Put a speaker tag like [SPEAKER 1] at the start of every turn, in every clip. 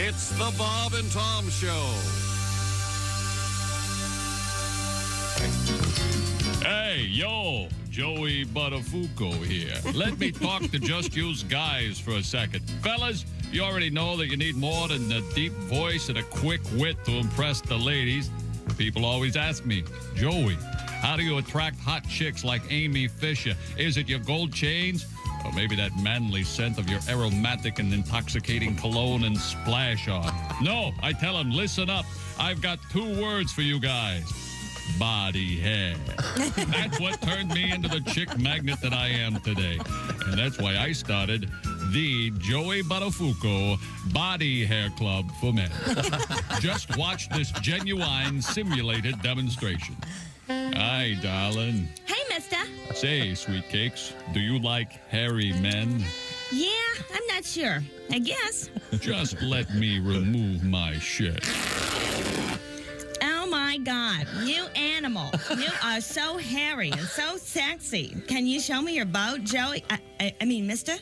[SPEAKER 1] It's the Bob and Tom Show.
[SPEAKER 2] Hey, yo, Joey Buttafuoco here. Let me talk to Just Use Guys for a second. Fellas, you already know that you need more than a deep voice and a quick wit to impress the ladies. People always ask me, Joey, how do you attract hot chicks like Amy Fisher? Is it your gold chains? Or maybe that manly scent of your aromatic and intoxicating cologne and splash on? No, I tell them, listen up. I've got 2 words for you guys. Body hair. That's what turned me into the chick magnet that I am today. And that's why I started the Joey Buttafuoco Body Hair Club for Men. Just watch this genuine simulated demonstration. Hi, darling.
[SPEAKER 3] Hey, mister.
[SPEAKER 2] Say, sweet cakes, do you like hairy men?
[SPEAKER 3] Yeah, I'm not sure. I guess.
[SPEAKER 2] Just let me remove my shirt.
[SPEAKER 3] Oh, my God. You animal. You are so hairy and so sexy. Can you show me your boat, Joey? I mean, mister?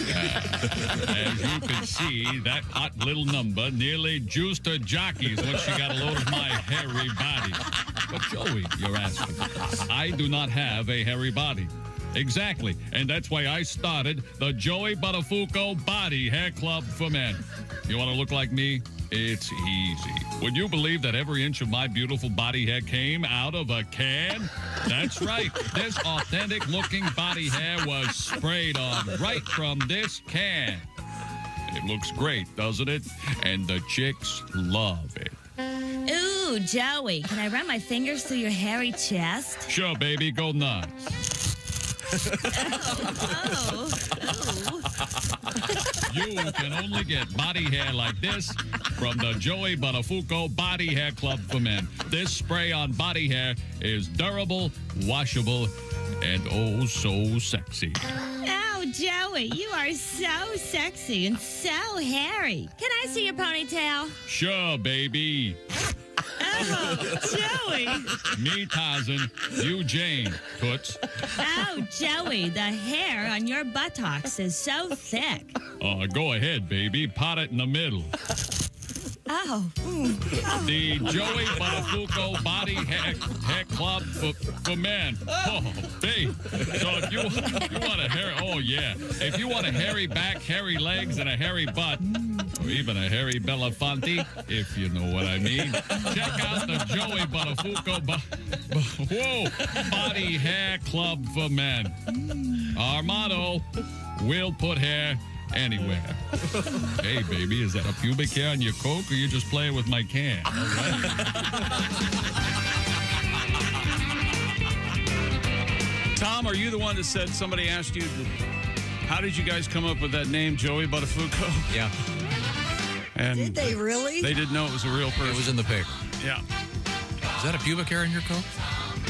[SPEAKER 2] As you can see, that hot little number nearly juiced her jockeys when she got a load of my hairy body. But Joey, you're asking, I do not have a hairy body. Exactly, and that's why I started the Joey Buttafuoco Body Hair Club for Men. You want to look like me? It's easy. Would you believe that every inch of my beautiful body hair came out of a can? That's right. This authentic-looking body hair was sprayed on right from this can. It looks great, doesn't it? And the chicks love it.
[SPEAKER 3] Ooh, Joey, can I run my fingers through your hairy chest?
[SPEAKER 2] Sure, baby, go nuts.
[SPEAKER 3] Oh.
[SPEAKER 2] You can only get body hair like this from the Joey Buttafuoco Body Hair Club for Men. This spray-on body hair is durable, washable, and oh so sexy.
[SPEAKER 3] Oh, Joey, you are so sexy and so hairy. Can I see your ponytail?
[SPEAKER 2] Sure, baby.
[SPEAKER 3] Oh, Joey.
[SPEAKER 2] Me, Tarzan. You, Jane. Toots.
[SPEAKER 3] Oh, Joey, the hair on your buttocks is so thick.
[SPEAKER 2] Go ahead, baby. Pot it in the middle.
[SPEAKER 3] Oh.
[SPEAKER 2] The Joey Buttafuoco Body Hair Club for Men. Oh, babe. So if you want a hair, oh yeah. If you want a hairy back, hairy legs, and a hairy butt, or even a hairy Belafonte, if you know what I mean, check out the Joey Buttafuoco Body Hair Club for Men. Our motto: we'll put hair anywhere. Hey, baby, is that a pubic hair on your Coke, or you just playing with my can? All right.
[SPEAKER 4] Tom, are you the one that said somebody asked you, how did you guys come up with that name, Joey Buttafuoco?
[SPEAKER 5] Yeah.
[SPEAKER 4] And
[SPEAKER 6] Did they really?
[SPEAKER 4] They didn't know it was a real person.
[SPEAKER 5] It was in the paper.
[SPEAKER 4] Yeah.
[SPEAKER 5] Is that a pubic hair in your coat?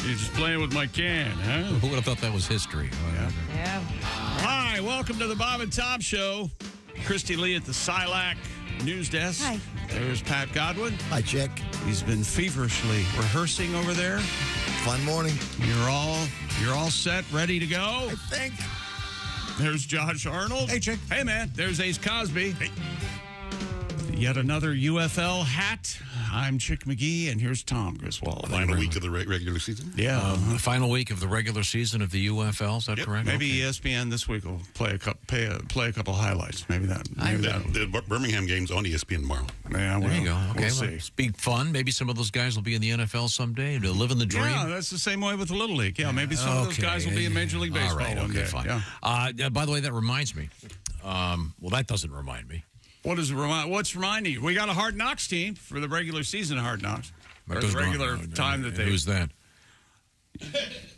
[SPEAKER 4] You're just playing with my can, huh?
[SPEAKER 5] Who would have thought that was history?
[SPEAKER 6] Yeah.
[SPEAKER 4] Hi, welcome to the Bob and Tom Show. Christy Lee at the Silac News Desk.
[SPEAKER 6] Hi.
[SPEAKER 4] There's Pat Godwin.
[SPEAKER 7] Hi, Chick.
[SPEAKER 4] He's been feverishly rehearsing over there.
[SPEAKER 7] Fun morning.
[SPEAKER 4] You're all set, ready to go.
[SPEAKER 7] I think.
[SPEAKER 4] There's Josh Arnold.
[SPEAKER 7] Hey, Chick.
[SPEAKER 4] Hey, man. There's Ace Cosby. Hey. Yet another UFL hat. I'm Chick McGee, and here's Tom Griswold.
[SPEAKER 1] Final week of the regular season?
[SPEAKER 4] Yeah.
[SPEAKER 5] The final week of the regular season of the UFL, is that correct?
[SPEAKER 4] Maybe
[SPEAKER 5] Okay.
[SPEAKER 4] ESPN this week will play a couple highlights. Maybe that.
[SPEAKER 1] The Birmingham game's on ESPN tomorrow.
[SPEAKER 4] Yeah,
[SPEAKER 5] There you go. Okay,
[SPEAKER 4] We'll see.
[SPEAKER 5] Speak fun. Maybe some of those guys will be in the NFL someday. They'll live in the dream.
[SPEAKER 4] Yeah, that's the same way with the Little League. Yeah, maybe some of those guys will be in Major League Baseball
[SPEAKER 5] All right,
[SPEAKER 4] one
[SPEAKER 5] okay,
[SPEAKER 4] day.
[SPEAKER 5] fine.
[SPEAKER 4] Yeah.
[SPEAKER 5] By the way, that reminds me. Well, that doesn't remind me.
[SPEAKER 4] What does it remind? What's reminding you? We got a Hard Knocks team for the regular season of Hard Knocks. Or the regular time that they.
[SPEAKER 5] Who's that?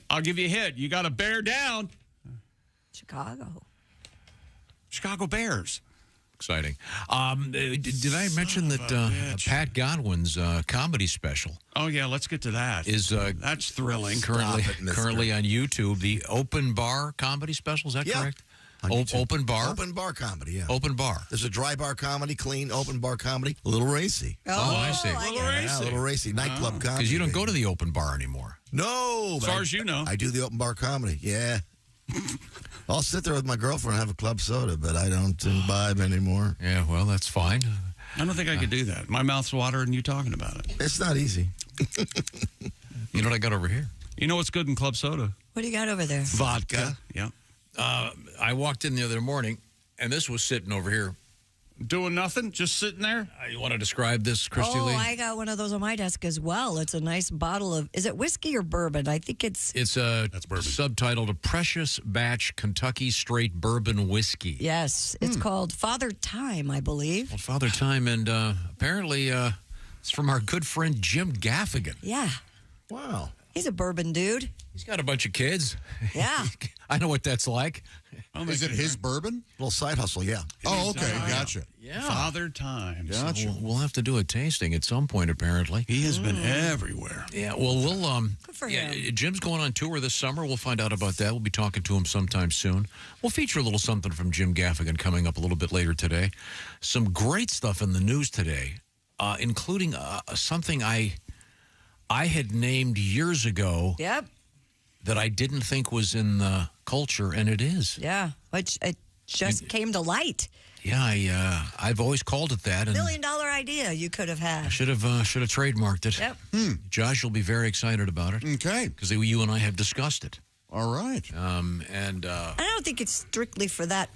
[SPEAKER 4] I'll give you a hint. You got to bear down. Chicago Bears.
[SPEAKER 5] Exciting. Did I mention that Pat Godwin's comedy special?
[SPEAKER 4] Oh yeah, let's get to that. That's thrilling.
[SPEAKER 5] Currently on YouTube, the Open Bar comedy special. Is that correct? Open bar?
[SPEAKER 7] Open bar comedy, yeah.
[SPEAKER 5] Open bar.
[SPEAKER 7] There's a dry bar comedy, clean, open bar comedy, a little racy.
[SPEAKER 5] Oh, I see.
[SPEAKER 7] Yeah, a little racy. Nightclub comedy.
[SPEAKER 5] Because you don't go to the open bar anymore.
[SPEAKER 7] No.
[SPEAKER 4] As far as you know.
[SPEAKER 7] I do the open bar comedy, yeah. I'll sit there with my girlfriend and have a club soda, but I don't imbibe anymore.
[SPEAKER 5] Yeah, well, that's fine.
[SPEAKER 4] I don't think I could do that. My mouth's watering you talking about it.
[SPEAKER 7] It's not easy.
[SPEAKER 5] You know what I got over here?
[SPEAKER 4] You know what's good in club soda?
[SPEAKER 6] What do you got over there?
[SPEAKER 4] Vodka. Yeah.
[SPEAKER 5] I walked in the other morning, and this was sitting over here.
[SPEAKER 4] Doing nothing? Just sitting there?
[SPEAKER 5] You want to describe this, Christy Lee?
[SPEAKER 6] I got one of those on my desk as well. It's a nice bottle of, is it whiskey or bourbon? I think it's
[SPEAKER 5] It's
[SPEAKER 1] That's bourbon.
[SPEAKER 5] subtitled A Precious Batch Kentucky Straight Bourbon Whiskey.
[SPEAKER 6] yes. It's called Father Time, I believe.
[SPEAKER 5] Well, Father Time, and apparently it's from our good friend Jim Gaffigan.
[SPEAKER 6] Yeah.
[SPEAKER 7] Wow.
[SPEAKER 6] He's a bourbon dude.
[SPEAKER 5] He's got a bunch of kids.
[SPEAKER 6] Yeah.
[SPEAKER 5] I know what that's like.
[SPEAKER 8] Is it his bourbon?
[SPEAKER 7] Little side hustle, yeah.
[SPEAKER 8] Oh, okay. Gotcha.
[SPEAKER 5] Yeah.
[SPEAKER 4] Father Time.
[SPEAKER 8] Gotcha.
[SPEAKER 5] We'll have to do a tasting at some point, apparently.
[SPEAKER 4] He has been everywhere.
[SPEAKER 5] Yeah, well, we'll
[SPEAKER 6] Good for
[SPEAKER 5] yeah,
[SPEAKER 6] him.
[SPEAKER 5] Jim's going on tour this summer. We'll find out about that. We'll be talking to him sometime soon. We'll feature a little something from Jim Gaffigan coming up a little bit later today. Some great stuff in the news today, including something I had named years ago
[SPEAKER 6] Yep.
[SPEAKER 5] that I didn't think was in the culture, and it is.
[SPEAKER 6] Yeah. Which it just came to light.
[SPEAKER 5] Yeah, I've always called it that, and
[SPEAKER 6] $1 million idea you could have had.
[SPEAKER 5] should have trademarked it.
[SPEAKER 6] Yep.
[SPEAKER 5] Josh will be very excited about it
[SPEAKER 8] Okay.
[SPEAKER 5] because you and I have discussed it.
[SPEAKER 8] All right.
[SPEAKER 6] I don't think it's strictly for that.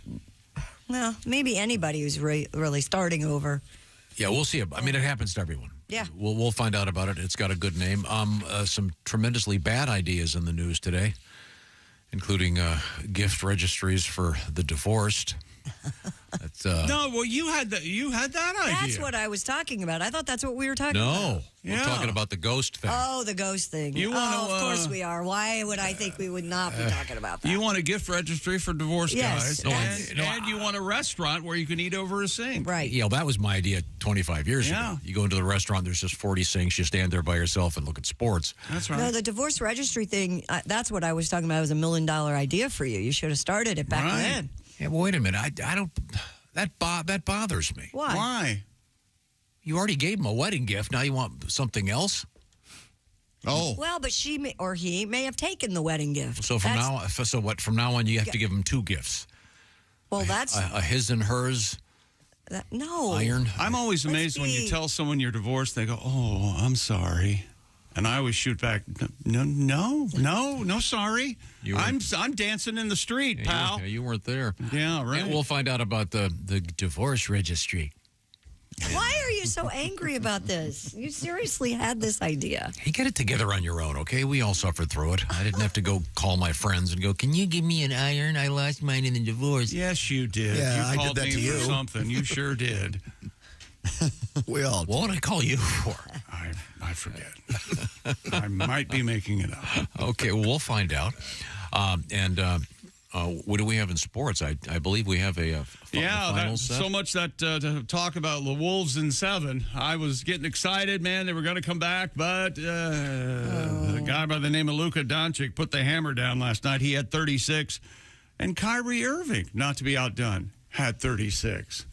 [SPEAKER 6] Well, maybe anybody who's really starting over.
[SPEAKER 5] Yeah, we'll see. I mean, it happens to everyone.
[SPEAKER 6] Yeah.
[SPEAKER 5] We'll find out about it. It's got a good name. Some tremendously bad ideas in the news today, including gift registries for the divorced. That's,
[SPEAKER 4] No, well, you had that idea.
[SPEAKER 6] That's what I was talking about. I thought that's what we were talking about.
[SPEAKER 5] no. We're
[SPEAKER 4] Yeah.
[SPEAKER 5] talking about the ghost thing.
[SPEAKER 6] Oh, the ghost thing.
[SPEAKER 4] You wanna,
[SPEAKER 6] of course we are. Why would I think we would not be talking about that?
[SPEAKER 4] You want a gift registry for divorced
[SPEAKER 6] Yes.
[SPEAKER 4] guys,
[SPEAKER 6] No,
[SPEAKER 4] and you want a restaurant where you can eat over a sink.
[SPEAKER 6] Right.
[SPEAKER 5] Yeah, well, that was my idea 25 years
[SPEAKER 4] Yeah.
[SPEAKER 5] ago. You go into the restaurant, there's just 40 sinks. You stand there by yourself and look at sports.
[SPEAKER 4] That's right.
[SPEAKER 6] No, the divorce registry thing, that's what I was talking about. It was $1 million idea for you. You should have started it back
[SPEAKER 4] Right.
[SPEAKER 6] then.
[SPEAKER 5] Yeah, well, wait a minute. I don't. That bothers me.
[SPEAKER 6] Why?
[SPEAKER 4] Why?
[SPEAKER 5] You already gave him a wedding gift. Now you want something else?
[SPEAKER 8] Oh.
[SPEAKER 6] Well, but or he may have taken the wedding gift.
[SPEAKER 5] So from now on, you have to give him two gifts.
[SPEAKER 6] Well, that's
[SPEAKER 5] A his and hers
[SPEAKER 6] no.
[SPEAKER 5] iron.
[SPEAKER 4] I'm always amazed when you
[SPEAKER 6] be-
[SPEAKER 4] tell someone you're divorced, they go, "Oh, I'm sorry," and I always shoot back, "No, sorry.
[SPEAKER 5] You were-
[SPEAKER 4] I'm dancing in the street, pal."
[SPEAKER 5] You weren't there.
[SPEAKER 4] Yeah, right.
[SPEAKER 5] And we'll find out about the divorce registry.
[SPEAKER 6] Why are you so angry about this? You seriously had this idea.
[SPEAKER 5] Hey, get it together on your own, okay? We all suffered through it. I didn't have to go call my friends and go, "Can you give me an iron? I lost mine in the divorce."
[SPEAKER 4] Yes, you did.
[SPEAKER 7] Yeah,
[SPEAKER 4] you
[SPEAKER 7] I did
[SPEAKER 4] called
[SPEAKER 7] that
[SPEAKER 4] me
[SPEAKER 7] to
[SPEAKER 4] for
[SPEAKER 7] you.
[SPEAKER 4] something. You sure did.
[SPEAKER 7] We all
[SPEAKER 5] What did I call you for?
[SPEAKER 4] I forget. I might be making it up.
[SPEAKER 5] Okay, well, we'll find out. What do we have in sports? I believe we have a finals set.
[SPEAKER 4] So much that to talk about the Wolves in 7. I was getting excited, man. They were going to come back, but the guy by the name of Luka Doncic put the hammer down last night. He had 36. And Kyrie Irving, not to be outdone, had 36.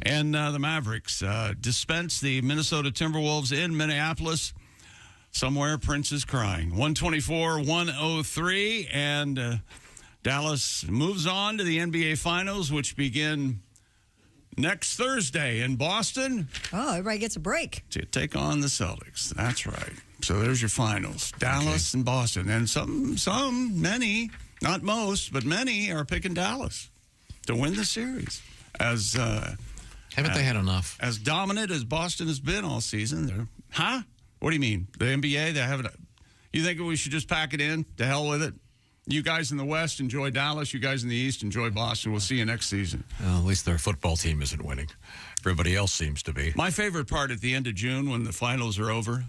[SPEAKER 4] And the Mavericks dispensed the Minnesota Timberwolves in Minneapolis. Somewhere, Prince is crying. 124-103, and Dallas moves on to the NBA Finals, which begin next Thursday in Boston
[SPEAKER 6] Oh, everybody gets a break.
[SPEAKER 4] to take on the Celtics. That's right. So there's your finals, Dallas and Boston. And many, not most, but many are picking Dallas to win the series.
[SPEAKER 5] Haven't they had enough?
[SPEAKER 4] As dominant as Boston has been all season, they're, What do you mean? The NBA, they haven't. You think we should just pack it in? To hell with it. You guys in the West enjoy Dallas. You guys in the East enjoy Boston. We'll see you next season.
[SPEAKER 5] Well, at least their football team isn't winning. Everybody else seems to be.
[SPEAKER 4] My favorite part at the end of June when the finals are over,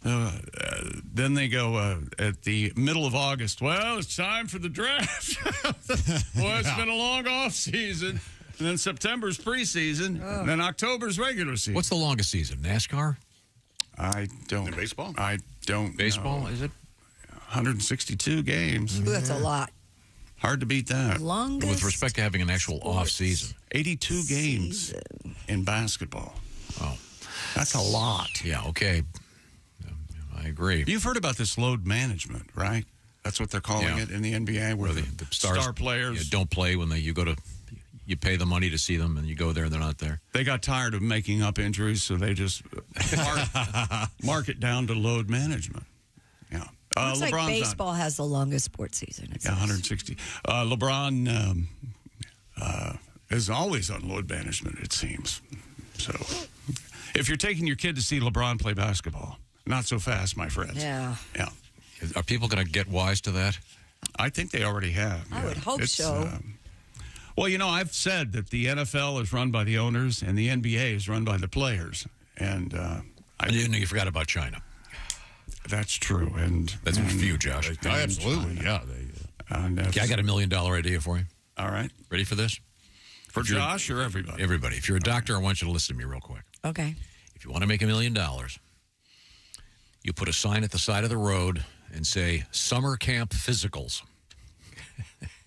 [SPEAKER 4] then they go at the middle of August. Well, it's time for the draft. Well, it's been a long off season. And then September's preseason. And then October's regular season.
[SPEAKER 5] What's the longest season? NASCAR?
[SPEAKER 4] I don't.
[SPEAKER 1] In baseball?
[SPEAKER 4] I don't.
[SPEAKER 5] Baseball?
[SPEAKER 4] know.
[SPEAKER 5] Is it?
[SPEAKER 4] 162 games.
[SPEAKER 6] Ooh, that's a lot.
[SPEAKER 4] Hard to beat that.
[SPEAKER 6] Longest.
[SPEAKER 5] With respect to having an actual off season.
[SPEAKER 4] 82 games in basketball.
[SPEAKER 5] Oh,
[SPEAKER 4] That's a lot.
[SPEAKER 5] yeah. Okay. I agree.
[SPEAKER 4] You've heard about this load management, right? That's what they're calling
[SPEAKER 5] Yeah.
[SPEAKER 4] it in the NBA, where the
[SPEAKER 5] stars,
[SPEAKER 4] star players.
[SPEAKER 5] don't play when you go to You pay the money to see them, and you go there, and they're not there.
[SPEAKER 4] They got tired of making up injuries, so they just mark it down to load management. Yeah.
[SPEAKER 6] Looks like
[SPEAKER 4] LeBron's
[SPEAKER 6] baseball has the longest sports season.
[SPEAKER 4] Yeah, 160. LeBron is always on load management, it seems. So if you're taking your kid to see LeBron play basketball, not so fast, my friends.
[SPEAKER 6] Yeah.
[SPEAKER 4] Yeah.
[SPEAKER 5] Are people going to get wise to that?
[SPEAKER 4] I think they already have.
[SPEAKER 6] I would hope so.
[SPEAKER 4] Well, I've said that the NFL is run by the owners and the NBA is run by the players. And
[SPEAKER 5] I didn't know you forgot about China.
[SPEAKER 4] That's true. And
[SPEAKER 5] that's for you, Josh.
[SPEAKER 8] Absolutely, yeah.
[SPEAKER 5] I got $1 million idea for you.
[SPEAKER 4] All right.
[SPEAKER 5] Ready for this?
[SPEAKER 4] For Josh or everybody?
[SPEAKER 5] Everybody. If you're a doctor, I want you to listen to me real quick.
[SPEAKER 6] Okay.
[SPEAKER 5] If you want to make $1 million, you put a sign at the side of the road and say, summer camp physicals.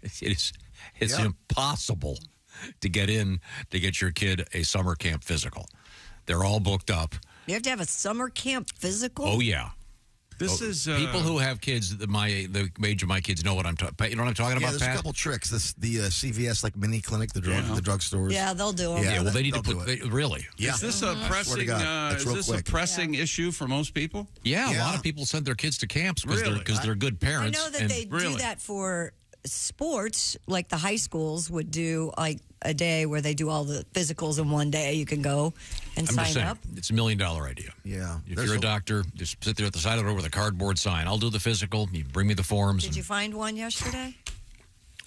[SPEAKER 5] It's impossible to get in to get your kid a summer camp physical. They're all booked up.
[SPEAKER 6] You have to have a summer camp physical?
[SPEAKER 5] Oh, yeah.
[SPEAKER 4] This is
[SPEAKER 5] people who have kids the age of my kids know what I'm talking. You know what I'm talking about,
[SPEAKER 7] there's
[SPEAKER 5] Pat?
[SPEAKER 7] a couple tricks. The CVS like mini clinic, the drugstores.
[SPEAKER 6] Yeah, they'll do them.
[SPEAKER 5] Yeah, well, they need to put really.
[SPEAKER 7] Yeah.
[SPEAKER 4] Is this a pressing? A pressing issue for most people?
[SPEAKER 5] Yeah, a lot of people send their kids to camps because they're good parents.
[SPEAKER 6] I know that they do that for sports, like the high schools would do like a day where they do all the physicals in one day. You can go and sign up.
[SPEAKER 5] It's $1 million idea.
[SPEAKER 7] Yeah.
[SPEAKER 5] If you're a doctor, just sit there at the side of the road with a cardboard sign. I'll do the physical. You bring me the forms.
[SPEAKER 6] Did you find one yesterday?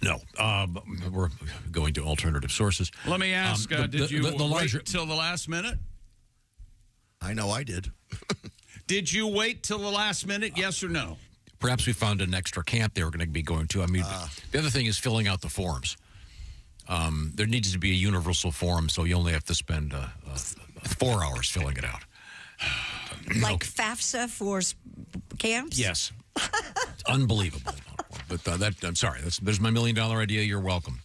[SPEAKER 5] No. We're going to alternative sources.
[SPEAKER 4] Let me ask, did you wait till the last minute?
[SPEAKER 7] I know I did.
[SPEAKER 5] Did you wait till the last minute, yes or no? Perhaps we found an extra camp they were going to be going to. I mean, the other thing is filling out the forms. There needs to be a universal form, so you only have to spend 4 hours filling it out.
[SPEAKER 6] Like FAFSA for camps?
[SPEAKER 5] Yes. It's unbelievable. But I'm sorry. There's my $1 million idea. You're welcome,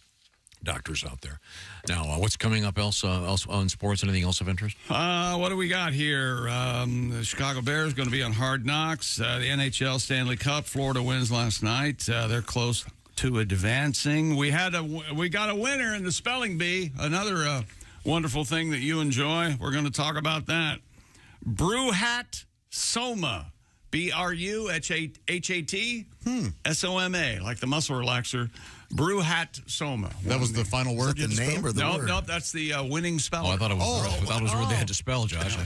[SPEAKER 5] doctors out there. Now, what's coming up else on sports? Anything else of interest?
[SPEAKER 4] What do we got here? The Chicago Bears going to be on Hard Knocks. The NHL Stanley Cup. Florida wins last night. They're close to advancing. We got a winner in the spelling bee. Another wonderful thing that you enjoy. We're going to talk about that. Bruhat Soma. BRUHAT SOMA, like the muscle relaxer. Bruhat Soma.
[SPEAKER 8] That was the final word.
[SPEAKER 7] Is that the name or the word?
[SPEAKER 4] No, that's the winning speller.
[SPEAKER 5] Oh, I thought it was word they had to spell, Josh.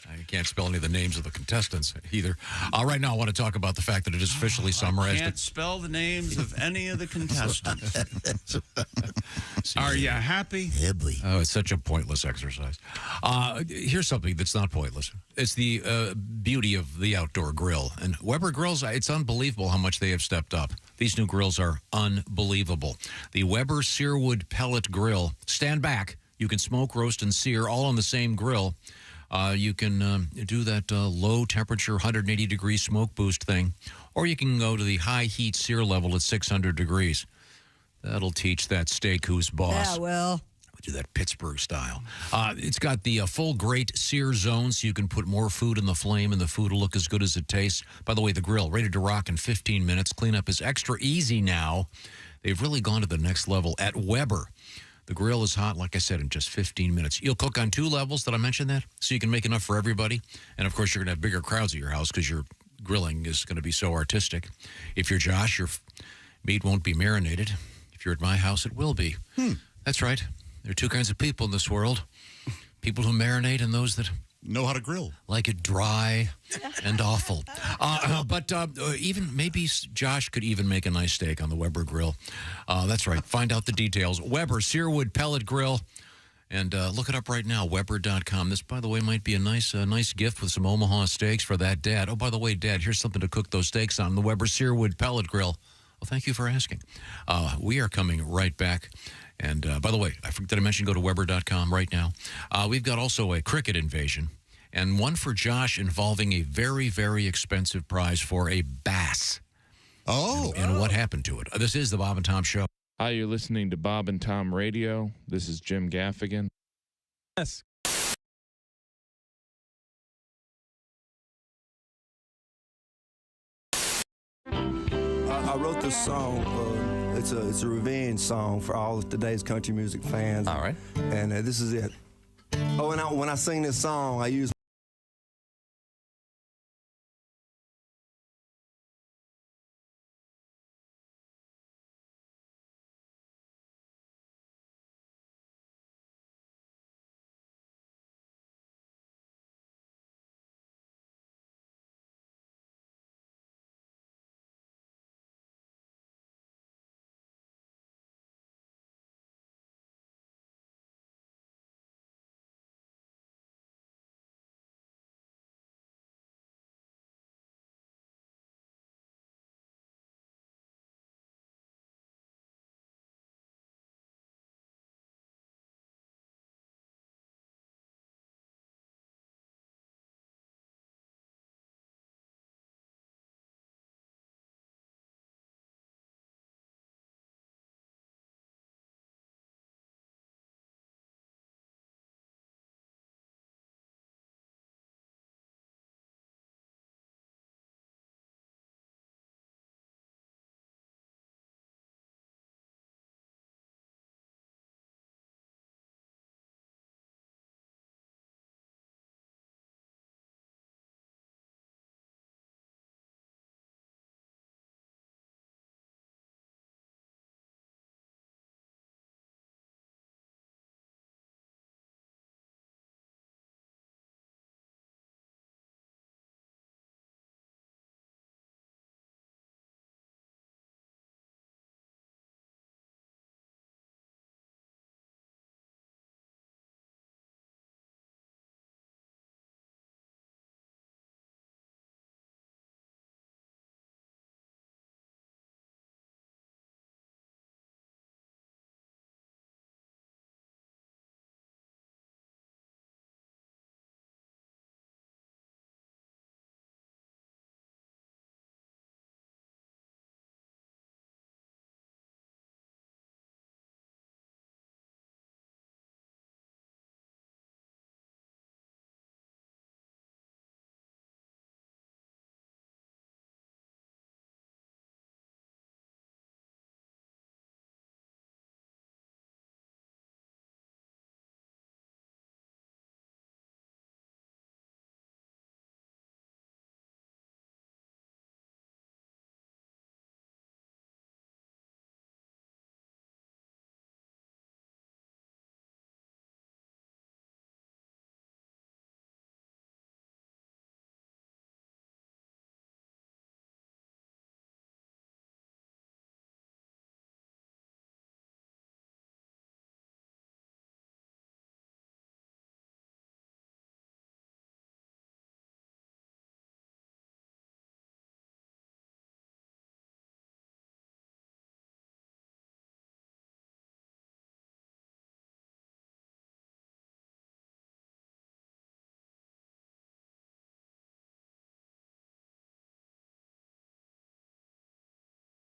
[SPEAKER 5] I can't spell any of the names of the contestants either. Right now, I want to talk about the fact that it is officially summer.
[SPEAKER 4] I can't spell the names of any of the contestants. Are you happy?
[SPEAKER 5] Oh, it's such a pointless exercise. Here's something that's not pointless. It's the beauty of the outdoor grill. And Weber Grills, it's unbelievable how much they have stepped up. These new grills are unbelievable. The Weber Searwood Pellet Grill. Stand back. You can smoke, roast, and sear all on the same grill. You can do that low temperature, 180-degree smoke boost thing, or you can go to the high heat sear level at 600 degrees. That'll teach that steak who's boss.
[SPEAKER 6] Yeah, well.
[SPEAKER 5] We do that Pittsburgh style. It's got the full grate sear zone, so you can put more food in the flame, and the food will look as good as it tastes. By the way, the grill, ready to rock in 15 minutes. Cleanup is extra easy now. They've really gone to the next level at Weber. The grill is hot, like I said, in just 15 minutes. You'll cook on 2 levels. Did I mention that? So you can make enough for everybody. And, of course, you're going to have bigger crowds at your house because your grilling is going to be so artistic. If you're Josh, your meat won't be marinated. If you're at my house, it will be. That's right. There are 2 kinds of people in this world. People who marinate and those that
[SPEAKER 8] know how to grill.
[SPEAKER 5] Like it dry and awful. But even maybe Josh could even make a nice steak on the Weber grill. That's right. Find out the details. Weber Searwood Pellet Grill. And look it up right now, Weber.com. This, by the way, might be a nice gift with some Omaha steaks for that dad. Oh, by the way, Dad, here's something to cook those steaks on, the Weber Searwood Pellet Grill. Well, thank you for asking. We are coming right back. And, by the way, did I mention go to Weber.com right now? We've got also a cricket invasion and one for Josh involving a very, very expensive prize for a bass.
[SPEAKER 8] Oh.
[SPEAKER 5] And what happened to it? This is the Bob and Tom Show.
[SPEAKER 9] Hi, you're listening to Bob and Tom Radio. This is Jim Gaffigan.
[SPEAKER 10] Yes.
[SPEAKER 11] I wrote this song
[SPEAKER 10] It's a revenge song for all of today's country music fans.
[SPEAKER 11] All right.
[SPEAKER 10] And this is it. Oh, and when I sing this song, I use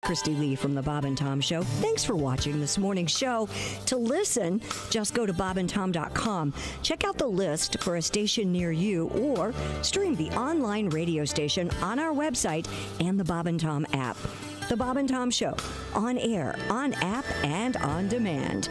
[SPEAKER 6] Christy Lee from The Bob and Tom Show. Thanks for watching this morning's show. To listen, just go to bobandtom.com. Check out the list for a station near you or stream the online radio station on our website and the Bob and Tom app. The Bob and Tom Show, on air, on app, and on demand.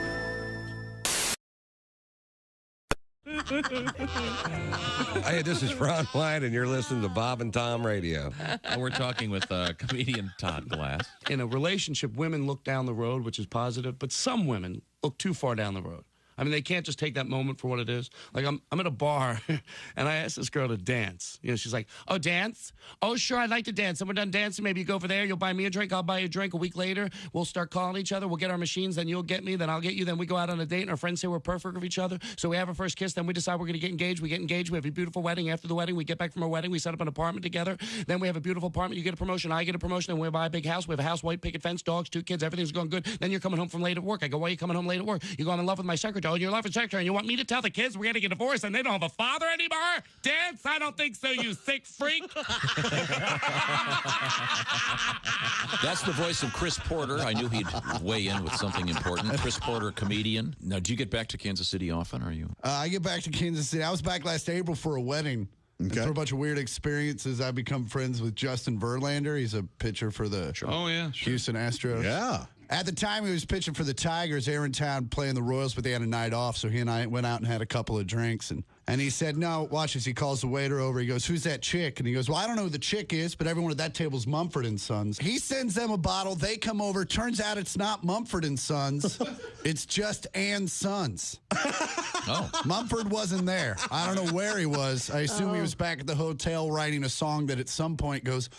[SPEAKER 11] Hey, this is Ron White, and you're listening to Bob and Tom Radio.
[SPEAKER 12] We're talking with comedian Todd Glass.
[SPEAKER 13] In a relationship, women look down the road, which is positive, but some women look too far down the road. I mean, they can't just take that moment for what it is. Like, I'm at a bar, and I asked this girl to dance. You know, she's like, oh, dance? Oh, sure, I'd like to dance. And we're done dancing. Maybe you go over there, you'll buy me a drink, I'll buy you a drink. A week later, we'll start calling each other. We'll get our machines, then you'll get me, then I'll get you. Then we go out on a date, and our friends say we're perfect for each other. So we have our first kiss, then we decide we're going to get engaged. We get engaged, we have a beautiful wedding. After the wedding, we get back from our wedding, we set up an apartment together. Then we have a beautiful apartment. You get a promotion, I get a promotion, and we buy a big house. We have a house, white picket fence, dogs, 2 kids, everything's going good. Then you're coming home from late at work. I go, why are you coming home late at work? You go, I'm in love with my secretary. Oh, you're in love with secretary. And you want me to tell the kids we're going to get divorced and they don't have a father anymore? Dance? I don't think so, you sick freak.
[SPEAKER 5] That's the voice of Chris Porter. I knew he'd weigh in with something important. Chris Porter, comedian. Now, do you get back to Kansas City often? Or are you?
[SPEAKER 14] I get back to Kansas City. I was back last April for a wedding. And through a bunch of weird experiences, I've become friends with Justin Verlander. He's a pitcher for the Houston Astros.
[SPEAKER 8] Yeah.
[SPEAKER 14] At the time, he was pitching for the Tigers. They were in town playing the Royals, but they had a night off, so he and I went out and had a couple of drinks. And he said, no, watch this. He calls the waiter over. He goes, who's that chick? And he goes, well, I don't know who the chick is, but everyone at that table's Mumford & Sons. He sends them a bottle. They come over. Turns out it's not Mumford & Sons. It's just Ann Sons.
[SPEAKER 5] Oh.
[SPEAKER 14] Mumford wasn't there. I don't know where he was. I assume he was back at the hotel writing a song that at some point goes,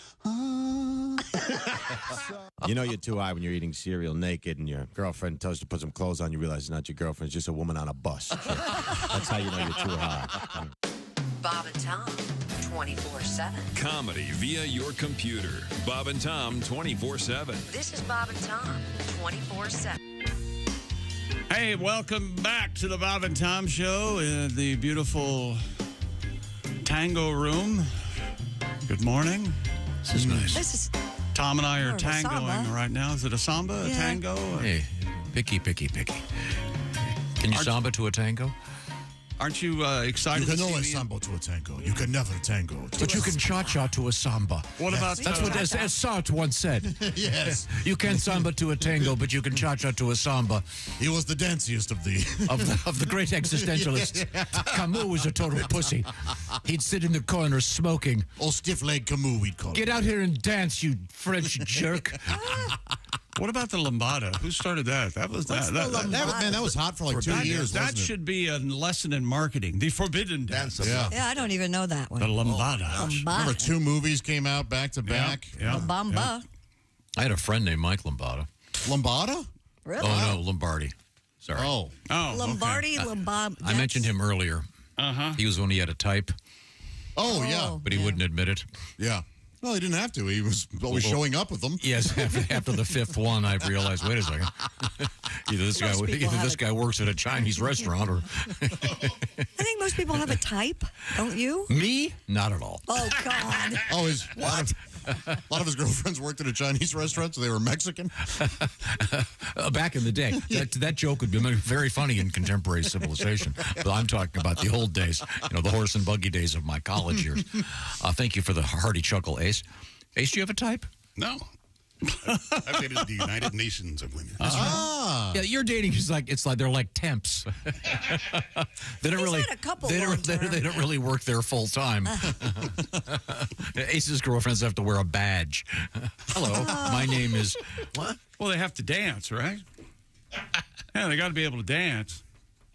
[SPEAKER 15] You know you're too high when you're eating cereal naked and your girlfriend tells you to put some clothes on. You realize it's not your girlfriend. It's just a woman on a bus. That's how you know you're too high.
[SPEAKER 16] Bob and Tom, 24/7.
[SPEAKER 17] Comedy via your computer. Bob and Tom, 24/7.
[SPEAKER 16] This is Bob and Tom, 24/7.
[SPEAKER 4] Hey, welcome back to the Bob and Tom Show in the beautiful Tango Room. Good morning.
[SPEAKER 5] This is nice.
[SPEAKER 6] This is
[SPEAKER 4] Tom and I are
[SPEAKER 6] more of a
[SPEAKER 4] tangoing
[SPEAKER 6] samba.
[SPEAKER 4] right now. Is it a samba, a
[SPEAKER 6] Yeah.
[SPEAKER 4] tango?
[SPEAKER 5] Hey, picky. Can you samba to a tango?
[SPEAKER 4] Aren't you excited?
[SPEAKER 8] You can
[SPEAKER 4] to see
[SPEAKER 8] always
[SPEAKER 4] me?
[SPEAKER 8] sambo to a tango. You can never tango.
[SPEAKER 5] But you can cha-cha to a samba.
[SPEAKER 4] What about
[SPEAKER 5] That's what as Sartre once said.
[SPEAKER 8] Yes.
[SPEAKER 5] You can samba to a tango, but you can cha-cha to a samba.
[SPEAKER 8] He was the danciest of the...
[SPEAKER 5] of the great existentialists. Camus was a total pussy. He'd sit in the corner smoking.
[SPEAKER 8] Oh, stiff-leg Camus, we'd call
[SPEAKER 5] Get
[SPEAKER 8] it.
[SPEAKER 5] out here and dance, you French jerk.
[SPEAKER 4] What about the lambada? Who started that? That was
[SPEAKER 6] What's the lambada?
[SPEAKER 8] That was hot for like 2 years,
[SPEAKER 4] That
[SPEAKER 8] wasn't it?
[SPEAKER 4] should be a lesson in marketing. The forbidden dance.
[SPEAKER 8] Yeah.
[SPEAKER 6] Yeah, I don't even know that one.
[SPEAKER 4] The lambada.
[SPEAKER 8] Remember 2 movies came out back to back?
[SPEAKER 4] Yeah.
[SPEAKER 6] Bamba.
[SPEAKER 5] I had a friend named Mike Lombardo.
[SPEAKER 8] Lambada?
[SPEAKER 6] Really?
[SPEAKER 5] Oh, no, Lombardi. Sorry.
[SPEAKER 8] Oh.
[SPEAKER 6] Lombardi,
[SPEAKER 4] okay.
[SPEAKER 6] Lombard.
[SPEAKER 5] I mentioned him earlier.
[SPEAKER 4] Uh-huh.
[SPEAKER 5] He was when he had a type,
[SPEAKER 8] Oh, yeah.
[SPEAKER 5] but he wouldn't admit it.
[SPEAKER 8] Yeah. Well, he didn't have to. He was always showing up with them.
[SPEAKER 5] Yes, after the fifth one, I realized, wait a second. Either this guy works at a Chinese restaurant or...
[SPEAKER 6] I think most people have a type, don't you?
[SPEAKER 5] Me? Not at all.
[SPEAKER 6] Oh, God.
[SPEAKER 8] Oh, what? A lot of his girlfriends worked at a Chinese restaurant, so they were Mexican.
[SPEAKER 5] Back in the day. That joke would be very funny in contemporary civilization. But I'm talking about the old days, the horse and buggy days of my college years. Thank you for the hearty chuckle, Ace. Ace, do you have a type?
[SPEAKER 1] No. I've dated the United Nations of women.
[SPEAKER 5] Yeah, your dating is like they're like temps. They don't really.
[SPEAKER 6] had a couple
[SPEAKER 5] They
[SPEAKER 6] long-term.
[SPEAKER 5] don't really work there full time. Ace's girlfriends have to wear a badge. Hello, my name is what?
[SPEAKER 4] Well, they have to dance, right? Yeah, they got to be able to dance.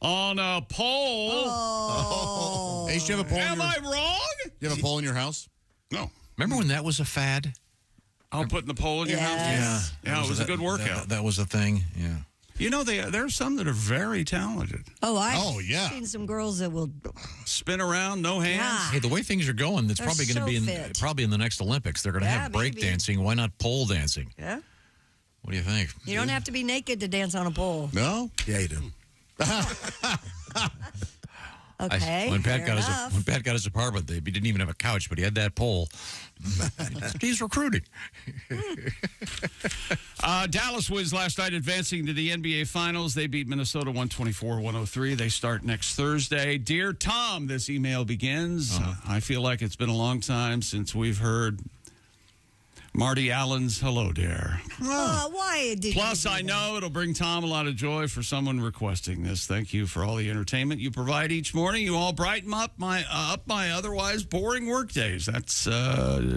[SPEAKER 4] On a pole.
[SPEAKER 6] Oh.
[SPEAKER 8] Ace, do you have a pole?
[SPEAKER 4] Am I wrong?
[SPEAKER 8] You have a pole in your house?
[SPEAKER 1] No.
[SPEAKER 5] Remember when that was a fad?
[SPEAKER 4] I'll put the pole in your house. Yeah, it was a good workout.
[SPEAKER 5] That was a thing. Yeah.
[SPEAKER 4] You know, there are some that are very talented.
[SPEAKER 6] Oh,
[SPEAKER 8] Oh, yeah.
[SPEAKER 6] I've seen some girls that will.
[SPEAKER 4] Spin around, no hands.
[SPEAKER 6] Yeah.
[SPEAKER 5] Hey, the way things are going, it's
[SPEAKER 6] They're
[SPEAKER 5] probably going to
[SPEAKER 6] so
[SPEAKER 5] be
[SPEAKER 6] fit.
[SPEAKER 5] probably in the next Olympics. They're going to
[SPEAKER 6] Yeah,
[SPEAKER 5] have break
[SPEAKER 6] maybe.
[SPEAKER 5] dancing. Why not pole dancing?
[SPEAKER 6] Yeah.
[SPEAKER 5] What do you think?
[SPEAKER 6] You don't have to be naked to dance on a pole.
[SPEAKER 8] No?
[SPEAKER 7] Yeah, you do.
[SPEAKER 6] Okay.
[SPEAKER 5] When Pat
[SPEAKER 6] fair enough.
[SPEAKER 5] got his apartment, he didn't even have a couch, but he had that pole. He's recruiting.
[SPEAKER 4] Dallas wins last night, advancing to the NBA Finals. They beat Minnesota 124-103. They start next Thursday. Dear Tom, this email begins. I feel like it's been a long time since we've heard Marty Allen's Hello There.
[SPEAKER 6] Why did
[SPEAKER 4] Plus,
[SPEAKER 6] you do
[SPEAKER 4] I
[SPEAKER 6] that?
[SPEAKER 4] know it'll bring Tom a lot of joy for someone requesting this. Thank you for all the entertainment you provide each morning. You all brighten up my otherwise boring work days. That's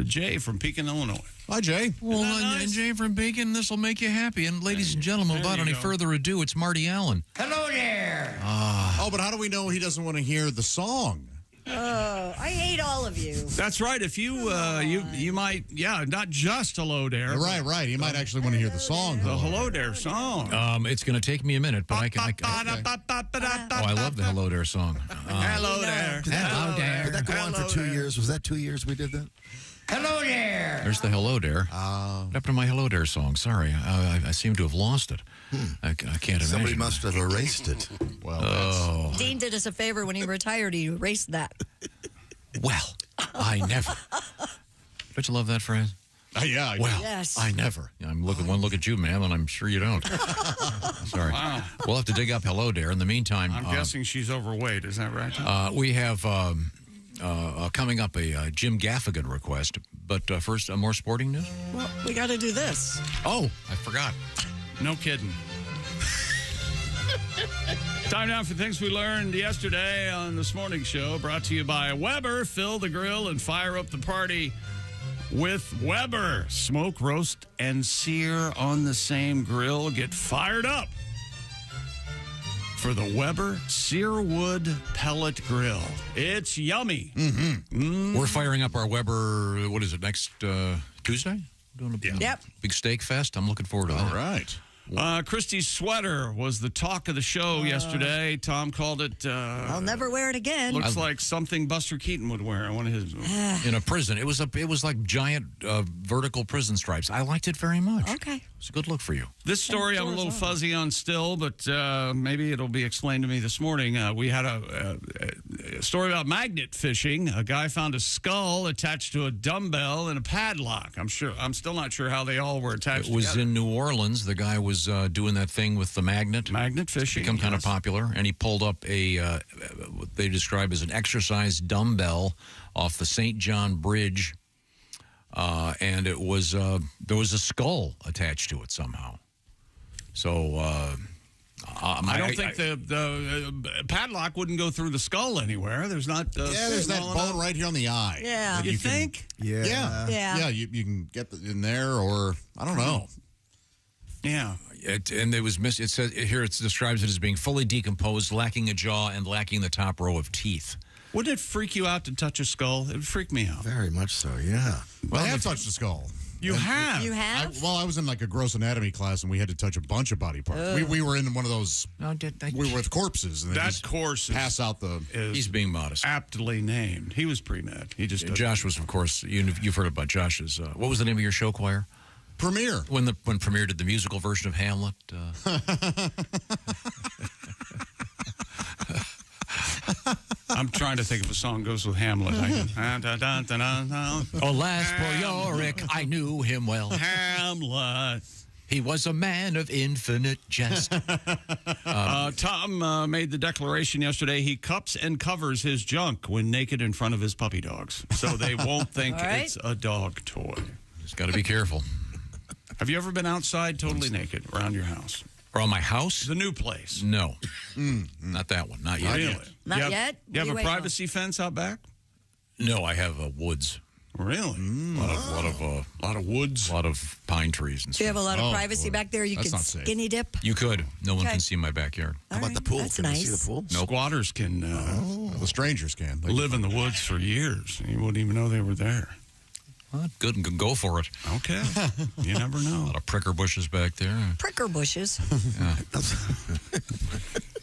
[SPEAKER 4] Jay from Pekin, Illinois.
[SPEAKER 8] Hi, Jay.
[SPEAKER 5] Well, and Jay from Bacon, this will make you happy. And ladies and gentlemen, without any further ado, it's Marty Allen.
[SPEAKER 15] Hello there.
[SPEAKER 8] Oh, but how do we know he doesn't want to hear the song?
[SPEAKER 6] Oh, I hate all of you.
[SPEAKER 4] That's right. If you you might, not just Hello There.
[SPEAKER 8] Right. He might actually want to hear the song.
[SPEAKER 4] The Hello There song.
[SPEAKER 5] It's going to take me a minute, but I can. I love the Hello There song.
[SPEAKER 4] Hello There.
[SPEAKER 5] Hello there.
[SPEAKER 7] Did that go on for 2 years? Was that 2 years we did that?
[SPEAKER 15] Hello there.
[SPEAKER 5] There's the Hello There. What happened to my Hello There song? Sorry, I seem to have lost it. I can't imagine.
[SPEAKER 7] Somebody must have erased it.
[SPEAKER 8] Well,
[SPEAKER 6] Dean did us a favor when he retired. He erased that.
[SPEAKER 5] Well, I never. Don't you love that phrase?
[SPEAKER 8] Yeah.
[SPEAKER 5] Well,
[SPEAKER 6] Yes.
[SPEAKER 5] I never. I'm looking one look at you, ma'am, and I'm sure you don't. Sorry.
[SPEAKER 4] Wow.
[SPEAKER 5] We'll have to dig up Hello There. In the meantime,
[SPEAKER 4] I'm guessing she's overweight. Is that right?
[SPEAKER 5] we have Coming up, a Jim Gaffigan request. But first, more sporting news?
[SPEAKER 6] Well, we got to do this.
[SPEAKER 5] Oh, I forgot.
[SPEAKER 4] No kidding. Time now for things we learned yesterday on this morning show, brought to you by Weber. Fill the grill and fire up the party with Weber. Smoke, roast, and sear on the same grill. Get fired up for the Weber Searwood Pellet Grill. It's yummy.
[SPEAKER 5] We're firing up our Weber, what is it, next Tuesday? Doing a big steak fest. I'm looking forward to that.
[SPEAKER 8] All right.
[SPEAKER 4] Christy's sweater was the talk of the show yesterday. Tom called it...
[SPEAKER 6] I'll never wear it again.
[SPEAKER 4] Looks like something Buster Keaton would wear in one of his...
[SPEAKER 5] In a prison. It was like giant vertical prison stripes. I liked it very much.
[SPEAKER 6] Okay.
[SPEAKER 5] It's a good look for you.
[SPEAKER 4] This story I'm a little fuzzy on still, but maybe it'll be explained to me this morning. We had a story about magnet fishing. A guy found a skull attached to a dumbbell and a padlock. I'm still not sure how they all were attached
[SPEAKER 5] It was
[SPEAKER 4] together.
[SPEAKER 5] in New Orleans. The guy was doing that thing with the magnet.
[SPEAKER 4] Magnet fishing.
[SPEAKER 5] Become kind of popular. And he pulled up what they describe as an exercise dumbbell off the St. John Bridge. And it was there was a skull attached to it somehow. So
[SPEAKER 4] I don't think the padlock wouldn't go through the skull anywhere. There's not.
[SPEAKER 8] There's that bone right here on the eye.
[SPEAKER 6] Yeah.
[SPEAKER 4] You think?
[SPEAKER 8] Yeah. You can get in there, or I don't know.
[SPEAKER 4] Yeah.
[SPEAKER 5] And it was it says here it describes it as being fully decomposed, lacking a jaw, and lacking the top row of teeth.
[SPEAKER 4] Wouldn't it freak you out to touch a skull? It would freak me out.
[SPEAKER 7] Very much so, yeah.
[SPEAKER 8] Well, I have touched the skull.
[SPEAKER 4] You have?
[SPEAKER 6] You have?
[SPEAKER 8] I was in like a gross anatomy class, and we had to touch a bunch of body parts. We were in one of those. We were with corpses. And
[SPEAKER 4] that course
[SPEAKER 8] pass out the.
[SPEAKER 5] He's being modest.
[SPEAKER 4] Aptly named. He was pre-med. He just.
[SPEAKER 5] Josh was, of course. You've heard about Josh's. What was the name of your show choir?
[SPEAKER 8] Premiere.
[SPEAKER 5] When Premiere did the musical version of Hamlet.
[SPEAKER 4] I'm trying to think if a song goes with Hamlet.
[SPEAKER 5] Alas for Yorick, I knew him well.
[SPEAKER 4] Hamlet.
[SPEAKER 5] He was a man of infinite jest.
[SPEAKER 4] Tom made the declaration yesterday. He cups and covers his junk when naked in front of his puppy dogs, so they won't think it's a dog toy.
[SPEAKER 5] Just got to be careful.
[SPEAKER 4] Have you ever been outside totally naked around your house?
[SPEAKER 5] Around my house?
[SPEAKER 4] The new place.
[SPEAKER 5] No. Not that one. Not yet.
[SPEAKER 4] Really?
[SPEAKER 6] Not yet?
[SPEAKER 4] You have a privacy fence out back?
[SPEAKER 5] No, I have woods.
[SPEAKER 4] Really?
[SPEAKER 5] A
[SPEAKER 4] lot of woods.
[SPEAKER 5] A lot of pine trees and stuff.
[SPEAKER 6] Do you have a lot of privacy back there? You can skinny dip?
[SPEAKER 5] You could. No one can see my backyard.
[SPEAKER 7] How about the pool?
[SPEAKER 6] That's
[SPEAKER 7] Can
[SPEAKER 6] nice.
[SPEAKER 7] they see the pool?
[SPEAKER 5] Nope.
[SPEAKER 4] Squatters can.
[SPEAKER 8] The strangers can.
[SPEAKER 4] Live in the woods for years. You wouldn't even know they were there.
[SPEAKER 5] Well, good, and go for it.
[SPEAKER 4] Okay. You never know.
[SPEAKER 5] A lot of pricker bushes back there.
[SPEAKER 6] Pricker bushes.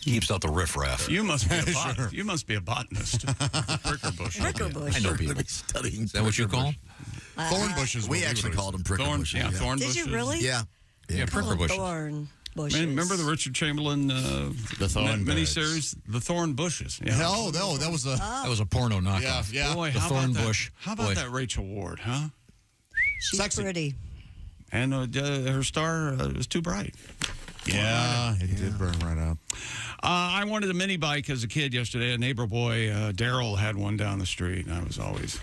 [SPEAKER 5] Keeps out the riffraff.
[SPEAKER 4] You must be a You must be a botanist. Pricker bush.
[SPEAKER 6] Pricker bush.
[SPEAKER 5] I know people.
[SPEAKER 7] Studying
[SPEAKER 5] Is that what you call them?
[SPEAKER 8] Thorn bushes.
[SPEAKER 7] We actually called them pricker bushes.
[SPEAKER 4] Yeah, thorn bushes.
[SPEAKER 6] Did you really?
[SPEAKER 7] Yeah.
[SPEAKER 5] Yeah, pricker bushes.
[SPEAKER 6] Thorn bushes.
[SPEAKER 4] Remember the Richard Chamberlain
[SPEAKER 8] The Thorn
[SPEAKER 4] miniseries, The Thorn Bushes? Yeah.
[SPEAKER 8] No, that was a.
[SPEAKER 5] That was a porno knockoff.
[SPEAKER 8] Yeah.
[SPEAKER 4] Boy,
[SPEAKER 5] The
[SPEAKER 4] how
[SPEAKER 5] Thorn
[SPEAKER 4] about
[SPEAKER 5] Bush.
[SPEAKER 4] That? How about that Rachel Ward, huh?
[SPEAKER 6] She's
[SPEAKER 8] Sexy.
[SPEAKER 6] pretty.
[SPEAKER 4] And her star was too bright.
[SPEAKER 8] Yeah, it did burn right out.
[SPEAKER 4] I wanted a mini bike as a kid yesterday. A neighbor boy, Daryl, had one down the street, and I was always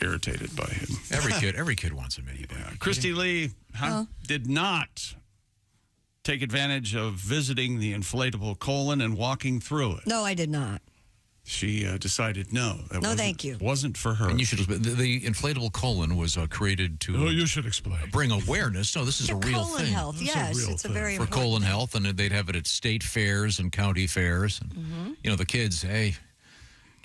[SPEAKER 4] irritated by him.
[SPEAKER 5] Every kid wants a mini bike.
[SPEAKER 4] Yeah. Christy Lee did not take advantage of visiting the inflatable colon and walking through it.
[SPEAKER 6] No, I did not.
[SPEAKER 4] She decided no.
[SPEAKER 6] Thank you.
[SPEAKER 4] Wasn't for her.
[SPEAKER 5] And you should. The inflatable colon was created to.
[SPEAKER 4] Oh, you should explain.
[SPEAKER 5] Bring awareness. No, this is a real
[SPEAKER 6] colon
[SPEAKER 5] thing.
[SPEAKER 6] health, yes, it's a very
[SPEAKER 5] for
[SPEAKER 6] important
[SPEAKER 5] colon
[SPEAKER 6] thing.
[SPEAKER 5] health, and they'd have it at state fairs and county fairs. And, you know, the kids. Hey, do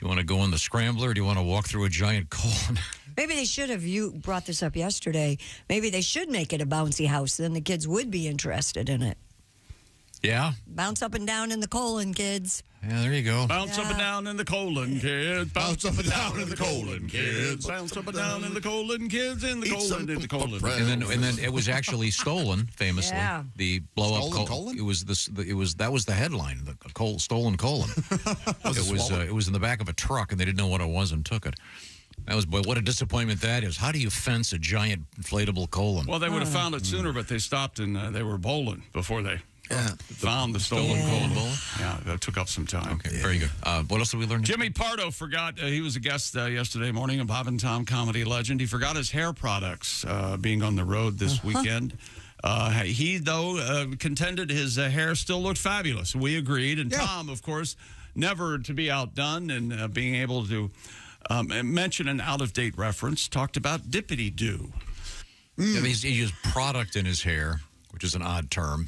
[SPEAKER 5] you want to go on the scrambler? Or do you want to walk through a giant colon?
[SPEAKER 6] Maybe they should have. You brought this up yesterday. Maybe they should make it a bouncy house. Then the kids would be interested in it.
[SPEAKER 5] Yeah.
[SPEAKER 6] Bounce up and down in the colon, kids.
[SPEAKER 5] Yeah, there you go.
[SPEAKER 4] Bounce up and down in the colon, kids. Bounce up and down in the colon, kids. Bounce up and down in the colon, kids. In the colon, in the colon.
[SPEAKER 5] And then it was actually stolen, famously.
[SPEAKER 6] Yeah.
[SPEAKER 5] The blow up
[SPEAKER 8] Stolen colon?
[SPEAKER 5] It was that was the headline. The stolen colon. It was in the back of a truck, and they didn't know what it was and took it. That was, boy, what a disappointment that is. How do you fence a giant inflatable colon?
[SPEAKER 4] Well, they would have found it sooner, but they stopped and they were bowling before they. found the stolen gold bullet. Yeah, that took up some time.
[SPEAKER 5] Okay, very good. What else did we learn?
[SPEAKER 4] Jimmy Pardo forgot, he was a guest yesterday morning, a Bob and Tom comedy legend. He forgot his hair products being on the road this weekend. He, though, contended his hair still looked fabulous. We agreed. And Tom, of course, never to be outdone and being able to mention an out-of-date reference, talked about dippity-doo.
[SPEAKER 5] Yeah, he used product in his hair, which is an odd term.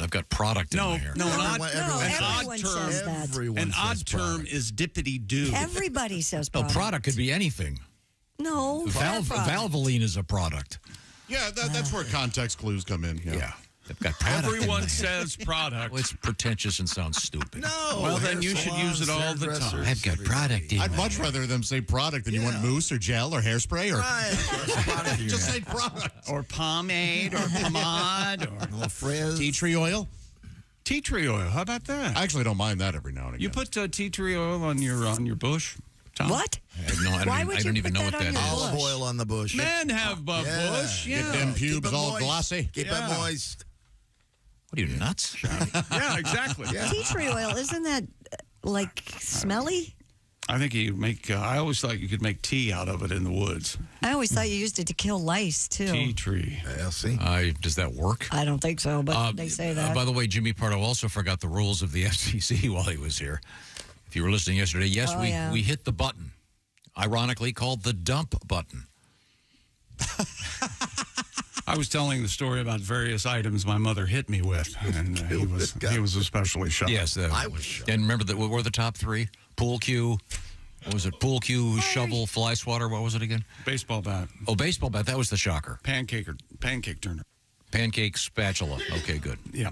[SPEAKER 5] I've got product in my hair.
[SPEAKER 4] No,
[SPEAKER 6] everyone says that.
[SPEAKER 4] An odd term is dippity-doo.
[SPEAKER 6] Everybody says
[SPEAKER 5] No,
[SPEAKER 6] product.
[SPEAKER 5] product could be anything.
[SPEAKER 6] No,
[SPEAKER 5] Valvoline is a product.
[SPEAKER 8] Yeah, that's where context clues come in. Yeah.
[SPEAKER 5] They've got product in
[SPEAKER 4] Everyone
[SPEAKER 5] there.
[SPEAKER 4] says product.
[SPEAKER 5] Well, it's pretentious and sounds stupid.
[SPEAKER 7] No.
[SPEAKER 4] Well, then you should use it all the time.
[SPEAKER 5] I've got product in
[SPEAKER 8] I'd
[SPEAKER 5] my
[SPEAKER 8] much
[SPEAKER 5] hair.
[SPEAKER 8] rather them say product than you want mousse or gel or hairspray or just say product.
[SPEAKER 4] Or pomade or pomade or
[SPEAKER 7] A little frizz.
[SPEAKER 8] Tea tree oil.
[SPEAKER 4] tea tree oil. How about that?
[SPEAKER 8] I actually don't mind that every now and again.
[SPEAKER 4] You put tea tree oil on your bush, Tom?
[SPEAKER 6] What?
[SPEAKER 5] I don't even know what that is.
[SPEAKER 7] Olive oil on the bush.
[SPEAKER 4] Men have bush. Yeah.
[SPEAKER 8] Get them pubes
[SPEAKER 7] Keep it
[SPEAKER 8] all
[SPEAKER 7] moist.
[SPEAKER 8] glossy.
[SPEAKER 7] Keep it moist.
[SPEAKER 5] What are you, nuts?
[SPEAKER 4] Yeah, exactly.
[SPEAKER 6] Tea tree oil, isn't that like smelly?
[SPEAKER 4] I think you make. I always thought you could make tea out of it in the woods.
[SPEAKER 6] I always thought you used it to kill lice too.
[SPEAKER 4] Tea tree.
[SPEAKER 7] Yeah, see.
[SPEAKER 5] Does that work?
[SPEAKER 6] I don't think so, but they say that.
[SPEAKER 5] By the way, Jimmy Pardo also forgot the rules of the FCC while he was here. If you were listening yesterday, yes, we hit the button, ironically called the dump button.
[SPEAKER 4] I was telling the story about various items my mother hit me with, and he was especially shocked.
[SPEAKER 5] Yes,
[SPEAKER 7] I was shocked.
[SPEAKER 5] And remember what were the top three? Pool cue. What was it? Pool cue, shovel, fly swatter. What was it again?
[SPEAKER 4] Baseball bat.
[SPEAKER 5] Oh, baseball bat. That was the shocker.
[SPEAKER 4] Pancake turner.
[SPEAKER 5] Pancake spatula. Okay, good.
[SPEAKER 4] Yeah.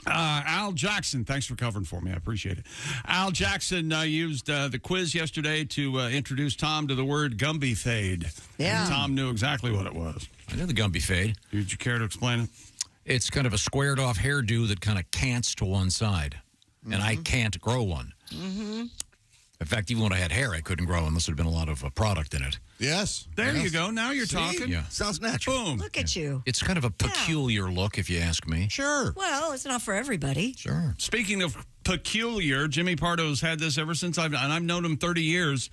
[SPEAKER 4] Al Jackson, thanks for covering for me. I appreciate it. Al Jackson used the quiz yesterday to introduce Tom to the word Gumby fade.
[SPEAKER 6] Yeah.
[SPEAKER 4] And Tom knew exactly what it was.
[SPEAKER 5] I know the Gumby fade.
[SPEAKER 4] Did you care to explain it?
[SPEAKER 5] It's kind of a squared off hairdo that kind of cants to one side. And I can't grow one.
[SPEAKER 6] Mm-hmm.
[SPEAKER 5] In fact, even when I had hair, I couldn't grow unless there had been a lot of product in it.
[SPEAKER 8] Yes.
[SPEAKER 4] There you go. Now you're talking.
[SPEAKER 5] Yeah.
[SPEAKER 7] Sounds natural.
[SPEAKER 4] Boom.
[SPEAKER 6] Look at you.
[SPEAKER 5] It's kind of a peculiar look, if you ask me.
[SPEAKER 8] Sure.
[SPEAKER 6] Well, it's not for everybody.
[SPEAKER 5] Sure.
[SPEAKER 4] Speaking of peculiar, Jimmy Pardo's had this ever since I've known him 30 years.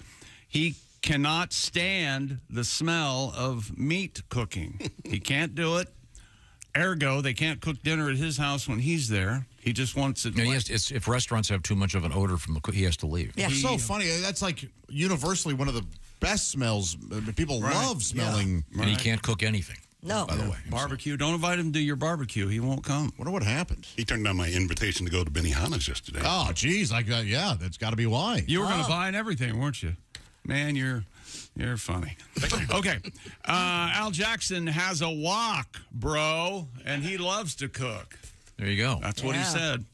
[SPEAKER 4] He cannot stand the smell of meat cooking. He can't do it. Ergo, they can't cook dinner at his house when he's there. He just wants it.
[SPEAKER 5] No, if restaurants have too much of an odor from the cook, he has to leave.
[SPEAKER 6] Yeah.
[SPEAKER 8] It's so funny. That's like universally one of the best smells. People love smelling.
[SPEAKER 5] And he can't cook anything.
[SPEAKER 6] No.
[SPEAKER 5] By the way.
[SPEAKER 4] Barbecue. Don't invite him to your barbecue. He won't come.
[SPEAKER 8] Wonder what happened.
[SPEAKER 1] He turned down my invitation to go to Benihana's yesterday.
[SPEAKER 8] Oh, geez. Yeah, that's got to be why.
[SPEAKER 4] You were going to buy and everything, weren't you? Man, you're funny. Okay. Al Jackson has a wok, bro, and he loves to cook.
[SPEAKER 5] There you go.
[SPEAKER 4] That's what he said.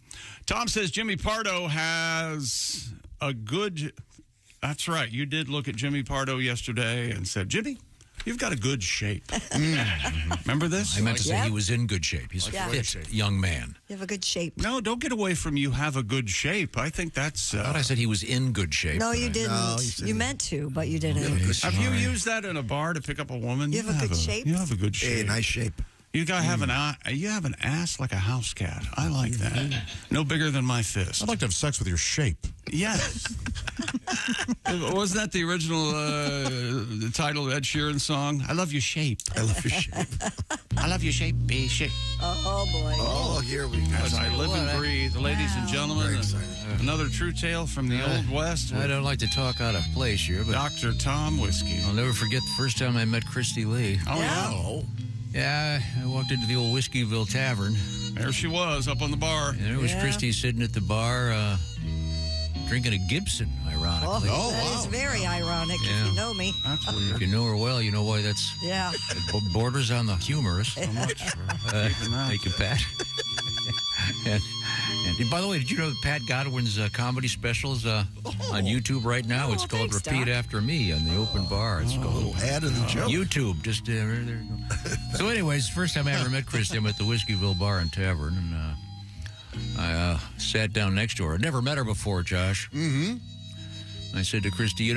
[SPEAKER 4] Tom says Jimmy Pardo has a good... That's right. You did look at Jimmy Pardo yesterday and said, Jimmy, you've got a good shape. Remember this?
[SPEAKER 5] I meant to say he was in good shape. He's a fit young man.
[SPEAKER 6] You have a good shape.
[SPEAKER 4] No, don't get away from you have a good shape. I think that's...
[SPEAKER 5] I thought I said he was in good shape.
[SPEAKER 6] No, you didn't.
[SPEAKER 7] No,
[SPEAKER 6] you meant to, but you didn't.
[SPEAKER 4] Have you used that in a bar to pick up a woman?
[SPEAKER 6] You have a good shape?
[SPEAKER 4] You have a good shape.
[SPEAKER 7] Hey, nice shape.
[SPEAKER 4] You gotta have you have an ass like a house cat. I like that. No bigger than my fist.
[SPEAKER 8] I'd like to have sex with your shape.
[SPEAKER 4] Yes. Wasn't that the original the title of Ed Sheeran's song? I love your shape. I love your shape. I love your shape, be shape.
[SPEAKER 6] Oh, boy.
[SPEAKER 7] Oh, here we go.
[SPEAKER 4] As I live and breathe, ladies and gentlemen, another true tale from the Old West.
[SPEAKER 5] I don't like to talk out of place here, but
[SPEAKER 4] Dr. Tom Whiskey.
[SPEAKER 5] I'll never forget the first time I met Christy Lee.
[SPEAKER 4] Oh, yeah.
[SPEAKER 5] Yeah, I walked into the old Whiskeyville Tavern.
[SPEAKER 4] There she was, up on the bar.
[SPEAKER 5] And there was Christy sitting at the bar drinking a Gibson, ironically.
[SPEAKER 6] That is very ironic if you know me.
[SPEAKER 4] That's weird.
[SPEAKER 5] If you know her well, you know why that's...
[SPEAKER 6] Yeah.
[SPEAKER 5] It borders on the humorous.
[SPEAKER 4] So much for keeping that.
[SPEAKER 5] Thank you, Pat. and by the way, did you know that Pat Godwin's comedy specials on YouTube right now? It's called
[SPEAKER 6] thanks,
[SPEAKER 5] Repeat
[SPEAKER 6] Doc.
[SPEAKER 5] After Me on the open bar. It's called
[SPEAKER 7] Add in the joke.
[SPEAKER 5] YouTube. Just there you go. So anyways, first time I ever met Christy, I'm at the Whiskeyville Bar and Tavern, and I sat down next to her. I'd never met her before, Josh.
[SPEAKER 8] Mm-hmm.
[SPEAKER 5] I said to Christy,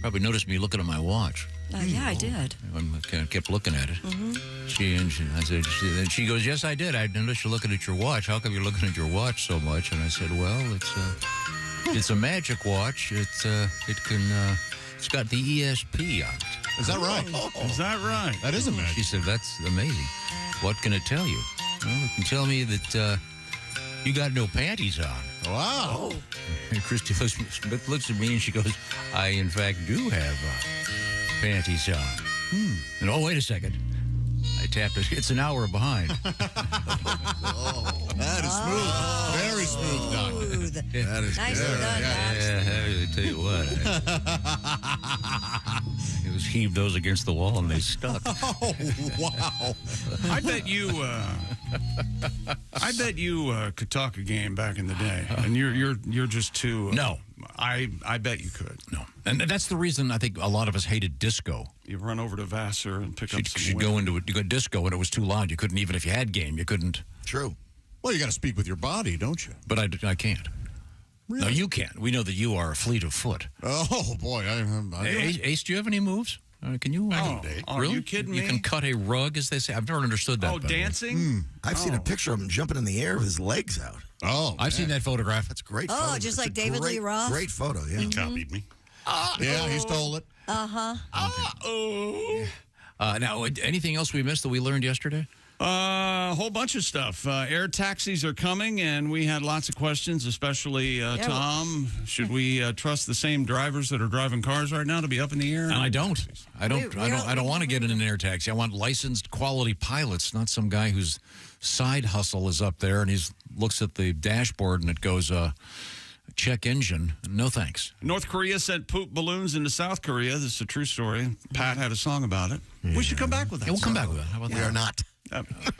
[SPEAKER 5] probably noticed me looking at my watch.
[SPEAKER 6] Yeah, I did.
[SPEAKER 5] I kept looking at it.
[SPEAKER 6] Mm-hmm.
[SPEAKER 5] And she goes, yes, I did. I noticed you're looking at your watch. How come you're looking at your watch so much? And I said, well, it's a magic watch. It's got the ESP on it.
[SPEAKER 8] Is that right?
[SPEAKER 4] Is that right?
[SPEAKER 8] That is amazing.
[SPEAKER 5] She said, that's amazing. What can it tell you? Well, it can tell me that you got no panties on.
[SPEAKER 8] Wow.
[SPEAKER 5] And Christy looks at me and she goes, I, in fact, do have panties on. And oh, wait a second. I tapped it. It's an hour behind.
[SPEAKER 8] That is smooth. Very smooth, Doc.
[SPEAKER 5] That is
[SPEAKER 6] Nicely
[SPEAKER 5] good.
[SPEAKER 6] done,
[SPEAKER 5] I tell you what. It was heaved those against the wall and they stuck.
[SPEAKER 8] Oh, wow.
[SPEAKER 4] I bet you could talk a game back in the day, and you're just too.
[SPEAKER 5] No.
[SPEAKER 4] I bet you could.
[SPEAKER 5] No. And that's the reason I think a lot of us hated disco.
[SPEAKER 4] You run over to Vassar and pick up some
[SPEAKER 5] You'd go into a disco and it was too loud. You couldn't, even if you had game, you couldn't.
[SPEAKER 7] True.
[SPEAKER 8] Well, you got to speak with your body, don't you?
[SPEAKER 5] But I can't.
[SPEAKER 8] Really?
[SPEAKER 5] No, you can't. We know that you are fleet of foot.
[SPEAKER 8] Oh, boy.
[SPEAKER 5] Ace, do you have any moves? Can you?
[SPEAKER 4] Really?
[SPEAKER 5] Are
[SPEAKER 4] you kidding me?
[SPEAKER 5] You can cut a rug, as they say. I've never understood that.
[SPEAKER 4] Oh, dancing?
[SPEAKER 7] I've seen a picture of him jumping in the air with his legs out.
[SPEAKER 8] Oh,
[SPEAKER 5] I've seen that photograph.
[SPEAKER 7] That's a great
[SPEAKER 6] Oh,
[SPEAKER 7] photo.
[SPEAKER 6] just
[SPEAKER 7] It's
[SPEAKER 6] like
[SPEAKER 7] a
[SPEAKER 6] David Lee Roth?
[SPEAKER 7] Great photo, yeah.
[SPEAKER 1] He copied me.
[SPEAKER 8] Yeah, he stole it.
[SPEAKER 6] Uh-huh.
[SPEAKER 5] Now, anything else we missed that we learned yesterday?
[SPEAKER 4] A whole bunch of stuff. Air taxis are coming, and we had lots of questions, especially Tom. Should we trust the same drivers that are driving cars right now to be up in the air?
[SPEAKER 5] And I don't want to get in an air taxi. I want licensed quality pilots, not some guy whose side hustle is up there and he looks at the dashboard and it goes check engine. No thanks.
[SPEAKER 4] North Korea sent poop balloons into South Korea. This is a true story. Pat had a song about it. We should come back with that.
[SPEAKER 5] Yeah, we'll come back with that. How about
[SPEAKER 7] We
[SPEAKER 5] that?
[SPEAKER 7] are not.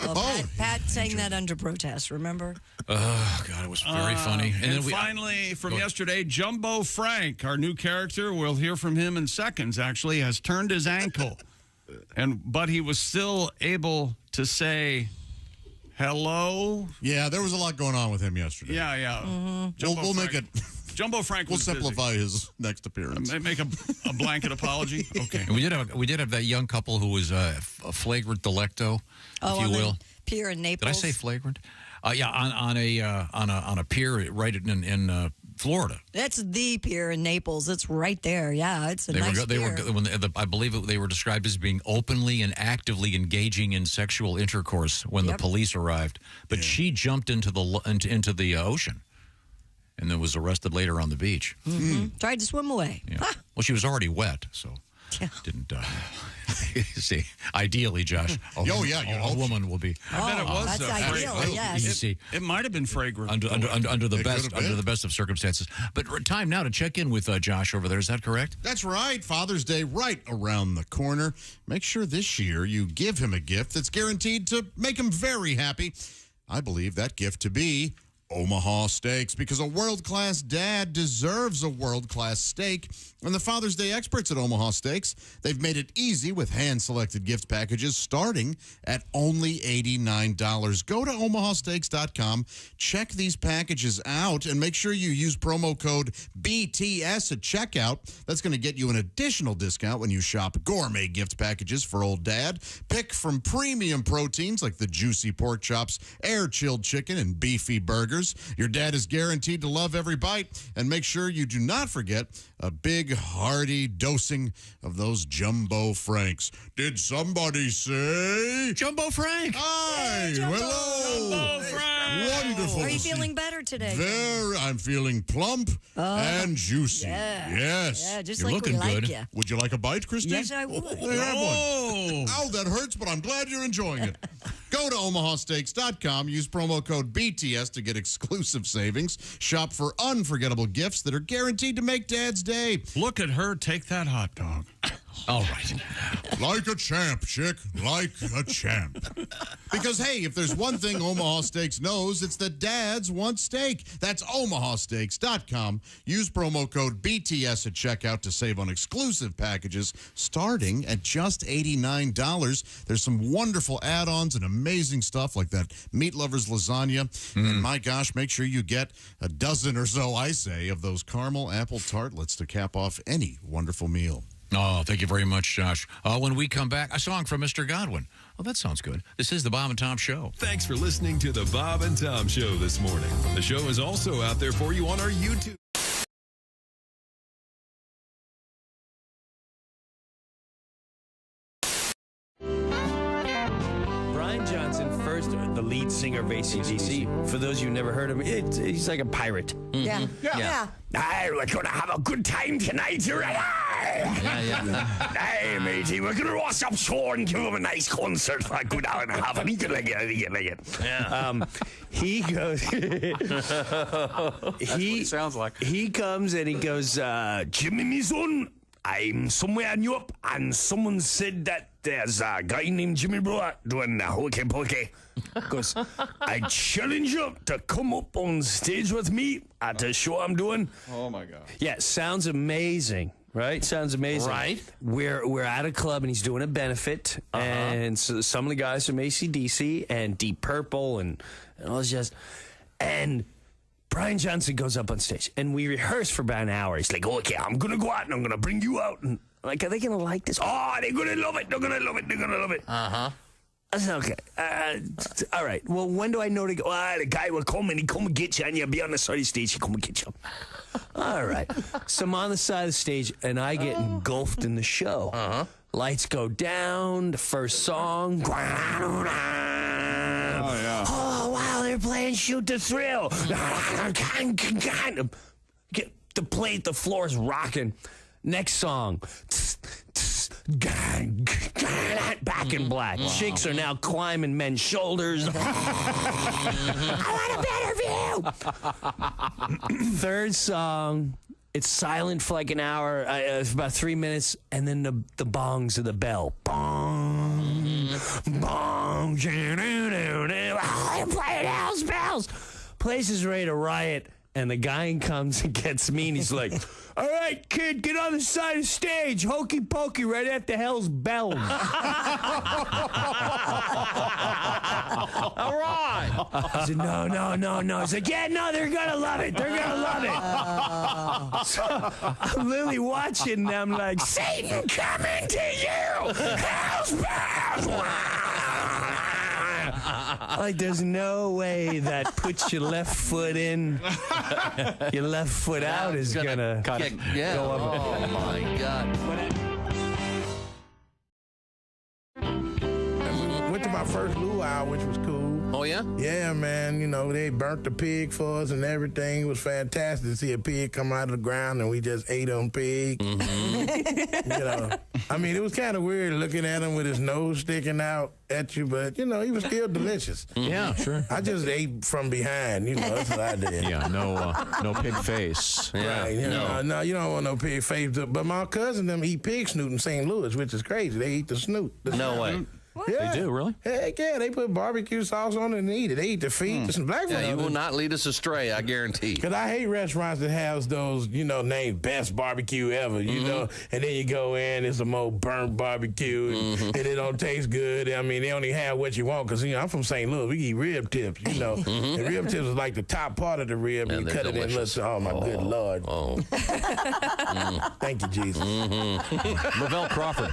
[SPEAKER 6] Well, Pat sang that under protest, remember?
[SPEAKER 5] Oh, God, it was very funny.
[SPEAKER 4] And then finally, from yesterday, Jumbo Frank, our new character, we'll hear from him in seconds, actually, has turned his ankle. But he was still able to say hello.
[SPEAKER 8] Yeah, there was a lot going on with him yesterday.
[SPEAKER 4] Yeah.
[SPEAKER 6] Mm-hmm.
[SPEAKER 8] We'll make it.
[SPEAKER 4] Jumbo Frank
[SPEAKER 8] We'll
[SPEAKER 4] was
[SPEAKER 8] simplify his next appearance.
[SPEAKER 4] Make a blanket apology. Okay.
[SPEAKER 5] And we did have that young couple who was a flagrant delicto, if you will.
[SPEAKER 6] Pier in Naples.
[SPEAKER 5] Did I say flagrant? Yeah, on a pier right in Florida.
[SPEAKER 6] That's the pier in Naples. It's right there. Yeah, it's a nice pier.
[SPEAKER 5] I believe they were described as being openly and actively engaging in sexual intercourse when the police arrived. But she jumped into the ocean. And then was arrested later on the beach.
[SPEAKER 6] Mm-hmm. Tried to swim away.
[SPEAKER 5] Yeah. Well, she was already wet, so didn't. See, ideally, Josh. A woman will be.
[SPEAKER 4] I bet it was.
[SPEAKER 6] That's ideal. Yes.
[SPEAKER 5] It
[SPEAKER 4] might have been fragrant
[SPEAKER 5] under the best of circumstances. But time now to check in with Josh over there. Is that correct?
[SPEAKER 8] That's right. Father's Day right around the corner. Make sure this year you give him a gift that's guaranteed to make him very happy. I believe that gift to be Omaha Steaks, because a world-class dad deserves a world-class steak. And the Father's Day experts at Omaha Steaks, they've made it easy with hand-selected gift packages starting at only $89. Go to omahasteaks.com, check these packages out, and make sure you use promo code BTS at checkout. That's going to get you an additional discount when you shop gourmet gift packages for old dad. Pick from premium proteins like the juicy pork chops, air-chilled chicken, and beefy burgers. Your dad is guaranteed to love every bite. And make sure you do not forget a big, hearty dosing of those Jumbo Franks. Did somebody say?
[SPEAKER 5] Jumbo Frank.
[SPEAKER 8] Hi.
[SPEAKER 6] Hey, Jumbo.
[SPEAKER 8] Hello.
[SPEAKER 6] Jumbo
[SPEAKER 8] Frank. Wonderful.
[SPEAKER 6] Are you feeling better today?
[SPEAKER 8] I'm feeling plump and juicy.
[SPEAKER 6] Yeah.
[SPEAKER 8] Yes.
[SPEAKER 6] Yeah, just
[SPEAKER 5] You're
[SPEAKER 6] like we
[SPEAKER 5] looking
[SPEAKER 6] like
[SPEAKER 5] good.
[SPEAKER 6] you.
[SPEAKER 8] Would you like a bite, Christy?
[SPEAKER 6] Yes, I would.
[SPEAKER 8] Have one. Ow, that hurts, but I'm glad you're enjoying it. Go to omahasteaks.com. Use promo code BTS to get exclusive savings. Shop for unforgettable gifts that are guaranteed to make Dad's day.
[SPEAKER 4] Look at her take that hot dog.
[SPEAKER 5] All right.
[SPEAKER 8] Like a champ, chick. Like a champ. Because, hey, if there's one thing Omaha Steaks knows, it's that dads want steak. That's omahasteaks.com. Use promo code BTS at checkout to save on exclusive packages starting at just $89. There's some wonderful add-ons and amazing stuff like that meat lovers lasagna. And my gosh, make sure you get a dozen or so, I say, of those caramel apple tartlets to cap off any wonderful meal.
[SPEAKER 5] Oh, thank you very much, Josh. When we come back, a song from Mr. Godwin. Oh, that sounds good. This is the Bob and Tom Show.
[SPEAKER 17] Thanks for listening to the Bob and Tom Show this morning. The show is also out there for you on our YouTube.
[SPEAKER 18] Brian Johnson, first, the lead singer of AC/DC. For those of you who never heard him, he's like a pirate.
[SPEAKER 19] Yeah.
[SPEAKER 18] We're going to have a good time tonight, right? Hey, matey, we're going to roast up Sean and give him a nice concert. Like, go down and have it. He can like it. Yeah. He goes. He
[SPEAKER 5] sounds like.
[SPEAKER 18] He comes and he goes, Jimmy, me son, I'm somewhere in Europe, and someone said that there's a guy named Jimmy Brewer doing hokey pokey. Goes, I challenge you to come up on stage with me at the show I'm doing.
[SPEAKER 4] Oh my God.
[SPEAKER 18] Yeah, sounds amazing. Right? Sounds amazing.
[SPEAKER 19] Right.
[SPEAKER 18] We're at a club and he's doing a benefit. And so some of the guys from AC/DC and Deep Purple and all this jazz. And Brian Johnson goes up on stage and we rehearse for about an hour. He's like, okay, I'm going to go out and I'm going to bring you out. And I'm like, are they going to like this? Oh, they're going to love it. They're going to love it. They're going to love it. I said, okay. All right. Well, when do I know to go? The guy will come and he come and get you and you'll be on the side of the stage. He come and get you. All right. So I'm on the side of the stage and I get engulfed in the show. Lights go down. The first song. Oh,
[SPEAKER 4] yeah.
[SPEAKER 18] Oh, wow. They're playing Shoot the Thrill. The floor is rocking. Next song. Back in black. Wow. Chicks are now climbing men's shoulders. I want a better view. Third song, it's silent for like an hour. It's about 3 minutes, and then the bongs of the bell. Bong, bong. I'm playing house bells. Place is ready to riot. And the guy comes and gets me, and he's like, all right, kid, get on the side of the stage. Hokey pokey right after hell's bells. All right. I said, no. He's like, yeah, no, they're going to love it. They're going to love it. So I'm literally watching them like, Satan coming to you. Hell's bells. Like, there's no way that puts your left foot in, your left foot out is gonna go up.
[SPEAKER 19] Oh my God.
[SPEAKER 20] Went to my first luau, which was cool.
[SPEAKER 19] Oh, yeah?
[SPEAKER 20] Yeah, man. You know, they burnt the pig for us and everything. It was fantastic to see a pig come out of the ground and we just ate on pig. You know, I mean, it was kind of weird looking at him with his nose sticking out at you, but, you know, he was still delicious.
[SPEAKER 5] Yeah, sure.
[SPEAKER 20] I just ate from behind, you know, that's what I did.
[SPEAKER 5] Yeah, no pig face.
[SPEAKER 20] Yeah, right, you know, no, you don't want no pig face. But my cousin them eat pig snoot in St. Louis, which is crazy. They eat the snoot.
[SPEAKER 19] No way.
[SPEAKER 5] What? Yeah. They do, really?
[SPEAKER 20] Heck yeah, they put barbecue sauce on it and eat it. They eat the feet. Some black
[SPEAKER 19] you will not lead us astray, I guarantee.
[SPEAKER 20] Because I hate restaurants that have those, you know, named best barbecue ever, you know, and then you go in, it's some old burnt barbecue, and it don't taste good. I mean, they only have what you want because, you know, I'm from St. Louis. We eat rib tips, you know. And rib tips is like the top part of the rib, and you cut it in. Oh, my good Lord. Thank you, Jesus.
[SPEAKER 5] Lavelle Crawford.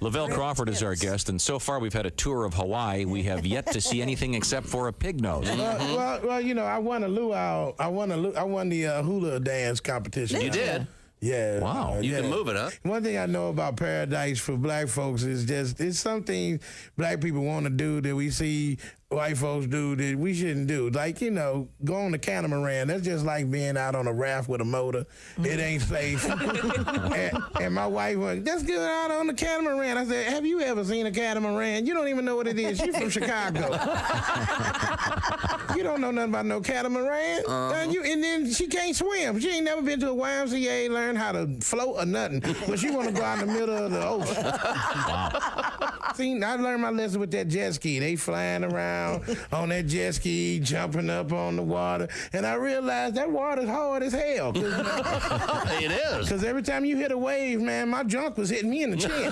[SPEAKER 5] Lavelle Crawford is our guest, and so far we've had a tour of Hawaii. We have yet to see anything except for a pig nose.
[SPEAKER 20] Well, you know, I won a luau. I won the hula dance competition.
[SPEAKER 19] You did?
[SPEAKER 20] Yeah.
[SPEAKER 19] Wow. You can move it, huh?
[SPEAKER 20] One thing I know about Paradise for black folks is just it's something black people want to do that we see white folks do that we shouldn't do. Like, you know, go on the catamaran. That's just like being out on a raft with a motor. It ain't safe. and my wife went, let's get out on the catamaran. I said, have you ever seen a catamaran? You don't even know what it is. You're from Chicago. You don't know nothing about no catamaran. And then she can't swim. She ain't never been to a YMCA, learn how to float or nothing. But she want to go out in the middle of the ocean. See, I learned my lesson with that jet ski. They flying around on that jet ski, jumping up on the water, and I realized that water's hard as hell.
[SPEAKER 19] It is.
[SPEAKER 20] Because every time you hit a wave, man, my junk was hitting me in the chin.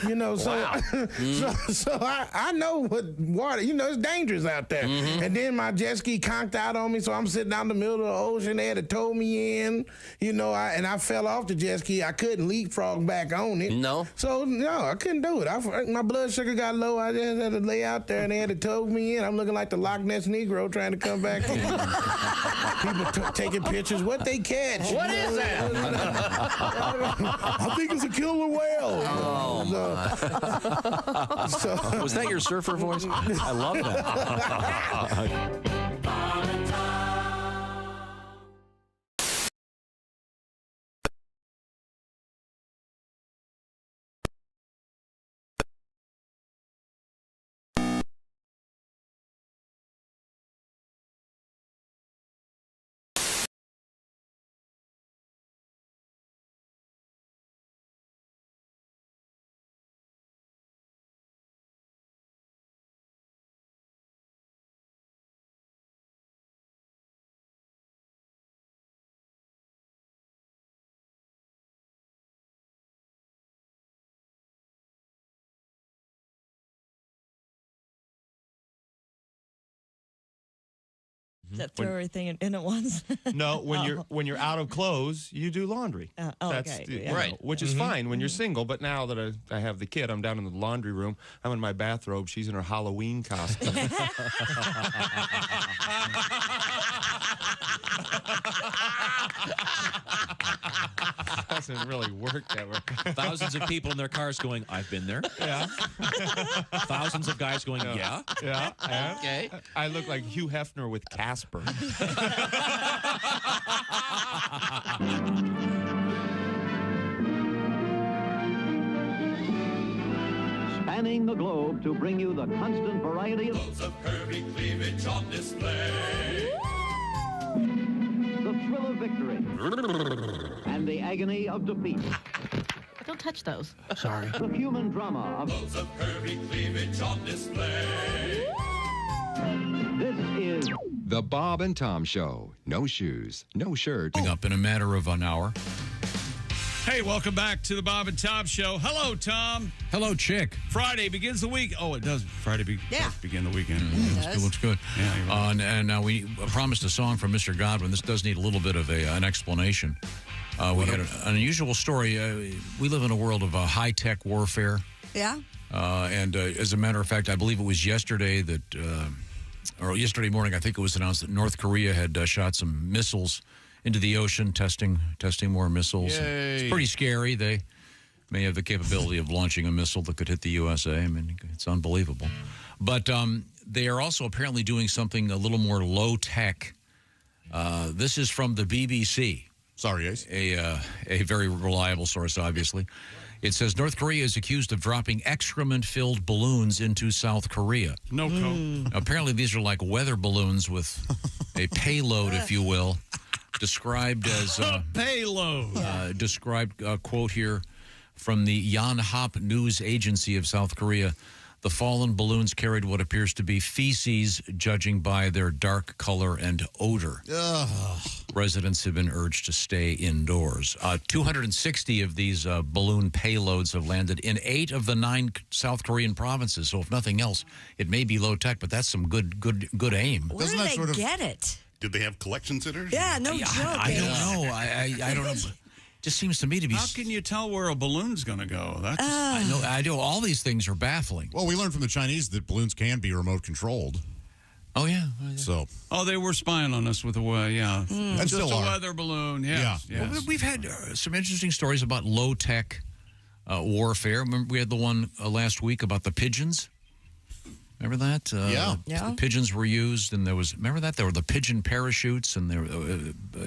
[SPEAKER 20] You know, so I know what water, you know, it's dangerous out there. And then my jet ski conked out on me, so I'm sitting out in the middle of the ocean. They had to tow me in, you know, and I fell off the jet ski. I couldn't leapfrog back on it.
[SPEAKER 19] No.
[SPEAKER 20] So, no, I couldn't do it. My blood sugar got low. I just had to lay out there, and they had to tow me in. I'm looking like the Loch Ness Negro trying to come back in. People taking pictures. What they catch?
[SPEAKER 19] What is that?
[SPEAKER 20] I think it's a killer whale.
[SPEAKER 19] Oh,
[SPEAKER 5] my. Was that your surfer voice? I love that.
[SPEAKER 3] That throw everything in at once.
[SPEAKER 21] No, when you're out of clothes, you do laundry.
[SPEAKER 3] Okay.
[SPEAKER 21] You know, which is fine when you're single. But now that I have the kid, I'm down in the laundry room. I'm in my bathrobe. She's in her Halloween costume. Doesn't really work that way.
[SPEAKER 5] Thousands of people in their cars going, I've been there.
[SPEAKER 21] Yeah.
[SPEAKER 5] Thousands of guys going, yeah.
[SPEAKER 21] Yeah.
[SPEAKER 19] Okay.
[SPEAKER 21] I look like Hugh Hefner with Casper.
[SPEAKER 22] Spanning the globe to bring you the constant variety of
[SPEAKER 23] loads of curvy cleavage on display.
[SPEAKER 22] The thrill of victory and the agony of defeat.
[SPEAKER 3] Don't touch those.
[SPEAKER 22] Sorry. The human drama of
[SPEAKER 23] loads of curvy cleavage on display.
[SPEAKER 22] This is
[SPEAKER 24] The Bob and Tom Show. No shoes, no shirt.
[SPEAKER 5] Up in a matter of an hour.
[SPEAKER 4] Hey, welcome back to the Bob and Tom Show. Hello, Tom.
[SPEAKER 5] Hello, Chick.
[SPEAKER 4] Friday begins the week. Oh, it does. Friday does begin the weekend.
[SPEAKER 5] Looks good.
[SPEAKER 4] Yeah, you're right.
[SPEAKER 5] And now we promised a song from Mr. Godwin. This does need a little bit of an explanation. We had an unusual story. We live in a world of high-tech warfare.
[SPEAKER 25] Yeah.
[SPEAKER 5] And as a matter of fact, I believe it was yesterday that, or yesterday morning, I think it was announced that North Korea had shot some missiles into the ocean, testing more missiles. It's pretty scary. They may have the capability of launching a missile that could hit the USA. I mean, it's unbelievable. But they are also apparently doing something a little more low-tech. This is from the BBC.
[SPEAKER 8] Sorry, Ace.
[SPEAKER 5] A very reliable source, obviously. It says North Korea is accused of dropping excrement-filled balloons into South Korea.
[SPEAKER 4] No coat.
[SPEAKER 5] Apparently, these are like weather balloons with a payload, if you will, described as
[SPEAKER 4] payload.
[SPEAKER 5] Described quote here from the Yonhap News Agency of South Korea. The fallen balloons carried what appears to be feces, judging by their dark color and odor. Residents have been urged to stay indoors. 260 of these balloon payloads have landed in 8 of the 9 South Korean provinces. So if nothing else, it may be low tech, but that's some good aim.
[SPEAKER 25] Where do they get it?
[SPEAKER 1] Did they have collection centers?
[SPEAKER 25] Yeah, no joke.
[SPEAKER 5] I don't know. I don't know. Just seems to me to be.
[SPEAKER 4] How can you tell where a balloon's going to go? That's
[SPEAKER 5] I know. All these things are baffling.
[SPEAKER 8] Well, we learned from the Chinese that balloons can be remote controlled.
[SPEAKER 5] Oh yeah.
[SPEAKER 8] So.
[SPEAKER 4] Oh, they were spying on us with a
[SPEAKER 8] And
[SPEAKER 4] just
[SPEAKER 8] still
[SPEAKER 4] a
[SPEAKER 8] are.
[SPEAKER 4] weather balloon. Yes.
[SPEAKER 5] Well, we've had some interesting stories about low tech warfare. Remember, we had the one last week about the pigeons. Remember that?
[SPEAKER 8] Yeah.
[SPEAKER 5] The pigeons were used, and there were the pigeon parachutes, and there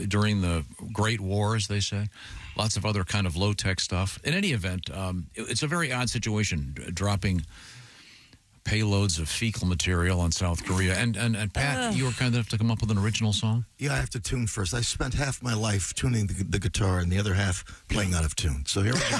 [SPEAKER 5] during the Great Wars, they say. Lots of other kind of low-tech stuff. In any event, it's a very odd situation, dropping payloads of fecal material on South Korea. And Pat, you were kind enough to come up with an original song?
[SPEAKER 7] Yeah, I have to tune first. I spent half my life tuning the guitar and the other half playing out of tune. So here we go.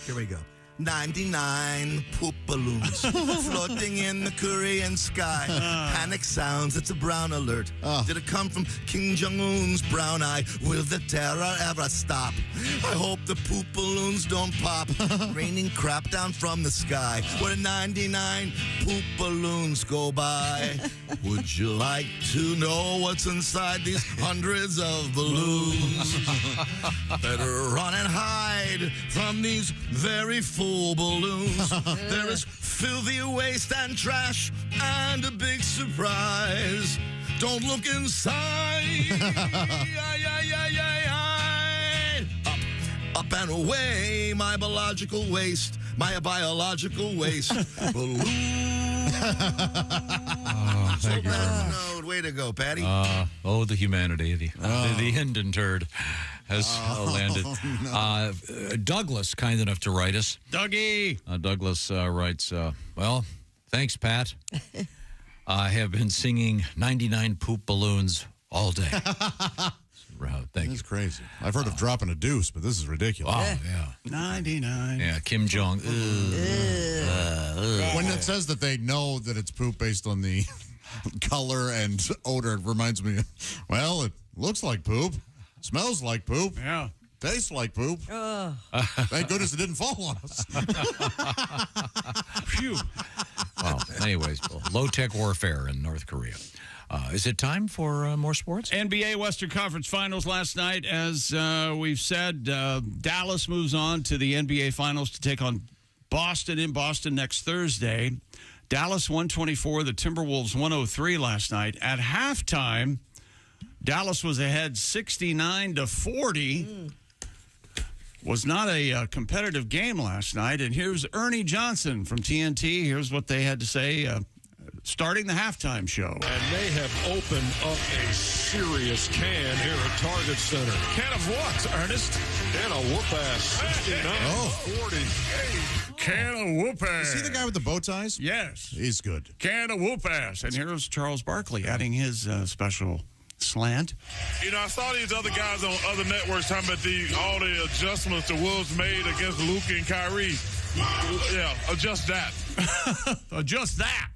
[SPEAKER 7] Here we go. 99 poop balloons floating in the Korean sky. Panic sounds, it's a brown alert. Did it come from Kim Jong-un's brown eye? Will the terror ever stop? I hope the poop balloons don't pop. Raining crap down from the sky where 99 poop balloons go by. Would you like to know what's inside these hundreds of balloons? Better run and hide from these very full balloons. There is filthy waste and trash and a big surprise. Don't look inside. Up and away, my biological waste. My biological waste. Balloon.
[SPEAKER 5] Thank you very much.
[SPEAKER 7] No, way to go, Patty.
[SPEAKER 5] The humanity. The Hendon turd has landed.
[SPEAKER 8] No.
[SPEAKER 5] Douglas, kind enough to write us.
[SPEAKER 4] Dougie.
[SPEAKER 5] Douglas writes, well, thanks, Pat. I have been singing 99 poop balloons all day. Thank you.
[SPEAKER 8] That's crazy. I've heard of dropping a deuce, but this is ridiculous.
[SPEAKER 5] Oh, yeah.
[SPEAKER 4] 99.
[SPEAKER 5] Yeah, Kim Jong.
[SPEAKER 8] When it says that they know that it's poop based on the color and odor, it reminds me, well, it looks like poop, smells like poop, tastes like poop. Thank goodness it didn't fall on us.
[SPEAKER 5] Phew. Well, anyways, low-tech warfare in North Korea. Is it time for more sports?
[SPEAKER 4] NBA Western Conference Finals last night. As we've said, Dallas moves on to the NBA Finals to take on Boston in Boston next Thursday. Dallas 124, the Timberwolves 103 last night. At halftime, Dallas was ahead 69-40. Was not a competitive game last night. And here's Ernie Johnson from TNT. Here's what they had to say starting the halftime show.
[SPEAKER 2] And they have opened up a serious can here at Target Center. Can of what, Ernest? Can of whoop-ass. 69-40.
[SPEAKER 4] Can of whoop-ass.
[SPEAKER 8] Is he the guy with the bow ties?
[SPEAKER 4] Yes.
[SPEAKER 8] He's good.
[SPEAKER 4] Can of whoop-ass. And here's Charles Barkley adding his special slant.
[SPEAKER 2] You know, I saw these other guys on other networks talking about all the adjustments the Wolves made against Luka and Kyrie. Yeah, adjust that.
[SPEAKER 4] Adjust that.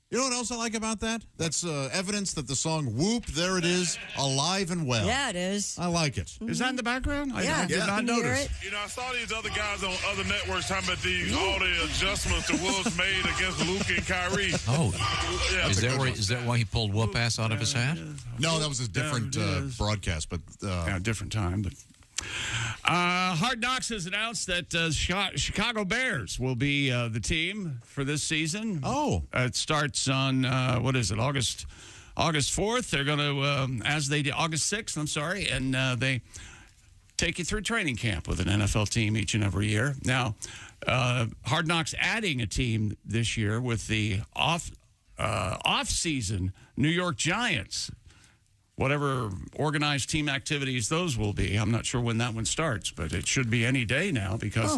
[SPEAKER 8] You know what else I like about that? That's evidence that the song Whoop, there it is, alive and well.
[SPEAKER 6] Yeah, it is.
[SPEAKER 8] I like it.
[SPEAKER 4] Is that in the background?
[SPEAKER 6] Yeah.
[SPEAKER 4] I did not notice.
[SPEAKER 2] You know, I saw these other guys on other networks talking about all the adjustments the Wolves made against Luka and Kyrie.
[SPEAKER 5] Oh,
[SPEAKER 2] yeah.
[SPEAKER 5] Is that why he pulled whoop-ass out of his hat?
[SPEAKER 8] No, that was a different broadcast, but
[SPEAKER 4] different time. But Hard Knocks has announced that Chicago Bears will be the team for this season.
[SPEAKER 8] Oh,
[SPEAKER 4] it starts on August 4th. They're going to August 6th. I'm sorry, and they take you through training camp with an NFL team each and every year. Now, Hard Knocks adding a team this year with the off-season New York Giants. Whatever organized team activities those will be. I'm not sure when that one starts, but it should be any day now because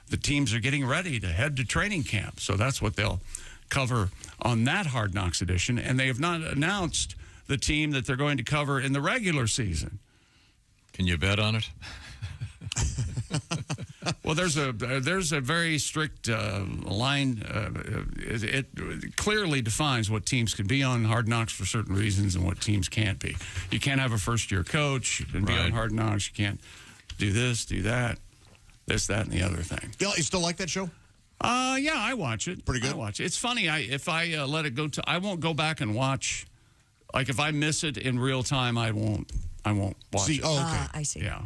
[SPEAKER 4] the teams are getting ready to head to training camp. So that's what they'll cover on that Hard Knocks edition. And they have not announced the team that they're going to cover in the regular season.
[SPEAKER 5] Can you bet on it?
[SPEAKER 4] Well, there's a very strict line. It clearly defines what teams can be on Hard Knocks for certain reasons and what teams can't be. You can't have a first-year coach and be on Hard Knocks. You can't do this, do that, this, that, and the other thing.
[SPEAKER 8] You still like that show?
[SPEAKER 4] Yeah, I watch it.
[SPEAKER 8] Pretty good.
[SPEAKER 4] I watch it. It's funny. If I let it go to, I won't go back and watch. Like if I miss it in real time, I won't watch it.
[SPEAKER 8] Oh, okay.
[SPEAKER 6] I see.
[SPEAKER 4] Yeah.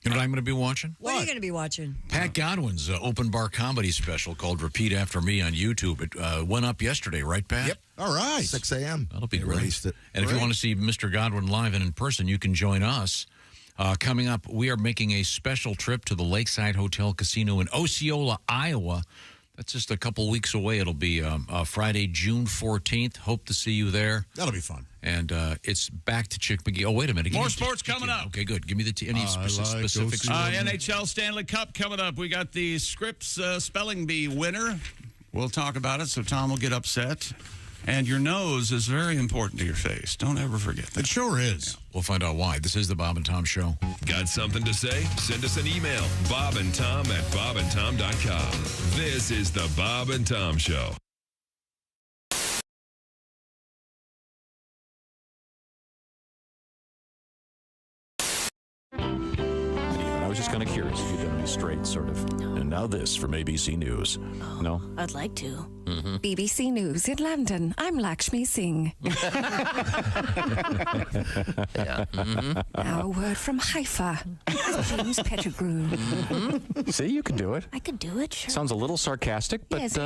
[SPEAKER 5] You know what I'm going to be watching?
[SPEAKER 6] What are you going to be watching?
[SPEAKER 5] Pat Godwin's open bar comedy special called Repeat After Me on YouTube. It went up yesterday, right, Pat?
[SPEAKER 7] Yep.
[SPEAKER 8] All right.
[SPEAKER 7] 6 a.m.
[SPEAKER 5] That'll be great.
[SPEAKER 7] Released it.
[SPEAKER 5] And if you want to see Mr. Godwin live and in person, you can join us. Coming up, we are making a special trip to the Lakeside Hotel Casino in Osceola, Iowa. That's just a couple weeks away. It'll be Friday, June 14th. Hope to see you there.
[SPEAKER 8] That'll be fun.
[SPEAKER 5] And it's back to Chick McGee. Oh, wait a minute.
[SPEAKER 4] More sports coming up.
[SPEAKER 5] Okay, good. Give me any specifics.
[SPEAKER 4] NHL Stanley Cup coming up. We got the Scripps Spelling Bee winner. We'll talk about it, so Tom will get upset. And your nose is very important to your face. Don't ever forget that.
[SPEAKER 8] It sure is.
[SPEAKER 5] We'll find out why. This is the Bob and Tom Show.
[SPEAKER 17] Got something to say? Send us an email, bobandtom@bobandtom.com. This is the Bob and Tom Show.
[SPEAKER 9] I was just kind of curious if you'd done any straight, sort of. And now this from ABC News. No?
[SPEAKER 10] I'd like to.
[SPEAKER 9] Mm-hmm.
[SPEAKER 10] BBC News in London. I'm Lakshmi Singh.
[SPEAKER 19] Yeah. Mm-hmm.
[SPEAKER 10] Now a word from Haifa. James Pettigrew.
[SPEAKER 9] Mm-hmm. See, you can do it.
[SPEAKER 10] I could do it, sure.
[SPEAKER 9] Sounds a little sarcastic, but...
[SPEAKER 10] Yes,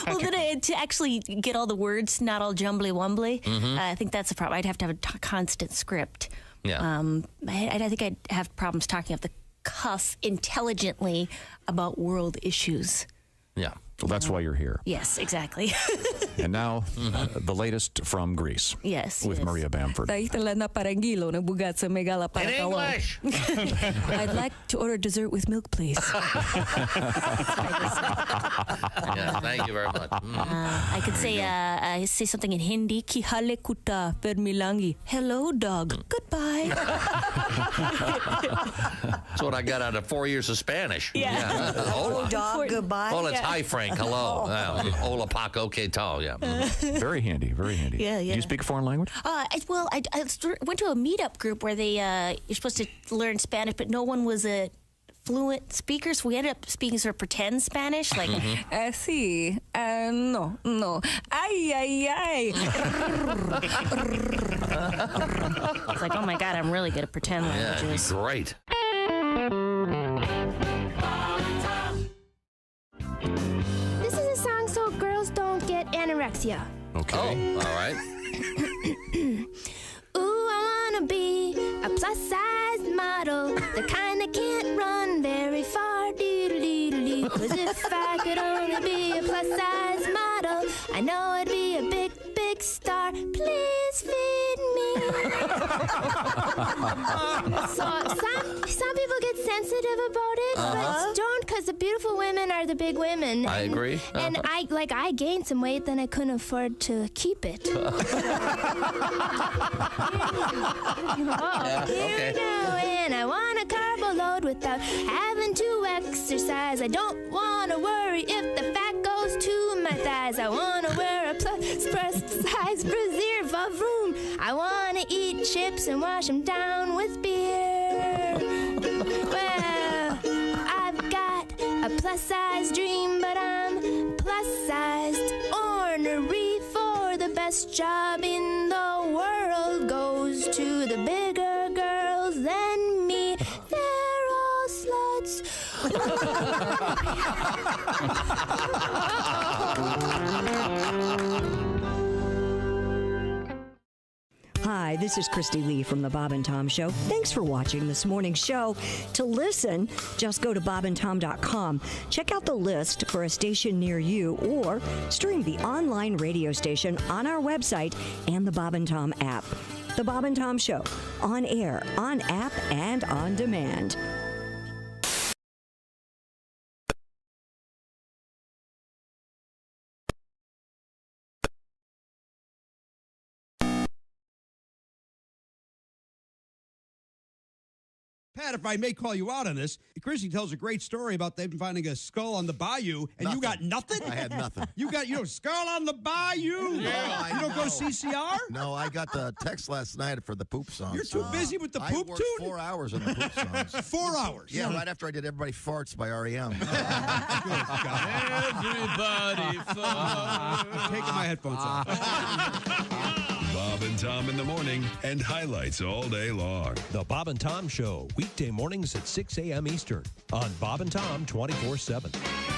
[SPEAKER 11] Well, then to actually get all the words not all jumbly-wumbly,
[SPEAKER 19] Mhm.
[SPEAKER 11] I think that's a problem. I'd have to have a constant script.
[SPEAKER 19] Yeah.
[SPEAKER 11] I think I'd have problems talking off the cuff intelligently about world issues.
[SPEAKER 19] Yeah.
[SPEAKER 9] Well, that's why you're here.
[SPEAKER 11] Yes, exactly.
[SPEAKER 9] And now, the latest from Greece.
[SPEAKER 11] Yes.
[SPEAKER 9] With Maria Bamford.
[SPEAKER 10] In
[SPEAKER 19] English!
[SPEAKER 10] I'd like to order dessert with milk, please.
[SPEAKER 19] Yeah, thank you very much.
[SPEAKER 11] I could say say something in Hindi. Ki hale kuta per milangi. Hello, dog. Goodbye.
[SPEAKER 19] That's what I got out of 4 years of Spanish.
[SPEAKER 11] Yeah.
[SPEAKER 19] Hola.
[SPEAKER 6] Dog, goodbye.
[SPEAKER 19] Well, it's
[SPEAKER 11] Yeah.
[SPEAKER 19] hi, Frank. Hello. Hola, Paco. Que tal? Yeah.
[SPEAKER 9] Very handy, very handy.
[SPEAKER 11] Yeah, yeah.
[SPEAKER 9] Do you speak a foreign language?
[SPEAKER 11] I went to a meetup group where you're supposed to learn Spanish, but no one was a fluent speaker, so we ended up speaking sort of pretend Spanish, like,
[SPEAKER 10] Sí, no. Ay, ay, ay.
[SPEAKER 11] it's like, oh my God, I'm really good at pretend
[SPEAKER 19] Yeah, it'd be
[SPEAKER 11] languages.
[SPEAKER 19] great.
[SPEAKER 12] This is a song so girls don't get anorexia.
[SPEAKER 9] Okay.
[SPEAKER 19] Oh, all right.
[SPEAKER 12] Ooh, I wanna be a plus-size model, the kind that can't run very far. Doodle-doodle-doo. 'Cause if I could only be a plus-size model, I know I'd be a big, big star. Please feed me. So some people get sensitive about it, but don't, because the beautiful women are the big women.
[SPEAKER 19] I agree.
[SPEAKER 12] And I gained some weight, then I couldn't afford to keep it.
[SPEAKER 19] Yeah,
[SPEAKER 12] Here
[SPEAKER 19] okay.
[SPEAKER 12] we go, and I want a carbo load without having to exercise. I don't want to worry if the fat goes to my thighs. I want to wear a plus-size brassiere for room. I want to eat chips and wash them down with beer. Well, I've got a plus-size dream, but I'm plus-sized. Ornery for the best job in the world goes to the bigger girls than me. They're all sluts.
[SPEAKER 6] Hi, this is Christy Lee from The Bob and Tom Show. Thanks for watching this morning's show. To listen, just go to bobandtom.com. Check out the list for a station near you or stream the online radio station on our website and the Bob and Tom app. The Bob and Tom Show, on air, on app, and on demand.
[SPEAKER 25] Pat, if I may call you out on this, Chrissy tells a great story about them finding a skull on the bayou, and you got nothing?
[SPEAKER 7] I had nothing.
[SPEAKER 25] You know, skull on the bayou.
[SPEAKER 7] Yeah,
[SPEAKER 25] you don't go CCR?
[SPEAKER 7] No, I got the text last night for the poop song.
[SPEAKER 25] You're too busy with the poop
[SPEAKER 7] I worked
[SPEAKER 25] tune?
[SPEAKER 7] 4 hours on the poop songs.
[SPEAKER 25] 4 hours?
[SPEAKER 7] Yeah, right after I did Everybody Farts by R.E.M.
[SPEAKER 4] Everybody
[SPEAKER 25] I'm taking my headphones off.
[SPEAKER 17] Bob and Tom in the morning and highlights all day long.
[SPEAKER 26] The Bob and Tom Show, weekday mornings at 6 a.m. Eastern on Bob and Tom 24/7.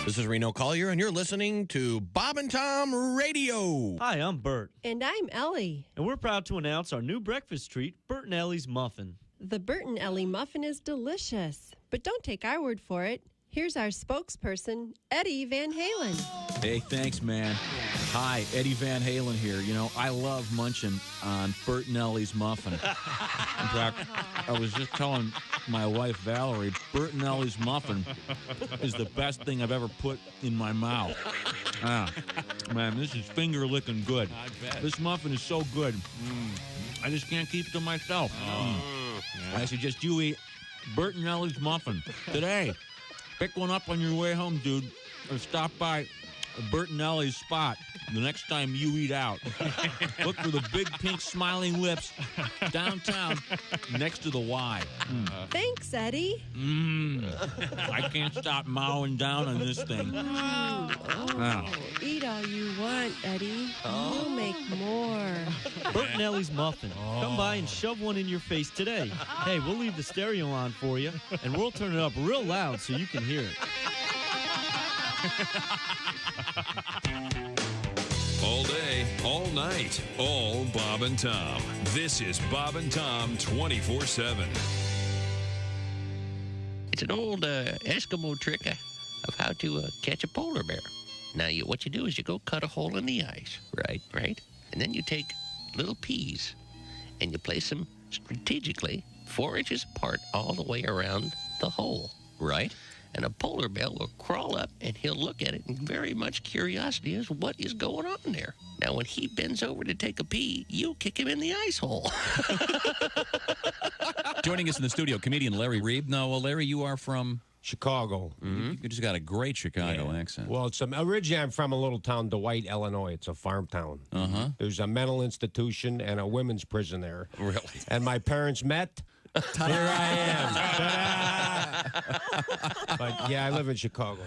[SPEAKER 27] This is Reno Collier, and you're listening to Bob and Tom Radio.
[SPEAKER 28] Hi, I'm Bert.
[SPEAKER 29] And I'm Ellie.
[SPEAKER 28] And we're proud to announce our new breakfast treat, Bert and Ellie's Muffin.
[SPEAKER 29] The Bert and Ellie muffin is delicious. But don't take our word for it. Here's our spokesperson, Eddie Van Halen.
[SPEAKER 5] Hey, thanks, man. Hi, Eddie Van Halen here. You know, I love munching on Bert and Ellie's muffin. In fact, I was just telling my wife, Valerie, Bert and Ellie's muffin is the best thing I've ever put in my mouth.
[SPEAKER 3] Man, this is finger licking good.
[SPEAKER 5] I bet.
[SPEAKER 3] This muffin is so good. I just can't keep it to myself. I suggest you eat Bert and Ellie's muffin today. Pick one up on your way home, dude, or stop by Bert and Ellie's spot the next time you eat out. Look for the big pink smiling lips downtown next to the Y.
[SPEAKER 29] Thanks, Eddie.
[SPEAKER 3] I can't stop mowing down on this thing.
[SPEAKER 29] Eat all you want, Eddie. We'll make more.
[SPEAKER 28] Bert and Ellie's muffin. Come by and shove one in your face today. Hey, we'll leave the stereo on for you, and we'll turn it up real loud so you can hear it.
[SPEAKER 17] All day, all night, all Bob and Tom. This is Bob and Tom 24/7.
[SPEAKER 13] It's an old Eskimo trick of how to catch a polar bear. Now, what you do is you go cut a hole in the ice, right? And then you take little peas and you place them strategically 4 inches apart all the way around the hole, right? And a polar bear will crawl up and he'll look at it in very much curiosity as what is going on there. Now, when he bends over to take a pee, you kick him in the ice hole.
[SPEAKER 14] Joining us in the studio, comedian Larry Reeb. Now, Larry, you are from Chicago. You just got a great Chicago accent. Well, originally I'm from a little town, Dwight, Illinois. It's a farm town. There's a mental institution and a women's prison there.
[SPEAKER 13] Really?
[SPEAKER 14] And my parents met. Here I am. But yeah, I live in Chicago.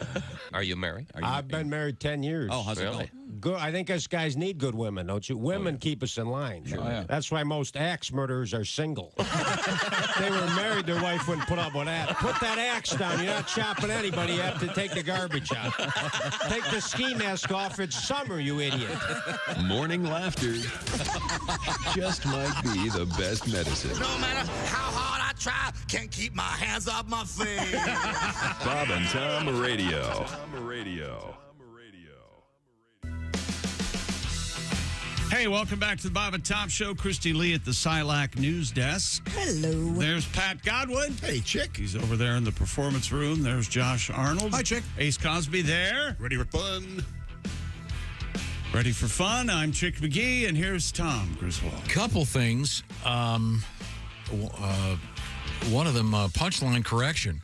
[SPEAKER 13] Are you married?
[SPEAKER 14] I've been married 10 years. Oh, how's it going? Good. I think us guys need good women, don't you? Women keep us in line. That's why most axe murderers are single. They were married, their wife wouldn't put up with that. Put that axe down. You're not chopping anybody. You have to take the garbage out. Take the ski mask off. It's summer, you idiot.
[SPEAKER 17] Morning laughter just might be the best medicine.
[SPEAKER 7] No matter how hard I try, can't keep my hands off my face.
[SPEAKER 17] Bob and Tom Radio.
[SPEAKER 4] Hey, welcome back to the Bob and Tom Show. Christy Lee at the Silac News Desk.
[SPEAKER 6] Hello.
[SPEAKER 4] There's Pat Godwin.
[SPEAKER 1] Hey, Chick.
[SPEAKER 4] He's over there in the performance room. There's Josh Arnold.
[SPEAKER 1] Hi, Chick.
[SPEAKER 4] Ace Cosby there.
[SPEAKER 1] Ready for fun?
[SPEAKER 4] Ready for fun? I'm Chick McGee, and here's Tom Griswold.
[SPEAKER 5] Couple things. One of them, punchline correction.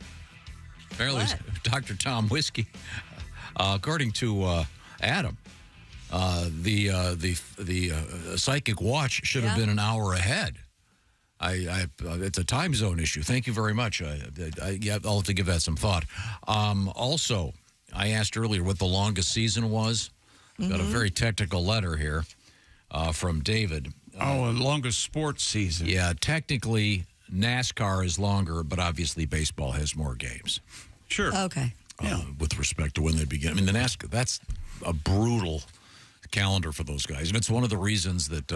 [SPEAKER 5] Apparently, Dr. Tom Whiskey. According to Adam, the psychic watch should have been an hour ahead. It's a time zone issue. Thank you very much. I'll have to give that some thought. Also, I asked earlier what the longest season was. Got a very technical letter here from David.
[SPEAKER 4] Longest sports season.
[SPEAKER 5] Yeah, technically NASCAR is longer, but obviously baseball has more games.
[SPEAKER 4] Sure.
[SPEAKER 6] Okay.
[SPEAKER 5] With respect to when they begin. I mean, the NASCAR, that's a brutal calendar for those guys. And it's one of the reasons that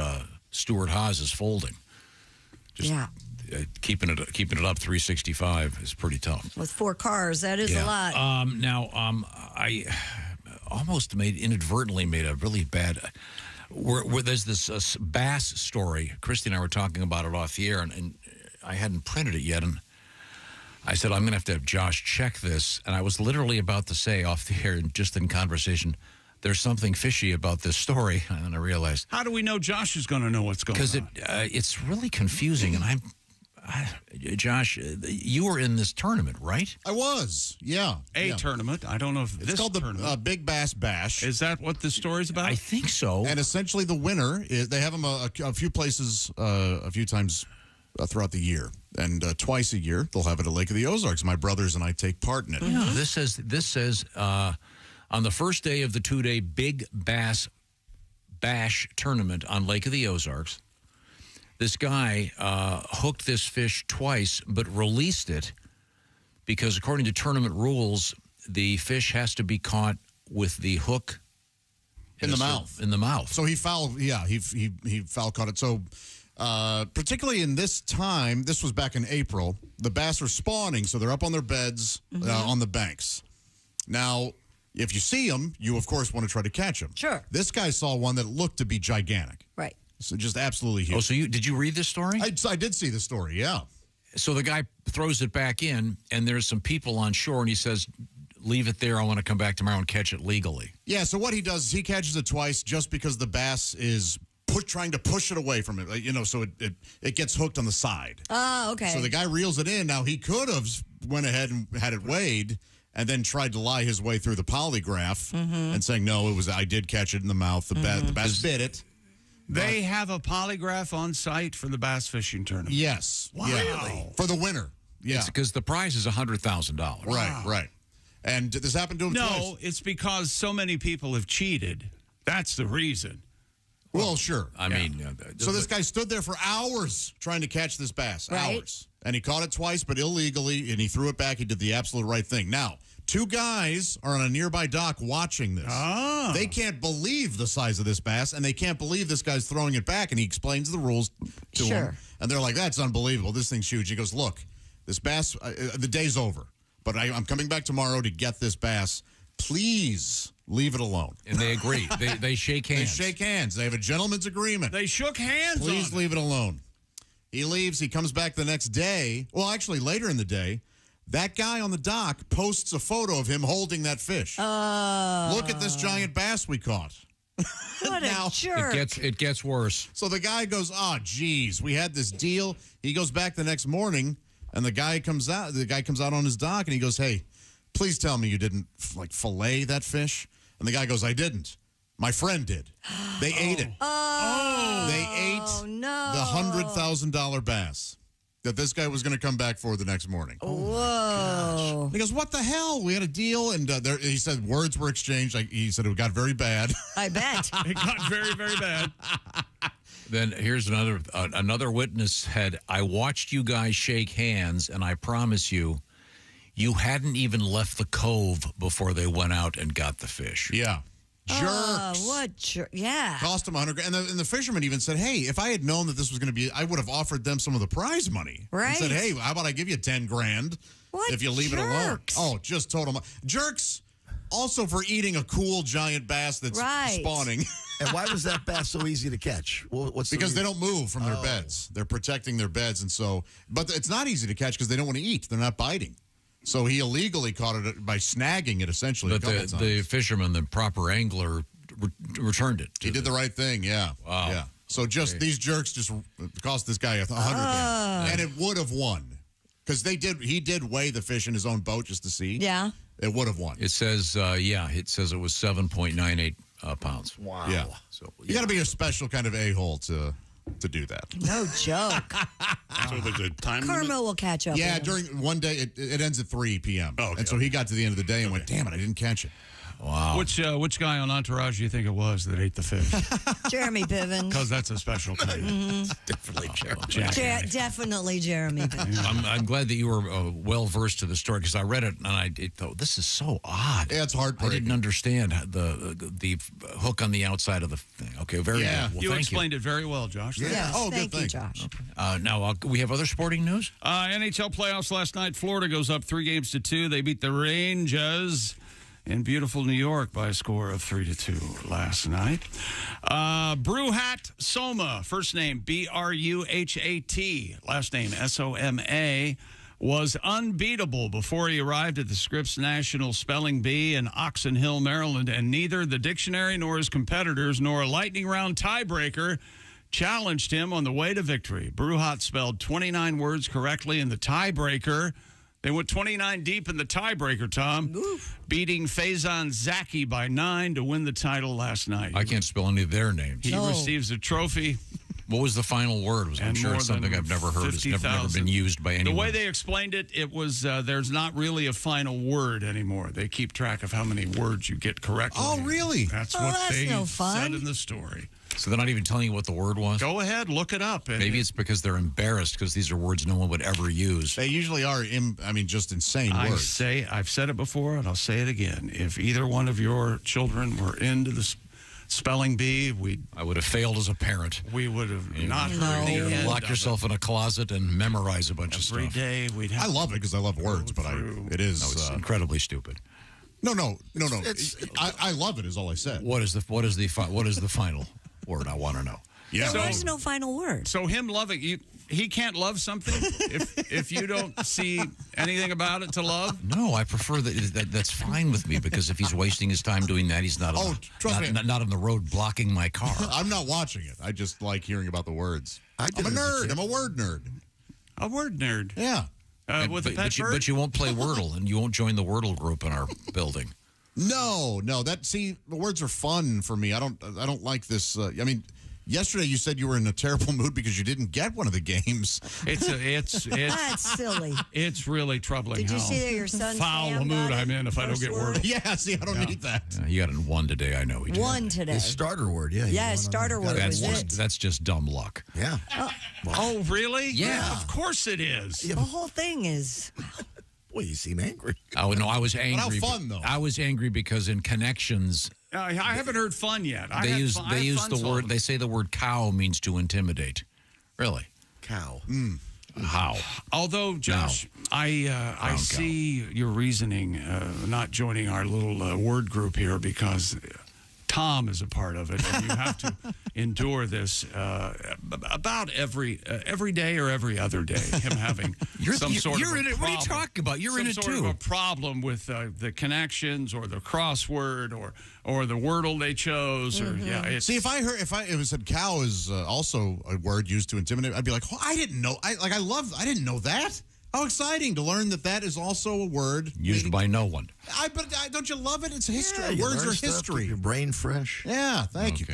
[SPEAKER 5] Stuart Haas is folding. Keeping it up 365 is pretty tough.
[SPEAKER 6] With 4 cars, that is a lot.
[SPEAKER 5] I almost inadvertently made a really bad... Where there's this bass story. Christy and I were talking about it off the air, and I hadn't printed it yet, and I said, I'm going to have Josh check this. And I was literally about to say off the air, just in conversation, there's something fishy about this story. And then I realized.
[SPEAKER 4] How do we know Josh is going to know what's going on?
[SPEAKER 5] Because it's really confusing. And Josh, you were in this tournament, right?
[SPEAKER 8] I was, yeah.
[SPEAKER 4] A tournament. I don't know if
[SPEAKER 8] it's called the Big Bass Bash.
[SPEAKER 4] Is that what the story's about?
[SPEAKER 5] I think so.
[SPEAKER 8] And essentially the winner, they have them a few places, a few times throughout the year. And twice a year, they'll have it at Lake of the Ozarks. My brothers and I take part in it.
[SPEAKER 5] Yeah. This says on the first day of the 2-day Big Bass Bash tournament on Lake of the Ozarks, this guy hooked this fish twice, but released it because, according to tournament rules, the fish has to be caught with the hook
[SPEAKER 8] in the mouth.
[SPEAKER 5] In the mouth.
[SPEAKER 8] So he foul caught it. So particularly in this time, this was back in April, the bass are spawning, so they're up on their beds on the banks. Now, if you see them, you, of course, want to try to catch them.
[SPEAKER 6] Sure.
[SPEAKER 8] This guy saw one that looked to be gigantic.
[SPEAKER 6] Right.
[SPEAKER 8] So just absolutely huge.
[SPEAKER 5] Oh, so did you read this story?
[SPEAKER 8] I did see the story, yeah.
[SPEAKER 5] So the guy throws it back in, and there's some people on shore, and he says, leave it there. I want to come back tomorrow and catch it legally.
[SPEAKER 8] Yeah, so what he does is he catches it twice just because the bass is trying to push it away from it, so it gets hooked on the side.
[SPEAKER 6] Oh, okay.
[SPEAKER 8] So the guy reels it in. Now, he could have went ahead and had it weighed and then tried to lie his way through the polygraph and saying, no, I did catch it in the mouth. The bass bit it.
[SPEAKER 4] They have a polygraph on site for the bass fishing tournament.
[SPEAKER 8] Yes.
[SPEAKER 4] Wow.
[SPEAKER 8] Yeah. Really? For the winner. Yeah.
[SPEAKER 5] Because the prize is $100,000.
[SPEAKER 8] Right. And this happened to him twice.
[SPEAKER 4] No, it's because so many people have cheated. That's the reason.
[SPEAKER 8] Well, sure.
[SPEAKER 5] I mean,
[SPEAKER 8] so this guy stood there for hours trying to catch this bass.
[SPEAKER 6] Right.
[SPEAKER 8] Hours. And he caught it twice, but illegally, and he threw it back. He did the absolute right thing. Now, 2 guys are on a nearby dock watching this.
[SPEAKER 4] Ah.
[SPEAKER 8] They can't believe the size of this bass, and they can't believe this guy's throwing it back, and he explains the rules to them. And they're like, that's unbelievable. This thing's huge. He goes, look, this bass, the day's over, but I'm coming back tomorrow to get this bass. Please leave it alone.
[SPEAKER 5] And they agree. They shake hands.
[SPEAKER 8] They shake hands. They have a gentleman's agreement.
[SPEAKER 4] They shook hands.
[SPEAKER 8] Please leave it alone. He leaves. He comes back the next day. Well, actually, later in the day, that guy on the dock posts a photo of him holding that fish. Look at this giant bass we caught.
[SPEAKER 6] What a jerk.
[SPEAKER 5] It gets worse.
[SPEAKER 8] So the guy goes, oh, geez, we had this deal. He goes back the next morning, and the guy comes out on his dock, and he goes, hey, please tell me you didn't, fillet that fish. And the guy goes, I didn't. My friend did. They ate it. They ate the $100,000 bass that this guy was going to come back for the next morning.
[SPEAKER 6] Whoa.
[SPEAKER 8] He goes, what the hell? We had a deal, and he said words were exchanged. He said it got very bad.
[SPEAKER 6] I bet.
[SPEAKER 4] It got very, very bad.
[SPEAKER 5] Then here's another witness said, I watched you guys shake hands, and I promise you, you hadn't even left the cove before they went out and got the fish.
[SPEAKER 8] Yeah. Jerks.
[SPEAKER 6] What jerk? Yeah.
[SPEAKER 8] Cost him $100,000. And the fisherman even said, hey, if I had known that this was going to be, I would have offered them some of the prize money.
[SPEAKER 6] Right.
[SPEAKER 8] And said, hey, how about I give you $10,000 if you leave it alone? Oh, just total. Jerks also for eating a cool giant bass that's spawning.
[SPEAKER 7] And why was that bass so easy to catch?
[SPEAKER 8] Because they don't move from their beds. They're protecting their beds. And so, but it's not easy to catch because they don't want to eat. They're not biting. So he illegally caught it by snagging it, essentially.
[SPEAKER 5] But the fisherman, the proper angler, returned it.
[SPEAKER 8] He did the right thing, yeah.
[SPEAKER 5] Wow.
[SPEAKER 8] Yeah. So these jerks just cost this guy $100,000. And it would have won. Because he did weigh the fish in his own boat just to see.
[SPEAKER 6] Yeah.
[SPEAKER 8] It would have won.
[SPEAKER 5] It says, it says it was 7.98 pounds.
[SPEAKER 8] Wow. Yeah. So you got to be a special kind of a-hole to do that.
[SPEAKER 6] No joke.
[SPEAKER 1] So there's a time limit?
[SPEAKER 6] Karma will catch up.
[SPEAKER 8] Yeah, during one day, it ends at 3 p.m. Oh, okay. And so he got to the end of the day and went, damn it, I didn't catch it.
[SPEAKER 5] Wow.
[SPEAKER 4] Which guy on Entourage do you think it was that ate the fish?
[SPEAKER 6] Jeremy Piven.
[SPEAKER 4] Because that's a special kind.
[SPEAKER 5] Definitely
[SPEAKER 6] Definitely Jeremy Piven.
[SPEAKER 5] I'm glad that you were well versed to the story because I read it and I thought this is so odd.
[SPEAKER 8] Yeah, it's heartbreaking.
[SPEAKER 5] I didn't understand the hook on the outside of the thing. Okay, very good. Well,
[SPEAKER 4] you explained it very well, Josh.
[SPEAKER 6] Yes, thank you, Josh.
[SPEAKER 5] Now we have other sporting news.
[SPEAKER 4] NHL playoffs last night. Florida goes up 3-2. They beat the Rangers in beautiful New York by a score of 3-2 last night. Bruhat Soma, first name Bruhat, last name Soma, was unbeatable before he arrived at the Scripps National Spelling Bee in Oxon Hill, Maryland, and neither the dictionary nor his competitors nor a lightning round tiebreaker challenged him on the way to victory. Bruhat spelled 29 words correctly in the tiebreaker. They went 29 deep in the tiebreaker, Tom, beating Faison Zaki by 9 to win the title last night.
[SPEAKER 5] I can't spell any of their names.
[SPEAKER 4] He receives a trophy.
[SPEAKER 5] What was the final word? I'm sure it's something I've never heard. It's never been used by anyone.
[SPEAKER 4] The way they explained it, it was there's not really a final word anymore. They keep track of how many words you get correctly.
[SPEAKER 8] Oh, really?
[SPEAKER 4] That's what they said in the story.
[SPEAKER 5] So they're not even telling you what the word was?
[SPEAKER 4] Go ahead, look it up.
[SPEAKER 5] Maybe it's because they're embarrassed because these are words no one would ever use.
[SPEAKER 8] They usually are, just insane words.
[SPEAKER 4] I've said it before, and I'll say it again. If either one of your children were into the spelling bee, I would have failed as a parent. We would have not heard the end.
[SPEAKER 5] Lock yourself in a closet and memorize a bunch of stuff.
[SPEAKER 4] Every day we'd have
[SPEAKER 8] I love it because I love words, but it is
[SPEAKER 5] it's incredibly stupid.
[SPEAKER 8] No. I love it is all I said.
[SPEAKER 5] What is the final word? I want to know.
[SPEAKER 4] Yeah.
[SPEAKER 6] There was no final word.
[SPEAKER 4] So him loving you, he can't love something if you don't see anything about it to love.
[SPEAKER 5] No, I prefer that's fine with me, because if he's wasting his time doing that, he's not not on the road blocking my car.
[SPEAKER 8] I'm not watching it. I just like hearing about the words. I'm a nerd. I'm a word nerd.
[SPEAKER 4] A word nerd.
[SPEAKER 8] Yeah.
[SPEAKER 4] With a pet bird?
[SPEAKER 5] But you won't play Wordle, and you won't join the Wordle group in our building.
[SPEAKER 8] No. The words are fun for me. I don't like this. I mean, yesterday you said you were in a terrible mood because you didn't get one of the games.
[SPEAKER 6] That's silly.
[SPEAKER 4] It's really troubling.
[SPEAKER 6] Did you see that your son
[SPEAKER 4] foul
[SPEAKER 6] Sam
[SPEAKER 4] mood
[SPEAKER 6] got
[SPEAKER 4] I'm in if I don't get Wordle?
[SPEAKER 8] Yeah, see, I don't need that.
[SPEAKER 5] You got it in one today. I know he did.
[SPEAKER 6] One today.
[SPEAKER 7] His starter word, yeah.
[SPEAKER 6] Yeah, his starter word was it.
[SPEAKER 5] That's just dumb luck.
[SPEAKER 7] Yeah.
[SPEAKER 4] Oh, really?
[SPEAKER 5] Yeah.
[SPEAKER 4] Of course it is.
[SPEAKER 6] The whole thing is.
[SPEAKER 7] Boy, you seem angry.
[SPEAKER 5] Oh no, I was angry.
[SPEAKER 8] But how fun though?
[SPEAKER 5] I was angry because in connections,
[SPEAKER 4] I haven't heard fun yet.
[SPEAKER 5] they use the word. They say the word cow means to intimidate. Really?
[SPEAKER 7] Cow.
[SPEAKER 5] How?
[SPEAKER 4] Although, Josh, I see your reasoning not joining our little word group here because Tom is a part of it, and you have to endure this about every day or every other day. Him having some sort of a problem.
[SPEAKER 5] What are you talking about? You're in it
[SPEAKER 4] some
[SPEAKER 5] too.
[SPEAKER 4] sort of a problem with the connections or the crossword or the Wordle they chose. Or
[SPEAKER 8] See, if it was said cow is also a word used to intimidate, I'd be like, oh, I didn't know. I didn't know that. How exciting to learn that is also a word
[SPEAKER 5] used by no one.
[SPEAKER 8] But don't you love it? It's history.
[SPEAKER 7] Yeah,
[SPEAKER 8] Words are history.
[SPEAKER 7] Keep your brain fresh.
[SPEAKER 8] Yeah, thank you.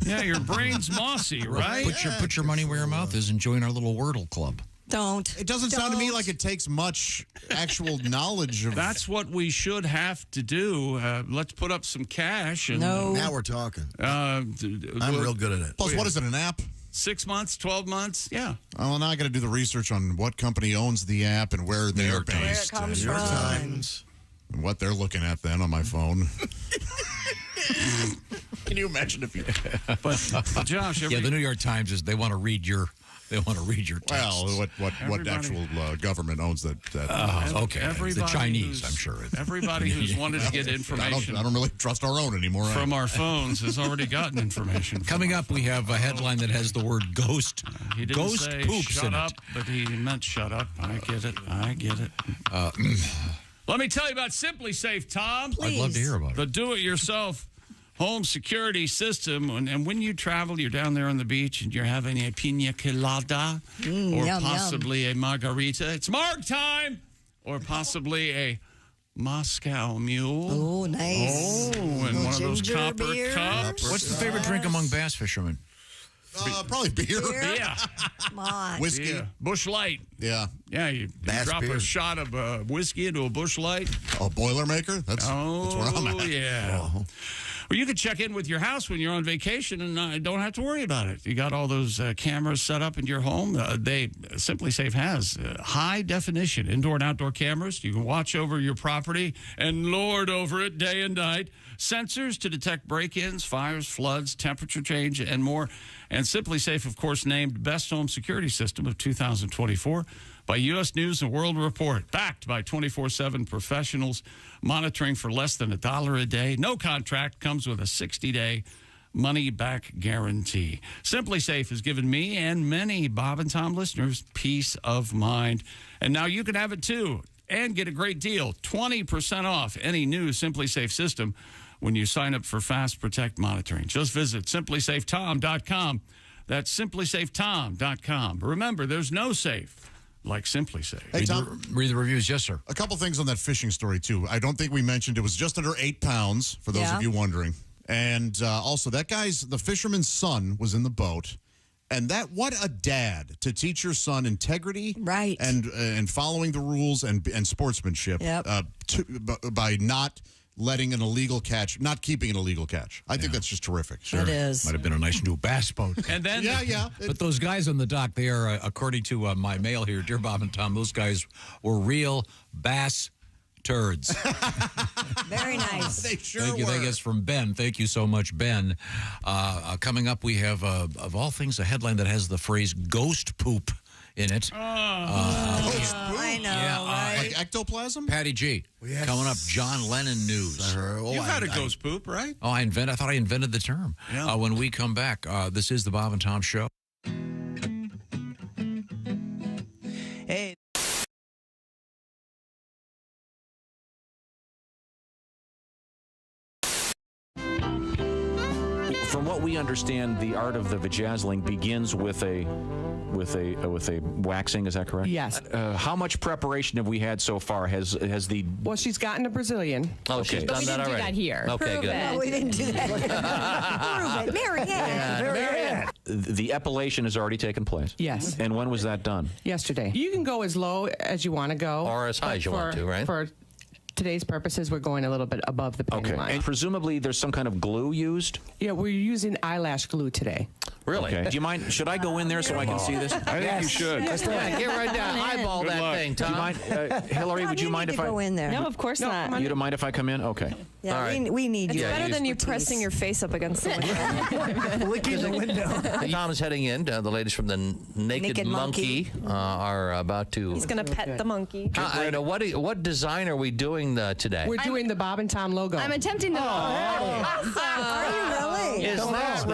[SPEAKER 4] Yeah, your brain's mossy, right?
[SPEAKER 5] Put your money where your mouth is and join our little Wordle club.
[SPEAKER 6] Don't.
[SPEAKER 8] It doesn't sound to me like it takes much actual knowledge of.
[SPEAKER 4] That's what we should have to do. Let's put up some cash. And,
[SPEAKER 7] Now we're talking. I'm real good at it.
[SPEAKER 8] Plus, what is it, an app?
[SPEAKER 4] 6 months, 12 months, yeah.
[SPEAKER 8] Well, now I got to do the research on what company owns the app and where they're based.
[SPEAKER 6] Where it comes
[SPEAKER 7] New York
[SPEAKER 6] from.
[SPEAKER 7] Times.
[SPEAKER 8] And what they're looking at then on my phone. Can you imagine if you?
[SPEAKER 4] But Josh,
[SPEAKER 5] the New York Times they want to read your. They want to read your texts.
[SPEAKER 8] Well, what actual government owns that?
[SPEAKER 5] Okay, the Chinese, I'm sure.
[SPEAKER 4] Everybody who's wanted to get information.
[SPEAKER 8] I don't really trust our own anymore.
[SPEAKER 4] From our phones has already gotten information.
[SPEAKER 5] Coming up, we have a headline that has the word ghost.
[SPEAKER 4] He didn't
[SPEAKER 5] ghost
[SPEAKER 4] say
[SPEAKER 5] poops
[SPEAKER 4] shut
[SPEAKER 5] in
[SPEAKER 4] up,
[SPEAKER 5] it.
[SPEAKER 4] but he meant shut up. I get it. Let me tell you about Simply Safe, Tom.
[SPEAKER 6] Please.
[SPEAKER 5] I'd love to hear about it.
[SPEAKER 4] The do-it-yourself home security system, and when you travel, you're down there on the beach and you're having a pina colada or possibly a margarita. It's marg time, or possibly a Moscow Mule.
[SPEAKER 6] Oh, nice.
[SPEAKER 4] Oh, and one of those copper
[SPEAKER 6] beer.
[SPEAKER 4] cups.
[SPEAKER 5] What's the favorite drink among bass fishermen?
[SPEAKER 8] Probably beer.
[SPEAKER 4] Yeah.
[SPEAKER 6] Come on.
[SPEAKER 8] Whiskey.
[SPEAKER 4] Yeah. Bush Light.
[SPEAKER 8] Yeah.
[SPEAKER 4] Yeah, you drop a shot of whiskey into a Bush Light.
[SPEAKER 8] A Boilermaker? That's where I'm at.
[SPEAKER 4] Yeah. Well, you could check in with your house when you're on vacation and don't have to worry about it. You got all those cameras set up in your home. Simply Safe has high definition indoor and outdoor cameras. You can watch over your property and lord over it day and night. Sensors to detect break-ins, fires, floods, temperature change, and more. And Simply Safe, of course, named Best Home Security System of 2024 by U.S. News and World Report, backed by 24/7 professionals monitoring for less than $1 a day. No contract, comes with a 60-day money-back guarantee. Simply Safe has given me and many Bob and Tom listeners peace of mind. And now you can have it too and get a great deal, 20% off any new Simply Safe system when you sign up for Fast Protect monitoring. Just visit simplysafetom.com. That's simplysafetom.com. Remember, there's no safe like Simply Safe.
[SPEAKER 8] Hey, Tom,
[SPEAKER 5] read the reviews. Yes, sir.
[SPEAKER 8] A couple things on that fishing story, too. I don't think we mentioned it was just under 8 pounds, for those of you wondering. And also, the fisherman's son was in the boat. And what a dad to teach your son integrity,
[SPEAKER 6] right,
[SPEAKER 8] and following the rules and sportsmanship, by not letting an illegal catch, not keeping an illegal catch. I think that's just terrific.
[SPEAKER 6] Sure. It is.
[SPEAKER 5] Might have been a nice new bass boat.
[SPEAKER 4] And then,
[SPEAKER 5] But those guys on the dock, they are, according to my mail here, dear Bob and Tom, those guys were real bass turds.
[SPEAKER 6] Very nice.
[SPEAKER 8] They sure
[SPEAKER 5] Thank you.
[SPEAKER 8] were.
[SPEAKER 5] Thank you. That's from Ben. Thank you so much, Ben. Coming up, we have, of all things, a headline that has the phrase ghost poop in it.
[SPEAKER 6] I know, right?
[SPEAKER 8] Like ectoplasm?
[SPEAKER 5] Patty G.
[SPEAKER 7] Yes.
[SPEAKER 5] Coming up, John Lennon news.
[SPEAKER 4] You've had a ghost poop, right?
[SPEAKER 5] Oh, I thought I invented the term.
[SPEAKER 4] Yeah.
[SPEAKER 5] When we come back, this is the Bob and Tom Show.
[SPEAKER 2] Hey.
[SPEAKER 9] From what we understand, the art of the V-jazzling begins with a waxing. Is that correct?
[SPEAKER 2] Yes.
[SPEAKER 9] How much preparation have we had so far? Has the
[SPEAKER 2] Well, she's gotten a Brazilian.
[SPEAKER 19] Oh, she's done that already.
[SPEAKER 2] We didn't do that here.
[SPEAKER 19] Okay,
[SPEAKER 2] Prove
[SPEAKER 19] good.
[SPEAKER 2] it.
[SPEAKER 6] No, we didn't do that. Prove it. Marianne.
[SPEAKER 9] the epilation has already taken place?
[SPEAKER 2] Yes.
[SPEAKER 9] And when was that done?
[SPEAKER 2] Yesterday. You can go as low as you want to go.
[SPEAKER 19] Or as high as you want to, right?
[SPEAKER 2] For today's purposes, we're going a little bit above the penny line.
[SPEAKER 9] And presumably there's some kind of glue used?
[SPEAKER 2] Yeah, we're using eyelash glue today.
[SPEAKER 19] Really?
[SPEAKER 9] Okay. Do you mind? Should I go in there so I can see this?
[SPEAKER 25] I think you should.
[SPEAKER 19] Yeah, get right down. Eyeball
[SPEAKER 25] Good
[SPEAKER 19] that
[SPEAKER 25] luck.
[SPEAKER 19] thing,
[SPEAKER 9] Do you
[SPEAKER 19] Tom.
[SPEAKER 9] mind, Hillary? Would you mind if I
[SPEAKER 6] go in there?
[SPEAKER 15] No, of course not.
[SPEAKER 9] You don't mind if I come in? Okay.
[SPEAKER 6] Yeah,
[SPEAKER 19] All right.
[SPEAKER 6] we need
[SPEAKER 15] It's
[SPEAKER 6] you.
[SPEAKER 15] better than you pressing your face up against the window.
[SPEAKER 7] Licking the window.
[SPEAKER 19] Tom's heading in. The ladies from the Naked Monkey are about to.
[SPEAKER 15] He's going to pet the monkey.
[SPEAKER 19] What design are we doing today?
[SPEAKER 2] We're doing the Bob and Tom logo.
[SPEAKER 15] I'm attempting to.
[SPEAKER 6] Are you really?
[SPEAKER 19] Is that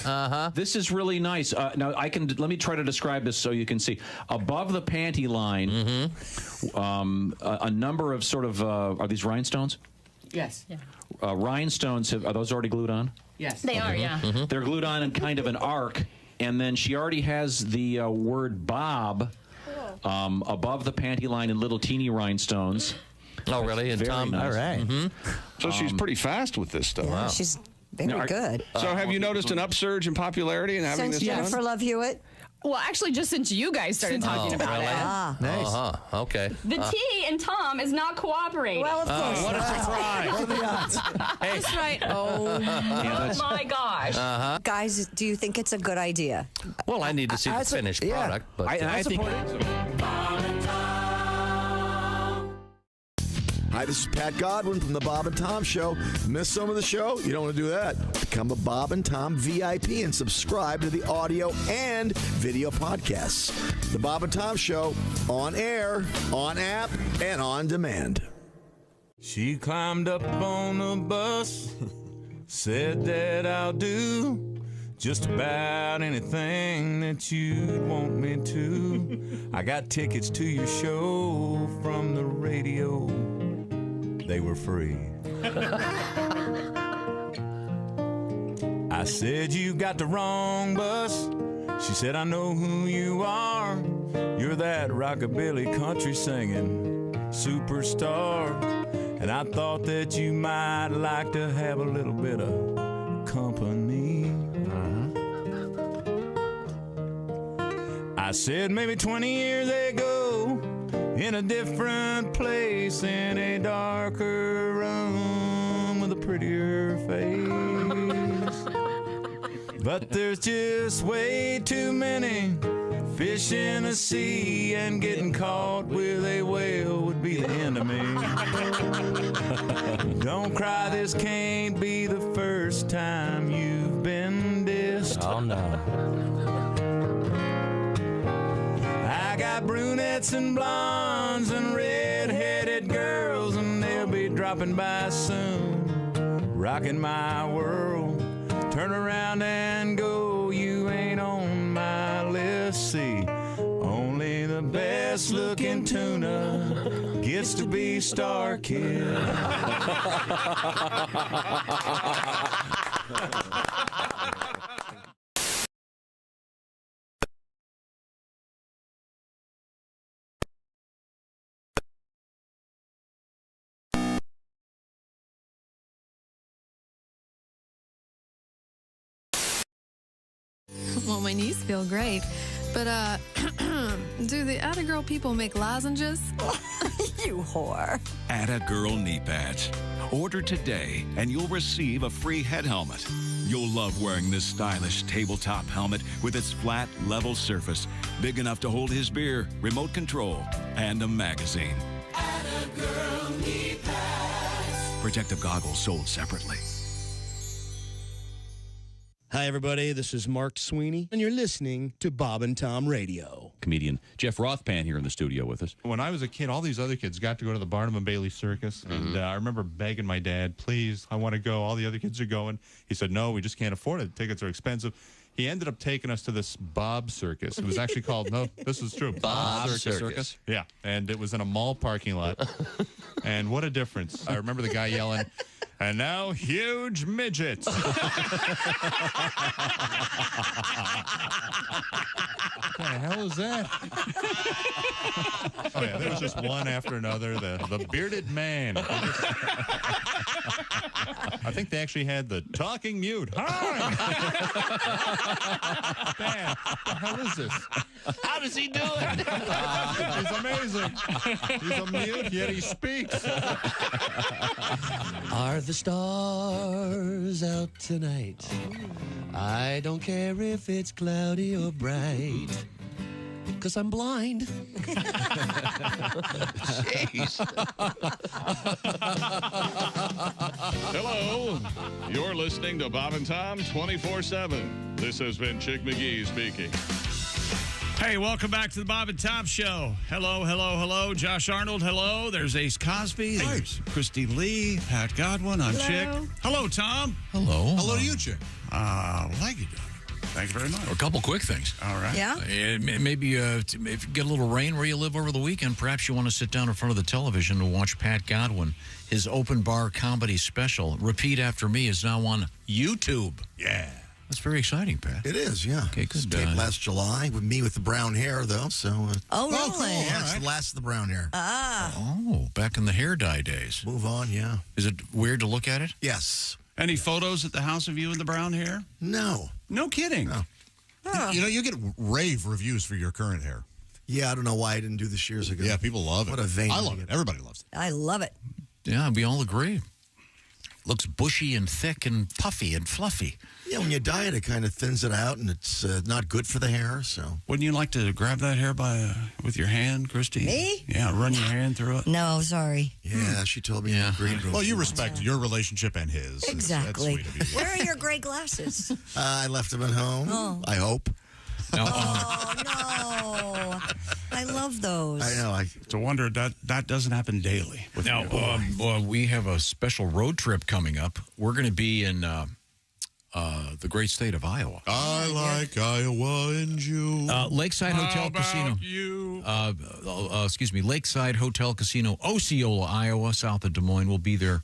[SPEAKER 19] right?
[SPEAKER 9] This is really nice. Now let me try to describe this so you can see. Above the panty line, a number of sort of are these rhinestones?
[SPEAKER 2] Yes.
[SPEAKER 9] Rhinestones are those already glued on?
[SPEAKER 2] Yes.
[SPEAKER 15] They are, yeah.
[SPEAKER 9] They're glued on in kind of an arc, and then she already has the word Bob above the panty line in little teeny rhinestones.
[SPEAKER 19] Oh, really? And
[SPEAKER 9] Very
[SPEAKER 19] Tom,
[SPEAKER 9] nice.
[SPEAKER 19] all right.
[SPEAKER 25] So she's pretty fast with this stuff.
[SPEAKER 6] Yeah, she's very good.
[SPEAKER 25] So have you noticed an upsurge in popularity and having
[SPEAKER 6] Since
[SPEAKER 25] this
[SPEAKER 6] Jennifer
[SPEAKER 25] done?
[SPEAKER 6] Love Hewitt?
[SPEAKER 15] Well, actually, just since you guys started talking about it.
[SPEAKER 19] Nice. Okay.
[SPEAKER 15] The T in Tom is not cooperating.
[SPEAKER 6] Well, of course.
[SPEAKER 19] What a surprise.
[SPEAKER 7] What are the odds?
[SPEAKER 15] That's right. Oh my gosh.
[SPEAKER 6] Guys, do you think it's a good idea?
[SPEAKER 19] Well, I need to see the finished product. But
[SPEAKER 9] I think.
[SPEAKER 7] Hi, this is Pat Godwin from the Bob and Tom Show. Miss some of the show? You don't want to do that. Become a Bob and Tom VIP and subscribe to the audio and video podcasts. The Bob and Tom Show, on air, on app, and on demand.
[SPEAKER 16] She climbed up on the bus, said that I'll do just about anything that you'd want me to. I got tickets to your show from the radio. They were free. I said, you got the wrong bus. She said, I know who you are. You're that rockabilly country singing superstar. And I thought that you might like to have a little bit of company. I said, maybe 20 years ago, in a different place, in a darker room with a prettier face. But there's just way too many fish in the sea, and getting caught with a whale would be the end of me. Don't cry, this can't be the first time you've been dissed.
[SPEAKER 19] Oh, no.
[SPEAKER 16] I got brunettes and blondes and red-headed girls, and they'll be dropping by soon, rocking my world. Turn around and go, you ain't on my list. See, only the best-looking tuna gets to be Star Kid.
[SPEAKER 18] Well, my knees feel great, but do the Attagirl people make lozenges?
[SPEAKER 6] You whore.
[SPEAKER 20] Attagirl knee pads. Order today and you'll receive a free head helmet. You'll love wearing this stylish tabletop helmet with its flat, level surface, big enough to hold his beer, remote control, and a magazine.
[SPEAKER 21] Attagirl knee pads.
[SPEAKER 20] Protective goggles sold separately.
[SPEAKER 3] Hi, everybody. This is Mark Sweeney, and you're listening to Bob and Tom Radio.
[SPEAKER 9] Comedian Jeff Rothpan here in the studio with us.
[SPEAKER 10] When I was a kid, all these other kids got to go to the Barnum and Bailey Circus, and I remember begging my dad, please, I want to go. All the other kids are going. He said, no, we just can't afford it. Tickets are expensive. He ended up taking us to this Bob Circus. It was actually called, no, this is true.
[SPEAKER 19] Bob Circus.
[SPEAKER 10] Yeah, and it was in a mall parking lot. And what a difference. I remember the guy yelling, and now huge midgets. What the hell is that? Oh, yeah, there was just one after another. The bearded man. I think they actually had the talking mute. Hi! Man, what the hell is this?
[SPEAKER 19] How does he do it?
[SPEAKER 10] He's amazing. He's a mute, yet he speaks.
[SPEAKER 11] Are the stars out tonight? I don't care if it's cloudy or bright, 'cause I'm blind.
[SPEAKER 19] Jeez.
[SPEAKER 4] Hello. You're listening to Bob and Tom 24/7. This has been Chick McGee speaking. Hey, welcome back to the Bob and Tom Show. Hello, hello, hello. Josh Arnold, hello. There's Ace Cosby. There's Christy Lee, Pat Godwin. I'm Chick. Hello, Tom.
[SPEAKER 5] Hello.
[SPEAKER 8] Hello to you, Chick.
[SPEAKER 4] Like you do. Thank you very much.
[SPEAKER 5] A couple quick things.
[SPEAKER 4] All right.
[SPEAKER 6] Yeah?
[SPEAKER 5] Maybe if you get a little rain where you live over the weekend, perhaps you want to sit down in front of the television and watch Pat Godwin. His open bar comedy special, Repeat After Me, is now on YouTube.
[SPEAKER 8] Yeah.
[SPEAKER 5] That's very exciting, Pat.
[SPEAKER 7] It is, yeah.
[SPEAKER 5] Okay, good.
[SPEAKER 7] Taped last July with me with the brown hair, though. So.
[SPEAKER 6] Oh, really?
[SPEAKER 7] Cool. Yeah, it's the last of the brown hair.
[SPEAKER 5] Oh, back in the hair dye days.
[SPEAKER 7] Move on, yeah.
[SPEAKER 5] Is it weird to look at it?
[SPEAKER 7] Yes.
[SPEAKER 4] Any photos at the house of you in the brown hair?
[SPEAKER 7] No.
[SPEAKER 4] No kidding.
[SPEAKER 7] No.
[SPEAKER 8] You know, you get rave reviews for your current hair.
[SPEAKER 7] Yeah, I don't know why I didn't do this years ago.
[SPEAKER 8] Yeah, people love it.
[SPEAKER 7] What a vein.
[SPEAKER 8] I love it. Everybody loves it.
[SPEAKER 6] I love it.
[SPEAKER 5] Yeah, we all agree. Looks bushy and thick and puffy and fluffy.
[SPEAKER 7] Yeah, when you dye it, it kind of thins it out, and it's not good for the hair. So,
[SPEAKER 4] wouldn't you like to grab that hair with your hand, Christy?
[SPEAKER 6] Me?
[SPEAKER 4] Yeah, run your hand through it.
[SPEAKER 6] No, sorry.
[SPEAKER 7] Yeah, she told me in the green room.
[SPEAKER 8] Well, you respect your relationship and his.
[SPEAKER 6] Exactly.
[SPEAKER 8] That's sweet of you.
[SPEAKER 6] Where are your gray glasses?
[SPEAKER 7] I left them at home.
[SPEAKER 6] Oh.
[SPEAKER 7] I hope.
[SPEAKER 5] No.
[SPEAKER 6] Oh, no. I love those.
[SPEAKER 7] I know.
[SPEAKER 4] It's a wonder that doesn't happen daily.
[SPEAKER 5] Now, we have a special road trip coming up. We're going to be in the great state of Iowa.
[SPEAKER 8] I like Iowa and you.
[SPEAKER 5] Lakeside Hotel Casino. Excuse me, Lakeside Hotel Casino, Osceola, Iowa, south of Des Moines. We'll be there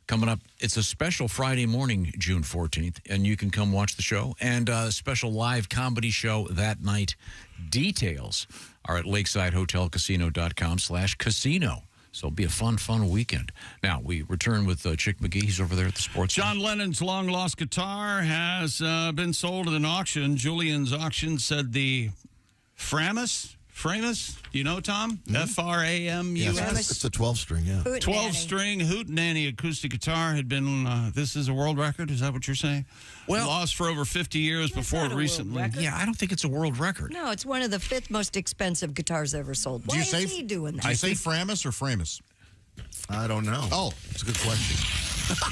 [SPEAKER 5] coming up. It's a special Friday morning, June 14th, and you can come watch the show. And a special live comedy show that night. Details are at lakesidehotelcasino.com/casino. So it'll be a fun weekend. Now, we return with Chick McGee. He's over there at the sports.
[SPEAKER 4] John Lennon's long-lost guitar has been sold at an auction. Julian's Auction said the Framus, you know, Tom? F-R-A-M-U-S?
[SPEAKER 7] Yes, it's a 12-string, yeah.
[SPEAKER 4] 12-string Hootenanny acoustic guitar had been, this is a world record? Is that what you're saying?
[SPEAKER 5] Well,
[SPEAKER 4] lost for over 50 years before recently.
[SPEAKER 5] Yeah, I don't think it's a world record.
[SPEAKER 6] No, it's one of the 5th most expensive guitars ever sold. Why is he doing that?
[SPEAKER 8] Do you say Framus or Framus?
[SPEAKER 7] I don't know.
[SPEAKER 8] Oh,
[SPEAKER 7] it's a good question.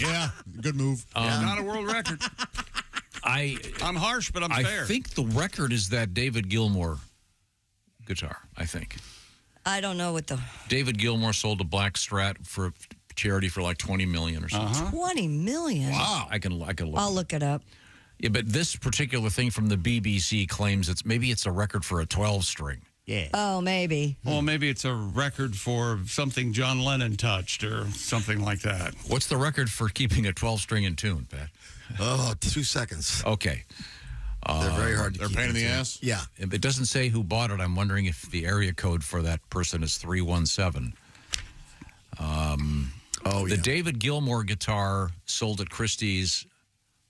[SPEAKER 8] Yeah, good move.
[SPEAKER 4] Not a world record. I'm harsh, but I'm fair.
[SPEAKER 5] I think the record is that David Gilmour guitar, I think.
[SPEAKER 6] I don't know what the...
[SPEAKER 5] David Gilmour sold a black Strat for charity for like $20 million or something.
[SPEAKER 6] $20 million?
[SPEAKER 5] Wow. I can look.
[SPEAKER 6] I'll look it up.
[SPEAKER 5] Yeah, but this particular thing from the BBC claims maybe it's a record for a 12-string.
[SPEAKER 6] Yeah. Oh, maybe.
[SPEAKER 4] Well, maybe it's a record for something John Lennon touched or something like that.
[SPEAKER 5] What's the record for keeping a 12-string in tune, Pat?
[SPEAKER 7] Oh, 2 seconds.
[SPEAKER 5] Okay.
[SPEAKER 7] They're very hard to
[SPEAKER 8] They're
[SPEAKER 7] keep.
[SPEAKER 8] pain in the ass?
[SPEAKER 7] Yeah.
[SPEAKER 5] It doesn't say who bought it. I'm wondering if the area code for that person is 317. The David Gilmour guitar sold at Christie's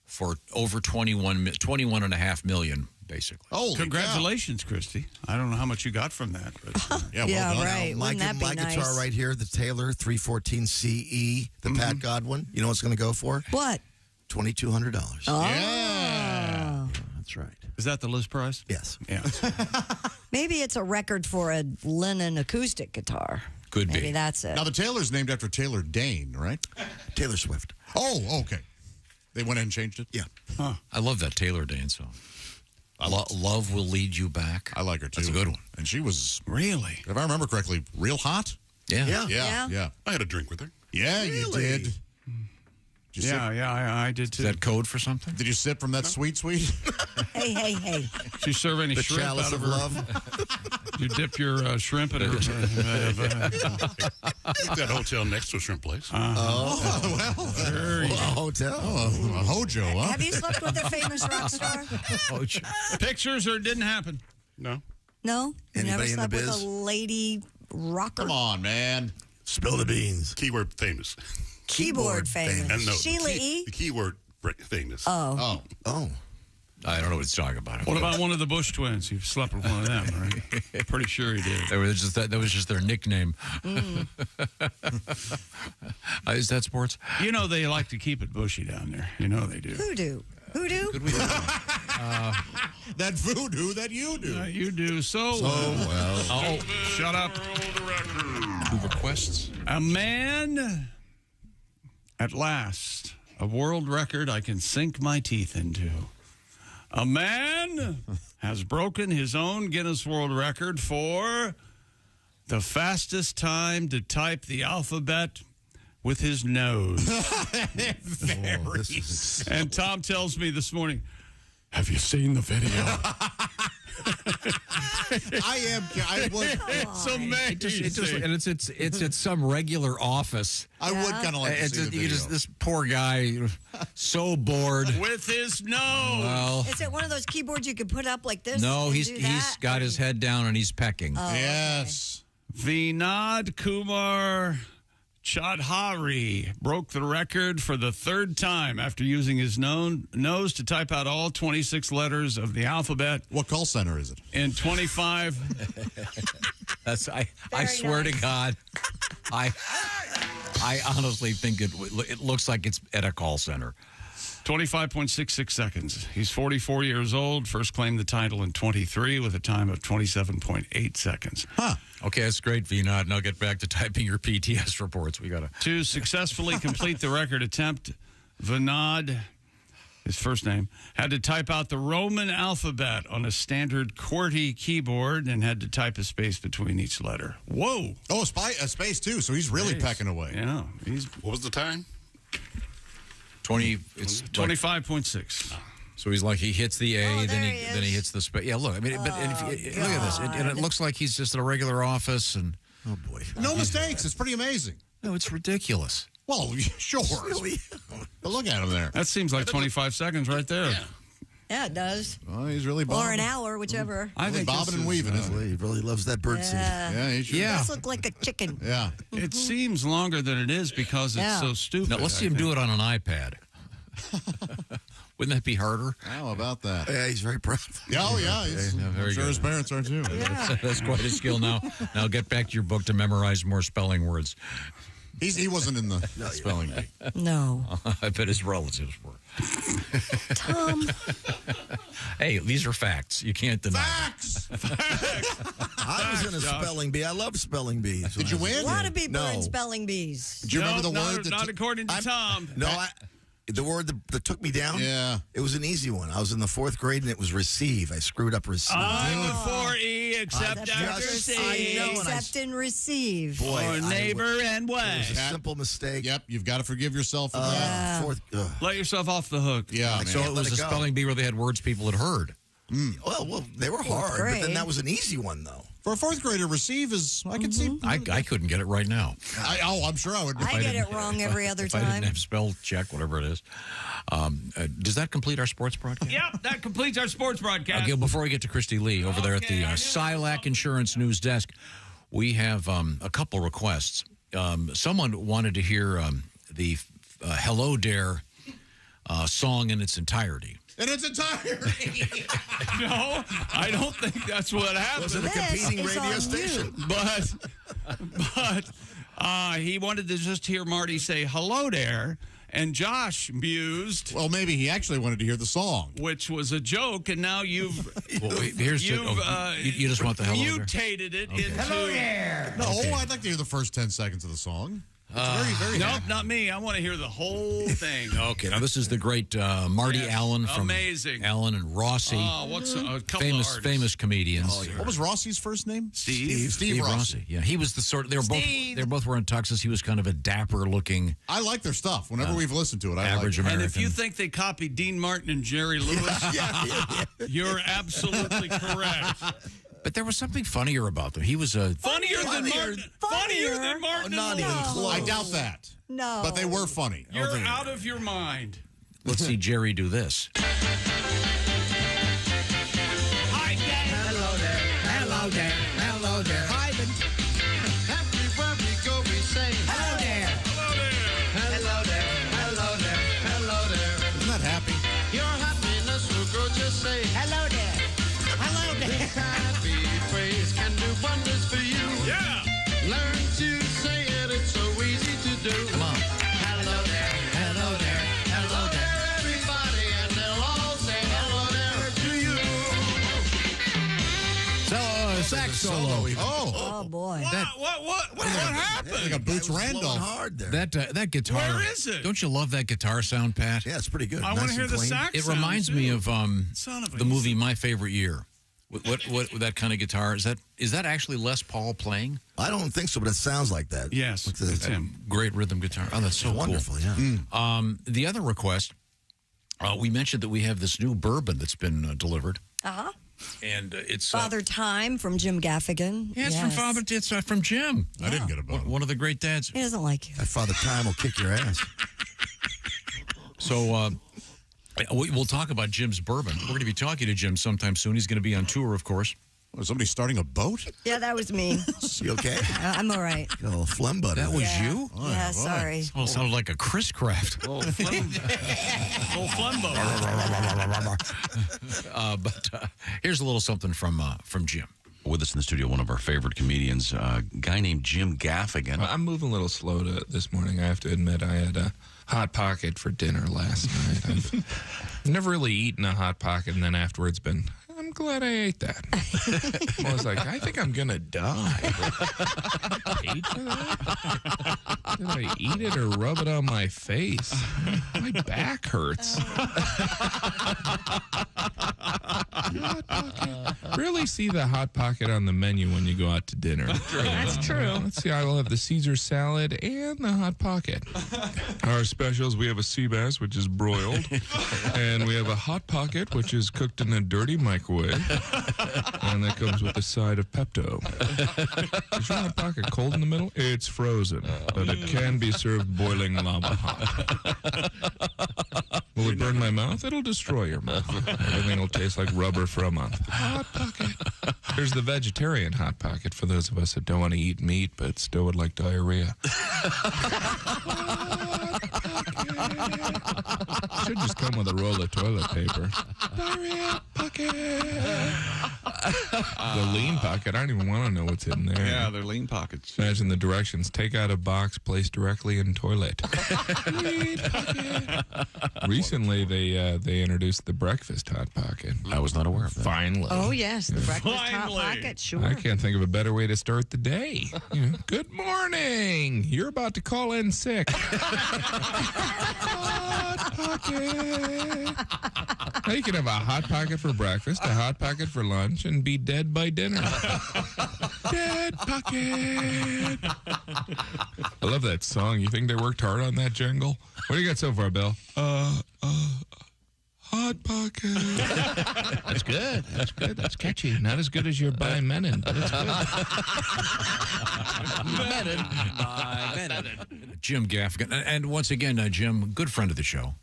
[SPEAKER 5] for over $21.5 million, basically.
[SPEAKER 7] Oh,
[SPEAKER 4] congratulations, Christy. I don't know how much you got from that. But,
[SPEAKER 7] yeah,
[SPEAKER 6] Yeah,
[SPEAKER 7] well done.
[SPEAKER 6] right.
[SPEAKER 7] My,
[SPEAKER 6] Wouldn't that be
[SPEAKER 7] my
[SPEAKER 6] nice?
[SPEAKER 7] guitar right here, the Taylor 314 CE, the Pat Godwin. You know what it's going to go for?
[SPEAKER 6] What?
[SPEAKER 7] $2,200.
[SPEAKER 6] Oh.
[SPEAKER 7] Yeah. That's right.
[SPEAKER 4] Is that the list price?
[SPEAKER 7] Yes.
[SPEAKER 4] Yeah.
[SPEAKER 6] Maybe it's a record for a Lennon acoustic guitar.
[SPEAKER 5] Could be.
[SPEAKER 6] Maybe that's it.
[SPEAKER 8] Now, the Taylor's named after Taylor Dane, right?
[SPEAKER 7] Taylor Swift.
[SPEAKER 8] Oh, okay. They went and changed it?
[SPEAKER 7] Yeah.
[SPEAKER 4] Huh.
[SPEAKER 5] I love that Taylor Dane song. Love Will Lead You Back.
[SPEAKER 8] I like her, too.
[SPEAKER 5] That's a good one.
[SPEAKER 8] And she was,
[SPEAKER 4] really,
[SPEAKER 8] if I remember correctly, real hot.
[SPEAKER 5] Yeah.
[SPEAKER 1] I had a drink with her.
[SPEAKER 8] Yeah,
[SPEAKER 7] Really?
[SPEAKER 8] you did. Did you
[SPEAKER 4] I did too.
[SPEAKER 5] Is that code for something?
[SPEAKER 8] Did you sip from that sweet?
[SPEAKER 6] Hey.
[SPEAKER 4] She serve any
[SPEAKER 7] The
[SPEAKER 4] shrimp
[SPEAKER 7] chalice
[SPEAKER 4] out of
[SPEAKER 7] of
[SPEAKER 4] her?
[SPEAKER 7] love.
[SPEAKER 4] You dip your shrimp in her.
[SPEAKER 1] Keep that hotel next to a shrimp place.
[SPEAKER 7] Hotel.
[SPEAKER 8] A Hojo, huh?
[SPEAKER 6] Have you slept with a famous rock star?
[SPEAKER 4] Pictures or it didn't happen?
[SPEAKER 1] No.
[SPEAKER 6] No? You never
[SPEAKER 7] Anybody in the
[SPEAKER 6] slept with
[SPEAKER 7] biz?
[SPEAKER 6] a lady rocker?
[SPEAKER 8] Come on, man.
[SPEAKER 7] Spill the beans.
[SPEAKER 1] Keyword famous.
[SPEAKER 6] Keyboard famous.
[SPEAKER 1] And no,
[SPEAKER 6] Sheila E?
[SPEAKER 1] the keyword famous.
[SPEAKER 6] Oh.
[SPEAKER 5] I don't know what he's talking about.
[SPEAKER 4] What about one of the Bush twins? You've slept with one of them, right? Pretty sure he did.
[SPEAKER 5] That was just their nickname. Is that sports?
[SPEAKER 4] You know they like to keep it bushy down there. You know they do.
[SPEAKER 6] Hoodoo.
[SPEAKER 8] That voodoo that you do.
[SPEAKER 4] You do so
[SPEAKER 5] well.
[SPEAKER 4] Oh, shut up.
[SPEAKER 5] Two requests.
[SPEAKER 4] A man, at last, a world record I can sink my teeth into. A man has broken his own Guinness World Record for the fastest time to type the alphabet with his nose. And Tom tells me this morning, have you seen the video?
[SPEAKER 5] It's amazing. And it's at some regular office.
[SPEAKER 8] I would kind of like to see the video.
[SPEAKER 5] This poor guy, so bored.
[SPEAKER 4] With his nose.
[SPEAKER 5] Well,
[SPEAKER 6] Is it one of those keyboards you could put up like this?
[SPEAKER 5] no,
[SPEAKER 6] and
[SPEAKER 5] he's
[SPEAKER 6] do that?
[SPEAKER 5] got his head down and he's pecking.
[SPEAKER 6] Oh,
[SPEAKER 8] Yes.
[SPEAKER 4] Vinod Kumar Chaudhary broke the record for the third time after using his nose to type out all 26 letters of the alphabet.
[SPEAKER 8] What call center is it?
[SPEAKER 4] In 25.
[SPEAKER 5] I swear to God, I honestly think it looks like it's at a call center.
[SPEAKER 4] 25.66 seconds. He's 44 years old. First claimed the title in 23 with a time of 27.8 seconds.
[SPEAKER 8] Huh.
[SPEAKER 5] Okay, that's great, Vinod. Now get back to typing your PTS reports.
[SPEAKER 4] To successfully complete the record attempt, Vinod, his first name, had to type out the Roman alphabet on a standard QWERTY keyboard and had to type a space between each letter. Whoa.
[SPEAKER 8] Oh, a space too, so he's really pecking away.
[SPEAKER 4] Yeah.
[SPEAKER 1] What was the time?
[SPEAKER 4] 25.6.
[SPEAKER 5] So he's like, he hits the A, then he hits the space. Yeah, look, I mean, look at this. And it looks like he's just in a regular office. And
[SPEAKER 7] oh, boy.
[SPEAKER 8] No mistakes. It's pretty amazing.
[SPEAKER 5] No, it's ridiculous.
[SPEAKER 8] Well, sure. But look at him there.
[SPEAKER 4] That seems like 25 seconds right there.
[SPEAKER 6] Yeah, it does.
[SPEAKER 8] Oh, he's really bobbing.
[SPEAKER 6] Or an hour, whichever.
[SPEAKER 8] I think bobbing and weaving, isn't
[SPEAKER 7] he? Really loves that bird seed.
[SPEAKER 8] Yeah, he sure
[SPEAKER 6] It does look like a chicken.
[SPEAKER 8] Yeah.
[SPEAKER 4] It seems longer than it is because it's so stupid.
[SPEAKER 5] Now, let's see him do it on an iPad. Wouldn't that be harder?
[SPEAKER 8] How about that?
[SPEAKER 7] Yeah, he's very proud.
[SPEAKER 8] Oh, yeah. I'm sure his parents are too.
[SPEAKER 5] Yeah. That's quite a skill now. Now get back to your book to memorize more spelling words.
[SPEAKER 8] He wasn't in the spelling bee.
[SPEAKER 6] No.
[SPEAKER 5] I bet his relatives were.
[SPEAKER 6] Tom.
[SPEAKER 5] Hey, these are facts. You can't deny
[SPEAKER 8] Facts!
[SPEAKER 7] I was in a spelling bee. I love spelling bees.
[SPEAKER 8] Did you win?
[SPEAKER 6] A lot of people are in spelling bees.
[SPEAKER 8] Do you remember the word?
[SPEAKER 4] Not according to Tom.
[SPEAKER 7] No, the word that took me down?
[SPEAKER 8] Yeah.
[SPEAKER 7] It was an easy one. I was in the 4th grade, and it was receive. I screwed up receive.
[SPEAKER 4] I would 4E, except after C.
[SPEAKER 6] Accept and receive.
[SPEAKER 7] Boy,
[SPEAKER 4] or neighbor and way.
[SPEAKER 7] It was a simple mistake.
[SPEAKER 8] Yep, you've got to forgive yourself for that.
[SPEAKER 4] Let yourself off the hook.
[SPEAKER 8] Yeah, man.
[SPEAKER 5] So it was a spelling bee where they had words people had heard.
[SPEAKER 7] Well, they were hard, but then that was an easy one, though.
[SPEAKER 8] For a 4th grader, receive is, I can see.
[SPEAKER 5] I couldn't get it right now.
[SPEAKER 8] I'm sure I would.
[SPEAKER 6] I get it wrong every other
[SPEAKER 5] if I
[SPEAKER 6] time.
[SPEAKER 5] didn't have spell check, whatever it is. Does that complete our sports broadcast?
[SPEAKER 4] Yep, that completes our sports broadcast.
[SPEAKER 5] Okay, before we get to Christy Lee over there at the Silac Insurance News Desk, we have a couple requests. Someone wanted to hear the Hello Dare song in its entirety.
[SPEAKER 8] In its entirety.
[SPEAKER 4] No, I don't think that's what happened.
[SPEAKER 7] Was it a competing radio station?
[SPEAKER 4] But he wanted to just hear Marty say hello there, and Josh mused.
[SPEAKER 8] Well, maybe he actually wanted to hear the song,
[SPEAKER 4] which was a joke, and now you've
[SPEAKER 5] you just want the hello there?
[SPEAKER 4] mutated it into
[SPEAKER 8] hello there. No, I'd like to hear the first 10 seconds of the song.
[SPEAKER 4] Nope, not me. I want to hear the whole thing.
[SPEAKER 5] Okay, now this is the great Marty Allen from
[SPEAKER 4] Amazing.
[SPEAKER 5] Allen and Racy.
[SPEAKER 4] Oh, what's a couple of
[SPEAKER 5] famous comedians.
[SPEAKER 8] Oh, yeah. What was Rossi's first name?
[SPEAKER 5] Steve Racy. Yeah, he was the sort of they were both wearing tuxes. He was kind of a dapper looking.
[SPEAKER 8] I like their stuff. Whenever we've listened to it, I
[SPEAKER 5] average
[SPEAKER 8] like it.
[SPEAKER 5] American.
[SPEAKER 4] And if you think they copied Dean Martin and Jerry Lewis, you're absolutely correct.
[SPEAKER 5] But there was something funnier about them. He was a
[SPEAKER 4] Funnier than Martin.
[SPEAKER 7] Not even close.
[SPEAKER 8] I doubt that.
[SPEAKER 6] No.
[SPEAKER 8] But they were funny.
[SPEAKER 4] You're out of your mind.
[SPEAKER 5] Let's see Jerry do this.
[SPEAKER 21] Hi, gang. Hello there. Hello there. Hello there. Hi, everywhere we go, we say hello there. Hello there. Hello there. Hello there. Hello there.
[SPEAKER 8] Isn't that happy?
[SPEAKER 21] Your happiness will grow. Just say hello there. Hello there. This happy phrase can do wonders for you.
[SPEAKER 4] Yeah.
[SPEAKER 21] Learn to say it. It's so easy to do.
[SPEAKER 5] Come on.
[SPEAKER 21] Hello there. Hello there. Hello there, everybody, and they'll all say hello there to you.
[SPEAKER 5] Sax solo.
[SPEAKER 6] Oh, boy.
[SPEAKER 4] What happened?
[SPEAKER 8] Like a Boots
[SPEAKER 7] Blowing
[SPEAKER 8] Randolph.
[SPEAKER 7] hard there.
[SPEAKER 5] That guitar.
[SPEAKER 4] Where is it?
[SPEAKER 5] Don't you love that guitar sound, Pat?
[SPEAKER 7] Yeah, it's pretty good.
[SPEAKER 4] I
[SPEAKER 7] Nice
[SPEAKER 4] want to hear
[SPEAKER 7] and
[SPEAKER 4] the
[SPEAKER 7] clean.
[SPEAKER 4] sax.
[SPEAKER 5] It
[SPEAKER 4] sound,
[SPEAKER 5] reminds
[SPEAKER 4] too.
[SPEAKER 5] me of
[SPEAKER 4] Son of a-
[SPEAKER 5] the movie My Favorite Year. What that kind of guitar is that actually Les Paul playing?
[SPEAKER 7] I don't think so, but it sounds like that.
[SPEAKER 4] Yes,
[SPEAKER 7] Like the-
[SPEAKER 4] it's him.
[SPEAKER 5] Great rhythm guitar. Oh, that's so
[SPEAKER 7] wonderful.
[SPEAKER 5] cool.
[SPEAKER 7] Yeah.
[SPEAKER 5] The other request, we mentioned that we have this new bourbon that's been delivered,
[SPEAKER 6] Uh-huh.
[SPEAKER 5] and it's
[SPEAKER 6] Father Time from Jim Gaffigan.
[SPEAKER 5] Yeah, it's from Jim.
[SPEAKER 8] I didn't get a bottle.
[SPEAKER 5] One of the great dads.
[SPEAKER 6] He doesn't like you.
[SPEAKER 7] That Father Time will kick your ass.
[SPEAKER 5] So we'll talk about Jim's bourbon. We're going to be talking to Jim sometime soon. He's going to be on tour, of course.
[SPEAKER 8] Was somebody starting a boat?
[SPEAKER 6] Yeah, that was me.
[SPEAKER 7] You okay?
[SPEAKER 6] I'm all right.
[SPEAKER 7] Got a little phlegm butter.
[SPEAKER 5] That was
[SPEAKER 6] Yeah.
[SPEAKER 5] you?
[SPEAKER 6] Yeah, sorry.
[SPEAKER 5] Oh, it sounded like a Chris Craft.
[SPEAKER 4] Full flambo.
[SPEAKER 5] But here's a little something from Jim.
[SPEAKER 12] With us in the studio, one of our favorite comedians, a guy named Jim Gaffigan.
[SPEAKER 13] I'm moving a little slow this morning. I have to admit, I had a Hot Pocket for dinner last night. I've never really eaten a Hot Pocket, and then afterwards been, I'm glad I ate that. I was like, I think I'm going to die. I paid for that? Did I eat it or rub it on my face? My back hurts. Hot Pocket. Rarely see the Hot Pocket on the menu when you go out to dinner.
[SPEAKER 21] That's true.
[SPEAKER 13] Let's see, I will have the Caesar salad and the Hot Pocket. Our specials, we have a sea bass, which is broiled, and we have a Hot Pocket, which is cooked in a dirty microwave, and that comes with a side of Pepto. Is your Hot Pocket cold in the middle? It's frozen, but it can be served boiling lava hot. Will it burn my mouth? It'll destroy your mouth. Everything will taste like rubber for a month. Hot Pocket. There's the vegetarian Hot Pocket for those of us that don't want to eat meat but still would like diarrhea. Should just come with a roll of toilet paper. Diarrhea Pocket. The lean pocket. I don't even want to know what's in there.
[SPEAKER 10] Yeah, they're lean pockets.
[SPEAKER 13] Imagine the directions. Take out a box, place directly in toilet. Recently, they introduced the breakfast Hot Pocket.
[SPEAKER 5] I was not aware of that.
[SPEAKER 13] Finally.
[SPEAKER 6] Oh, yes, the breakfast Hot Pocket, sure.
[SPEAKER 13] I can't think of a better way to start the day. You know, good morning. You're about to call in sick. Hot Pocket. Now you can have a Hot Pocket for breakfast, a Hot Pocket for lunch, and be dead by dinner. Dead Pocket. I love that song. You think they worked hard on that jingle? What do you got so far, Bill? Hot Pocket. That's good. That's good. That's catchy. Not as good as your By Menon, but it's good.
[SPEAKER 5] Jim Gaffigan. And once again, Jim, good friend of the show.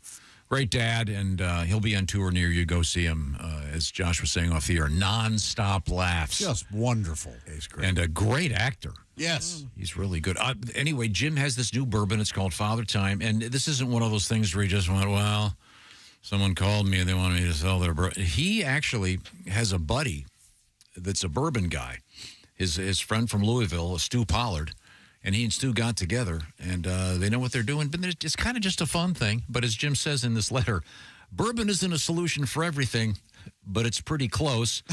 [SPEAKER 5] Great dad, and he'll be on tour near you. Go see him, as Josh was saying off the air. Non-stop laughs.
[SPEAKER 8] Just wonderful.
[SPEAKER 5] He's great. And a great actor.
[SPEAKER 8] Yes.
[SPEAKER 5] He's really good. Anyway, Jim has this new bourbon. It's called Father Time. And this isn't one of those things where he just went, well, someone called me and they wanted me to sell their bourbon. He actually has a buddy that's a bourbon guy. His friend from Louisville, Stu Pollard. And he and Stu got together, and they know what they're doing. But it's kind of just a fun thing. But as Jim says in this letter, bourbon isn't a solution for everything, but it's pretty close.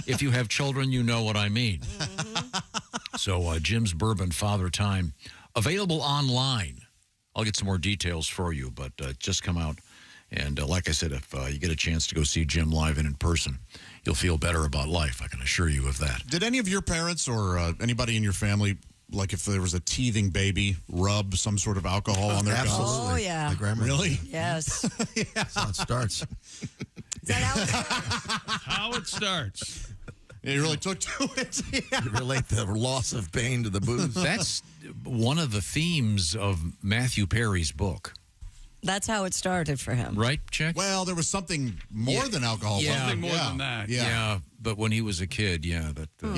[SPEAKER 5] If you have children, you know what I mean. So Jim's Bourbon Father Time, Available online. I'll get some more details for you, but just come out. And like I said, if you get a chance to go see Jim live and in person, you'll feel better about life. I can assure you of that.
[SPEAKER 8] Did any of your parents or anybody in your family, like if there was a teething baby, rub some sort of alcohol on their gums?
[SPEAKER 6] Oh, yeah.
[SPEAKER 7] My grandma.
[SPEAKER 8] Really?
[SPEAKER 6] Yes.
[SPEAKER 7] That's how it starts.
[SPEAKER 4] How it starts.
[SPEAKER 8] Yeah, you really took to it.
[SPEAKER 7] You relate the loss of pain to the booze.
[SPEAKER 5] That's one of the themes of Matthew Perry's book.
[SPEAKER 6] That's how it started for him.
[SPEAKER 5] Right, Chick?
[SPEAKER 8] Well, there was something more than alcohol.
[SPEAKER 4] Something more than that.
[SPEAKER 5] Yeah, but when he was a kid,
[SPEAKER 8] yeah,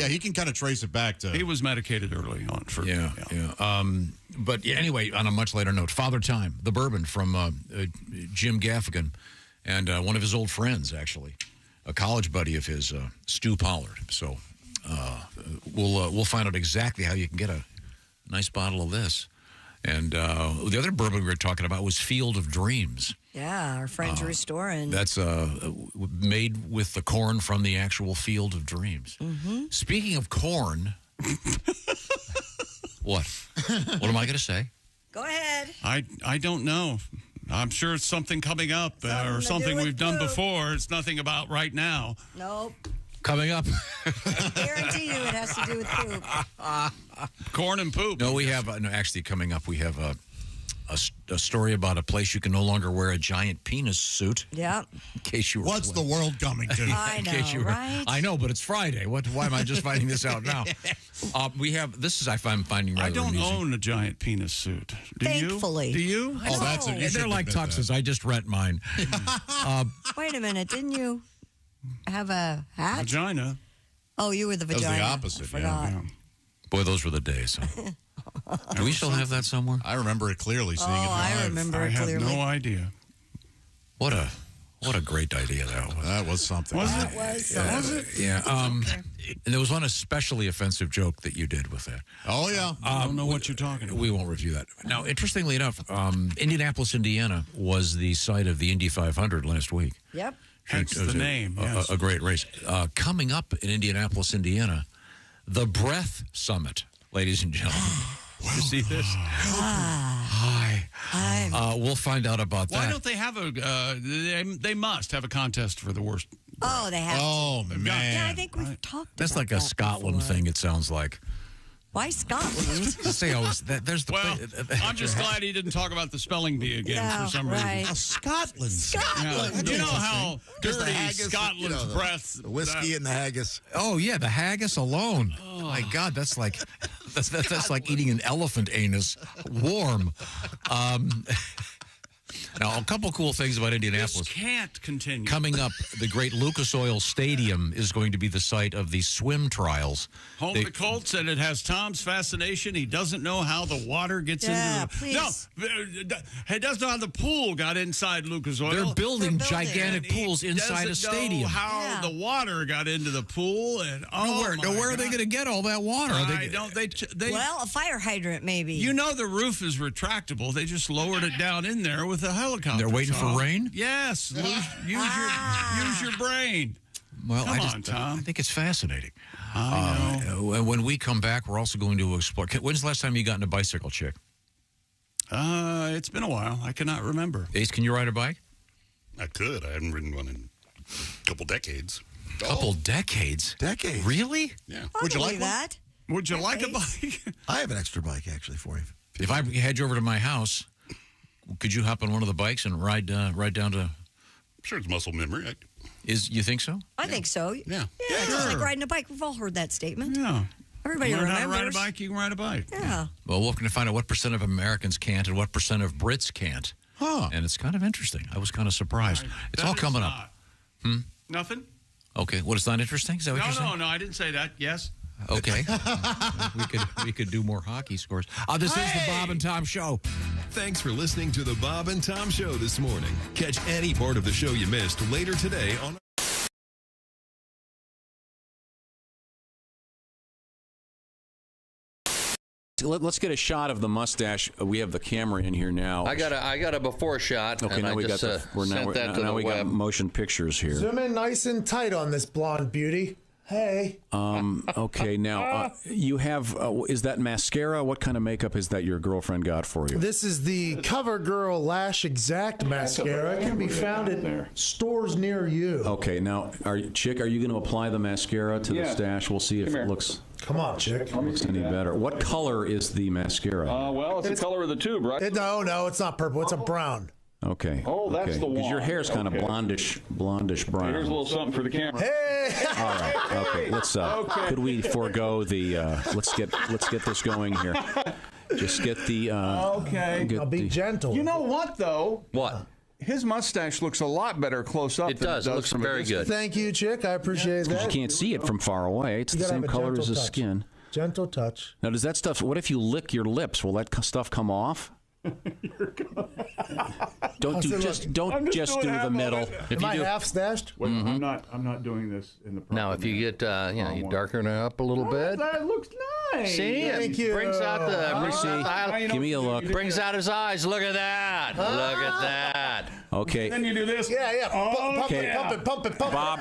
[SPEAKER 8] he can kind of trace it back to.
[SPEAKER 4] He was medicated early on.
[SPEAKER 5] But anyway, on a much later note, Father Time, the bourbon from Jim Gaffigan, and one of his old friends, actually, a college buddy of his, Stu Pollard. So we'll find out exactly how you can get a nice bottle of this. And the other bourbon we were talking about was Field of Dreams.
[SPEAKER 6] Yeah, our friends restoring.
[SPEAKER 5] That's made with the corn from the actual Field of Dreams.
[SPEAKER 6] Mm-hmm.
[SPEAKER 5] Speaking of corn, what? What am I going to say?
[SPEAKER 6] Go ahead.
[SPEAKER 4] I don't know. I'm sure it's something coming up or something we've done before. It's nothing about right now.
[SPEAKER 6] Nope.
[SPEAKER 5] Coming up.
[SPEAKER 6] Guarantee you it has to do with poop.
[SPEAKER 4] Corn and poop.
[SPEAKER 5] No, we have, actually coming up, we have a story about a place you can no longer wear a giant penis suit.
[SPEAKER 6] Yeah.
[SPEAKER 5] In case you were.
[SPEAKER 8] What's the world coming to?
[SPEAKER 6] I know, right?
[SPEAKER 5] I know, but it's Friday. Why am I just finding this out now? We have, this is, I'm finding rather
[SPEAKER 4] I don't
[SPEAKER 5] amusing.
[SPEAKER 4] own a giant penis suit. Do
[SPEAKER 6] Thankfully.
[SPEAKER 4] you? Do you?
[SPEAKER 8] Oh, that's it.
[SPEAKER 5] They're like tuxes. I just rent mine.
[SPEAKER 6] Wait a minute. Didn't you have a hat?
[SPEAKER 4] Vagina.
[SPEAKER 6] Oh, you were the
[SPEAKER 8] That was
[SPEAKER 6] vagina.
[SPEAKER 8] the opposite,
[SPEAKER 6] I forgot.
[SPEAKER 4] Yeah.
[SPEAKER 5] Boy, those were the days. Huh? Do we still have that somewhere?
[SPEAKER 8] I remember it clearly, seeing it live.
[SPEAKER 6] I remember it clearly.
[SPEAKER 4] I have no idea.
[SPEAKER 5] What a great idea that was.
[SPEAKER 8] That was something.
[SPEAKER 4] Was
[SPEAKER 6] it?
[SPEAKER 5] Yeah. And there was one especially offensive joke that you did with that.
[SPEAKER 8] Oh, yeah.
[SPEAKER 4] I don't know what you're talking about.
[SPEAKER 5] We won't review that. Now, interestingly enough, Indianapolis, Indiana was the site of the Indy 500 last week.
[SPEAKER 6] Yep.
[SPEAKER 4] Hence the name. Yes.
[SPEAKER 5] A great race. Coming up in Indianapolis, Indiana, the Breath Summit, ladies and gentlemen. You see this? Hi. We'll find out about that.
[SPEAKER 4] Why don't they have they must have a contest for the worst.
[SPEAKER 6] Oh, they have.
[SPEAKER 8] Oh, man.
[SPEAKER 6] Yeah, I think we've talked
[SPEAKER 5] That's
[SPEAKER 6] about
[SPEAKER 5] like a
[SPEAKER 6] that
[SPEAKER 5] Scotland
[SPEAKER 6] before.
[SPEAKER 5] thing, it sounds like.
[SPEAKER 6] Why Scotland?
[SPEAKER 5] Say always, there's the
[SPEAKER 4] Well, I'm just glad he didn't talk about the spelling bee again for some
[SPEAKER 6] right.
[SPEAKER 4] reason.
[SPEAKER 8] Scotland.
[SPEAKER 6] Scotland.
[SPEAKER 4] You know how dirty
[SPEAKER 7] haggis,
[SPEAKER 4] Scotland's breath.
[SPEAKER 7] The whiskey and the haggis.
[SPEAKER 5] Oh yeah, the haggis alone. Oh my God, that's like that's like eating an elephant anus warm. Now, a couple cool things about Indianapolis.
[SPEAKER 4] This can't continue.
[SPEAKER 5] Coming up, the great Lucas Oil Stadium is going to be the site of the swim trials.
[SPEAKER 4] Home of the Colts, said it has Tom's fascination. He doesn't know how the water gets into the...
[SPEAKER 6] please.
[SPEAKER 4] No, he doesn't know how the pool got inside Lucas Oil.
[SPEAKER 5] They're building gigantic
[SPEAKER 4] And he
[SPEAKER 5] pools inside a
[SPEAKER 4] doesn't
[SPEAKER 5] stadium.
[SPEAKER 4] know how the water got into the pool. And
[SPEAKER 5] where are they going to get all that water?
[SPEAKER 6] Well, a fire hydrant, maybe.
[SPEAKER 4] You know the roof is retractable. They just lowered it down in there with a helicopter.
[SPEAKER 5] They're waiting for rain?
[SPEAKER 4] Yes. Use your brain.
[SPEAKER 5] Well,
[SPEAKER 4] Come on, Tom.
[SPEAKER 5] I think it's fascinating.
[SPEAKER 4] I know.
[SPEAKER 5] When we come back, we're also going to explore. When's the last time you got in a bicycle, Chick?
[SPEAKER 4] It's been a while. I cannot remember.
[SPEAKER 5] Ace, can you ride a bike?
[SPEAKER 1] I could. I haven't ridden one in a couple decades.
[SPEAKER 5] Couple decades?
[SPEAKER 7] Decades?
[SPEAKER 5] Really?
[SPEAKER 1] Yeah.
[SPEAKER 7] Would you like
[SPEAKER 6] that?
[SPEAKER 4] Would you like a bike?
[SPEAKER 7] I have an extra bike, actually, for you.
[SPEAKER 5] If I head you over to my house, could you hop on one of the bikes and ride down to...
[SPEAKER 1] I'm sure it's muscle memory.
[SPEAKER 5] You think so?
[SPEAKER 6] I think so.
[SPEAKER 1] Yeah.
[SPEAKER 6] Yeah, just like riding a bike. We've all heard that statement.
[SPEAKER 4] Yeah.
[SPEAKER 6] Everybody
[SPEAKER 4] Learn
[SPEAKER 6] remembers.
[SPEAKER 4] how to ride a bike, you can ride a bike.
[SPEAKER 6] Yeah.
[SPEAKER 5] Well, we're going to find out what % of Americans can't and what % of Brits can't.
[SPEAKER 8] Huh.
[SPEAKER 5] And it's kind of interesting. I was kind of surprised. It's all coming up.
[SPEAKER 4] Nothing?
[SPEAKER 5] Okay. What, it's not interesting? Is that what you're saying?
[SPEAKER 4] No, I didn't say that. Yes.
[SPEAKER 5] Okay. we could do more hockey scores. This is the Bob and Tom Show.
[SPEAKER 14] Thanks for listening to the Bob and Tom Show this morning. Catch any part of the show you missed later today on...
[SPEAKER 9] Let's get a shot of the mustache. We have the camera in here now.
[SPEAKER 19] I got a before shot.
[SPEAKER 9] Okay,
[SPEAKER 19] and
[SPEAKER 9] now
[SPEAKER 19] I
[SPEAKER 9] we got
[SPEAKER 19] just,
[SPEAKER 9] now we got motion pictures here.
[SPEAKER 17] Zoom in nice and tight on this blonde beauty.
[SPEAKER 2] Hey.
[SPEAKER 9] Okay, now you have, is that mascara? What kind of makeup is that your girlfriend got for you?
[SPEAKER 2] This is the CoverGirl Lash Exact Mascara. It can be found at stores near you.
[SPEAKER 9] Okay, now, Chick, are you going to apply the mascara to the stash? We'll see if it looks...
[SPEAKER 2] Come on, Chick.
[SPEAKER 9] Looks any better. What color is the mascara?
[SPEAKER 4] Well, it's the color of the tube, right?
[SPEAKER 2] No, it's not purple. It's a brown.
[SPEAKER 9] Okay.
[SPEAKER 4] Oh, that's the one.
[SPEAKER 9] Because your hair's kind of blondish brown.
[SPEAKER 4] Here's a little something for the camera.
[SPEAKER 2] Hey!
[SPEAKER 9] All right. Okay. Let's. Could we forego the? Let's get this going here. Just get the.
[SPEAKER 2] Okay. I'll be gentle.
[SPEAKER 4] You know what though?
[SPEAKER 19] What?
[SPEAKER 4] His mustache looks a lot better close up.
[SPEAKER 19] It does. It looks very good.
[SPEAKER 2] Thank you, Chick. I appreciate that.
[SPEAKER 9] You can't see it from far away. It's the same color as the skin.
[SPEAKER 2] Gentle touch.
[SPEAKER 9] Now, does that stuff? What if you lick your lips? Will that stuff come off? Don't just do the middle.
[SPEAKER 2] Am I half stashed?
[SPEAKER 4] Wait, I'm not doing this in the.
[SPEAKER 19] Now, if you get, you darken it up a little bit.
[SPEAKER 4] That looks nice.
[SPEAKER 19] See,
[SPEAKER 2] Thank you.
[SPEAKER 19] Brings out the.
[SPEAKER 9] Give me a look.
[SPEAKER 19] Brings out his eyes. Look at that. Look at that.
[SPEAKER 9] Okay.
[SPEAKER 4] Then you do this.
[SPEAKER 2] Yeah. Pump it.
[SPEAKER 9] Bob,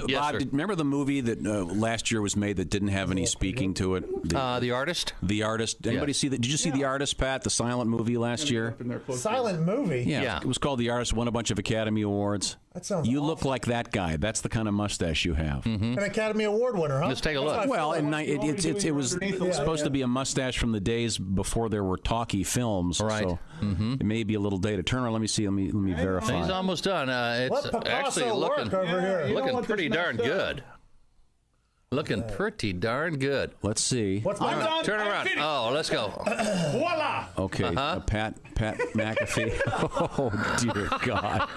[SPEAKER 19] Yes, sir.
[SPEAKER 9] remember the movie that last year was made that didn't have any speaking to it?
[SPEAKER 19] The Artist?
[SPEAKER 9] The Artist. Anybody see that? Did you see The Artist, Pat? The silent movie last year?
[SPEAKER 2] Silent movie?
[SPEAKER 9] Yeah. It was called The Artist, won a bunch of Academy Awards.
[SPEAKER 2] That sounds
[SPEAKER 9] You look like that guy. That's the kind of mustache you have.
[SPEAKER 2] An Academy Award winner, huh?
[SPEAKER 19] Let's take a look.
[SPEAKER 9] Well, it was supposed to be a mustache from the days before there were talkie films.
[SPEAKER 19] Right.
[SPEAKER 9] So it may be a little dated. Turn around. Let me see. Let me verify.
[SPEAKER 19] He's almost done. It's
[SPEAKER 2] What Picasso
[SPEAKER 19] actually looking
[SPEAKER 2] work over here?
[SPEAKER 19] looking pretty darn good. Looking pretty darn good.
[SPEAKER 9] Let's see.
[SPEAKER 2] What's my
[SPEAKER 19] Turn around. Oh, let's go.
[SPEAKER 4] Voila.
[SPEAKER 9] Okay, Pat McAfee. Oh dear God.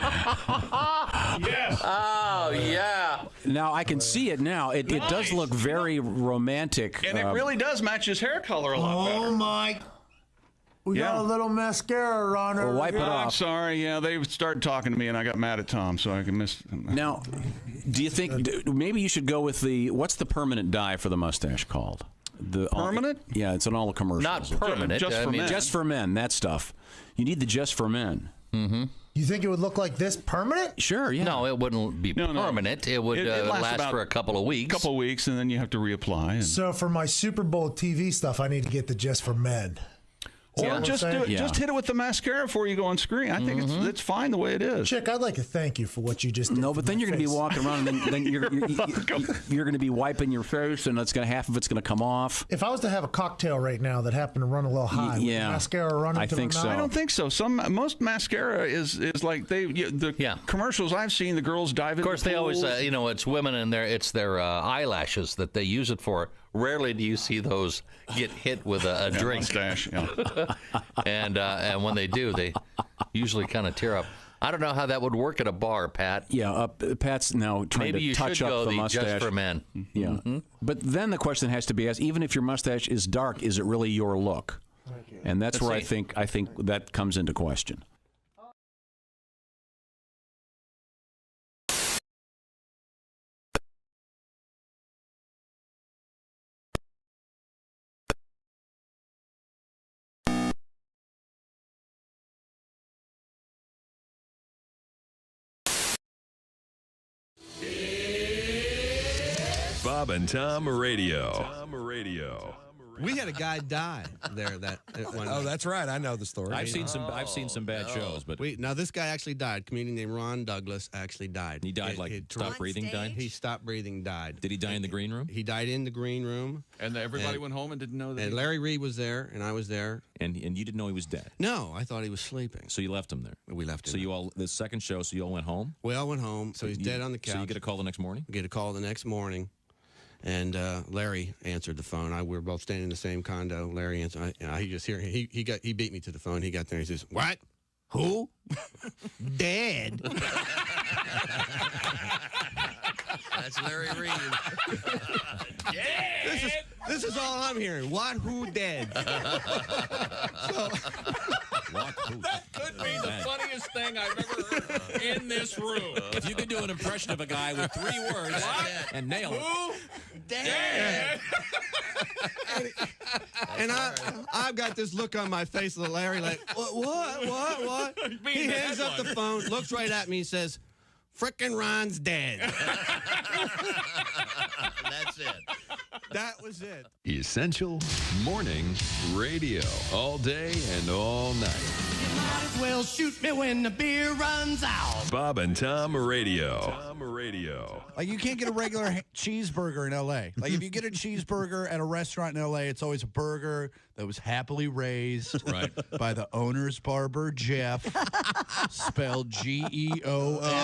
[SPEAKER 4] Yes.
[SPEAKER 19] Oh yeah.
[SPEAKER 9] Now I can see it. Now it does look very romantic.
[SPEAKER 4] And it really does match his hair color a lot better.
[SPEAKER 2] Oh my! We got a little mascara on her.
[SPEAKER 9] Well, wipe it
[SPEAKER 4] I'm
[SPEAKER 9] off.
[SPEAKER 4] sorry. Yeah, they started talking to me, and I got mad at Tom, so I can miss.
[SPEAKER 9] Now, do you think maybe you should go with what's the permanent dye for the mustache called? The
[SPEAKER 4] permanent?
[SPEAKER 9] Yeah, it's in all the commercials.
[SPEAKER 19] Not permanent.
[SPEAKER 4] Just for men.
[SPEAKER 9] Just for men. That stuff. You need the just for men. Mm-hmm.
[SPEAKER 2] You think it would look like this permanent?
[SPEAKER 9] Sure. Yeah.
[SPEAKER 19] No, it wouldn't be permanent. It would last for a couple of weeks.
[SPEAKER 4] Couple of weeks, and then you have to reapply. And...
[SPEAKER 2] So for my Super Bowl TV stuff, I need to get the just for men.
[SPEAKER 4] Or just do it.
[SPEAKER 9] Yeah.
[SPEAKER 4] Just hit it with the mascara before you go on screen. I think it's fine the way it is.
[SPEAKER 2] Chick, I'd like to thank you for what you just did.
[SPEAKER 9] No, but then you're going to be walking around, and then you're going to be wiping your face, and half of it's going to come off.
[SPEAKER 2] If I was to have a cocktail right now that happened to run a little high, would mascara running to
[SPEAKER 9] think
[SPEAKER 2] my
[SPEAKER 9] so.
[SPEAKER 2] mouth?
[SPEAKER 4] I don't think so. Most mascara is like the commercials I've seen. The girls dive in.
[SPEAKER 19] Of course, they always it's women and it's their eyelashes that they use it for. Rarely do you see those get hit with a drink.
[SPEAKER 4] Mustache,
[SPEAKER 19] and when they do, they usually kind of tear up. I don't know how that would work at a bar, Pat.
[SPEAKER 9] Yeah, Pat's now trying
[SPEAKER 19] Maybe
[SPEAKER 9] to
[SPEAKER 19] you
[SPEAKER 9] touch
[SPEAKER 19] should
[SPEAKER 9] up
[SPEAKER 19] go
[SPEAKER 9] the mustache.
[SPEAKER 19] Just for men.
[SPEAKER 9] Yeah, but then the question has to be asked: even if your mustache is dark, is it really your look? And that's where I think that comes into question.
[SPEAKER 14] Bob and Tom Radio.
[SPEAKER 11] We had a guy die there. Oh, that's right. I know the story.
[SPEAKER 5] I've seen some bad shows, but
[SPEAKER 11] now this guy actually died. A comedian named Ron Douglas actually died.
[SPEAKER 5] He died stopped breathing. Died.
[SPEAKER 11] He stopped breathing. Died.
[SPEAKER 5] Did he die in the green room?
[SPEAKER 11] He died in the green room.
[SPEAKER 4] And everybody went home and didn't know that.
[SPEAKER 11] And Larry Reed was there, and I was there.
[SPEAKER 5] And you didn't know he was dead.
[SPEAKER 11] No, I thought he was sleeping.
[SPEAKER 5] So you left him there.
[SPEAKER 11] We left him.
[SPEAKER 5] So you all the second show. So you all went home.
[SPEAKER 11] We all went home. So he's dead on the couch.
[SPEAKER 5] So you get a call the next morning.
[SPEAKER 11] We get a call the next morning. And Larry answered the phone. We were both staying in the same condo. Larry answered. He just here. He beat me to the phone. He got there. He says, "What? Who? Dead?" That's Larry Reed. Yeah. This is all I'm hearing. What? Who? Dead?
[SPEAKER 5] That
[SPEAKER 4] could be the funniest thing I've ever heard in this room.
[SPEAKER 5] If you could do an impression of a guy with 3 words and nail it.
[SPEAKER 11] Who? Dead. And I've got this look on my face of Larry like, what? He hangs up the phone, looks right at me, and says, "Frickin' Ron's dead." That was it.
[SPEAKER 14] Essential Morning Radio. All day and all night.
[SPEAKER 21] Might as well shoot me when the beer runs out.
[SPEAKER 14] Bob and Tom Radio. Radio.
[SPEAKER 17] Like, you can't get a regular cheeseburger in L.A. Like, if you get a cheeseburger at a restaurant in L.A., it's always a burger that was happily raised by the owner's barber, Jeff, spelled Geof.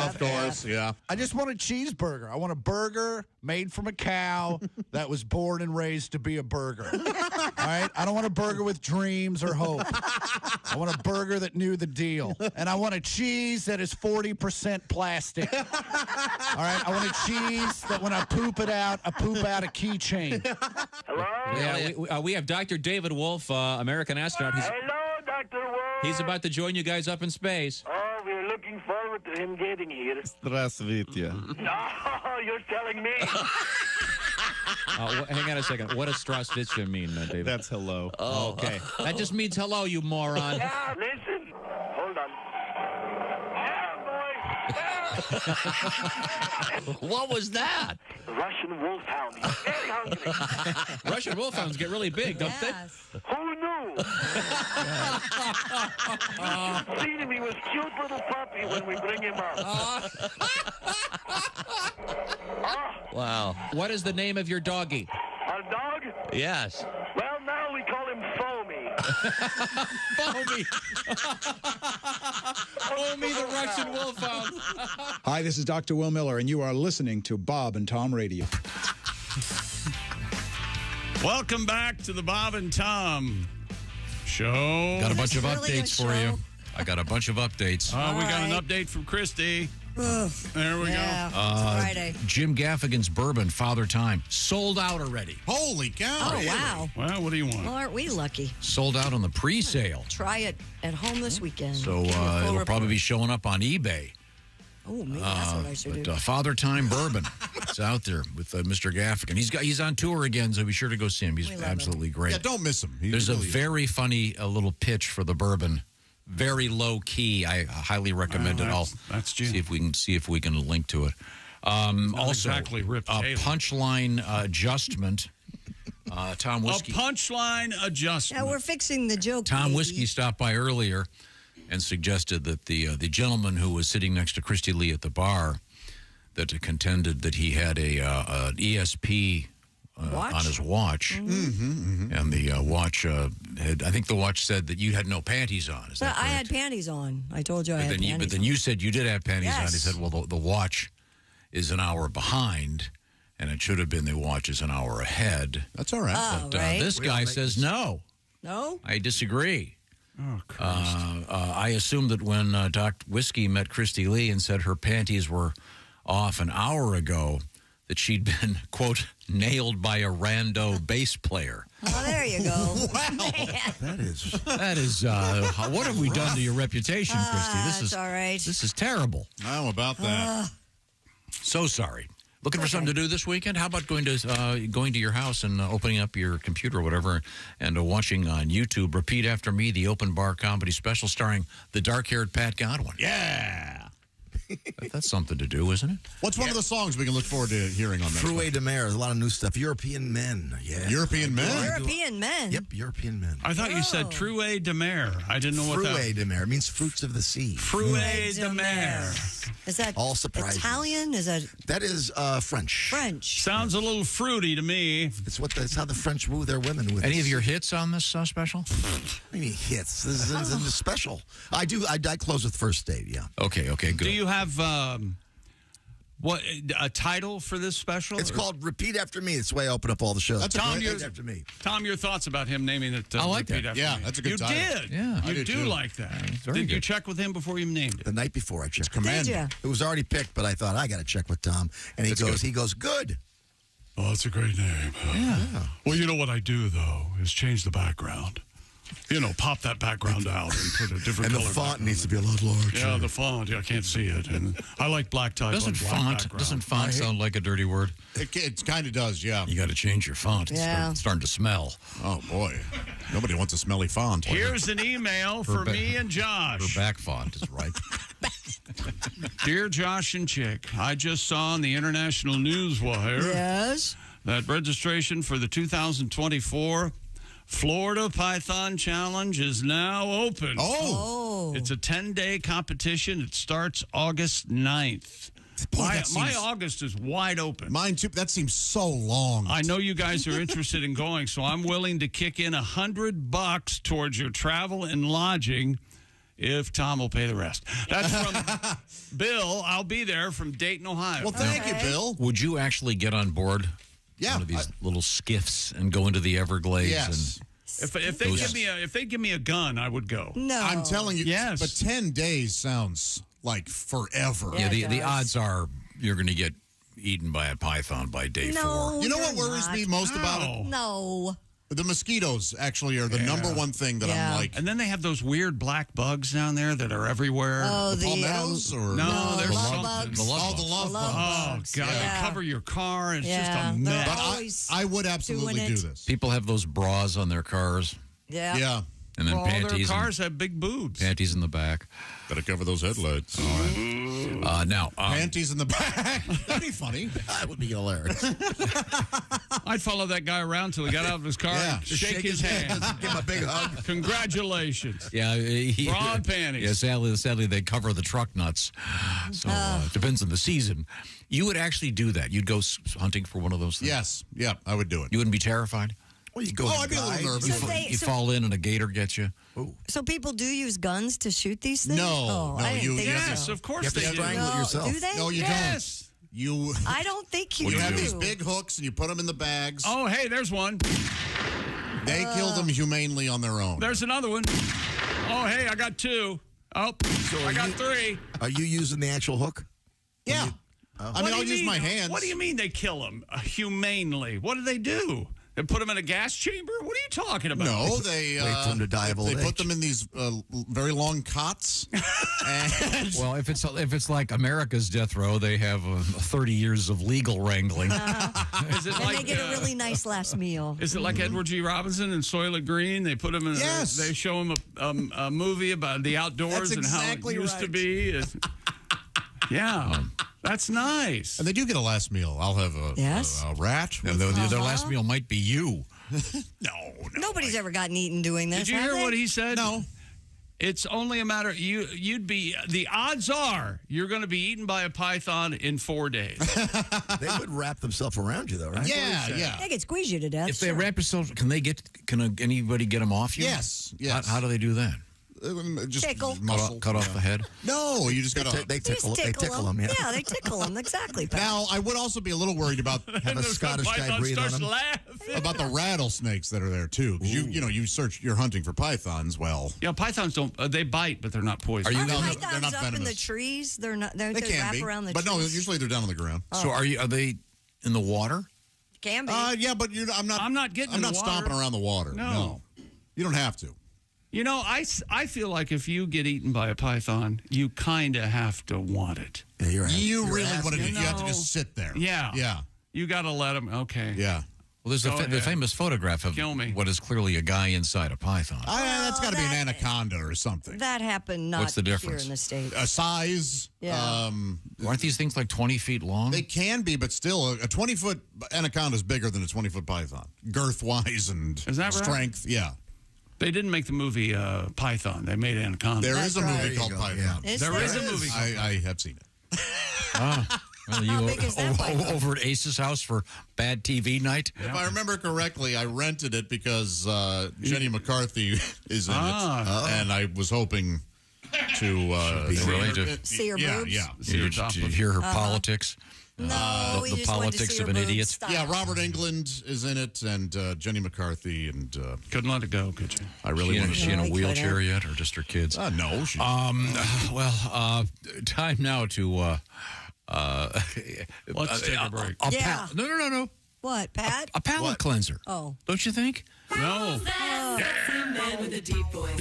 [SPEAKER 8] Of course, yeah.
[SPEAKER 17] I just want a cheeseburger. I want a burger made from a cow that was born and raised to be a burger. All right? I don't want a burger with dreams or hope. I want a burger that knew the deal. And I want a cheese that is 40% plastic. All right? I want a cheese that when I poop it out, I poop out a keychain.
[SPEAKER 9] Hello? Yeah, we have Dr. David Wolf, American astronaut.
[SPEAKER 22] Hello, Dr. Wolf.
[SPEAKER 9] He's about to join you guys up in space.
[SPEAKER 22] Oh, we're looking forward to him getting here.
[SPEAKER 23] Здравствуйте.
[SPEAKER 22] No, you're telling me.
[SPEAKER 9] Hang on a second. What does Strasvitcha mean, David?
[SPEAKER 23] That's hello.
[SPEAKER 9] Oh, okay. That just means hello, you moron.
[SPEAKER 22] Yeah, listen. Hold on.
[SPEAKER 19] What was that?
[SPEAKER 22] Russian wolfhound. He's very hungry.
[SPEAKER 9] Russian wolfhounds get really big, don't they?
[SPEAKER 22] Who knew? You should have seen him. He was cute little puppy when we bring him up.
[SPEAKER 19] Wow.
[SPEAKER 9] What is the name of your doggy?
[SPEAKER 22] Our dog?
[SPEAKER 19] Yes.
[SPEAKER 22] Well, now we call him Foamy.
[SPEAKER 9] Foamy. Foamy the Russian wolfhound.
[SPEAKER 24] Hi, this is Dr. Will Miller, and you are listening to Bob and Tom Radio.
[SPEAKER 4] Welcome back to the Bob and Tom Show.
[SPEAKER 5] Got a bunch of updates for you. I got a bunch of updates.
[SPEAKER 4] We got an update from Christy. There we go.
[SPEAKER 6] Friday.
[SPEAKER 5] Jim Gaffigan's bourbon, Father Time, sold out already.
[SPEAKER 8] Holy cow.
[SPEAKER 6] Oh, wow.
[SPEAKER 4] Well, what do you want?
[SPEAKER 6] Well, aren't we lucky?
[SPEAKER 5] Sold out on the pre-sale.
[SPEAKER 6] Try it at home this weekend.
[SPEAKER 5] So
[SPEAKER 6] Give me a full
[SPEAKER 5] it'll
[SPEAKER 6] report.
[SPEAKER 5] probably be showing up on eBay.
[SPEAKER 6] Oh, maybe that's what I should do.
[SPEAKER 5] Father Time bourbon. It's out there with Mr. Gaffigan. He's on tour again, so be sure to go see him. He's absolutely great.
[SPEAKER 8] Yeah, don't miss him.
[SPEAKER 5] There's a very funny little pitch for the bourbon. Very low key. I highly recommend it.
[SPEAKER 4] That's
[SPEAKER 5] see if we can link to it. Also,
[SPEAKER 4] exactly Rip
[SPEAKER 5] a
[SPEAKER 4] Taylor.
[SPEAKER 5] punchline adjustment. Tom Whiskey.
[SPEAKER 4] A punchline adjustment.
[SPEAKER 6] Yeah, we're fixing the joke.
[SPEAKER 5] Tom
[SPEAKER 6] baby.
[SPEAKER 5] Whiskey stopped by earlier and suggested that the gentleman who was sitting next to Christy Lee at the bar that contended that he had an ESP on his watch, and the watch I think the watch said that you had no panties on. Is that
[SPEAKER 6] I had panties on. I told you I had panties
[SPEAKER 5] But then
[SPEAKER 6] on.
[SPEAKER 5] you said you did have panties on.
[SPEAKER 6] Yes.
[SPEAKER 5] He said, well, the watch is an hour behind, and it should have been the watch is an hour ahead.
[SPEAKER 8] That's all right.
[SPEAKER 6] Oh,
[SPEAKER 5] But
[SPEAKER 6] right.
[SPEAKER 5] this guy says no.
[SPEAKER 6] No?
[SPEAKER 5] I disagree.
[SPEAKER 4] Oh, Christ.
[SPEAKER 5] I assume that when Dr. Whiskey met Christy Lee and said her panties were off an hour ago, that she'd been, quote, nailed by a rando bass player.
[SPEAKER 6] Oh, there you go.
[SPEAKER 8] Wow.
[SPEAKER 5] That is, what have we done to your reputation, Christy?
[SPEAKER 6] That's all right.
[SPEAKER 5] This is terrible.
[SPEAKER 8] How about that?
[SPEAKER 5] So sorry. Looking for something to do this weekend? How about going to your house and opening up your computer or whatever and watching on YouTube, Repeat After Me, the open bar comedy special starring the dark-haired Pat Godwin.
[SPEAKER 8] Yeah.
[SPEAKER 5] That's something to do, isn't it?
[SPEAKER 8] What's one of the songs we can look forward to hearing on that?
[SPEAKER 7] Fruet de Mer. There's a lot of new stuff. European men. Yeah.
[SPEAKER 8] European men?
[SPEAKER 6] European men.
[SPEAKER 7] Yep, European men.
[SPEAKER 4] I thought you said Fruet de Mer. I didn't know what that
[SPEAKER 7] Fruet de Mer. It means fruits of the sea.
[SPEAKER 4] Fruet de Mer.
[SPEAKER 6] Is that
[SPEAKER 7] all surprising?
[SPEAKER 6] Italian? Is that
[SPEAKER 7] is French.
[SPEAKER 6] French?
[SPEAKER 4] Sounds a little fruity to me.
[SPEAKER 7] It's how the French woo their women with
[SPEAKER 5] Any of your hits on this special?
[SPEAKER 7] What do you mean hits? This is special. I close with First Date, yeah.
[SPEAKER 5] Okay, good.
[SPEAKER 4] Do you have what a title for this special?
[SPEAKER 7] It's called Repeat After Me. It's the way I open up all the shows.
[SPEAKER 4] Tom,
[SPEAKER 7] Repeat After Me.
[SPEAKER 4] Tom, your thoughts about him naming it
[SPEAKER 5] I like
[SPEAKER 4] Repeat
[SPEAKER 5] that.
[SPEAKER 4] After
[SPEAKER 8] Yeah,
[SPEAKER 4] Me.
[SPEAKER 8] that's a good
[SPEAKER 4] You
[SPEAKER 8] title.
[SPEAKER 4] did.
[SPEAKER 5] Yeah,
[SPEAKER 4] you
[SPEAKER 8] I
[SPEAKER 4] do
[SPEAKER 8] too.
[SPEAKER 4] like that.
[SPEAKER 5] very
[SPEAKER 4] Did you
[SPEAKER 5] good.
[SPEAKER 4] check with him before you named it?
[SPEAKER 7] The night before I checked.
[SPEAKER 8] Command.
[SPEAKER 6] Did ya?
[SPEAKER 7] It was already picked, but I thought I got to check with Tom. And he goes, good.
[SPEAKER 4] Oh, that's a great name.
[SPEAKER 5] Yeah.
[SPEAKER 4] Well, you know what I do, though, is change the background. You know, pop that background out and put a different
[SPEAKER 7] And
[SPEAKER 4] color
[SPEAKER 7] the font
[SPEAKER 4] background.
[SPEAKER 7] needs to be a lot larger.
[SPEAKER 4] Yeah, the font. I can't see it. And I like black type on black background.
[SPEAKER 5] Doesn't font sound like a dirty word?
[SPEAKER 8] It kind of does, yeah.
[SPEAKER 5] You got to change your font. It's
[SPEAKER 6] Yeah.
[SPEAKER 5] starting to smell.
[SPEAKER 8] Oh, boy. Nobody wants a smelly font.
[SPEAKER 4] Here's an email for
[SPEAKER 5] back-
[SPEAKER 4] me and
[SPEAKER 5] Her
[SPEAKER 4] Josh.
[SPEAKER 5] back font is right.
[SPEAKER 4] Dear Josh and Chick, I just saw on the International Newswire
[SPEAKER 6] yes?
[SPEAKER 4] that registration for the 2024 Florida Python Challenge is now open.
[SPEAKER 8] Oh.
[SPEAKER 4] It's a 10-day competition. It starts August 9th. My August is wide open.
[SPEAKER 8] Mine too. That seems so long.
[SPEAKER 4] I know you guys are interested in going, so I'm willing to kick in $100 towards your travel and lodging if Tom will pay the rest. That's from Bill. I'll be there from Dayton, Ohio.
[SPEAKER 8] Well, thank you, Bill.
[SPEAKER 5] Would you actually get on board one of these little skiffs and go into the Everglades?
[SPEAKER 8] Yes.
[SPEAKER 4] If they give me a gun, I would go.
[SPEAKER 6] No.
[SPEAKER 8] I'm telling you.
[SPEAKER 4] Yes.
[SPEAKER 8] But 10 days sounds like forever.
[SPEAKER 5] Yeah, the odds are you're going to get eaten by a python by day 4.
[SPEAKER 8] You know what worries me most about it?
[SPEAKER 6] No.
[SPEAKER 8] The mosquitoes actually are the number one thing that I'm like.
[SPEAKER 4] And then they have those weird black bugs down there that are everywhere.
[SPEAKER 6] Oh,
[SPEAKER 8] the palmettos? Or
[SPEAKER 4] no, there's
[SPEAKER 6] love
[SPEAKER 4] something.
[SPEAKER 6] bugs.
[SPEAKER 8] The love bugs.
[SPEAKER 4] Oh, God.
[SPEAKER 8] Yeah.
[SPEAKER 4] They cover your car. It's just
[SPEAKER 6] Yeah,
[SPEAKER 4] a
[SPEAKER 6] they're
[SPEAKER 4] mess.
[SPEAKER 8] But I would absolutely
[SPEAKER 6] doing
[SPEAKER 8] do
[SPEAKER 6] it.
[SPEAKER 8] this.
[SPEAKER 5] People have those bras on their cars.
[SPEAKER 6] Yeah.
[SPEAKER 8] Yeah.
[SPEAKER 5] And then
[SPEAKER 4] Well, all their
[SPEAKER 5] panties.
[SPEAKER 4] cars have big boobs.
[SPEAKER 5] Panties in the back.
[SPEAKER 8] Got to cover those headlights.
[SPEAKER 5] Now,
[SPEAKER 8] panties in the back. That'd be funny.
[SPEAKER 7] That would be hilarious.
[SPEAKER 4] I'd follow that guy around till he got out of his car and
[SPEAKER 7] Just
[SPEAKER 4] shake his hand.
[SPEAKER 7] Give him a big hug.
[SPEAKER 4] Congratulations.
[SPEAKER 5] Yeah,
[SPEAKER 4] Bra and panties.
[SPEAKER 5] Yeah, sadly, they cover the truck nuts. So it depends on the season. You would actually do that. You'd go hunting for one of those things.
[SPEAKER 8] Yes. Yeah, I would do it.
[SPEAKER 5] You wouldn't be terrified?
[SPEAKER 7] Well, you go.
[SPEAKER 8] I'd be a little nervous.
[SPEAKER 5] You fall in and a gator gets you.
[SPEAKER 6] So people do use guns to shoot these things?
[SPEAKER 8] No,
[SPEAKER 6] I didn't think
[SPEAKER 4] Yes,
[SPEAKER 6] so.
[SPEAKER 4] of course
[SPEAKER 7] You have to
[SPEAKER 4] they do.
[SPEAKER 7] strangle it yourself.
[SPEAKER 6] Do they?
[SPEAKER 8] No, you
[SPEAKER 4] Yes.
[SPEAKER 8] don't. You.
[SPEAKER 6] I don't think you
[SPEAKER 8] You
[SPEAKER 6] do.
[SPEAKER 8] have these big hooks and you put them in the bags.
[SPEAKER 4] Oh, hey, there's one.
[SPEAKER 8] They kill them humanely on their own.
[SPEAKER 4] There's another one. Oh, hey, I got 2. Oh, I got 3.
[SPEAKER 7] Are you using the actual hook?
[SPEAKER 8] Yeah. I mean, I'll use my hands.
[SPEAKER 4] What do you mean they kill them humanely? What do they do? They put them in a gas chamber? What are you talking about?
[SPEAKER 8] No, they
[SPEAKER 7] Wait for them to die of old
[SPEAKER 8] They put
[SPEAKER 7] age.
[SPEAKER 8] them in these very long cots. And
[SPEAKER 5] Well, if it's like America's death row, they have 30 years of legal wrangling.
[SPEAKER 4] Is it
[SPEAKER 6] And
[SPEAKER 4] like
[SPEAKER 6] they get a really nice last meal.
[SPEAKER 4] Is it like Edward G. Robinson and Soylent Green? They put him in.
[SPEAKER 8] Yes.
[SPEAKER 4] They show him a movie about the outdoors
[SPEAKER 8] That's
[SPEAKER 4] and
[SPEAKER 8] exactly
[SPEAKER 4] how it used to
[SPEAKER 8] right.
[SPEAKER 4] be. Yeah, that's nice.
[SPEAKER 8] And they do get a last meal. I'll have a rat.
[SPEAKER 5] And their last meal might be you.
[SPEAKER 8] No.
[SPEAKER 6] Nobody's ever gotten eaten doing this.
[SPEAKER 4] Did you
[SPEAKER 6] have
[SPEAKER 4] hear
[SPEAKER 6] they?
[SPEAKER 4] what he said?
[SPEAKER 8] No.
[SPEAKER 4] It's only a matter. You'd be. The odds are you're going to be eaten by a python in 4 days.
[SPEAKER 7] They would wrap themselves around you, though, right?
[SPEAKER 8] Yeah.
[SPEAKER 6] They could squeeze you to death.
[SPEAKER 5] If they
[SPEAKER 6] sure.
[SPEAKER 5] wrap themselves, can anybody get them off you?
[SPEAKER 8] Yes.
[SPEAKER 5] How do they do that?
[SPEAKER 8] Just
[SPEAKER 6] Tickle.
[SPEAKER 8] muscle.
[SPEAKER 5] Cut off the head?
[SPEAKER 8] No, you just got to.
[SPEAKER 7] They
[SPEAKER 6] Just
[SPEAKER 7] tickle them. Yeah.
[SPEAKER 6] Yeah, they tickle them. Exactly. Pat.
[SPEAKER 8] Now, I would also be a little worried about
[SPEAKER 7] Have a Scottish guy
[SPEAKER 4] python
[SPEAKER 7] breathe on
[SPEAKER 4] starts
[SPEAKER 7] them.
[SPEAKER 4] laughing.
[SPEAKER 8] about the rattlesnakes that are there too. Because you're hunting for pythons. Well,
[SPEAKER 4] Yeah, pythons don't. They bite, but they're not poisonous.
[SPEAKER 5] Are you?
[SPEAKER 8] No,
[SPEAKER 6] Pythons
[SPEAKER 8] they're not
[SPEAKER 6] up in the
[SPEAKER 8] venomous.
[SPEAKER 6] trees. They're not. They
[SPEAKER 8] they can
[SPEAKER 6] wrap
[SPEAKER 8] be,
[SPEAKER 6] around the
[SPEAKER 8] but
[SPEAKER 6] trees.
[SPEAKER 8] no, usually they're down on the ground.
[SPEAKER 5] So are they in the water?
[SPEAKER 6] Can be.
[SPEAKER 8] Yeah, but I'm not
[SPEAKER 4] getting
[SPEAKER 8] I'm
[SPEAKER 4] in
[SPEAKER 8] not
[SPEAKER 4] the
[SPEAKER 8] stomping
[SPEAKER 4] water.
[SPEAKER 8] around the water.
[SPEAKER 4] No.
[SPEAKER 8] You don't have to.
[SPEAKER 4] You know, I feel like if you get eaten by a python, you kind of have to want it.
[SPEAKER 7] Yeah,
[SPEAKER 8] You really want to do it.
[SPEAKER 4] You
[SPEAKER 8] You have to
[SPEAKER 4] know.
[SPEAKER 8] just sit there.
[SPEAKER 4] Yeah.
[SPEAKER 8] Yeah.
[SPEAKER 4] You got to let them. Okay.
[SPEAKER 8] Yeah.
[SPEAKER 5] Well, there's
[SPEAKER 4] Go
[SPEAKER 5] the
[SPEAKER 4] ahead.
[SPEAKER 5] famous photograph of
[SPEAKER 4] Kill me.
[SPEAKER 5] what is clearly a guy inside a python.
[SPEAKER 8] That's got to be an anaconda or something.
[SPEAKER 6] That happened not
[SPEAKER 5] What's the
[SPEAKER 6] here
[SPEAKER 5] difference?
[SPEAKER 6] in the States.
[SPEAKER 8] A size.
[SPEAKER 6] Yeah.
[SPEAKER 5] Aren't these things like 20 feet long?
[SPEAKER 8] They can be, but still, a 20-foot anaconda is bigger than a 20-foot python, girth-wise and
[SPEAKER 4] Is that right?
[SPEAKER 8] strength. Yeah.
[SPEAKER 4] They didn't make the movie Python. They made Anaconda.
[SPEAKER 8] There
[SPEAKER 6] That's
[SPEAKER 8] is a
[SPEAKER 6] right.
[SPEAKER 8] movie
[SPEAKER 6] There you
[SPEAKER 8] called
[SPEAKER 7] go,
[SPEAKER 8] Python.
[SPEAKER 7] yeah.
[SPEAKER 6] Is
[SPEAKER 4] There
[SPEAKER 6] there?
[SPEAKER 4] is a movie.
[SPEAKER 8] I have seen it.
[SPEAKER 5] Well,
[SPEAKER 6] How big is that python?
[SPEAKER 5] over at Ace's house for bad TV night?
[SPEAKER 8] If I remember correctly, I rented it because Jenny McCarthy is in it, and I was hoping to
[SPEAKER 6] See her
[SPEAKER 8] yeah,
[SPEAKER 6] boobs?
[SPEAKER 8] yeah.
[SPEAKER 5] Did you hear her politics?
[SPEAKER 6] No, we
[SPEAKER 5] the
[SPEAKER 6] just wanted to
[SPEAKER 5] politics
[SPEAKER 6] see
[SPEAKER 5] of
[SPEAKER 6] her
[SPEAKER 5] an
[SPEAKER 6] boobs.
[SPEAKER 5] idiot.
[SPEAKER 6] Stop.
[SPEAKER 8] Yeah, Robert Englund is in it, and Jenny McCarthy, and
[SPEAKER 4] Couldn't let it go, could you?
[SPEAKER 8] I really want to
[SPEAKER 5] Is she
[SPEAKER 8] see
[SPEAKER 5] in a
[SPEAKER 6] he
[SPEAKER 5] wheelchair
[SPEAKER 6] couldn't.
[SPEAKER 5] yet, or just her kids?
[SPEAKER 8] no, she,
[SPEAKER 5] Time now to
[SPEAKER 4] Let's take a break.
[SPEAKER 6] Yeah.
[SPEAKER 5] No.
[SPEAKER 6] What, Pat?
[SPEAKER 5] A palate cleanser.
[SPEAKER 6] Oh.
[SPEAKER 5] Don't you think?
[SPEAKER 4] No.
[SPEAKER 21] Man with a deep voice.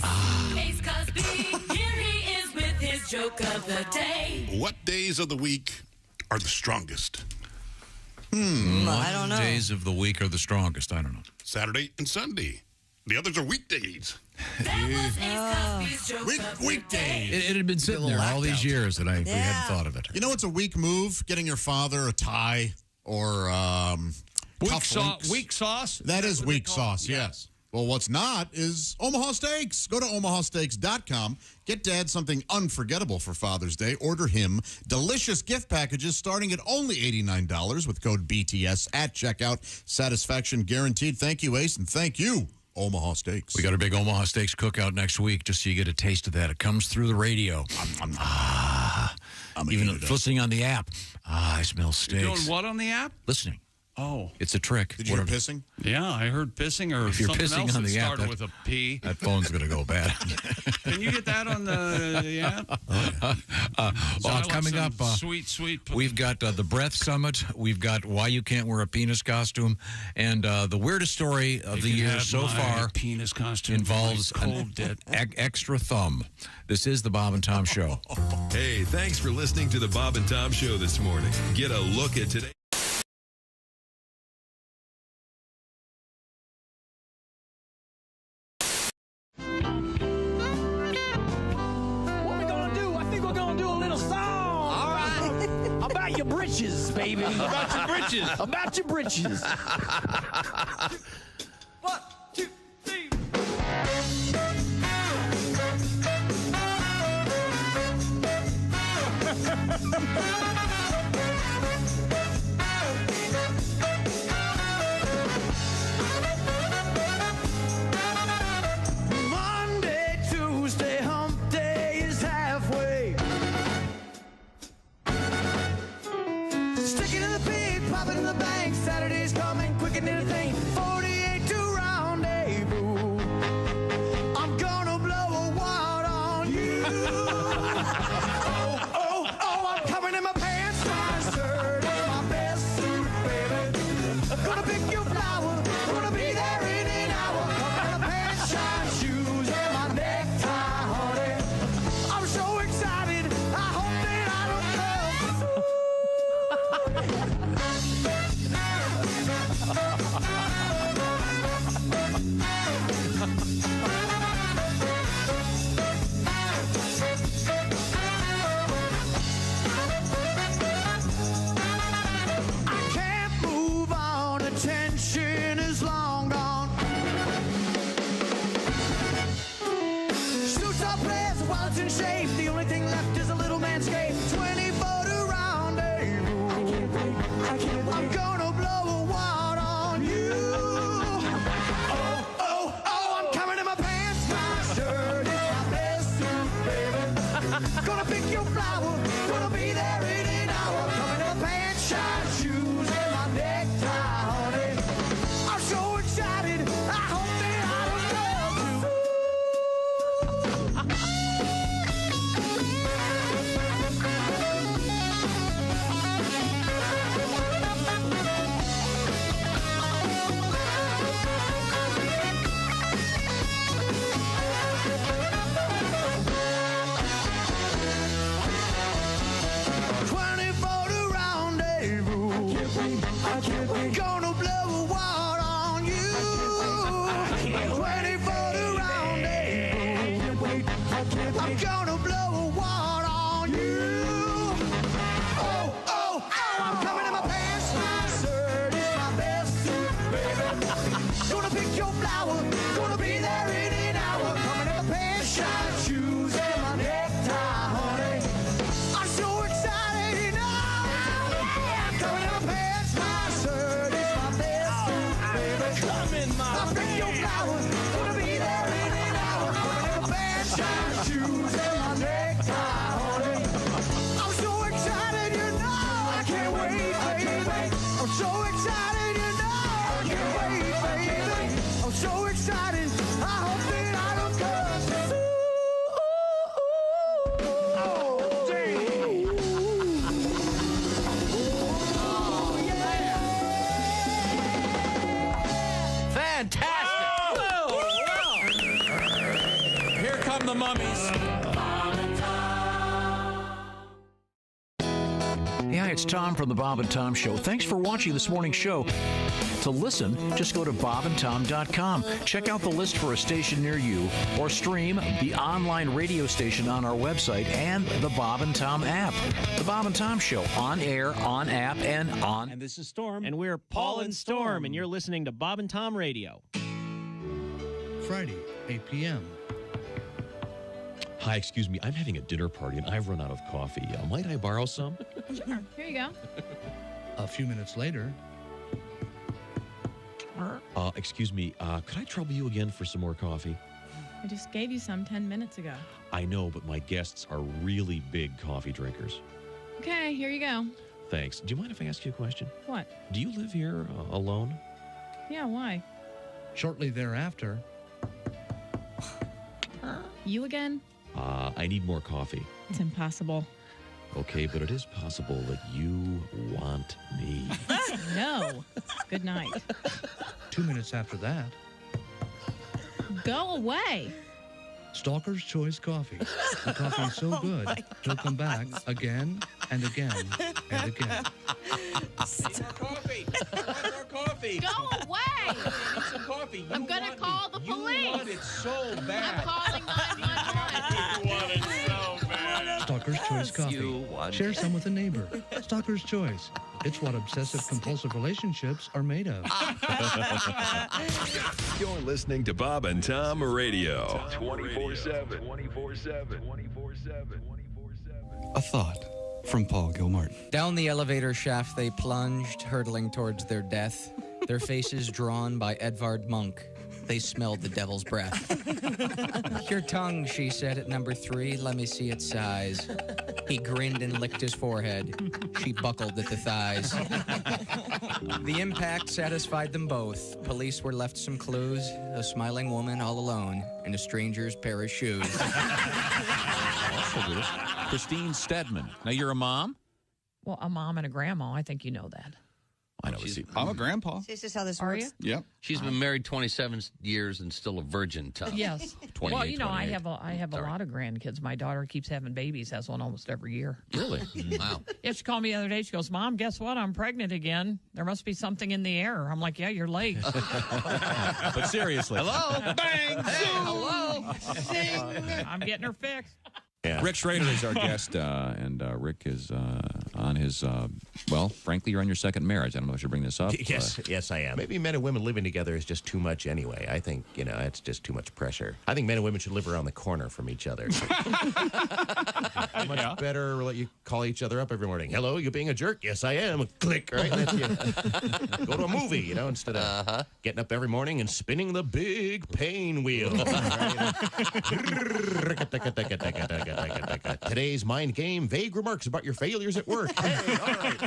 [SPEAKER 21] Ace Cosby, here he is with his joke of the day.
[SPEAKER 1] What days of the week are the strongest?
[SPEAKER 6] I don't know.
[SPEAKER 5] Days of the week are the strongest. I don't know.
[SPEAKER 1] Saturday and Sunday. The others are weekdays.
[SPEAKER 21] That was Ace Cosby's joke of the
[SPEAKER 8] weekdays.
[SPEAKER 5] It had been sitting there all these years, and we hadn't thought of it.
[SPEAKER 8] You know, it's a weak move getting your father a tie or cufflinks.
[SPEAKER 4] Weak sauce?
[SPEAKER 8] That is weak sauce, yes. Well, what's not is Omaha Steaks. Go to omahasteaks.com. Get Dad something unforgettable for Father's Day. Order him delicious gift packages starting at only $89 with code BTS at checkout. Satisfaction guaranteed. Thank you, Ace, and thank you, Omaha Steaks.
[SPEAKER 5] We got a big Omaha Steaks cookout next week, just so you get a taste of that. It comes through the radio. Even listening on the app. I smell steaks.
[SPEAKER 4] You're doing what on the app?
[SPEAKER 5] Listening.
[SPEAKER 4] Oh.
[SPEAKER 5] It's a trick.
[SPEAKER 8] Did you hear pissing?
[SPEAKER 4] Yeah, I heard pissing or
[SPEAKER 5] if you're
[SPEAKER 4] something
[SPEAKER 5] pissing
[SPEAKER 4] else
[SPEAKER 5] on
[SPEAKER 4] that
[SPEAKER 5] the app,
[SPEAKER 4] started with a P.
[SPEAKER 5] That phone's going to go bad.
[SPEAKER 4] Can you get that on the app?
[SPEAKER 5] Coming up,
[SPEAKER 4] sweet.
[SPEAKER 5] We've got the Breath Summit. We've got Why You Can't Wear a Penis Costume. And the weirdest story of the year so far
[SPEAKER 4] penis costume
[SPEAKER 5] involves an extra thumb. This is the Bob and Tom Show.
[SPEAKER 14] Hey, thanks for listening to the Bob and Tom Show this morning. Get a look at today.
[SPEAKER 21] About your britches, baby. About your britches. About your britches. 1, 2, 3. Monday, Tuesday, hump day is halfway. Sticking in the pig, popping in the bank. Saturday's coming quicker than anything. 48 to rendezvous. I'm gonna blow a wad on you. Oh, I'm coming in my pants, my shirt, and my best suit, baby. Gonna pick your flower, gonna be there in an hour. Coming in my pants, shine shoes, and my necktie, honey. I'm so excited, I hope that I don't come. I can't move on, attention is long gone. Suits are pressed, wallets in shape. The only thing left is a little man's cape. 24 to rendezvous. I'm gonna blow a wad on you. Oh, I'm coming in my pants, my shirt, it's my best suit, baby. Gonna pick your flower, gonna be there in an hour. Coming in my pants, shine shoes, and my necktie, honey. I'm so excited, I hope that I don't come Gonna blow a wad on you. 24 to rendezvous. I'm gonna blow a wad on you. Oh, I'm coming in my pants, my shirt is my best suit, baby. Gonna pick your flower, gonna be there in an hour. Coming in my pants, shine shoes, and my necktie, honey. I'm so excited, coming in my pants, my shirt is my best suit, baby. I'll pick your flower, gonna be there in an hour. Coming in my pants, shine shoes, and my
[SPEAKER 9] Hey, hi, it's Tom from the Bob and Tom Show. Thanks for watching this morning's show. To listen, just go to bobandtom.com. Check out the list for a station near you, or stream the online radio station on our website and the Bob and Tom app. The Bob and Tom Show, on air, on app, and on.
[SPEAKER 15] And this is Storm. And we're Paul and Storm, and you're listening to Bob and Tom Radio.
[SPEAKER 16] Friday, 8 p.m.
[SPEAKER 18] Hi, excuse me. I'm having a dinner party and I've run out of coffee. Might I borrow some?
[SPEAKER 23] Sure. Here you go.
[SPEAKER 16] A few minutes later.
[SPEAKER 18] Excuse me. Could I trouble you again for some more coffee?
[SPEAKER 23] I just gave you some 10 minutes ago.
[SPEAKER 18] I know, but my guests are really big coffee drinkers.
[SPEAKER 23] Okay, here you go.
[SPEAKER 18] Thanks. Do you mind if I ask you a question?
[SPEAKER 23] What?
[SPEAKER 18] Do you live here alone?
[SPEAKER 23] Yeah, why?
[SPEAKER 16] Shortly thereafter.
[SPEAKER 23] You again?
[SPEAKER 18] I need more coffee.
[SPEAKER 23] It's impossible.
[SPEAKER 18] Okay, but it is possible that you want me.
[SPEAKER 23] No. Good night.
[SPEAKER 16] 2 minutes after that.
[SPEAKER 23] Go away.
[SPEAKER 16] Stalker's Choice Coffee. The coffee is so good, he'll come back again and again and again.
[SPEAKER 18] Coffee. More coffee.
[SPEAKER 23] Go away.
[SPEAKER 18] Need some coffee.
[SPEAKER 23] I'm going to call the police.
[SPEAKER 18] You want it so bad.
[SPEAKER 23] I'm calling 911.
[SPEAKER 18] You want it so bad.
[SPEAKER 16] Stalker's Choice Coffee. Share some with a neighbor. Stalker's Choice. It's what obsessive-compulsive relationships are made of.
[SPEAKER 14] You're listening to Bob and Tom Radio. 24/7. 24/7.
[SPEAKER 25] A thought from Paul Gilmartin.
[SPEAKER 26] Down the elevator shaft they plunged, hurtling towards their death, their faces drawn by Edvard Munch. They smelled the devil's breath. Your tongue, she said at number 3. Let me see its size. He grinned and licked his forehead. She buckled at the thighs. The impact satisfied them both. Police were left some clues. A smiling woman all alone in a stranger's pair of shoes.
[SPEAKER 9] Christine Stedman. Now, you're a mom?
[SPEAKER 27] Well, a mom and a grandma. I think you know that.
[SPEAKER 9] I know. I'm a grandpa.
[SPEAKER 28] This is how this
[SPEAKER 27] Are
[SPEAKER 28] works.
[SPEAKER 27] you?
[SPEAKER 9] Yep.
[SPEAKER 19] She's been married 27 years and still a virgin, Tom.
[SPEAKER 27] Yes.
[SPEAKER 19] 28,
[SPEAKER 27] Well, you know,
[SPEAKER 19] 28.
[SPEAKER 27] I have a
[SPEAKER 19] Sorry.
[SPEAKER 27] lot of grandkids. My daughter keeps having babies, has one almost every year.
[SPEAKER 19] Really? Wow.
[SPEAKER 27] Yeah, she called me the other day. She goes, Mom, guess what? I'm pregnant again. There must be something in the air. I'm like, yeah, your legs.
[SPEAKER 9] But seriously.
[SPEAKER 27] Hello? Bang! Hello? Zing! I'm getting her fixed.
[SPEAKER 9] Yeah. Rick Schrader is our guest, and Rick is on his, well, frankly, you're on your second marriage. I don't know if I should bring this up.
[SPEAKER 29] Yes, I am. Maybe men and women living together is just too much anyway. I think, it's just too much pressure. I think men and women should live around the corner from each other. Much better let you call each other up every morning. Hello, you being a jerk? Yes, I am. Click, right? That's you. Go to a movie, instead of getting up every morning and spinning the big pain wheel. Today's mind game, vague remarks about your failures at work. Hey, all right.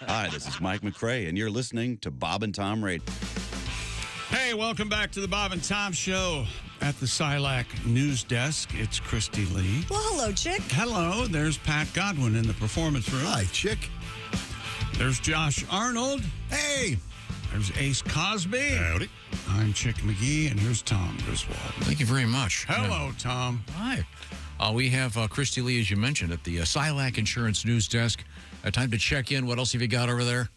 [SPEAKER 1] Hi, this is Mike McRae, and you're listening to Bob and Tom Radio.
[SPEAKER 4] Hey, welcome back to the Bob and Tom Show at the Silac News Desk. It's Christy Lee.
[SPEAKER 28] Well, hello, Chick.
[SPEAKER 4] Hello, there's Pat Godwin in the performance room.
[SPEAKER 8] Hi, Chick.
[SPEAKER 4] There's Josh Arnold.
[SPEAKER 8] Hey.
[SPEAKER 4] There's Ace Cosby.
[SPEAKER 1] Howdy.
[SPEAKER 4] I'm Chick McGee, and here's Tom Griswold.
[SPEAKER 5] Thank you very much.
[SPEAKER 4] Hello, Tom.
[SPEAKER 5] Hi. We have Christy Lee, as you mentioned, at the Silac Insurance News Desk. Time to check in. What else have you got over there?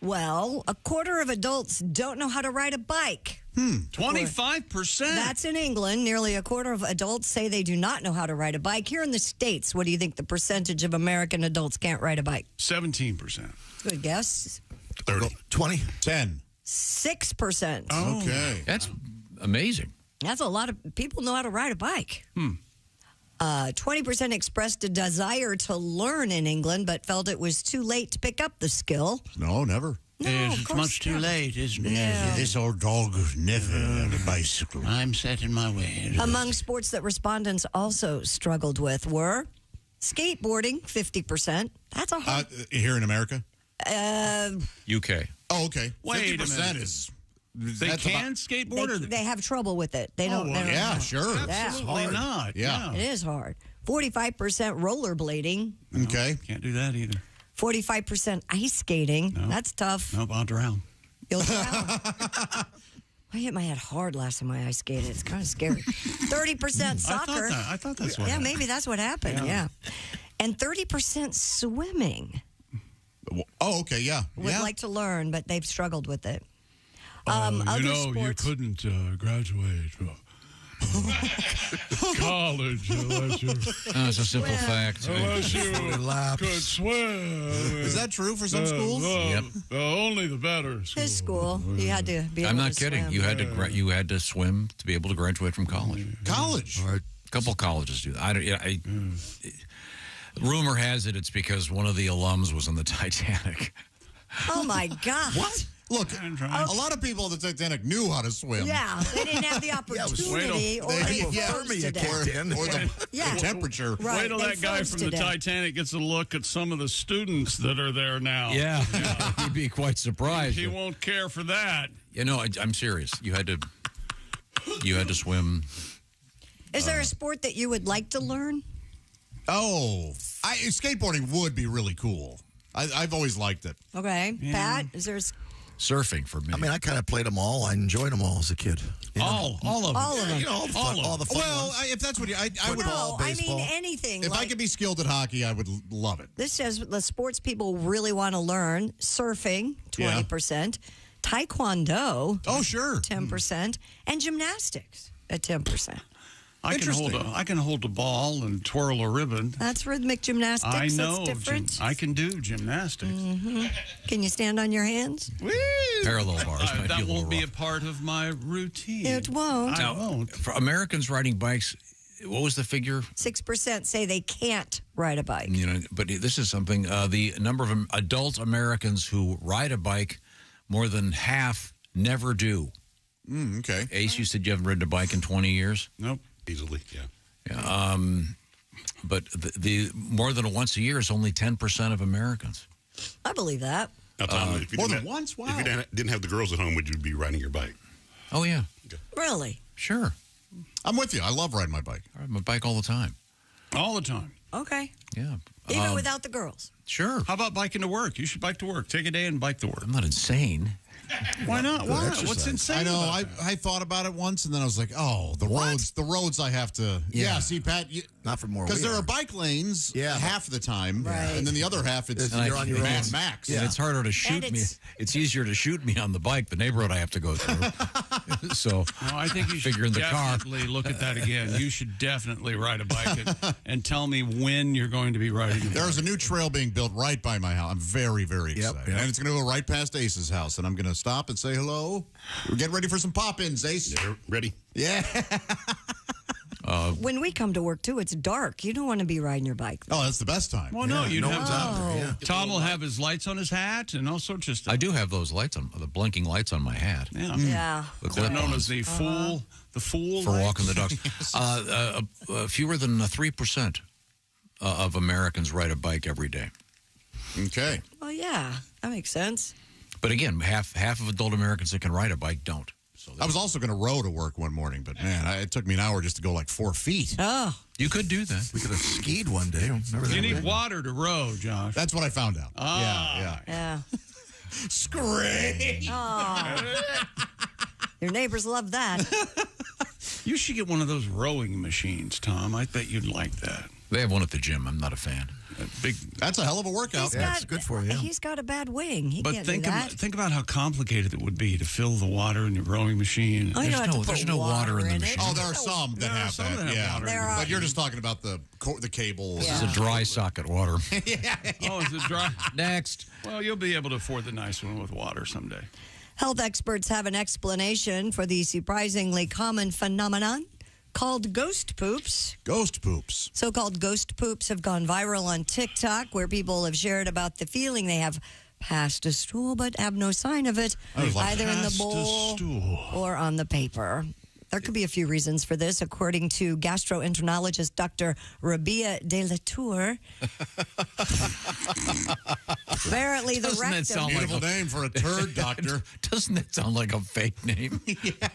[SPEAKER 28] Well, a quarter of adults don't know how to ride a bike.
[SPEAKER 4] 25%?
[SPEAKER 28] That's in England. Nearly a quarter of adults say they do not know how to ride a bike. Here in the States, what do you think the percentage of American adults can't ride a bike?
[SPEAKER 4] 17%.
[SPEAKER 28] Good guess.
[SPEAKER 1] 30.
[SPEAKER 8] 20. 10.
[SPEAKER 28] 6%.
[SPEAKER 4] Oh.
[SPEAKER 8] Okay.
[SPEAKER 5] That's amazing.
[SPEAKER 28] That's a lot of people know how to ride a bike. 20% expressed a desire to learn in England, but felt it was too late to pick up the skill.
[SPEAKER 8] No, never.
[SPEAKER 28] No,
[SPEAKER 4] Yes,
[SPEAKER 28] of
[SPEAKER 4] it's
[SPEAKER 28] course
[SPEAKER 4] much too
[SPEAKER 28] not.
[SPEAKER 4] late, isn't it?
[SPEAKER 28] Yeah.
[SPEAKER 8] This old dog never on a bicycle.
[SPEAKER 4] I'm set in my ways.
[SPEAKER 28] Among sports that respondents also struggled with were skateboarding, 50%. That's a hard...
[SPEAKER 8] Here in America?
[SPEAKER 5] UK.
[SPEAKER 8] Oh, okay.
[SPEAKER 4] Wait a
[SPEAKER 8] 50%
[SPEAKER 4] minute. They can skateboard? or
[SPEAKER 28] They have trouble with it. They don't.
[SPEAKER 8] well,
[SPEAKER 28] they don't
[SPEAKER 8] yeah,
[SPEAKER 28] know.
[SPEAKER 8] sure.
[SPEAKER 4] Absolutely not.
[SPEAKER 8] Yeah.
[SPEAKER 28] It is hard. 45% rollerblading.
[SPEAKER 8] Okay.
[SPEAKER 4] Can't do that either.
[SPEAKER 28] 45% ice skating.
[SPEAKER 4] No.
[SPEAKER 28] That's tough.
[SPEAKER 4] Nope, I'll drown.
[SPEAKER 28] You'll drown. I hit my head hard last time I ice skated. It's kind of scary. 30% soccer.
[SPEAKER 4] I thought that's what
[SPEAKER 28] Yeah,
[SPEAKER 4] happened.
[SPEAKER 28] maybe that's what happened. Yeah. And 30% swimming.
[SPEAKER 8] Oh, okay, yeah.
[SPEAKER 28] would like to learn, but they've struggled with it.
[SPEAKER 4] you
[SPEAKER 28] Other
[SPEAKER 4] know,
[SPEAKER 28] sports.
[SPEAKER 4] you couldn't graduate college unless you.
[SPEAKER 5] It's a simple fact.
[SPEAKER 4] Unless you could swim.
[SPEAKER 8] Is that true for some schools?
[SPEAKER 5] Yep.
[SPEAKER 4] Only the better.
[SPEAKER 28] His school, you had to be able
[SPEAKER 5] I'm not
[SPEAKER 28] to
[SPEAKER 5] kidding.
[SPEAKER 28] swim.
[SPEAKER 5] You had to swim to be able to graduate from college.
[SPEAKER 8] College?
[SPEAKER 5] A couple colleges do that. Rumor has it it's because one of the alums was on the Titanic.
[SPEAKER 28] Oh, my God.
[SPEAKER 8] What? Look, a lot of people on the Titanic knew how to swim.
[SPEAKER 28] Yeah, they didn't have the opportunity or the force to do.
[SPEAKER 8] Or the temperature.
[SPEAKER 28] Right,
[SPEAKER 4] Wait till
[SPEAKER 28] they
[SPEAKER 4] that guy
[SPEAKER 28] froze
[SPEAKER 4] from
[SPEAKER 28] to
[SPEAKER 4] the
[SPEAKER 28] death.
[SPEAKER 4] Titanic gets a look at some of the students that are there now.
[SPEAKER 5] Yeah, he'd be quite surprised.
[SPEAKER 4] He won't care for that.
[SPEAKER 5] You know, I'm serious. You had to swim.
[SPEAKER 28] Is there a sport that you would like to learn?
[SPEAKER 8] Oh, skateboarding would be really cool. I've always liked it.
[SPEAKER 28] Okay. Pat, is there
[SPEAKER 5] Surfing for me.
[SPEAKER 7] I mean, I kind of played them all. I enjoyed them all as a kid. You know?
[SPEAKER 4] All of them.
[SPEAKER 28] all of them?
[SPEAKER 7] You know, all the fun
[SPEAKER 8] Well,
[SPEAKER 7] ones.
[SPEAKER 8] if that's what I would.
[SPEAKER 28] No, I
[SPEAKER 7] baseball.
[SPEAKER 28] mean anything.
[SPEAKER 8] If I
[SPEAKER 28] like-
[SPEAKER 8] could be skilled at hockey, I would love it.
[SPEAKER 28] This says the sports people really want to learn: surfing, 20%, taekwondo,
[SPEAKER 8] Oh, sure.
[SPEAKER 28] 10%, and gymnastics at 10%.
[SPEAKER 4] I can hold a ball and twirl a ribbon.
[SPEAKER 28] That's rhythmic gymnastics.
[SPEAKER 4] I know.
[SPEAKER 28] That's different.
[SPEAKER 4] I can do gymnastics.
[SPEAKER 28] Can you stand on your hands?
[SPEAKER 5] Parallel bars might be a
[SPEAKER 4] That
[SPEAKER 5] little
[SPEAKER 4] won't be a
[SPEAKER 5] rough.
[SPEAKER 4] part of my routine.
[SPEAKER 28] It won't.
[SPEAKER 4] I won't.
[SPEAKER 5] For Americans riding bikes, what was the figure?
[SPEAKER 28] 6% say they can't ride a bike.
[SPEAKER 5] You know, but this is something. The number of adult Americans who ride a bike, more than half never do.
[SPEAKER 8] Okay.
[SPEAKER 5] Ace, you said you haven't ridden a bike in 20 years.
[SPEAKER 4] Nope.
[SPEAKER 1] Easily, yeah.
[SPEAKER 5] But the more than once a year is only 10% of Americans.
[SPEAKER 28] I believe that.
[SPEAKER 1] Now, Tom, if you
[SPEAKER 8] more
[SPEAKER 1] didn't
[SPEAKER 8] than
[SPEAKER 1] have-
[SPEAKER 8] once? Wow.
[SPEAKER 1] If you didn't have the girls at home, would you be riding your bike?
[SPEAKER 5] Oh yeah,
[SPEAKER 28] Really?
[SPEAKER 5] sure.
[SPEAKER 8] I'm with you. I love riding my bike.
[SPEAKER 5] I ride my bike all the time.
[SPEAKER 4] All the time.
[SPEAKER 28] Okay.
[SPEAKER 5] Yeah.
[SPEAKER 28] Even without the girls.
[SPEAKER 5] Sure.
[SPEAKER 4] How about biking to work? You should bike to work. Take a day and bike to work.
[SPEAKER 5] I'm not insane.
[SPEAKER 4] Why not? Why?
[SPEAKER 7] exercise.
[SPEAKER 4] What's insane?
[SPEAKER 8] I know.
[SPEAKER 4] about
[SPEAKER 8] I thought about it once, and then I was like, "Oh, the roads I have to." Yeah, see, Pat,
[SPEAKER 7] Not for more.
[SPEAKER 8] because
[SPEAKER 7] we
[SPEAKER 8] there are bike lanes.
[SPEAKER 7] Yeah.
[SPEAKER 8] half the time,
[SPEAKER 28] Right.
[SPEAKER 8] and then the other half it's
[SPEAKER 7] You're on your own.
[SPEAKER 8] Mad Max.
[SPEAKER 5] And it's harder to shoot
[SPEAKER 28] And
[SPEAKER 5] me.
[SPEAKER 28] it's-
[SPEAKER 5] It's easier to shoot me on the bike, the neighborhood I have to go through. So
[SPEAKER 4] No, I think you should
[SPEAKER 5] figure in the car.
[SPEAKER 4] definitely look at that again. You should definitely ride a bike and tell me when you're going to be riding. a
[SPEAKER 8] There's a
[SPEAKER 4] bike.
[SPEAKER 8] new trail being built right by my house. I'm very, very excited.
[SPEAKER 7] yep.
[SPEAKER 8] And it's going to go right past Ace's house. And I'm going to stop and say hello. We're getting ready for some pop-ins, Ace.
[SPEAKER 1] Yeah, ready?
[SPEAKER 8] Yeah.
[SPEAKER 28] When we come to work, too, it's dark. You don't want to be riding your bike.
[SPEAKER 8] Oh, that's the best time.
[SPEAKER 4] Well, no, you'd
[SPEAKER 7] no
[SPEAKER 4] have
[SPEAKER 7] one's out there, yeah.
[SPEAKER 4] Tom will have his lights on his hat and all sorts of stuff.
[SPEAKER 5] I do have those lights on, the blinking lights on my hat.
[SPEAKER 4] Yeah.
[SPEAKER 28] Yeah.
[SPEAKER 5] The
[SPEAKER 4] They're known
[SPEAKER 5] clip-ons
[SPEAKER 4] as the fool
[SPEAKER 5] for
[SPEAKER 4] lights.
[SPEAKER 5] walking the dogs. Fewer than 3% of Americans ride a bike every day.
[SPEAKER 8] Okay.
[SPEAKER 28] Well, yeah. That makes sense.
[SPEAKER 5] But again, half of adult Americans that can ride a bike don't. So
[SPEAKER 8] I was also going to row to work one morning, but man, it took me an hour just to go like 4 feet.
[SPEAKER 28] Oh.
[SPEAKER 5] you could do that.
[SPEAKER 7] We could have skied one day. Remember that?
[SPEAKER 4] You need water to row, Josh.
[SPEAKER 8] That's what I found out.
[SPEAKER 4] Ah.
[SPEAKER 28] Yeah.
[SPEAKER 8] Scream.
[SPEAKER 28] Your neighbors love that.
[SPEAKER 4] You should get one of those rowing machines, Tom. I bet you'd like that.
[SPEAKER 5] They have one at the gym. I'm not a fan.
[SPEAKER 8] That's a hell of a workout.
[SPEAKER 28] He's
[SPEAKER 7] good for you.
[SPEAKER 28] He's got a bad wing. He
[SPEAKER 4] But
[SPEAKER 28] can't
[SPEAKER 4] think
[SPEAKER 28] do that.
[SPEAKER 4] think about how complicated it would be to fill the water in your rowing machine.
[SPEAKER 28] Oh, you don't have to put
[SPEAKER 5] there's no water in the
[SPEAKER 28] it.
[SPEAKER 5] machine.
[SPEAKER 8] Oh, there are some that have
[SPEAKER 4] some
[SPEAKER 8] that.
[SPEAKER 4] that have
[SPEAKER 8] Yeah,
[SPEAKER 4] water
[SPEAKER 28] in the
[SPEAKER 8] but you're just talking about the cable.
[SPEAKER 5] This is a dry socket water.
[SPEAKER 4] Oh, is it dry?
[SPEAKER 5] Next.
[SPEAKER 4] Well, you'll be able to afford the nice one with water someday.
[SPEAKER 28] Health experts have an explanation for the surprisingly common phenomenon called ghost poops.
[SPEAKER 8] Ghost poops.
[SPEAKER 28] So-called ghost poops have gone viral on TikTok, where people have shared about the feeling they have passed a stool but have no sign of it,
[SPEAKER 8] I was like,
[SPEAKER 28] either in the
[SPEAKER 4] passed a
[SPEAKER 28] bowl
[SPEAKER 4] stool.
[SPEAKER 28] or on the paper. There could be a few reasons for this, according to gastroenterologist Dr. Rabia De La Tour. Apparently, the
[SPEAKER 5] Doesn't that
[SPEAKER 28] rectum.
[SPEAKER 5] sound like
[SPEAKER 8] Beautiful name for a turd doctor.
[SPEAKER 5] Doesn't that sound like a fake name?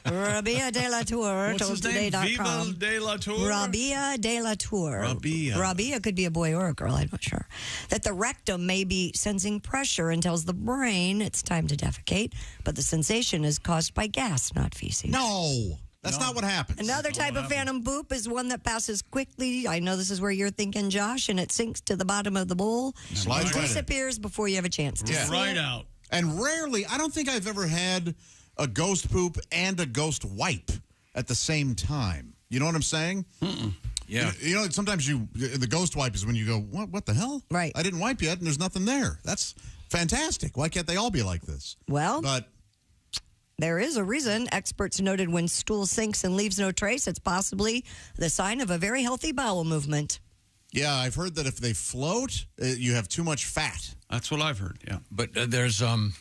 [SPEAKER 28] Rabia De La Tour
[SPEAKER 4] What's
[SPEAKER 28] told
[SPEAKER 4] his name?
[SPEAKER 28] today.com.
[SPEAKER 4] Viva de la Tour?
[SPEAKER 28] Rabia De La Tour.
[SPEAKER 4] Rabia.
[SPEAKER 28] Rabia could be a boy or a girl, I'm not sure. That the rectum may be sensing pressure and tells the brain it's time to defecate, but the sensation is caused by gas, not feces.
[SPEAKER 8] No. That's not what happens.
[SPEAKER 28] Another type of phantom poop is one that passes quickly. I know this is where you're thinking, Josh, and it sinks to the bottom of the bowl.
[SPEAKER 8] Slides
[SPEAKER 28] and
[SPEAKER 8] right in.
[SPEAKER 28] disappears before you have a chance to see it.
[SPEAKER 4] out.
[SPEAKER 8] And rarely, I don't think I've ever had a ghost poop and a ghost wipe at the same time. You know what I'm saying?
[SPEAKER 5] Yeah.
[SPEAKER 8] You know, sometimes the ghost wipe is when you go, what the hell?
[SPEAKER 28] Right.
[SPEAKER 8] I didn't wipe yet, and there's nothing there. That's fantastic. Why can't they all be like this?
[SPEAKER 28] Well,
[SPEAKER 8] But
[SPEAKER 28] there is a reason. Experts noted when stool sinks and leaves no trace, it's possibly the sign of a very healthy bowel movement.
[SPEAKER 8] yeah, I've heard that if they float, you have too much fat.
[SPEAKER 4] That's what I've heard, yeah.
[SPEAKER 5] But there's some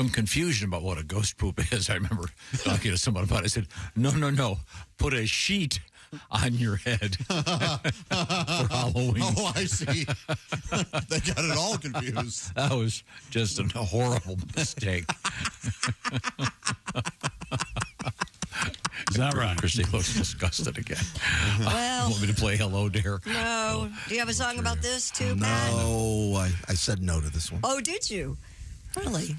[SPEAKER 5] confusion about what a ghost poop is. I remember talking to someone about it. I said, no. Put a sheet on your head for Halloween.
[SPEAKER 8] Oh, I see. They got it all confused.
[SPEAKER 5] That was just a horrible mistake.
[SPEAKER 4] Is that right?
[SPEAKER 5] Christy looks disgusted again.
[SPEAKER 28] Well,
[SPEAKER 5] Want me to play Hello Dare?
[SPEAKER 28] No. Do you have a song about this too, Pat?
[SPEAKER 7] No, I said no to this one.
[SPEAKER 28] Oh, did you? Really?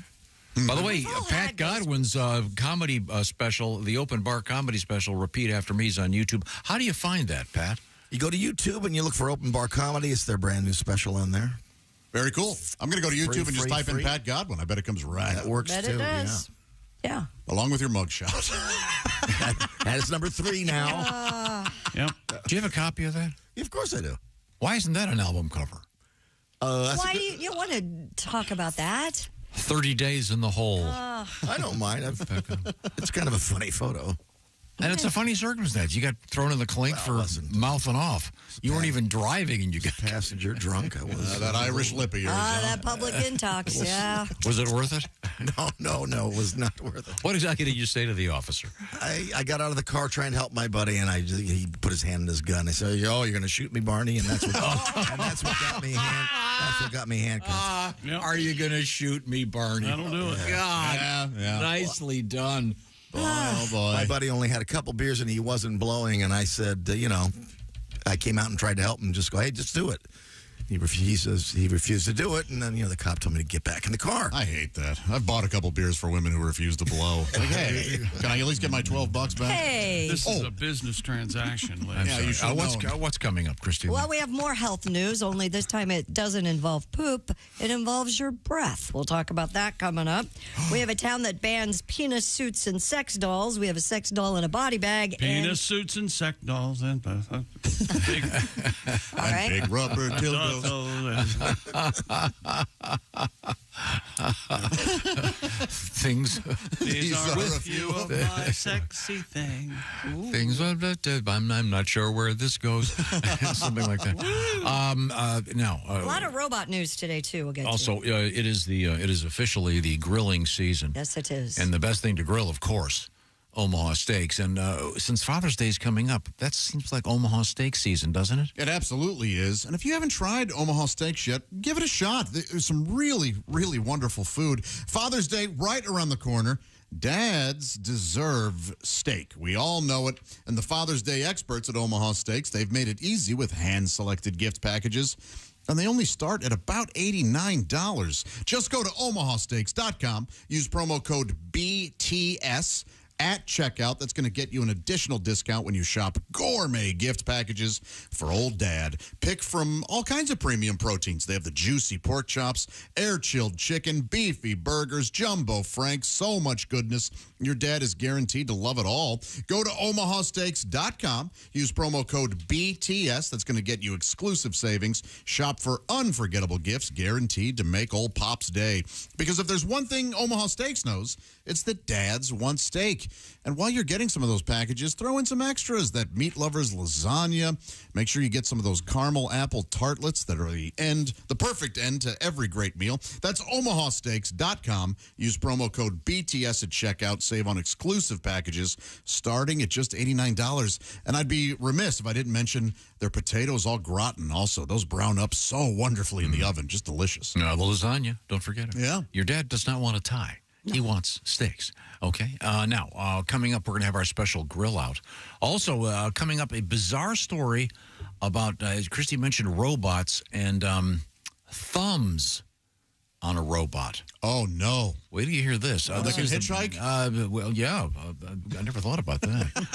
[SPEAKER 5] By the way, Pat Godwin's comedy special, the Open Bar Comedy Special, Repeat After Me, is on YouTube. How do you find that, Pat?
[SPEAKER 7] You go to YouTube and you look for Open Bar Comedy. It's their brand new special on there.
[SPEAKER 8] Very cool. I'm going to go to YouTube and just type in
[SPEAKER 7] free.
[SPEAKER 8] Pat Godwin. I bet it comes right
[SPEAKER 7] That
[SPEAKER 8] up.
[SPEAKER 7] works
[SPEAKER 28] Bet
[SPEAKER 7] too.
[SPEAKER 28] it does. Yeah.
[SPEAKER 8] Along with your mugshot.
[SPEAKER 7] That is number 3 now.
[SPEAKER 4] Yep.
[SPEAKER 5] Do you have a copy of that?
[SPEAKER 7] Yeah, of course I do.
[SPEAKER 5] Why isn't that an album cover?
[SPEAKER 28] Why do you want to talk about that?
[SPEAKER 5] 30 Days in the Hole.
[SPEAKER 7] I don't mind. It's kind of a funny photo.
[SPEAKER 5] And it's a funny circumstance. You got thrown in the clink for mouthing off. You weren't even driving, and you got
[SPEAKER 7] passenger drunk. I was
[SPEAKER 8] that Irish lip of yours.
[SPEAKER 28] That public intox, yeah.
[SPEAKER 5] Was it worth it?
[SPEAKER 7] No, it was not worth it.
[SPEAKER 5] What exactly did you say to the officer?
[SPEAKER 7] I got out of the car trying to help my buddy, and he put his hand in his gun. I said, "Oh, you're going to shoot me, Barney?" And that's what got me handcuffed.
[SPEAKER 5] Are you going to shoot me, Barney?
[SPEAKER 4] That'll do it.
[SPEAKER 5] God, nicely done.
[SPEAKER 8] Boy, oh boy.
[SPEAKER 7] My buddy only had a couple beers and he wasn't blowing, and I said, I came out and tried to help him. Just go, hey, just do it. He refused to do it, and then the cop told me to get back in the car.
[SPEAKER 8] I hate that. I've bought a couple beers for women who refuse to blow. Like, hey, can I at least get my $12 back?
[SPEAKER 28] Hey.
[SPEAKER 4] This is a business transaction, ladies.
[SPEAKER 8] Yeah, you should
[SPEAKER 5] what's coming up, Christy?
[SPEAKER 28] Well, we have more health news, only this time it doesn't involve poop. It involves your breath. We'll talk about that coming up. We have a town that bans penis suits and sex dolls. We have a sex doll in a body bag.
[SPEAKER 4] Penis suits and sex dolls and big,
[SPEAKER 28] All right.
[SPEAKER 8] Big rubber dildo.
[SPEAKER 5] Things.
[SPEAKER 4] These are a few of my sexy things. Ooh.
[SPEAKER 5] Things. I'm not sure where this goes. Something like that. Now,
[SPEAKER 28] a lot of robot news today too. We'll get
[SPEAKER 5] also,
[SPEAKER 28] to.
[SPEAKER 5] it is officially the grilling season.
[SPEAKER 28] Yes, it is.
[SPEAKER 5] And the best thing to grill, of course, Omaha steaks. And since Father's Day is coming up, that seems like Omaha steak season, doesn't it?
[SPEAKER 8] It absolutely is. And if you haven't tried Omaha steaks yet, give it a shot. There's some really, really wonderful food. Father's Day right around the corner. Dads deserve steak. We all know it. And the Father's Day experts at Omaha Steaks, they've made it easy with hand-selected gift packages. And they only start at about $89. Just go to omahasteaks.com. Use promo code BTS at checkout. That's going to get you an additional discount when you shop gourmet gift packages for old dad. Pick from all kinds of premium proteins. They have the juicy pork chops, air-chilled chicken, beefy burgers, jumbo franks, so much goodness. Your dad is guaranteed to love it all. Go to omahasteaks.com. Use promo code BTS. That's going to get you exclusive savings. Shop for unforgettable gifts guaranteed to make old Pop's day. Because if there's one thing Omaha Steaks knows, it's that dads want steak. And while you're getting some of those packages, throw in some extras. That meat lovers lasagna. Make sure you get some of those caramel apple tartlets that are the perfect end to every great meal. That's omahasteaks.com. Use promo code BTS at checkout. Save on exclusive packages starting at just $89. And I'd be remiss if I didn't mention their potatoes all gratin also. Those brown up so wonderfully in the oven. Just delicious.
[SPEAKER 5] The lasagna, don't forget it.
[SPEAKER 8] Yeah.
[SPEAKER 5] Your dad does not want a tie. He wants steaks. Okay. Now, coming up, we're going to have our special grill out. Also, coming up, a bizarre story about, as Christy mentioned, robots and thumbs on a robot.
[SPEAKER 8] Oh, no.
[SPEAKER 5] Wait till you hear this.
[SPEAKER 8] They can hitchhike?
[SPEAKER 5] Well, yeah. I never thought about that.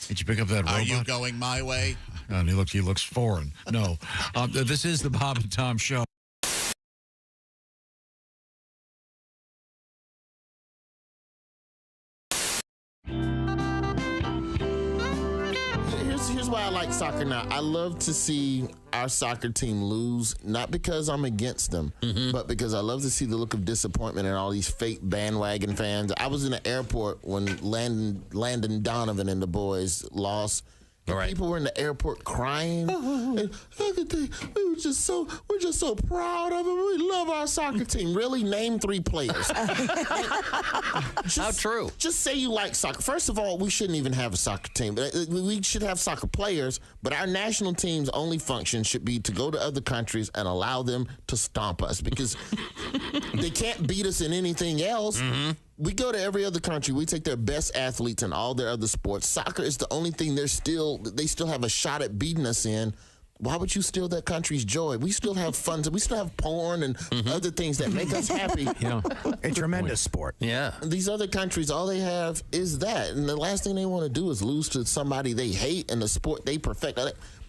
[SPEAKER 5] Did you pick up that robot?
[SPEAKER 8] Are you going my way?
[SPEAKER 5] And he looks foreign. No. This is the Bob and Tom Show.
[SPEAKER 2] Here's why I like soccer now. I love to see our soccer team lose, not because I'm against them, but because I love to see the look of disappointment in all these fake bandwagon fans. I was in the airport when Landon Donovan and the boys lost. And people were in the airport crying. And we're just so proud of them. We love our soccer team. Really, name 3 players.
[SPEAKER 19] How true?
[SPEAKER 2] Just say you like soccer. First of all, we shouldn't even have a soccer team. We should have soccer players, but our national team's only function should be to go to other countries and allow them to stomp us because they can't beat us in anything else. We go to every other country. We take their best athletes in all their other sports. Soccer is the only thing they still have a shot at beating us in. Why would you steal that country's joy? We still have fun. We still have porn and other things that make us happy.
[SPEAKER 3] A tremendous sport.
[SPEAKER 19] Yeah.
[SPEAKER 2] These other countries, all they have is that. And the last thing they want to do is lose to somebody they hate in the sport they perfect.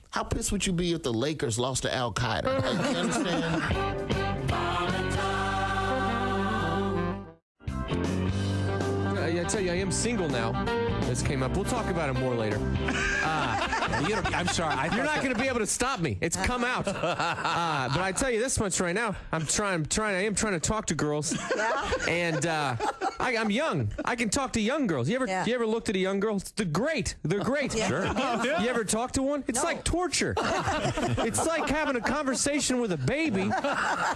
[SPEAKER 2] How pissed would you be if the Lakers lost to Al-Qaeda? You understand?
[SPEAKER 10] I tell you, I am single now. This came up. We'll talk about it more later.
[SPEAKER 5] I'm sorry.
[SPEAKER 10] You're not going to be able to stop me. It's come out. But I tell you this much right now. I am trying to talk to girls. And I'm young. I can talk to young girls. You ever looked at a young girl? They're great. They're great.
[SPEAKER 5] Sure.
[SPEAKER 10] You ever talk to one? It's like torture. It's like having a conversation with a baby,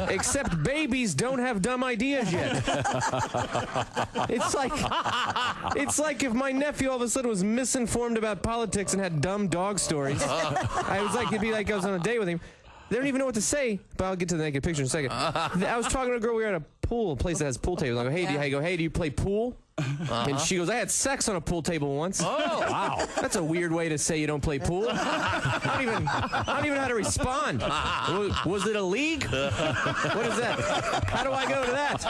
[SPEAKER 10] except babies don't have dumb ideas yet. It's like if my nephew all of a sudden was misinformed about politics and had dumb dog stories. It'd be like I was on a date with him. They don't even know what to say, but I'll get to the naked picture in a second. I was talking to a girl. We were at a place that has pool tables. I go, hey, do you play pool? And she goes, I had sex on a pool table once.
[SPEAKER 19] Oh,
[SPEAKER 10] wow. That's a weird way to say you don't play pool. I don't even know how to respond. Was it a league? What is that? How do I go to that?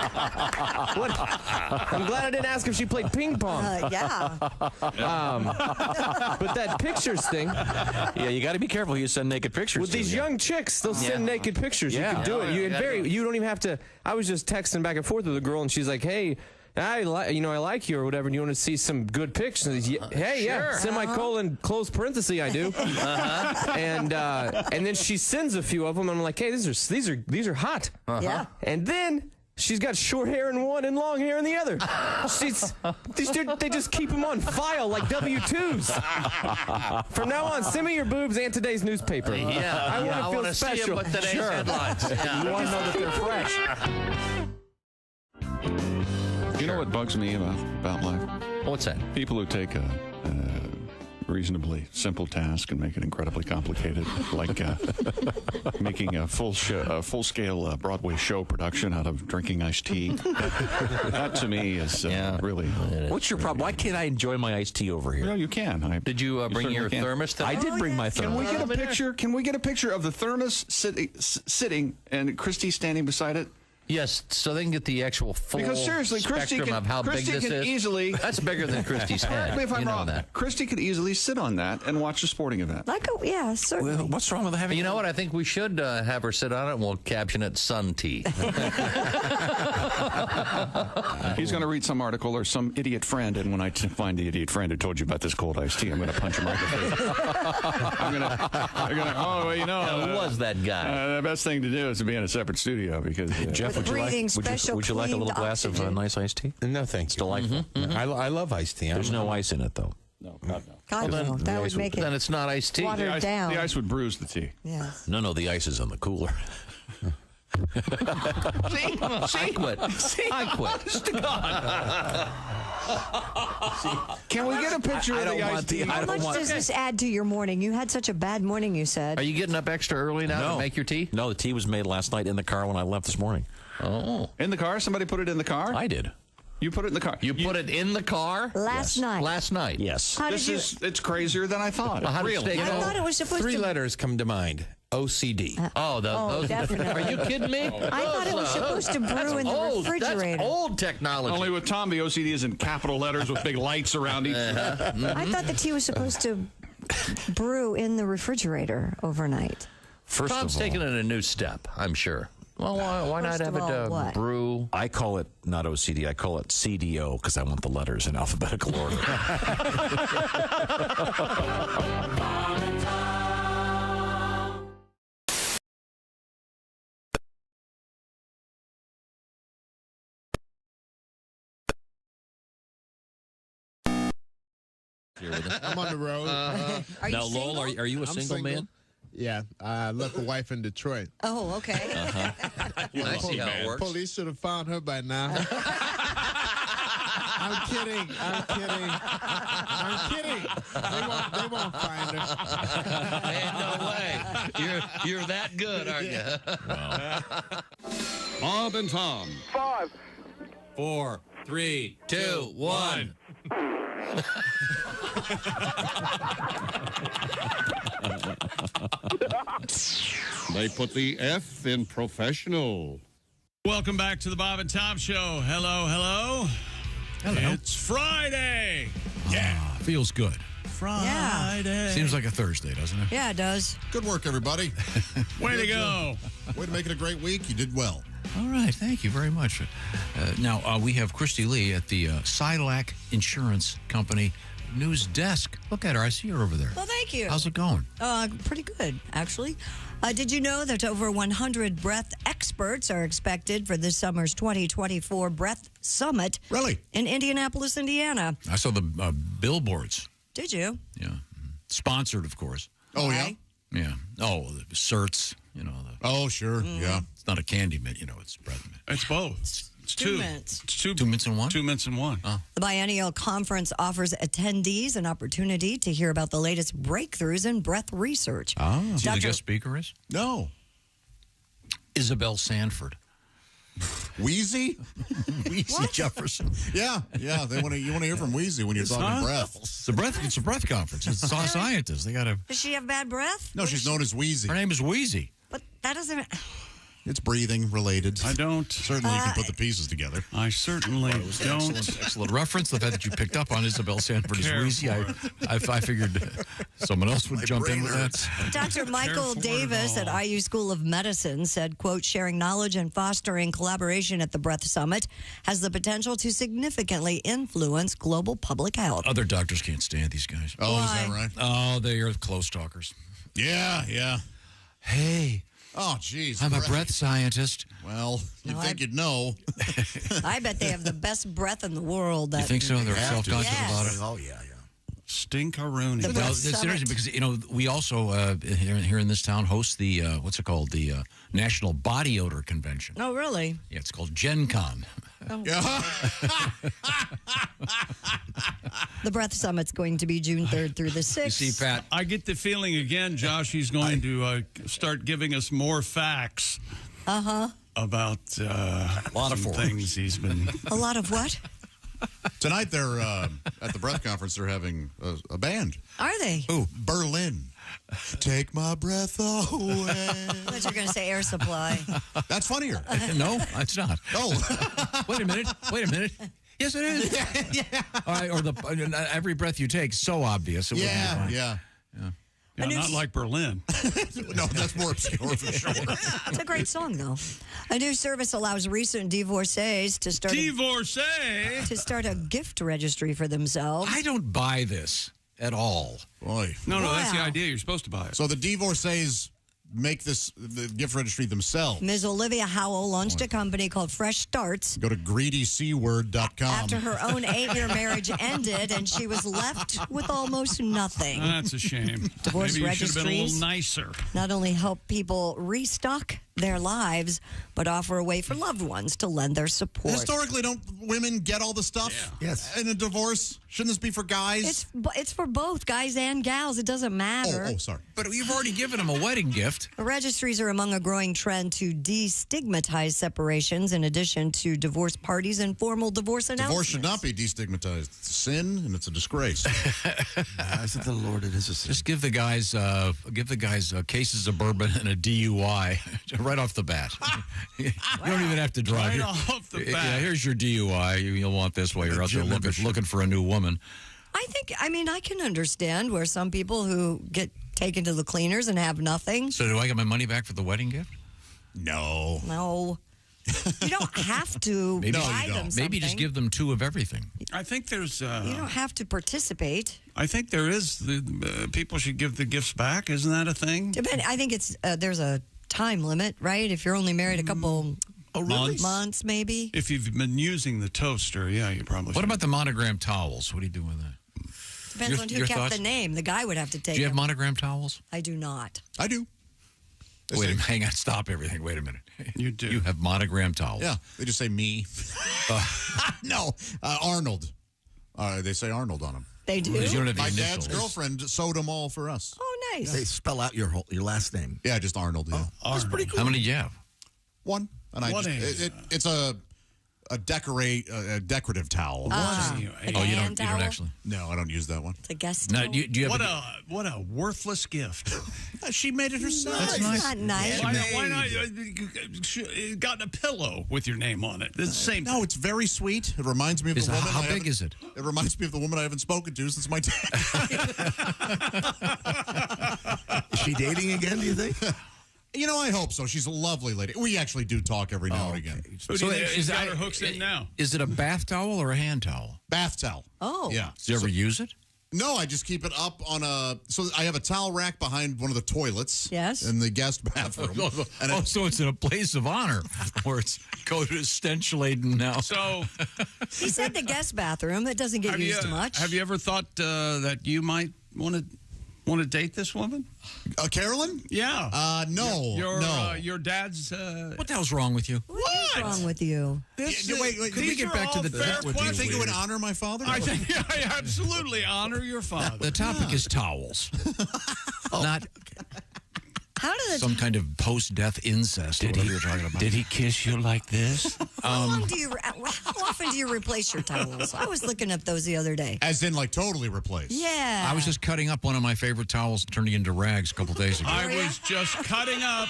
[SPEAKER 10] I'm glad I didn't ask if she played ping pong.
[SPEAKER 28] Yeah.
[SPEAKER 10] But that pictures thing.
[SPEAKER 5] Yeah, you got to be careful who you send naked pictures
[SPEAKER 10] With
[SPEAKER 5] to.
[SPEAKER 10] these young chicks, they'll send naked pictures. You can do it. You don't even have to. I was just texting back and forth with a girl, and she's like, hey, I like you or whatever, and you want to see some good pictures. Semicolon, close parenthesis, I do. And then she sends a few of them, and I'm like, hey, these are hot.
[SPEAKER 28] Yeah.
[SPEAKER 10] And then she's got short hair in one and long hair in the other. They just keep them on file like W-2s. From now on, send me your boobs and today's newspaper.
[SPEAKER 19] Yeah.
[SPEAKER 10] I want to feel special.
[SPEAKER 19] See them with today's headlines. Yeah.
[SPEAKER 10] You want to know that they're fresh.
[SPEAKER 25] You know what bugs me about life?
[SPEAKER 19] What's that?
[SPEAKER 25] People who take a reasonably simple task and make it incredibly complicated, like making a full-scale Broadway show production out of drinking iced tea. That to me is really.
[SPEAKER 5] What's your problem? Why can't I enjoy my iced tea over here?
[SPEAKER 25] Well, you can.
[SPEAKER 19] Did you bring your thermos?
[SPEAKER 5] I did bring my thermos.
[SPEAKER 25] Can we get a picture? Can we get a picture of the thermos sitting and Christy standing beside it?
[SPEAKER 19] Yes, so they can get the actual full
[SPEAKER 25] because seriously,
[SPEAKER 19] spectrum of how big this is.
[SPEAKER 25] Easily,
[SPEAKER 19] that's bigger than Christy's head.
[SPEAKER 25] Correct me if I'm wrong.
[SPEAKER 19] That.
[SPEAKER 25] Christy could easily sit on that and watch a sporting event.
[SPEAKER 28] Certainly.
[SPEAKER 5] Well, what's wrong with having?
[SPEAKER 19] You know what? I think we should have her sit on it, and we'll caption it "Sun Tea."
[SPEAKER 25] He's going to read some article or some idiot friend, and when I find the idiot friend who told you about this cold iced tea, I'm going to punch him right in the face.
[SPEAKER 19] Who was that guy?
[SPEAKER 25] The best thing to do is to be in a separate studio because
[SPEAKER 5] Jeff, would you like a little glass of nice iced tea?
[SPEAKER 3] No, thanks.
[SPEAKER 5] It's delightful.
[SPEAKER 3] I love iced tea.
[SPEAKER 5] There's no ice in it, though.
[SPEAKER 25] No, God, no.
[SPEAKER 28] God, no. That would make it.
[SPEAKER 19] Then it's not iced tea.
[SPEAKER 28] Watered down.
[SPEAKER 25] The ice would bruise the tea.
[SPEAKER 28] Yes.
[SPEAKER 5] No, the ice is in the cooler.
[SPEAKER 19] I quit.
[SPEAKER 25] Can we get a picture of the iced tea?
[SPEAKER 28] How much does this add to your morning? You had such a bad morning, you said.
[SPEAKER 19] Are you getting up extra early now to make your tea?
[SPEAKER 5] No, the tea was made last night in the car when I left this morning.
[SPEAKER 19] Oh.
[SPEAKER 25] In the car? Somebody put it in the car?
[SPEAKER 5] I did.
[SPEAKER 25] You put it in the car.
[SPEAKER 19] You put it in the car?
[SPEAKER 28] Last night.
[SPEAKER 19] Last night.
[SPEAKER 5] Yes.
[SPEAKER 25] It's crazier than I thought.
[SPEAKER 19] Well,
[SPEAKER 28] I thought it was supposed
[SPEAKER 3] 3 letters come to mind. OCD.
[SPEAKER 19] Those
[SPEAKER 28] definitely.
[SPEAKER 19] Are you kidding me?
[SPEAKER 28] I thought it was supposed to brew in the refrigerator.
[SPEAKER 19] That's old technology.
[SPEAKER 25] Only with Tom, the OCD is in capital letters with big lights around each.
[SPEAKER 28] I thought the tea was supposed to brew in the refrigerator overnight.
[SPEAKER 19] Tom's taking it a new step, I'm sure. Well, why not have it brew?
[SPEAKER 3] I call it not OCD. I call it CDO because I want the letters in alphabetical order.
[SPEAKER 6] I'm on the road.
[SPEAKER 28] Are you
[SPEAKER 19] now, Lowell, are you a single man?
[SPEAKER 6] Yeah, I left a wife in Detroit.
[SPEAKER 28] Oh, okay.
[SPEAKER 19] I see how it works.
[SPEAKER 6] Police should have found her by now. I'm kidding. They won't find her.
[SPEAKER 19] Ain't no way. You're that good, aren't you?
[SPEAKER 25] Bob and Tom.
[SPEAKER 11] 5,
[SPEAKER 19] 4, 3, 2, 1.
[SPEAKER 25] They put the F in professional.
[SPEAKER 4] Welcome back to the Bob and Tom Show. Hello. It's Friday.
[SPEAKER 5] Yeah. Feels good.
[SPEAKER 4] Friday.
[SPEAKER 5] Seems like a Thursday, doesn't it?
[SPEAKER 28] Yeah, it does.
[SPEAKER 8] Good work, everybody.
[SPEAKER 4] Way to go.
[SPEAKER 8] Way to make it a great week. You did well.
[SPEAKER 5] All right. Thank you very much. Now, we have Christy Lee at the Silac Insurance Company news desk. Look at her. I see her over there.
[SPEAKER 28] Well, thank you.
[SPEAKER 5] How's it going?
[SPEAKER 28] Pretty good, actually. Did you know that over 100 breath experts are expected for this summer's 2024 Breath Summit?
[SPEAKER 5] Really?
[SPEAKER 28] In Indianapolis, Indiana.
[SPEAKER 5] I saw the billboards.
[SPEAKER 28] Did you?
[SPEAKER 5] Yeah. Sponsored, of course.
[SPEAKER 8] Oh, yeah?
[SPEAKER 5] Yeah. Oh, the certs, you know.
[SPEAKER 8] Oh, sure. Yeah.
[SPEAKER 5] It's not a candy mint, it's breath mint.
[SPEAKER 4] It's both. It's two mints. It's two
[SPEAKER 5] mints in one?
[SPEAKER 4] 2 mints in one.
[SPEAKER 5] Oh.
[SPEAKER 28] The biennial conference offers attendees an opportunity to hear about the latest breakthroughs in breath research.
[SPEAKER 5] Oh. See who the guest speaker is?
[SPEAKER 8] No.
[SPEAKER 5] Isabel Sanford.
[SPEAKER 8] Wheezy?
[SPEAKER 5] Wheezy Jefferson.
[SPEAKER 8] Yeah. You want to hear from Wheezy when you're talking breath.
[SPEAKER 5] It's a breath conference. It's all scientists. They got to.
[SPEAKER 28] Does she have bad breath?
[SPEAKER 8] No, she's known as Wheezy.
[SPEAKER 5] Her name is Wheezy.
[SPEAKER 28] But that doesn't.
[SPEAKER 8] It's breathing related.
[SPEAKER 4] I don't.
[SPEAKER 8] Certainly you can put the pieces together.
[SPEAKER 4] I certainly don't.
[SPEAKER 5] Excellent reference. The fact that you picked up on Isabel Sanford is Wheezy. I figured someone else would jump in with that.
[SPEAKER 28] Dr. Michael Davis at IU School of Medicine said, quote, sharing knowledge and fostering collaboration at the Breath Summit has the potential to significantly influence global public health.
[SPEAKER 5] Other doctors can't stand these guys.
[SPEAKER 8] Oh, is that right?
[SPEAKER 5] Oh, they are close talkers.
[SPEAKER 8] Yeah.
[SPEAKER 5] Hey.
[SPEAKER 8] Oh, geez.
[SPEAKER 5] I'm a breath scientist.
[SPEAKER 8] Well, you'd think you'd know.
[SPEAKER 28] I bet they have the best breath in the world.
[SPEAKER 5] You think so? They're self-conscious about it?
[SPEAKER 8] Oh, yeah.
[SPEAKER 4] Stinkaroonie.
[SPEAKER 28] The
[SPEAKER 5] Well, it's interesting because, we also, here in this town, host the, what's it called? The National Body Odor Convention.
[SPEAKER 28] Oh, really?
[SPEAKER 5] Yeah, it's called Gen Con.
[SPEAKER 28] Oh. The Breath Summit's going to be June 3rd through the 6th.
[SPEAKER 5] You see, Pat.
[SPEAKER 4] I get the feeling again, Josh, he's going to start giving us more facts. About
[SPEAKER 5] a lot of
[SPEAKER 4] things he's been.
[SPEAKER 28] A lot of what?
[SPEAKER 8] Tonight they're at the breath conference. They're having a band.
[SPEAKER 28] Are they?
[SPEAKER 8] Ooh, Berlin. Take my breath away.
[SPEAKER 28] I thought you were going to say Air Supply.
[SPEAKER 8] That's funnier.
[SPEAKER 5] No, it's not.
[SPEAKER 8] Oh,
[SPEAKER 5] wait a minute. Yes, it is.
[SPEAKER 8] Yeah.
[SPEAKER 5] All right, or every breath you take, so obvious. It
[SPEAKER 8] Yeah.
[SPEAKER 4] Yeah, not like Berlin.
[SPEAKER 8] No, that's more obscure for sure.
[SPEAKER 28] It's a great song, though. A new service allows recent divorcees to start a gift registry for themselves.
[SPEAKER 5] I don't buy this at all.
[SPEAKER 8] Boy.
[SPEAKER 4] No, that's the idea. You're supposed to buy it.
[SPEAKER 8] So the divorcees make the gift registry themselves.
[SPEAKER 28] Ms. Olivia Howell launched a company called Fresh Starts.
[SPEAKER 8] Go to greedycword.com.
[SPEAKER 28] After her own 8-year marriage ended and she was left with almost nothing.
[SPEAKER 4] That's a shame.
[SPEAKER 28] Divorce
[SPEAKER 4] Maybe you should have been a
[SPEAKER 28] registries
[SPEAKER 4] little nicer.
[SPEAKER 28] not only help people restock their lives, but offer a way for loved ones to lend their support.
[SPEAKER 8] Historically, don't women get all the stuff?
[SPEAKER 28] Yeah.
[SPEAKER 8] Yes. In a divorce? Shouldn't this be for guys?
[SPEAKER 28] It's for both guys and gals. It doesn't matter.
[SPEAKER 8] Oh, sorry.
[SPEAKER 5] But you've already given them a wedding gift. gift.
[SPEAKER 28] Registries are among a growing trend to destigmatize separations in addition to divorce parties and formal divorce announcements.
[SPEAKER 8] Divorce should not be destigmatized. It's a sin and it's a disgrace.
[SPEAKER 7] Isn't the Lord it is a sin.
[SPEAKER 5] Just give the guys cases of bourbon and a DUI right off the bat. You don't even have to drive.
[SPEAKER 4] Right off the bat.
[SPEAKER 5] Yeah, here's your DUI. You'll want this while you're out there looking for a new woman.
[SPEAKER 28] I can understand where some people who get taken to the cleaners and have nothing.
[SPEAKER 5] So do I get my money back for the wedding gift?
[SPEAKER 8] No.
[SPEAKER 28] No. You don't have to
[SPEAKER 5] Maybe
[SPEAKER 28] buy them something.
[SPEAKER 5] Maybe just give them 2 of everything.
[SPEAKER 4] I think there's.
[SPEAKER 28] You don't have to participate.
[SPEAKER 4] I think there is. People should give the gifts back. Isn't that a thing?
[SPEAKER 28] I think it's there's a time limit, right? If you're only married a couple months, maybe.
[SPEAKER 4] If you've been using the toaster, yeah, you probably.
[SPEAKER 5] What about the monogram towels? What do you do with that?
[SPEAKER 28] Depends on who kept
[SPEAKER 5] thoughts?
[SPEAKER 28] the name. The guy would have to take
[SPEAKER 5] Do you have
[SPEAKER 28] them.
[SPEAKER 5] monogram towels?
[SPEAKER 28] I do not.
[SPEAKER 8] I do.
[SPEAKER 5] Wait a minute. Hang on. Stop everything. Wait a minute.
[SPEAKER 4] You do.
[SPEAKER 5] You have monogram towels.
[SPEAKER 8] Yeah. They just say me. No. Arnold. They say Arnold on them.
[SPEAKER 28] They do?
[SPEAKER 5] You don't have the
[SPEAKER 8] My
[SPEAKER 5] initials.
[SPEAKER 8] dad's girlfriend sewed them all for us.
[SPEAKER 28] Oh, nice.
[SPEAKER 7] They spell out your last name.
[SPEAKER 8] Yeah, just Arnold. Yeah.
[SPEAKER 7] That's pretty cool.
[SPEAKER 5] How many do you have?
[SPEAKER 8] One. And it's a decorative towel.
[SPEAKER 28] Like a
[SPEAKER 5] you
[SPEAKER 28] hand
[SPEAKER 5] don't
[SPEAKER 28] towel?
[SPEAKER 5] actually.
[SPEAKER 8] No, I don't use that one.
[SPEAKER 28] It's a guest
[SPEAKER 5] Now,
[SPEAKER 28] towel?
[SPEAKER 5] do you have
[SPEAKER 4] What a worthless gift.
[SPEAKER 8] She made it herself.
[SPEAKER 28] That's not nice.
[SPEAKER 4] Why not? Got a pillow with your name on it. It's the same.
[SPEAKER 8] No, it's very sweet. It reminds me of the woman.
[SPEAKER 5] How big is it?
[SPEAKER 8] It reminds me of the woman I haven't spoken to since my dad.
[SPEAKER 7] Is she dating again, do you think?
[SPEAKER 8] You know, I hope so. She's a lovely lady. We actually do talk every now and again.
[SPEAKER 4] Who do you think she's got her hooks in now?
[SPEAKER 5] Is it a bath towel or a hand towel?
[SPEAKER 8] Bath towel.
[SPEAKER 28] Oh.
[SPEAKER 8] Yeah.
[SPEAKER 5] Do you ever use it?
[SPEAKER 8] No, I just keep it up on a. So I have a towel rack behind one of the toilets.
[SPEAKER 28] Yes.
[SPEAKER 8] In the guest bathroom. And
[SPEAKER 5] So it's in a place of honor where it's coated stench laden now.
[SPEAKER 4] So
[SPEAKER 28] He said the guest bathroom. It doesn't get used much.
[SPEAKER 4] Have you ever thought that you might want to date this woman?
[SPEAKER 8] Carolyn?
[SPEAKER 4] Yeah.
[SPEAKER 8] No.
[SPEAKER 4] No. Your dad's.
[SPEAKER 5] What the hell's wrong with you?
[SPEAKER 28] What's wrong with you?
[SPEAKER 8] Wait.
[SPEAKER 5] Could we get back to the
[SPEAKER 8] Do you think it would honor my father?
[SPEAKER 4] I think I absolutely honor your father.
[SPEAKER 5] The topic is towels, not
[SPEAKER 28] How did
[SPEAKER 5] some kind of post-death incest. What you're talking about?
[SPEAKER 18] Did he kiss you like this?
[SPEAKER 28] how often do you replace your towels? I was looking at those the other day.
[SPEAKER 8] As in, like, totally replaced.
[SPEAKER 28] Yeah.
[SPEAKER 5] I was just cutting up one of my favorite towels and turning it into rags a couple days ago.
[SPEAKER 4] I was just cutting up.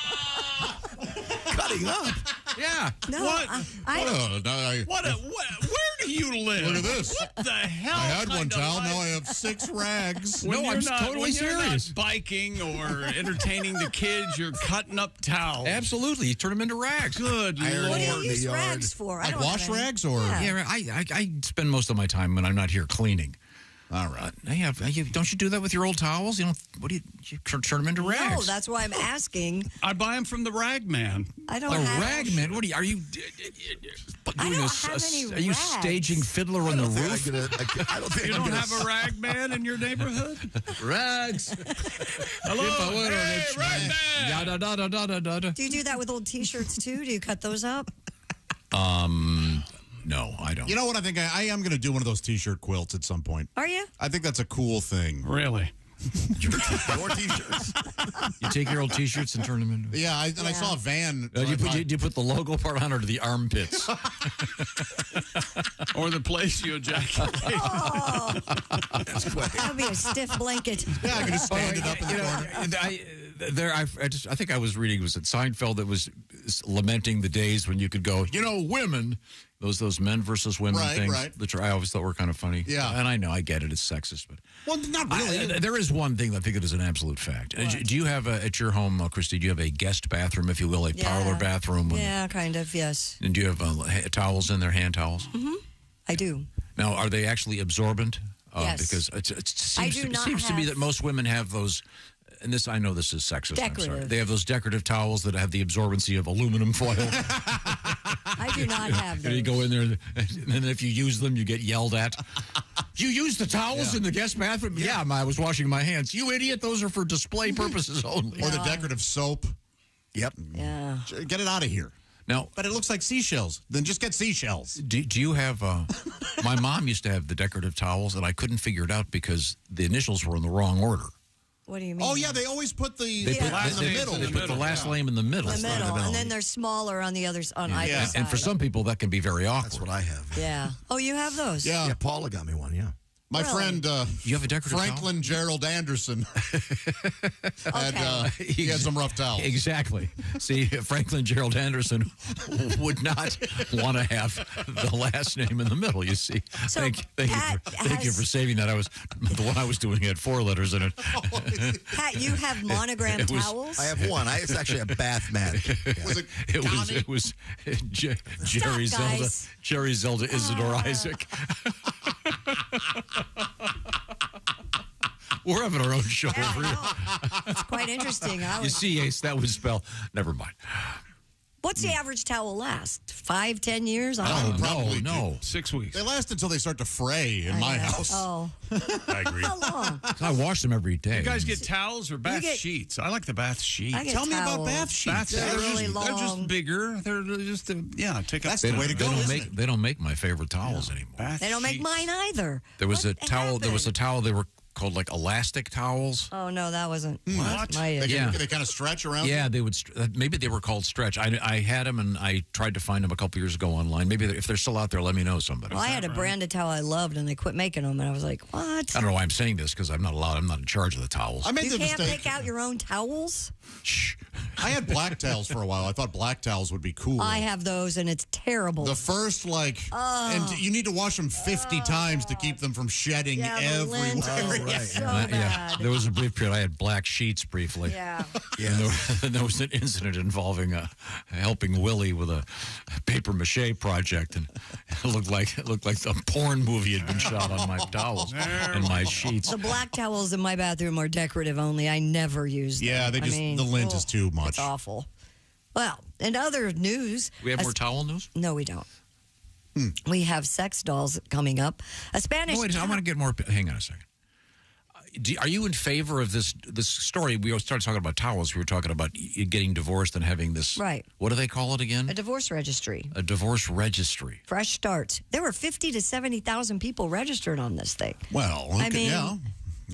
[SPEAKER 7] Cutting up?
[SPEAKER 5] Yeah.
[SPEAKER 28] No,
[SPEAKER 4] What? Where do you live?
[SPEAKER 8] Look at this.
[SPEAKER 4] What the hell?
[SPEAKER 8] I had one
[SPEAKER 4] kind of
[SPEAKER 8] towel.
[SPEAKER 4] life-
[SPEAKER 8] Now I have 6 rags.
[SPEAKER 4] When
[SPEAKER 5] No,
[SPEAKER 4] you're
[SPEAKER 5] I'm
[SPEAKER 4] not-
[SPEAKER 5] totally
[SPEAKER 4] when you're
[SPEAKER 5] serious.
[SPEAKER 4] Not biking or entertaining the kids, you're cutting up towels.
[SPEAKER 5] Absolutely. You turn them into rags.
[SPEAKER 4] Good
[SPEAKER 28] What
[SPEAKER 4] Lord.
[SPEAKER 28] do you
[SPEAKER 7] in the
[SPEAKER 28] use
[SPEAKER 7] yard.
[SPEAKER 28] rags for? I
[SPEAKER 8] Like
[SPEAKER 28] don't
[SPEAKER 8] wash
[SPEAKER 28] have any.
[SPEAKER 8] rags or?
[SPEAKER 28] Yeah.
[SPEAKER 5] Yeah, I spend most of my time when I'm not here cleaning.
[SPEAKER 8] All right.
[SPEAKER 5] Don't you do that with your old towels? You turn them into rags?
[SPEAKER 28] No, that's why I'm asking.
[SPEAKER 4] I buy them from the rag man.
[SPEAKER 28] I don't
[SPEAKER 5] A
[SPEAKER 28] have
[SPEAKER 5] rag man? What are you
[SPEAKER 28] I
[SPEAKER 5] doing?
[SPEAKER 28] don't have any
[SPEAKER 5] Are you
[SPEAKER 28] rags.
[SPEAKER 5] staging Fiddler on the Roof?
[SPEAKER 7] I don't think
[SPEAKER 4] You
[SPEAKER 7] I'm
[SPEAKER 4] don't
[SPEAKER 7] gonna
[SPEAKER 4] have a rag man in your neighborhood?
[SPEAKER 5] Rags.
[SPEAKER 4] Hello?
[SPEAKER 5] If I were a
[SPEAKER 4] Hey,
[SPEAKER 5] rich
[SPEAKER 4] rag
[SPEAKER 5] man.
[SPEAKER 4] man!
[SPEAKER 5] Yada, da, da, da, da, da, da.
[SPEAKER 28] Do you do that with old T-shirts too? Do you cut those up?
[SPEAKER 5] No, I don't.
[SPEAKER 8] You know what? I think I am going to do one of those T-shirt quilts at some point.
[SPEAKER 28] Are you?
[SPEAKER 8] I think that's a cool thing.
[SPEAKER 4] Really?
[SPEAKER 7] Your T-shirts.
[SPEAKER 5] You take your old T-shirts and turn them into.
[SPEAKER 8] Yeah, I saw a van.
[SPEAKER 5] Do you
[SPEAKER 8] drive by.
[SPEAKER 5] put the logo part on or the armpits?
[SPEAKER 4] Or the place you ejaculate.
[SPEAKER 28] Oh, that would be a stiff blanket.
[SPEAKER 8] Yeah, I can just stand it up in the corner.
[SPEAKER 5] I think I was reading, was it Seinfeld that was lamenting the days when you could go, women, those men versus women
[SPEAKER 8] Right,
[SPEAKER 5] things,
[SPEAKER 8] right.
[SPEAKER 5] which I always thought were kind of funny.
[SPEAKER 8] Yeah.
[SPEAKER 5] And I know, I get it, it's sexist, but
[SPEAKER 8] Well, not really.
[SPEAKER 5] there is one thing that I think that is an absolute fact. Do you have at your home, Christy? Do you have a guest bathroom, if you will, a parlor bathroom?
[SPEAKER 28] Yeah, kind of. Yes.
[SPEAKER 5] And do you have towels in there, hand towels?
[SPEAKER 28] Mm-hmm. I do.
[SPEAKER 5] Now, are they actually absorbent?
[SPEAKER 28] Yes.
[SPEAKER 5] Because it seems to me
[SPEAKER 28] have-
[SPEAKER 5] that most women have those. And this, I know this is sexist. I'm sorry.
[SPEAKER 28] Decorative.
[SPEAKER 5] They have those decorative towels that have the absorbency of aluminum foil.
[SPEAKER 28] I do not have
[SPEAKER 5] And
[SPEAKER 28] those.
[SPEAKER 5] you go in there, and then if you use them, you get yelled at. You use the towels in the guest bathroom? Yeah, I was washing my hands. You idiot! Those are for display purposes only.
[SPEAKER 8] Or the decorative soap.
[SPEAKER 7] Yep.
[SPEAKER 28] Yeah.
[SPEAKER 8] Get it out of here.
[SPEAKER 5] Now,
[SPEAKER 8] but it looks like seashells. Then just get seashells.
[SPEAKER 5] Do you have? My mom used to have the decorative towels, and I couldn't figure it out because the initials were in the wrong order.
[SPEAKER 28] What do you mean?
[SPEAKER 8] Oh, yeah, they always put the
[SPEAKER 5] They put,
[SPEAKER 8] last
[SPEAKER 5] they,
[SPEAKER 8] in the middle.
[SPEAKER 5] They put the last name in the middle.
[SPEAKER 28] The middle, and then they're smaller on the others on either side.
[SPEAKER 5] And for some people, that can be very awkward.
[SPEAKER 7] That's what I have.
[SPEAKER 28] Yeah. Oh, you have those?
[SPEAKER 8] Yeah.
[SPEAKER 7] Yeah, Paula got me one, yeah.
[SPEAKER 8] My friend
[SPEAKER 5] you have a decorative
[SPEAKER 8] Franklin Gerald Anderson he had some rough towels.
[SPEAKER 5] Exactly. See, Franklin Gerald Anderson would not want to have the last name in the middle, you see.
[SPEAKER 28] So
[SPEAKER 5] Thank you for saving that. The one I was doing had 4 letters in it.
[SPEAKER 28] Pat, you have monogram towels?
[SPEAKER 7] I have one. It's actually a bath mat.
[SPEAKER 8] Was it
[SPEAKER 5] It was Jerry Zelda.
[SPEAKER 28] guys.
[SPEAKER 5] Jerry Zelda Isidore Isaac. We're having our own show over here.
[SPEAKER 28] It's quite interesting.
[SPEAKER 5] You see, Ace, that would spell. Never mind.
[SPEAKER 28] What's the average towel last? 5, 10 years?
[SPEAKER 5] No.
[SPEAKER 4] 6 weeks.
[SPEAKER 8] They last until they start to fray in my house.
[SPEAKER 28] Oh.
[SPEAKER 1] I agree.
[SPEAKER 28] How long?
[SPEAKER 5] I wash them every day.
[SPEAKER 4] You guys get towels or bath
[SPEAKER 28] get-
[SPEAKER 4] sheets? I like the bath sheets.
[SPEAKER 28] I get
[SPEAKER 8] Tell me about
[SPEAKER 28] towels.
[SPEAKER 8] bath sheets.
[SPEAKER 4] Bath
[SPEAKER 28] They're
[SPEAKER 4] sheets.
[SPEAKER 28] really
[SPEAKER 4] They're just
[SPEAKER 28] long.
[SPEAKER 4] bigger. They're just take up.
[SPEAKER 8] That's the way to go.
[SPEAKER 5] They don't make my favorite towels anymore.
[SPEAKER 4] Bath
[SPEAKER 28] They don't make
[SPEAKER 4] sheets.
[SPEAKER 28] mine either.
[SPEAKER 5] There was
[SPEAKER 28] What
[SPEAKER 5] a towel. There was a
[SPEAKER 28] happened?
[SPEAKER 5] towel. They were called like elastic towels.
[SPEAKER 28] Oh, no, that wasn't
[SPEAKER 8] What?
[SPEAKER 28] my issue.
[SPEAKER 5] Yeah.
[SPEAKER 8] They kind of stretch around?
[SPEAKER 5] Yeah, they would. Maybe they were called stretch. I had them, and I tried to find them a couple years ago online. Maybe if they're still out there, let me know, somebody.
[SPEAKER 28] Well, I had a branded towel I loved, and they quit making them, and I was like, what?
[SPEAKER 5] I don't know why I'm saying this because I'm not allowed. I'm not in charge of the towels.
[SPEAKER 8] I made
[SPEAKER 28] You
[SPEAKER 8] the
[SPEAKER 28] can't
[SPEAKER 8] mistake.
[SPEAKER 28] pick out your own towels?
[SPEAKER 5] Shh.
[SPEAKER 8] I had black towels for a while. I thought black towels would be cool.
[SPEAKER 28] I have those, and it's terrible.
[SPEAKER 8] The first, and you need to wash them 50 times to keep them from shedding
[SPEAKER 28] Yeah, the
[SPEAKER 8] everywhere.
[SPEAKER 28] lint is so bad.
[SPEAKER 5] There was a brief period I had black sheets briefly.
[SPEAKER 28] Yeah.
[SPEAKER 5] And there was an incident involving helping Willie with a paper mache project, and it looked like a porn movie had been shot on my towels and my sheets.
[SPEAKER 28] The black towels in my bathroom are decorative only. I never use them.
[SPEAKER 8] Yeah, the lint is too much.
[SPEAKER 28] It's awful. Well, in other news...
[SPEAKER 5] We have more towel news?
[SPEAKER 28] No, we don't. We have sex dolls coming up. A Spanish...
[SPEAKER 5] Oh, wait, I want to get more... Hang on a second. Are you in favor of this story? We started talking about towels. We were talking about getting divorced and having this...
[SPEAKER 28] Right.
[SPEAKER 5] What do they call it again?
[SPEAKER 28] A divorce registry.
[SPEAKER 5] A divorce registry.
[SPEAKER 28] Fresh starts. There were 50 to 70,000 people registered on this thing.
[SPEAKER 8] Well,
[SPEAKER 28] I mean,
[SPEAKER 8] yeah.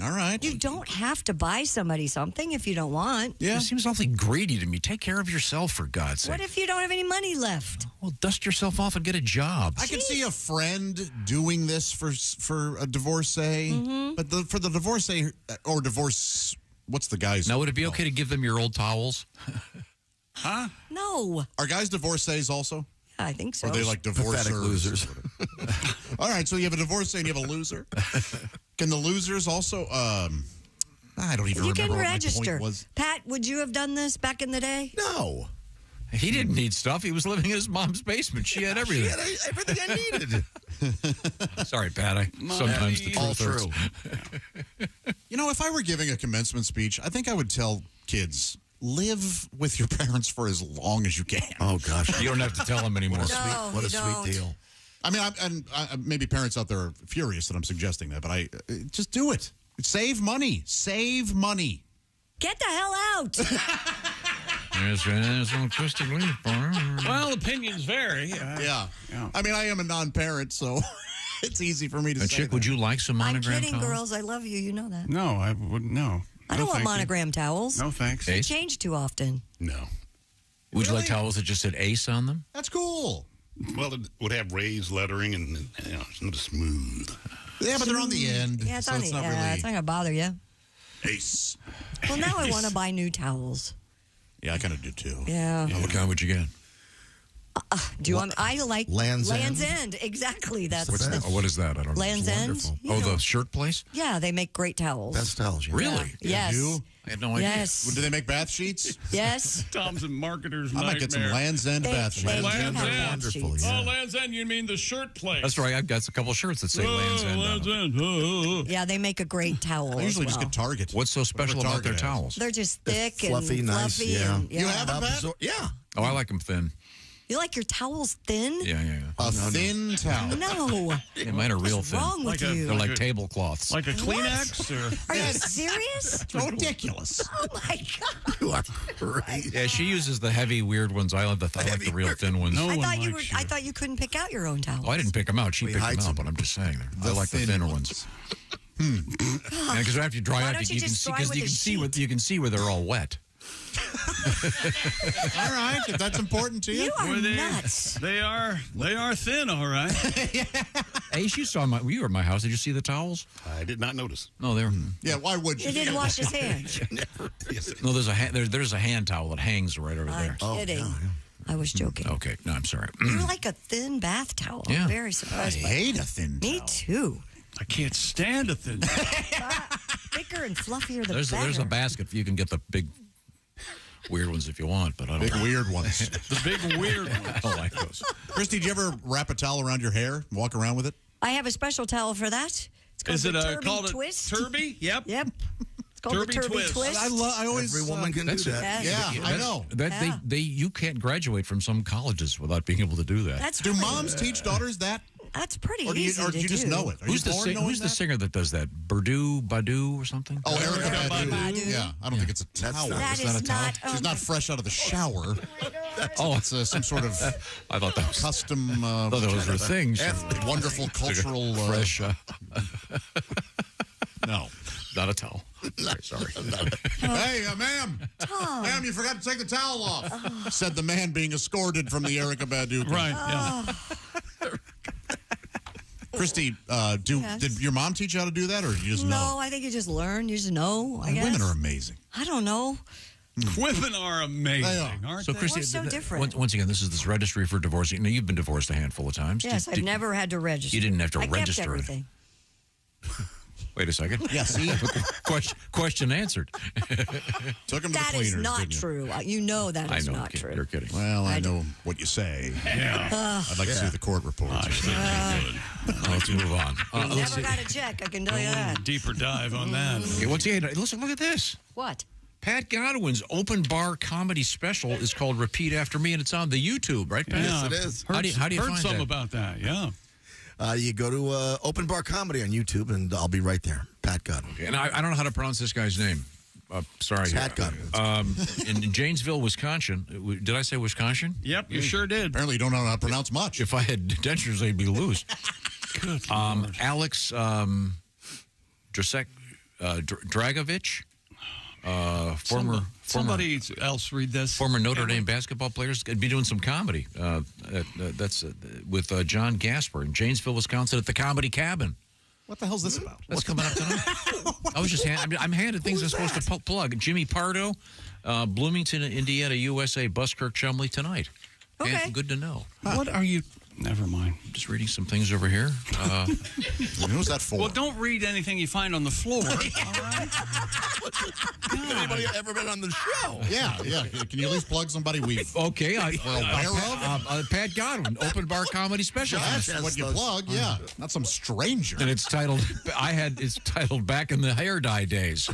[SPEAKER 8] All right.
[SPEAKER 28] You don't have to buy somebody something if you don't want.
[SPEAKER 5] Yeah. It seems awfully greedy to me. Take care of yourself, for God's sake.
[SPEAKER 28] What if you don't have any money left?
[SPEAKER 5] Well, dust yourself off and get a job.
[SPEAKER 8] I can see a friend doing this for a divorcee, but for the divorcee or divorce, what's the guy's?
[SPEAKER 5] Now, would it be okay to give them your old towels?
[SPEAKER 4] Huh?
[SPEAKER 28] No.
[SPEAKER 8] Are guys divorcees also?
[SPEAKER 28] Yeah, I think so.
[SPEAKER 8] Or are they like divorcers?
[SPEAKER 7] Pathetic losers.
[SPEAKER 8] All right, so you have a divorcee and you have a loser. Can the losers also? I don't even
[SPEAKER 28] You
[SPEAKER 8] remember
[SPEAKER 28] can
[SPEAKER 8] what
[SPEAKER 28] register.
[SPEAKER 8] my point was.
[SPEAKER 28] Pat, would you have done this back in the day?
[SPEAKER 7] No.
[SPEAKER 5] He didn't need stuff. He was living in his mom's basement. She had everything.
[SPEAKER 7] She had everything I needed.
[SPEAKER 5] Sorry, Pat. Sometimes the
[SPEAKER 7] All
[SPEAKER 5] truth
[SPEAKER 7] true.
[SPEAKER 5] hurts.
[SPEAKER 8] You know, if I were giving a commencement speech, I think I would tell kids, live with your parents for as long as you can.
[SPEAKER 7] Oh, gosh.
[SPEAKER 5] You don't have to tell them anymore.
[SPEAKER 7] What a sweet deal.
[SPEAKER 8] I mean, maybe parents out there are furious that I'm suggesting that, but just do it. Save money. Save money.
[SPEAKER 28] Get the hell out.
[SPEAKER 4] Well, opinions vary.
[SPEAKER 8] Yeah. I mean, I am a non-parent, so it's easy for me to say
[SPEAKER 5] Chick,
[SPEAKER 8] that.
[SPEAKER 5] would you like some
[SPEAKER 28] I'm
[SPEAKER 5] monogram
[SPEAKER 28] kidding,
[SPEAKER 5] towels?
[SPEAKER 28] girls. I love you. You know that.
[SPEAKER 4] No, I wouldn't. No.
[SPEAKER 28] I don't want
[SPEAKER 4] thank you.
[SPEAKER 28] monogram towels.
[SPEAKER 4] No, thanks.
[SPEAKER 28] They change too often.
[SPEAKER 1] No.
[SPEAKER 5] Would you like towels that just said Ace on them?
[SPEAKER 8] That's cool.
[SPEAKER 1] Well, it would have raised lettering and it's not smooth.
[SPEAKER 8] Yeah, but they're on the end.
[SPEAKER 28] Yeah, it's
[SPEAKER 8] so
[SPEAKER 28] on
[SPEAKER 8] it's
[SPEAKER 28] the,
[SPEAKER 8] not
[SPEAKER 28] it's
[SPEAKER 8] really
[SPEAKER 28] not going to bother you.
[SPEAKER 8] Ace.
[SPEAKER 28] Well, now I want to buy new towels.
[SPEAKER 8] Yeah, I kind of do too.
[SPEAKER 28] Yeah.
[SPEAKER 5] What kind would you get?
[SPEAKER 28] Do you want? I like
[SPEAKER 7] Land's
[SPEAKER 28] End. Exactly. That's
[SPEAKER 5] What's that? What is that? I don't know.
[SPEAKER 28] Land's End.
[SPEAKER 5] Oh, the shirt place?
[SPEAKER 28] Yeah, they make great towels.
[SPEAKER 7] Best towels. Yeah.
[SPEAKER 5] Really?
[SPEAKER 28] Yes.
[SPEAKER 8] They do?
[SPEAKER 5] I had no idea.
[SPEAKER 28] Yes.
[SPEAKER 8] Do they make bath sheets?
[SPEAKER 28] Yes.
[SPEAKER 4] Tom's a marketer's
[SPEAKER 8] I might get some
[SPEAKER 4] nightmare.
[SPEAKER 8] Land's End bath sheets.
[SPEAKER 28] They do
[SPEAKER 4] Land's
[SPEAKER 28] have
[SPEAKER 4] End.
[SPEAKER 28] bath
[SPEAKER 7] Wonderful,
[SPEAKER 28] sheets.
[SPEAKER 7] yeah.
[SPEAKER 4] Oh, Land's End, you mean the shirt place.
[SPEAKER 5] That's right. I've got a couple shirts that say Land's End. on
[SPEAKER 4] Land's
[SPEAKER 5] them.
[SPEAKER 4] End. Oh.
[SPEAKER 28] Yeah, they make a great towel.
[SPEAKER 8] I usually
[SPEAKER 28] as
[SPEAKER 8] just
[SPEAKER 28] well.
[SPEAKER 8] get Target.
[SPEAKER 5] What's so special
[SPEAKER 8] Whatever
[SPEAKER 5] about their
[SPEAKER 8] Target has.
[SPEAKER 5] towels?
[SPEAKER 28] They're just thick
[SPEAKER 7] Fluffy,
[SPEAKER 28] and
[SPEAKER 7] nice,
[SPEAKER 28] fluffy.
[SPEAKER 7] yeah.
[SPEAKER 28] And,
[SPEAKER 8] You have them, Pat?
[SPEAKER 7] Yeah.
[SPEAKER 5] Oh, I like them thin.
[SPEAKER 28] You like your towels thin?
[SPEAKER 5] Yeah.
[SPEAKER 8] A thin towel.
[SPEAKER 28] No.
[SPEAKER 5] Yeah, mine are real
[SPEAKER 28] What's
[SPEAKER 5] thin.
[SPEAKER 28] wrong with you?
[SPEAKER 5] They're like tablecloths.
[SPEAKER 4] Like a Kleenex? Or?
[SPEAKER 28] Are you serious?
[SPEAKER 8] Ridiculous.
[SPEAKER 28] Oh my God!
[SPEAKER 7] You are great.
[SPEAKER 5] Yeah, she uses the heavy, weird ones. I like the real thin ones.
[SPEAKER 4] No
[SPEAKER 28] I
[SPEAKER 4] one
[SPEAKER 28] thought you were.
[SPEAKER 4] likes
[SPEAKER 28] I thought you couldn't pick out your own towels.
[SPEAKER 5] Oh, I didn't pick them out. She
[SPEAKER 7] We
[SPEAKER 5] picked
[SPEAKER 7] hide
[SPEAKER 5] them out,
[SPEAKER 7] some.
[SPEAKER 5] but I'm just saying. I
[SPEAKER 8] The
[SPEAKER 5] like the
[SPEAKER 8] thin
[SPEAKER 5] thinner
[SPEAKER 8] ones.
[SPEAKER 5] ones. Because after you dry
[SPEAKER 28] Why
[SPEAKER 5] out,
[SPEAKER 28] don't you
[SPEAKER 5] you can
[SPEAKER 28] just
[SPEAKER 5] see
[SPEAKER 28] dry
[SPEAKER 5] because
[SPEAKER 28] with
[SPEAKER 5] you
[SPEAKER 28] a
[SPEAKER 5] can see
[SPEAKER 28] sheet?
[SPEAKER 5] you can see where they're all wet.
[SPEAKER 8] All right, if that's important to you.
[SPEAKER 28] You are
[SPEAKER 4] Were they,
[SPEAKER 28] nuts.
[SPEAKER 4] They are thin, all right.
[SPEAKER 5] Ace, you were at my house. Did you see the towels?
[SPEAKER 1] I did not notice.
[SPEAKER 5] No, they're.
[SPEAKER 8] Yeah, why would you?
[SPEAKER 28] He didn't wash his hands.
[SPEAKER 1] Never. Yes,
[SPEAKER 5] No, there's a hand towel that hangs right over there.
[SPEAKER 28] I'm kidding. I was joking.
[SPEAKER 5] Okay, no, I'm sorry.
[SPEAKER 28] You're like a thin bath towel.
[SPEAKER 5] Yeah.
[SPEAKER 28] I'm very surprised.
[SPEAKER 8] I
[SPEAKER 28] by
[SPEAKER 8] hate
[SPEAKER 28] that.
[SPEAKER 8] a thin
[SPEAKER 28] Me
[SPEAKER 8] towel.
[SPEAKER 28] too.
[SPEAKER 4] I can't stand a thin.
[SPEAKER 28] Thicker and fluffier the
[SPEAKER 5] There's
[SPEAKER 28] better.
[SPEAKER 5] a basket. You can get the big weird ones if you want, but I don't.
[SPEAKER 8] Big weird ones.
[SPEAKER 4] The big weird one.
[SPEAKER 5] I don't like those.
[SPEAKER 8] Christy, did you ever wrap a towel around your hair and walk around with it?
[SPEAKER 28] I have a special towel for that. It's called
[SPEAKER 4] Is
[SPEAKER 28] the
[SPEAKER 4] it
[SPEAKER 28] Turby
[SPEAKER 4] called
[SPEAKER 28] Twist.
[SPEAKER 4] a Turby? Yep.
[SPEAKER 28] Yep. It's called
[SPEAKER 4] Turby
[SPEAKER 28] the Turby
[SPEAKER 4] Twist.
[SPEAKER 28] Twist.
[SPEAKER 8] I always.
[SPEAKER 7] Every woman can do that.
[SPEAKER 28] Yes.
[SPEAKER 8] Yeah, I know.
[SPEAKER 5] You can't graduate from some colleges without being able to do that.
[SPEAKER 28] That's
[SPEAKER 8] Do
[SPEAKER 28] really-
[SPEAKER 8] moms teach daughters that?
[SPEAKER 28] That's pretty
[SPEAKER 8] Or do you,
[SPEAKER 28] easy
[SPEAKER 8] or
[SPEAKER 28] to
[SPEAKER 8] do you just
[SPEAKER 28] do.
[SPEAKER 8] know it? Are
[SPEAKER 5] Who's
[SPEAKER 8] you
[SPEAKER 5] the
[SPEAKER 8] born knowing
[SPEAKER 5] who's the
[SPEAKER 8] that?
[SPEAKER 5] singer that does that? Badu or something?
[SPEAKER 8] Oh, Erica Badu.
[SPEAKER 28] Badu.
[SPEAKER 8] Yeah, I don't think it's a towel.
[SPEAKER 28] That
[SPEAKER 5] It's not
[SPEAKER 28] is
[SPEAKER 5] a towel?
[SPEAKER 28] not.
[SPEAKER 8] She's not fresh out of the shower.
[SPEAKER 5] Oh,
[SPEAKER 8] It's some sort of
[SPEAKER 5] I thought that was
[SPEAKER 8] custom.
[SPEAKER 5] I thought those were things.
[SPEAKER 8] Wonderful cultural.
[SPEAKER 5] Fresh.
[SPEAKER 8] No.
[SPEAKER 5] Not a towel. Sorry.
[SPEAKER 8] Hey, ma'am. Ma'am, you forgot to take the towel off, said the man being escorted from the Erica Badu.
[SPEAKER 4] Right. Yeah.
[SPEAKER 8] Christy,
[SPEAKER 28] Yes.
[SPEAKER 8] did your mom teach you how to do that, or you just
[SPEAKER 28] No,
[SPEAKER 8] know?
[SPEAKER 28] I think you just learn. You just know. I guess.
[SPEAKER 8] Women are amazing.
[SPEAKER 28] I don't know.
[SPEAKER 4] Women are amazing,
[SPEAKER 8] They are.
[SPEAKER 4] aren't
[SPEAKER 5] So,
[SPEAKER 4] they?
[SPEAKER 5] Christy,
[SPEAKER 28] We're so different.
[SPEAKER 5] Once again, this is this registry for divorce. Now, you've been divorced a handful of times.
[SPEAKER 28] Yes, I've never had to register.
[SPEAKER 5] You didn't have to
[SPEAKER 28] I
[SPEAKER 5] register
[SPEAKER 28] kept
[SPEAKER 5] it.
[SPEAKER 28] everything.
[SPEAKER 5] Wait a second.
[SPEAKER 8] Yeah, see?
[SPEAKER 5] Question answered.
[SPEAKER 8] Took him to
[SPEAKER 28] That
[SPEAKER 8] the
[SPEAKER 28] is
[SPEAKER 8] cleaners,
[SPEAKER 28] not
[SPEAKER 8] didn't you?
[SPEAKER 28] true. You know that
[SPEAKER 5] I
[SPEAKER 28] is
[SPEAKER 5] know.
[SPEAKER 28] not true.
[SPEAKER 5] You're kidding.
[SPEAKER 8] Well, I know what you say.
[SPEAKER 4] Yeah.
[SPEAKER 8] I'd like to see the court report.
[SPEAKER 5] Let's move on. Let's
[SPEAKER 28] Never
[SPEAKER 5] see.
[SPEAKER 28] got a check. I can tell you that.
[SPEAKER 4] Deeper dive on that.
[SPEAKER 5] Okay, once again, listen, look at this.
[SPEAKER 28] What?
[SPEAKER 5] Pat Godwin's open bar comedy special is called Repeat After Me, and it's on the YouTube, right, Pat?
[SPEAKER 4] Yeah.
[SPEAKER 7] Yes, it is.
[SPEAKER 5] How do you
[SPEAKER 4] Heard
[SPEAKER 5] find
[SPEAKER 4] something
[SPEAKER 5] that?
[SPEAKER 4] about that? Yeah.
[SPEAKER 7] You go to Open Bar Comedy on YouTube, and I'll be right there. Pat Godwin.
[SPEAKER 5] Okay, and I don't know how to pronounce this guy's name. Sorry.
[SPEAKER 7] Pat Godwin.
[SPEAKER 5] In Janesville, Wisconsin. Did I say Wisconsin?
[SPEAKER 4] Yep, you sure did.
[SPEAKER 8] Apparently, you don't know how to pronounce much.
[SPEAKER 5] If I had dentures, they'd be loose.
[SPEAKER 4] Good
[SPEAKER 5] Alex Dragovich, former
[SPEAKER 4] Somebody else read this.
[SPEAKER 5] former Notre Dame basketball players, could be doing some comedy. That's with John Gasper in Janesville, Wisconsin, at the Comedy Cabin.
[SPEAKER 8] What the hell's this about?
[SPEAKER 5] That's coming up tonight. I was just I'm handed things I'm supposed to plug. Jimmy Pardo, Bloomington, Indiana, USA, Buskirk, Chumley tonight.
[SPEAKER 28] Okay.
[SPEAKER 5] And good to know.
[SPEAKER 4] What are you? Never mind.
[SPEAKER 5] Just reading some things over here.
[SPEAKER 8] Who's that for?
[SPEAKER 4] Well, don't read anything you find on the floor. All right.
[SPEAKER 7] Anybody ever been on the show?
[SPEAKER 8] Yeah. Can you at least plug somebody we've
[SPEAKER 5] Okay,
[SPEAKER 8] aware of?
[SPEAKER 5] Pat Godwin, Open Bar Comedy Special.
[SPEAKER 8] That's what you plug, yeah. Not some stranger.
[SPEAKER 5] And it's titled, it's titled Back in the Hair Dye Days.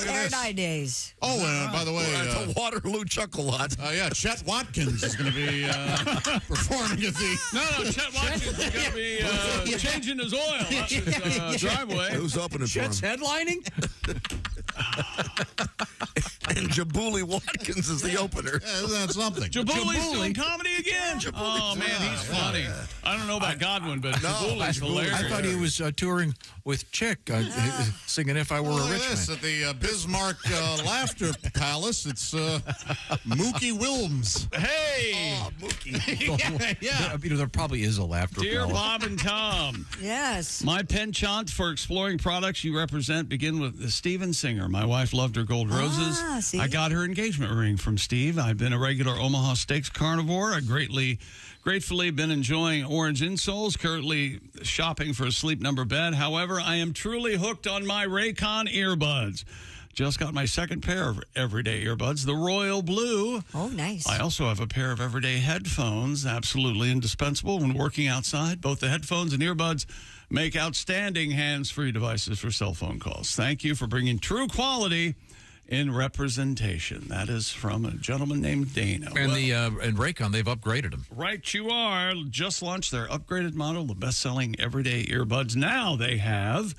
[SPEAKER 28] Hair dye days.
[SPEAKER 8] Oh, and by the way,
[SPEAKER 7] It's a Waterloo Chuckle Lot.
[SPEAKER 8] yeah, Chet Watkins is going to be performing at the.
[SPEAKER 4] No, Chet Watkins is going to be changing his oil up his driveway.
[SPEAKER 7] Who's opening for him?
[SPEAKER 5] Chet's headlining?
[SPEAKER 7] And Jabuli Watkins is the opener.
[SPEAKER 8] Yeah, isn't that something?
[SPEAKER 4] Jabuli's doing comedy again? Oh, man, he's funny. I don't know about Godwin, but Jabuli's hilarious.
[SPEAKER 5] I thought he was touring with Chick, singing If I Were
[SPEAKER 8] Look
[SPEAKER 5] a
[SPEAKER 8] at
[SPEAKER 5] Rich
[SPEAKER 8] this
[SPEAKER 5] Man.
[SPEAKER 8] at the Bismarck Laughter Palace. It's Mookie Wilms.
[SPEAKER 4] Hey!
[SPEAKER 7] Oh, Mookie.
[SPEAKER 8] Yeah.
[SPEAKER 5] There probably is a laughter
[SPEAKER 4] Dear
[SPEAKER 5] palace.
[SPEAKER 4] Bob and Tom,
[SPEAKER 28] Yes.
[SPEAKER 4] my penchant for exploring products you represent begin with the Steven Singer. My wife loved her gold roses.
[SPEAKER 28] See?
[SPEAKER 4] I got her engagement ring from Steve. I've been a regular Omaha Steaks carnivore. I gratefully been enjoying orange insoles, currently shopping for a Sleep Number bed. However, I am truly hooked on my Raycon earbuds. Just got my second pair of everyday earbuds, the Royal Blue.
[SPEAKER 28] Oh, nice.
[SPEAKER 4] I also have a pair of everyday headphones, absolutely indispensable when working outside. Both the headphones and earbuds make outstanding hands-free devices for cell phone calls. Thank you for bringing true quality in representation. That is from a gentleman named Dana.
[SPEAKER 5] And and Raycon, they've upgraded them.
[SPEAKER 4] Right you are. Just launched their upgraded model, the best-selling everyday earbuds. Now they have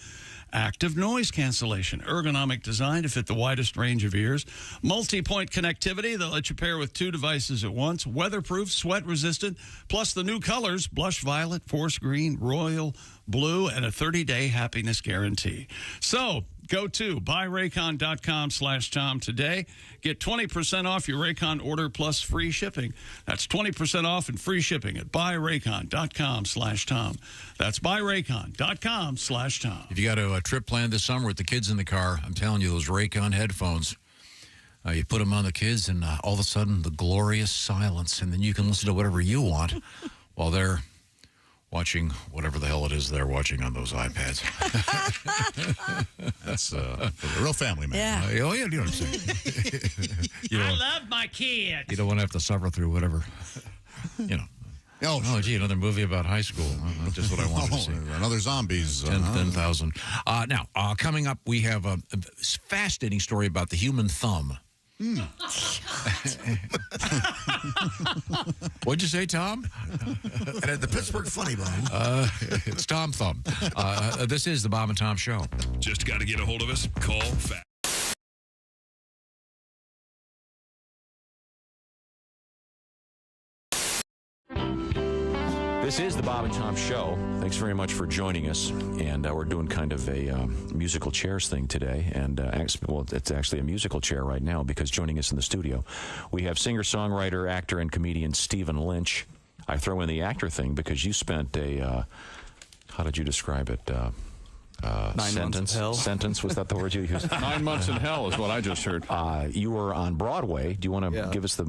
[SPEAKER 4] active noise cancellation, ergonomic design to fit the widest range of ears, multi-point connectivity that lets you pair with 2 devices at once, weatherproof, sweat-resistant, plus the new colors, blush violet, forest green, royal blue, and a 30-day happiness guarantee. So go to buyraycon.com/Tom today. Get 20% off your Raycon order plus free shipping. That's 20% off and free shipping at buyraycon.com/Tom. That's buyraycon.com/Tom.
[SPEAKER 5] If you got a trip planned this summer with the kids in the car, I'm telling you, those Raycon headphones, you put them on the kids, and all of a sudden, the glorious silence, and then you can listen to whatever you want while they're watching whatever the hell it is they're watching on those iPads.
[SPEAKER 8] That's a real family man.
[SPEAKER 28] Yeah.
[SPEAKER 5] Oh, yeah, you know what I'm saying.
[SPEAKER 4] I love my kids.
[SPEAKER 5] You don't want to have to suffer through whatever, you know. Oh, gee, another movie about high school. That's just what I wanted to see.
[SPEAKER 8] Another zombies.
[SPEAKER 5] 10,000. Now, coming up, we have a fascinating story about the human thumb. What'd you say, Tom?
[SPEAKER 7] And at the Pittsburgh Funny Bone.
[SPEAKER 5] It's Tom Thumb. This is the Bob and Tom Show.
[SPEAKER 14] Just got to get a hold of us. Call fast.
[SPEAKER 3] This is the Bob and Tom Show. Thanks very much for joining us. And we're doing kind of a musical chairs thing today. And, well, it's actually a musical chair right now because joining us in the studio, we have singer-songwriter, actor, and comedian Stephen Lynch. I throw in the actor thing because you spent a, how did you describe it?
[SPEAKER 11] 9 months in hell.
[SPEAKER 3] Sentence, was that the word you used?
[SPEAKER 25] 9 months in hell is what I just heard.
[SPEAKER 3] You were on Broadway. Do you want to give us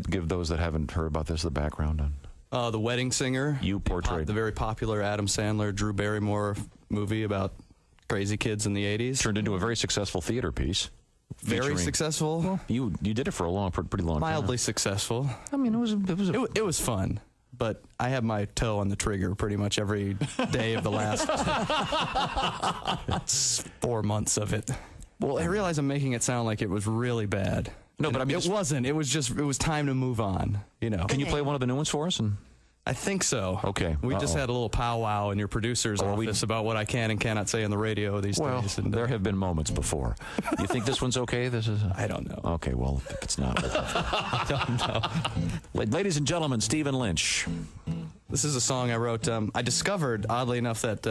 [SPEAKER 3] give those that haven't heard about this the background on?
[SPEAKER 11] The Wedding Singer.
[SPEAKER 3] You portrayed
[SPEAKER 11] the very popular Adam Sandler, Drew Barrymore movie about crazy kids in the 80s.
[SPEAKER 3] Turned into a very successful theater piece.
[SPEAKER 11] Very successful.
[SPEAKER 3] Well, you did it for a pretty long time.
[SPEAKER 11] Mildly successful.
[SPEAKER 3] I mean,
[SPEAKER 11] it was fun. But I have my toe on the trigger pretty much every day of the last 4 months of it. Well, I realize I'm making it sound like it was really bad.
[SPEAKER 3] No, but I mean,
[SPEAKER 11] it wasn't. It was time to move on. You know.
[SPEAKER 3] Can you play one of the new ones for us?
[SPEAKER 11] I think so.
[SPEAKER 3] Okay.
[SPEAKER 11] We just had a little powwow in your producer's office about what I can and cannot say on the radio these days.
[SPEAKER 3] And there have been moments before. You think this one's okay?
[SPEAKER 11] I don't know.
[SPEAKER 3] Okay, well, if it's not.
[SPEAKER 11] I don't know.
[SPEAKER 3] Ladies and gentlemen, Stephen Lynch.
[SPEAKER 11] This is a song I wrote. I discovered, oddly enough, that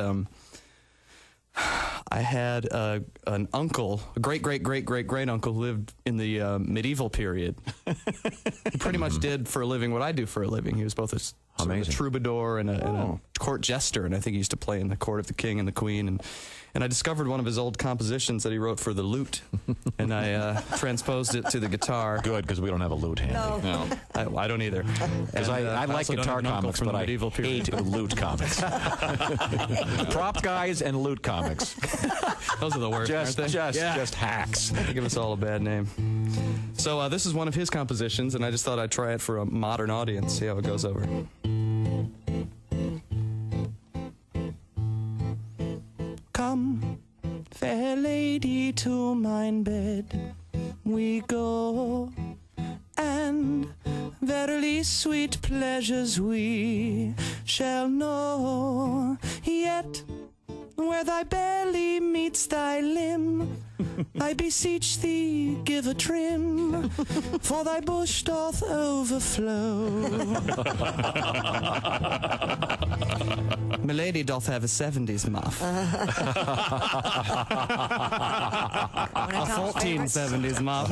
[SPEAKER 11] I had an uncle, a great-great-great-great-great-uncle who lived in the medieval period. He pretty much did for a living what I do for a living. He was both a troubadour and a court jester, and I think he used to play in the court of the king and the queen. And I discovered one of his old compositions that he wrote for the lute, and I transposed it to the guitar.
[SPEAKER 3] Good, because we don't have a lute handy.
[SPEAKER 11] No. I don't either.
[SPEAKER 3] Because I like guitar comics, but I hate lute comics. Prop guys and lute comics.
[SPEAKER 11] Those are the worst, aren't they?
[SPEAKER 3] Just hacks.
[SPEAKER 11] They give us all a bad name. So this is one of his compositions, and I just thought I'd try it for a modern audience, see how it goes over. Come, fair lady, to mine bed we go, and verily sweet pleasures we shall know. Yet, where thy belly meets thy limb, I beseech thee, give a trim, for thy bush doth overflow. Milady doth have a 70s muff. A 1470s muff.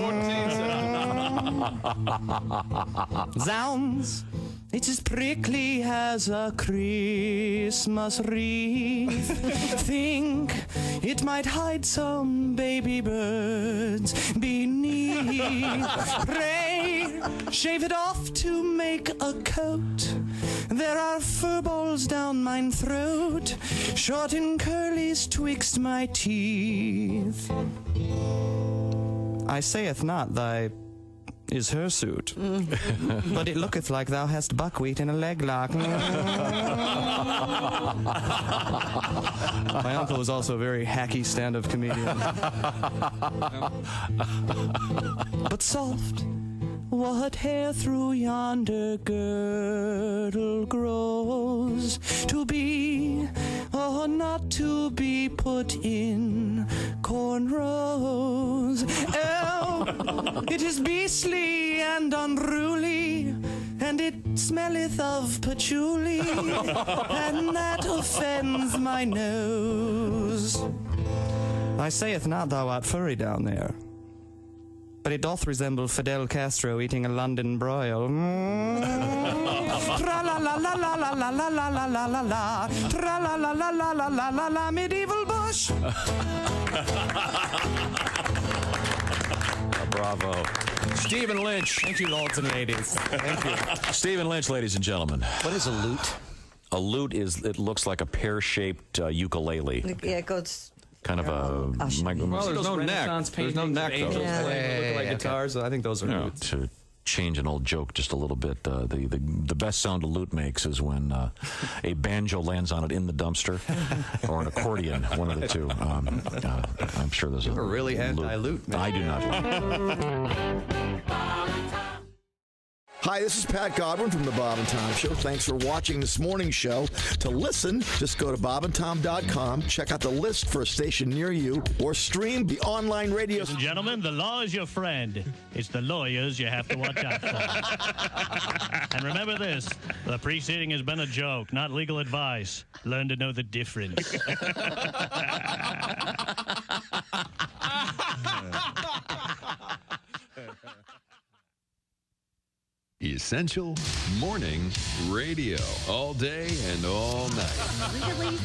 [SPEAKER 11] Zounds, it's as prickly as a Christmas wreath. Think it might hide some baby birds beneath. Pray, shave it off to make a coat. There are fur balls down mine throat, short and curlies twixt my teeth. I saith not thy is hirsute, but it looketh like thou hast buckwheat in a leg lock. My uncle was also a very hacky stand-up comedian. But soft, what hair through yonder girdle grows to be, oh, not to be put in cornrows. Oh, it is beastly and unruly, and it smelleth of patchouli, and that offends my nose. I sayeth not thou art furry down there, but it doth resemble Fidel Castro eating a London broil. Tra-la-la-la-la-la-la-la-la-la-la-la. Tra-la-la-la-la-la-la-la-la, medieval bush.
[SPEAKER 3] Bravo. Stephen Lynch.
[SPEAKER 11] Thank you, lords and ladies. Thank you.
[SPEAKER 3] Stephen Lynch, ladies and gentlemen.
[SPEAKER 11] What is a lute?
[SPEAKER 3] A lute it looks like a pear-shaped ukulele.
[SPEAKER 28] Yeah, it goes...
[SPEAKER 3] Kind of a...
[SPEAKER 10] Well, there's no neck. There's no neck, though.
[SPEAKER 28] Yeah.
[SPEAKER 10] They look like guitars. I think those are lutes.
[SPEAKER 3] To change an old joke just a little bit, the best sound a lute makes is when a banjo lands on it in the dumpster, or an accordion, one of the two. I'm sure there's
[SPEAKER 10] You're really anti-lute, man.
[SPEAKER 3] I do not.
[SPEAKER 12] Hi, this is Pat Godwin from the Bob and Tom Show. Thanks for watching this morning's show. To listen, just go to bobandtom.com, check out the list for a station near you, or stream the online radio.
[SPEAKER 13] Ladies and gentlemen, the law is your friend. It's the lawyers you have to watch out for. And remember this, the preceding has been a joke, not legal advice. Learn to know the difference.
[SPEAKER 14] Essential Morning Radio. All day and all night.
[SPEAKER 28] Really?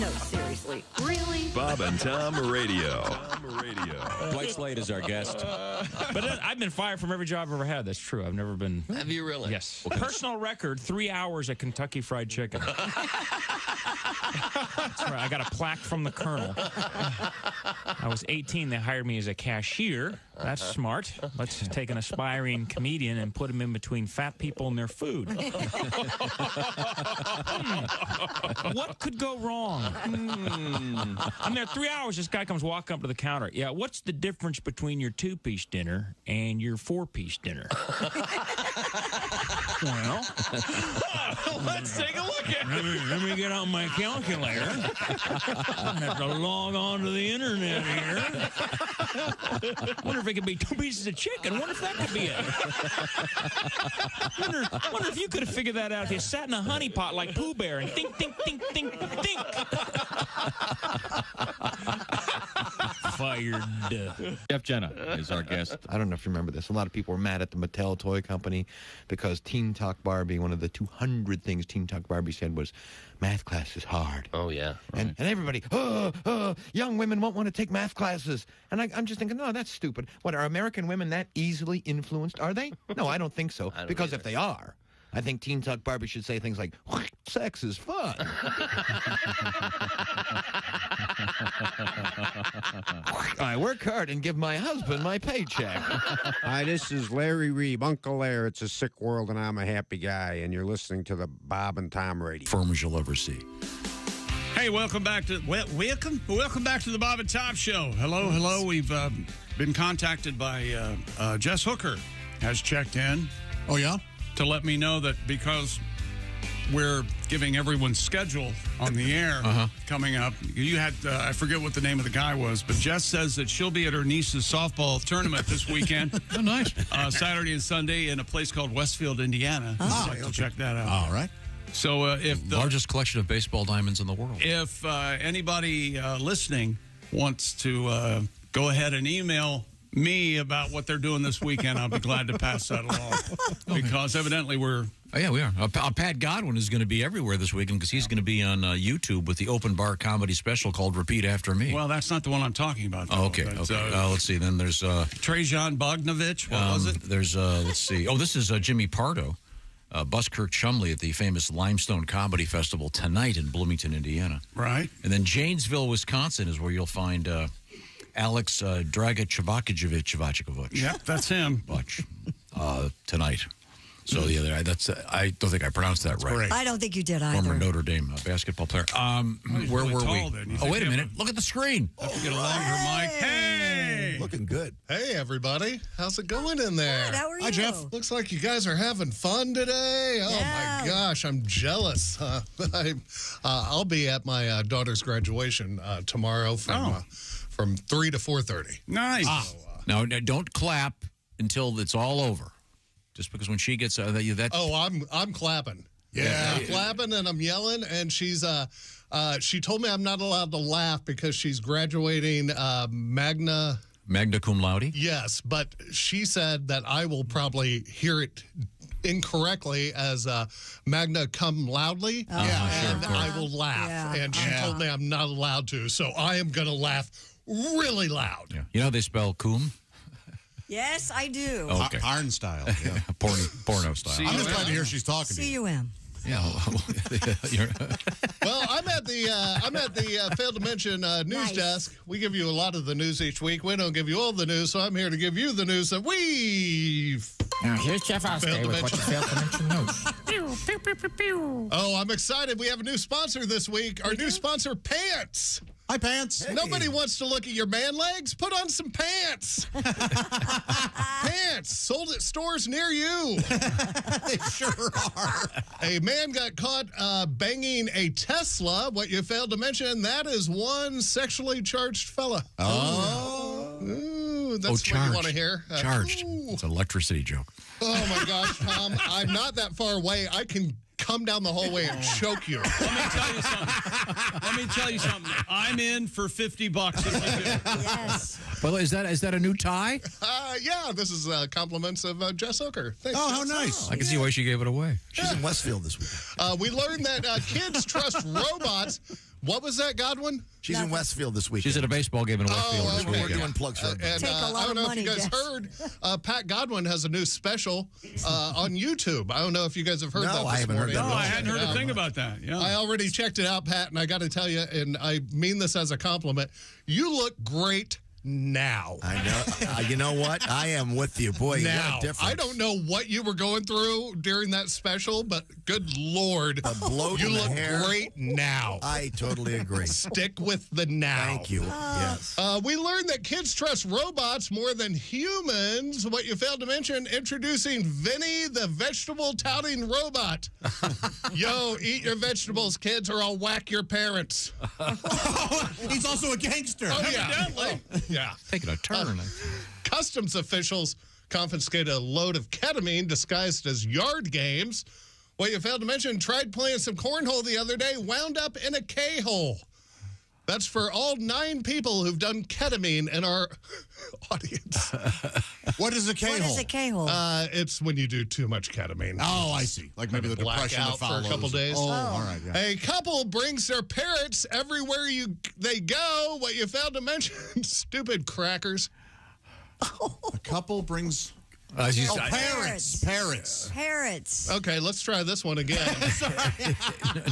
[SPEAKER 28] No, seriously. Really?
[SPEAKER 14] Bob and Tom Radio.
[SPEAKER 5] Dwight Slade is our guest. But I've been fired from every job I've ever had. That's true. I've never been.
[SPEAKER 19] Have you really?
[SPEAKER 5] Yes. Personal record, 3 hours at Kentucky Fried Chicken. That's right. I got a plaque from the Colonel. I was 18. They hired me as a cashier. That's smart. Let's take an aspiring comedian and put him in between fat people and their food. What could go wrong? I'm there 3 hours. This guy comes walking up to the counter. Yeah, what's the difference between your 2-piece dinner and your 4-piece dinner? Well, let's take a look at it. Let me get out my calculator. I have to log on to the internet here. Wonder if it could be 2 pieces of chicken. Wonder if that could be it. Wonder if you could have figured that out if you sat in a honey pot like Pooh Bear and think, think, think, think, think. Fired.
[SPEAKER 15] Jeff Jenna is our guest. I don't know if you remember this. A lot of people were mad at the Mattel toy company because Teen Talk Barbie, one of the 200 things Teen Talk Barbie said was, math class is hard.
[SPEAKER 19] Oh, yeah.
[SPEAKER 15] And everybody, young women won't want to take math classes. And I'm just thinking, no, that's stupid. What, are American women that easily influenced? Are they? No, I don't think so. Because if they are, I think Teen Talk Barbie should say things like, sex is fun. I work hard and give my husband my paycheck.
[SPEAKER 6] Hi, this is Larry Reeb, Uncle Larry. It's a sick world, and I'm a happy guy, and you're listening to the Bob and Tom Radio.
[SPEAKER 5] Firm as you'll ever see.
[SPEAKER 4] Hey, welcome back to the Bob and Tom Show. Hello. We've been contacted by Jess Hooker has checked in.
[SPEAKER 8] Oh, yeah?
[SPEAKER 4] To let me know that because we're giving everyone's schedule on the air coming up, you had, I forget what the name of the guy was, but Jess says that she'll be at her niece's softball tournament this weekend.
[SPEAKER 5] Oh, nice.
[SPEAKER 4] Saturday and Sunday in a place called Westfield, Indiana. So check that out.
[SPEAKER 8] All right.
[SPEAKER 4] So if the
[SPEAKER 5] largest collection of baseball diamonds in the world. If
[SPEAKER 4] anybody listening wants to go ahead and email me about what they're doing this weekend, I'll be glad to pass that along. Because evidently we're...
[SPEAKER 5] Oh, yeah, we are. Pat Godwin is going to be everywhere this weekend because he's going to be on YouTube with the open bar comedy special called Repeat After Me.
[SPEAKER 4] Well, that's not the one I'm talking about, though.
[SPEAKER 5] Okay. Let's see. Then there's...
[SPEAKER 4] Trajan Bogdanovich. What was it?
[SPEAKER 5] There's, let's see. Oh, this is Jimmy Pardo. Buskirk Chumley at the famous Limestone Comedy Festival tonight in Bloomington, Indiana.
[SPEAKER 4] Right.
[SPEAKER 5] And then Janesville, Wisconsin is where you'll find... Alex Dragachevich.
[SPEAKER 4] Yep, that's him.
[SPEAKER 5] Tonight. So I don't think I pronounced that right.
[SPEAKER 28] I don't think you did either.
[SPEAKER 5] Former Notre Dame basketball player. Where were we?
[SPEAKER 4] Then.
[SPEAKER 5] Oh, wait a minute. Look at the screen.
[SPEAKER 4] Have to get a longer mic. Hey!
[SPEAKER 12] Looking good.
[SPEAKER 16] Hey, everybody. How's it going in there?
[SPEAKER 28] Good, how are
[SPEAKER 16] Hi,
[SPEAKER 28] you?
[SPEAKER 16] Jeff. Looks like you guys are having fun today. Oh, my gosh. I'm jealous. I'll be at my daughter's graduation tomorrow from 3 to 4:30.
[SPEAKER 4] Nice.
[SPEAKER 5] No, don't clap until it's all over. Just because when she gets that.
[SPEAKER 16] Oh, I'm clapping.
[SPEAKER 5] Yeah.
[SPEAKER 16] I'm clapping and I'm yelling, and she told me I'm not allowed to laugh because she's graduating magna
[SPEAKER 5] cum laude?
[SPEAKER 16] Yes, but she said that I will probably hear it incorrectly as magna cum loudly, and I will laugh.
[SPEAKER 28] Yeah.
[SPEAKER 16] And she told me I'm not allowed to, so I am going to laugh really loud.
[SPEAKER 5] Yeah. You know how they spell cum?
[SPEAKER 28] Yes, I do.
[SPEAKER 5] Okay.
[SPEAKER 8] Iron style. Yeah.
[SPEAKER 5] Porno style.
[SPEAKER 8] I'm just glad to hear she's talking to you.
[SPEAKER 28] C-U-M.
[SPEAKER 5] Yeah.
[SPEAKER 16] Well, I'm at the failed to mention news desk. We give you a lot of the news each week. We don't give you all the news, so I'm here to give you the news that we've.
[SPEAKER 17] Now here's Jeff Oskay with what you failed to mention news.
[SPEAKER 16] Oh, I'm excited. We have a new sponsor this week. Our new sponsor, Pants.
[SPEAKER 8] Hi, Pants.
[SPEAKER 16] Hey. Nobody wants to look at your man legs? Put on some pants. Pants sold at stores near you.
[SPEAKER 8] They sure are.
[SPEAKER 16] A man got caught banging a Tesla. What you failed to mention, that is one sexually charged fella.
[SPEAKER 8] Oh.
[SPEAKER 16] Ooh, that's what
[SPEAKER 5] charged.
[SPEAKER 16] you want to hear.
[SPEAKER 5] Charged.
[SPEAKER 16] Ooh.
[SPEAKER 5] It's an electricity joke.
[SPEAKER 16] Oh, my gosh, Tom. I'm not that far away. I can come down the hallway and choke you.
[SPEAKER 4] Let me tell you something. I'm in for $50 if you do.
[SPEAKER 28] Yes.
[SPEAKER 5] Well, is that a new tie?
[SPEAKER 16] Yeah, this is compliments of Jess Oker. Thanks,
[SPEAKER 8] Oh, how
[SPEAKER 16] Jess.
[SPEAKER 8] nice.
[SPEAKER 5] I can see why she gave it away.
[SPEAKER 12] She's in Westfield this week.
[SPEAKER 16] We learned that kids trust robots. What was that, Godwin?
[SPEAKER 12] She's in Westfield this week.
[SPEAKER 5] She's at a baseball game in Westfield this
[SPEAKER 12] We're
[SPEAKER 5] weekend.
[SPEAKER 12] doing plugs for her.
[SPEAKER 16] And
[SPEAKER 28] Take a lot
[SPEAKER 16] I don't
[SPEAKER 28] of
[SPEAKER 16] know
[SPEAKER 28] money,
[SPEAKER 16] if you guys
[SPEAKER 28] Jess.
[SPEAKER 16] heard, Pat Godwin has a new special on YouTube. I don't know if you guys have heard
[SPEAKER 12] No,
[SPEAKER 16] that.
[SPEAKER 12] I haven't heard that.
[SPEAKER 4] No, I hadn't heard a thing about that. Yeah.
[SPEAKER 16] I already checked it out, Pat, and I got to tell you, and I mean this as a compliment, you look great now.
[SPEAKER 12] I know. You know what? I am with you. Boy, you
[SPEAKER 16] Now,
[SPEAKER 12] got a difference.
[SPEAKER 16] I don't know what you were going through during that special, but good Lord,
[SPEAKER 12] The bloat
[SPEAKER 16] you
[SPEAKER 12] in the
[SPEAKER 16] look
[SPEAKER 12] hair.
[SPEAKER 16] great now.
[SPEAKER 12] I totally agree.
[SPEAKER 16] Stick with the now.
[SPEAKER 12] Thank you. Yes.
[SPEAKER 16] We learned that kids trust robots more than humans. What you failed to mention, introducing Vinny, the vegetable touting robot. Yo, eat your vegetables, kids, or I'll whack your parents.
[SPEAKER 8] He's also a gangster.
[SPEAKER 16] Oh, yeah. Yeah.
[SPEAKER 5] Taking a turn.
[SPEAKER 16] Customs officials confiscated a load of ketamine disguised as yard games. What you failed to mention, tried playing some cornhole the other day, wound up in a K-hole. That's for all 9 people who've done ketamine in our audience.
[SPEAKER 8] What is a K-hole?
[SPEAKER 28] What is a K-hole?
[SPEAKER 16] It's when you do too much ketamine.
[SPEAKER 8] Oh, I see. Like maybe the depression that
[SPEAKER 16] Blackout for
[SPEAKER 8] follows.
[SPEAKER 16] a couple days.
[SPEAKER 8] Oh, all right. Yeah.
[SPEAKER 16] A couple brings their parrots everywhere they go. What you failed to mention, stupid crackers.
[SPEAKER 8] A couple brings.
[SPEAKER 28] Parrots.
[SPEAKER 8] Parrots.
[SPEAKER 16] Okay, let's try this one again.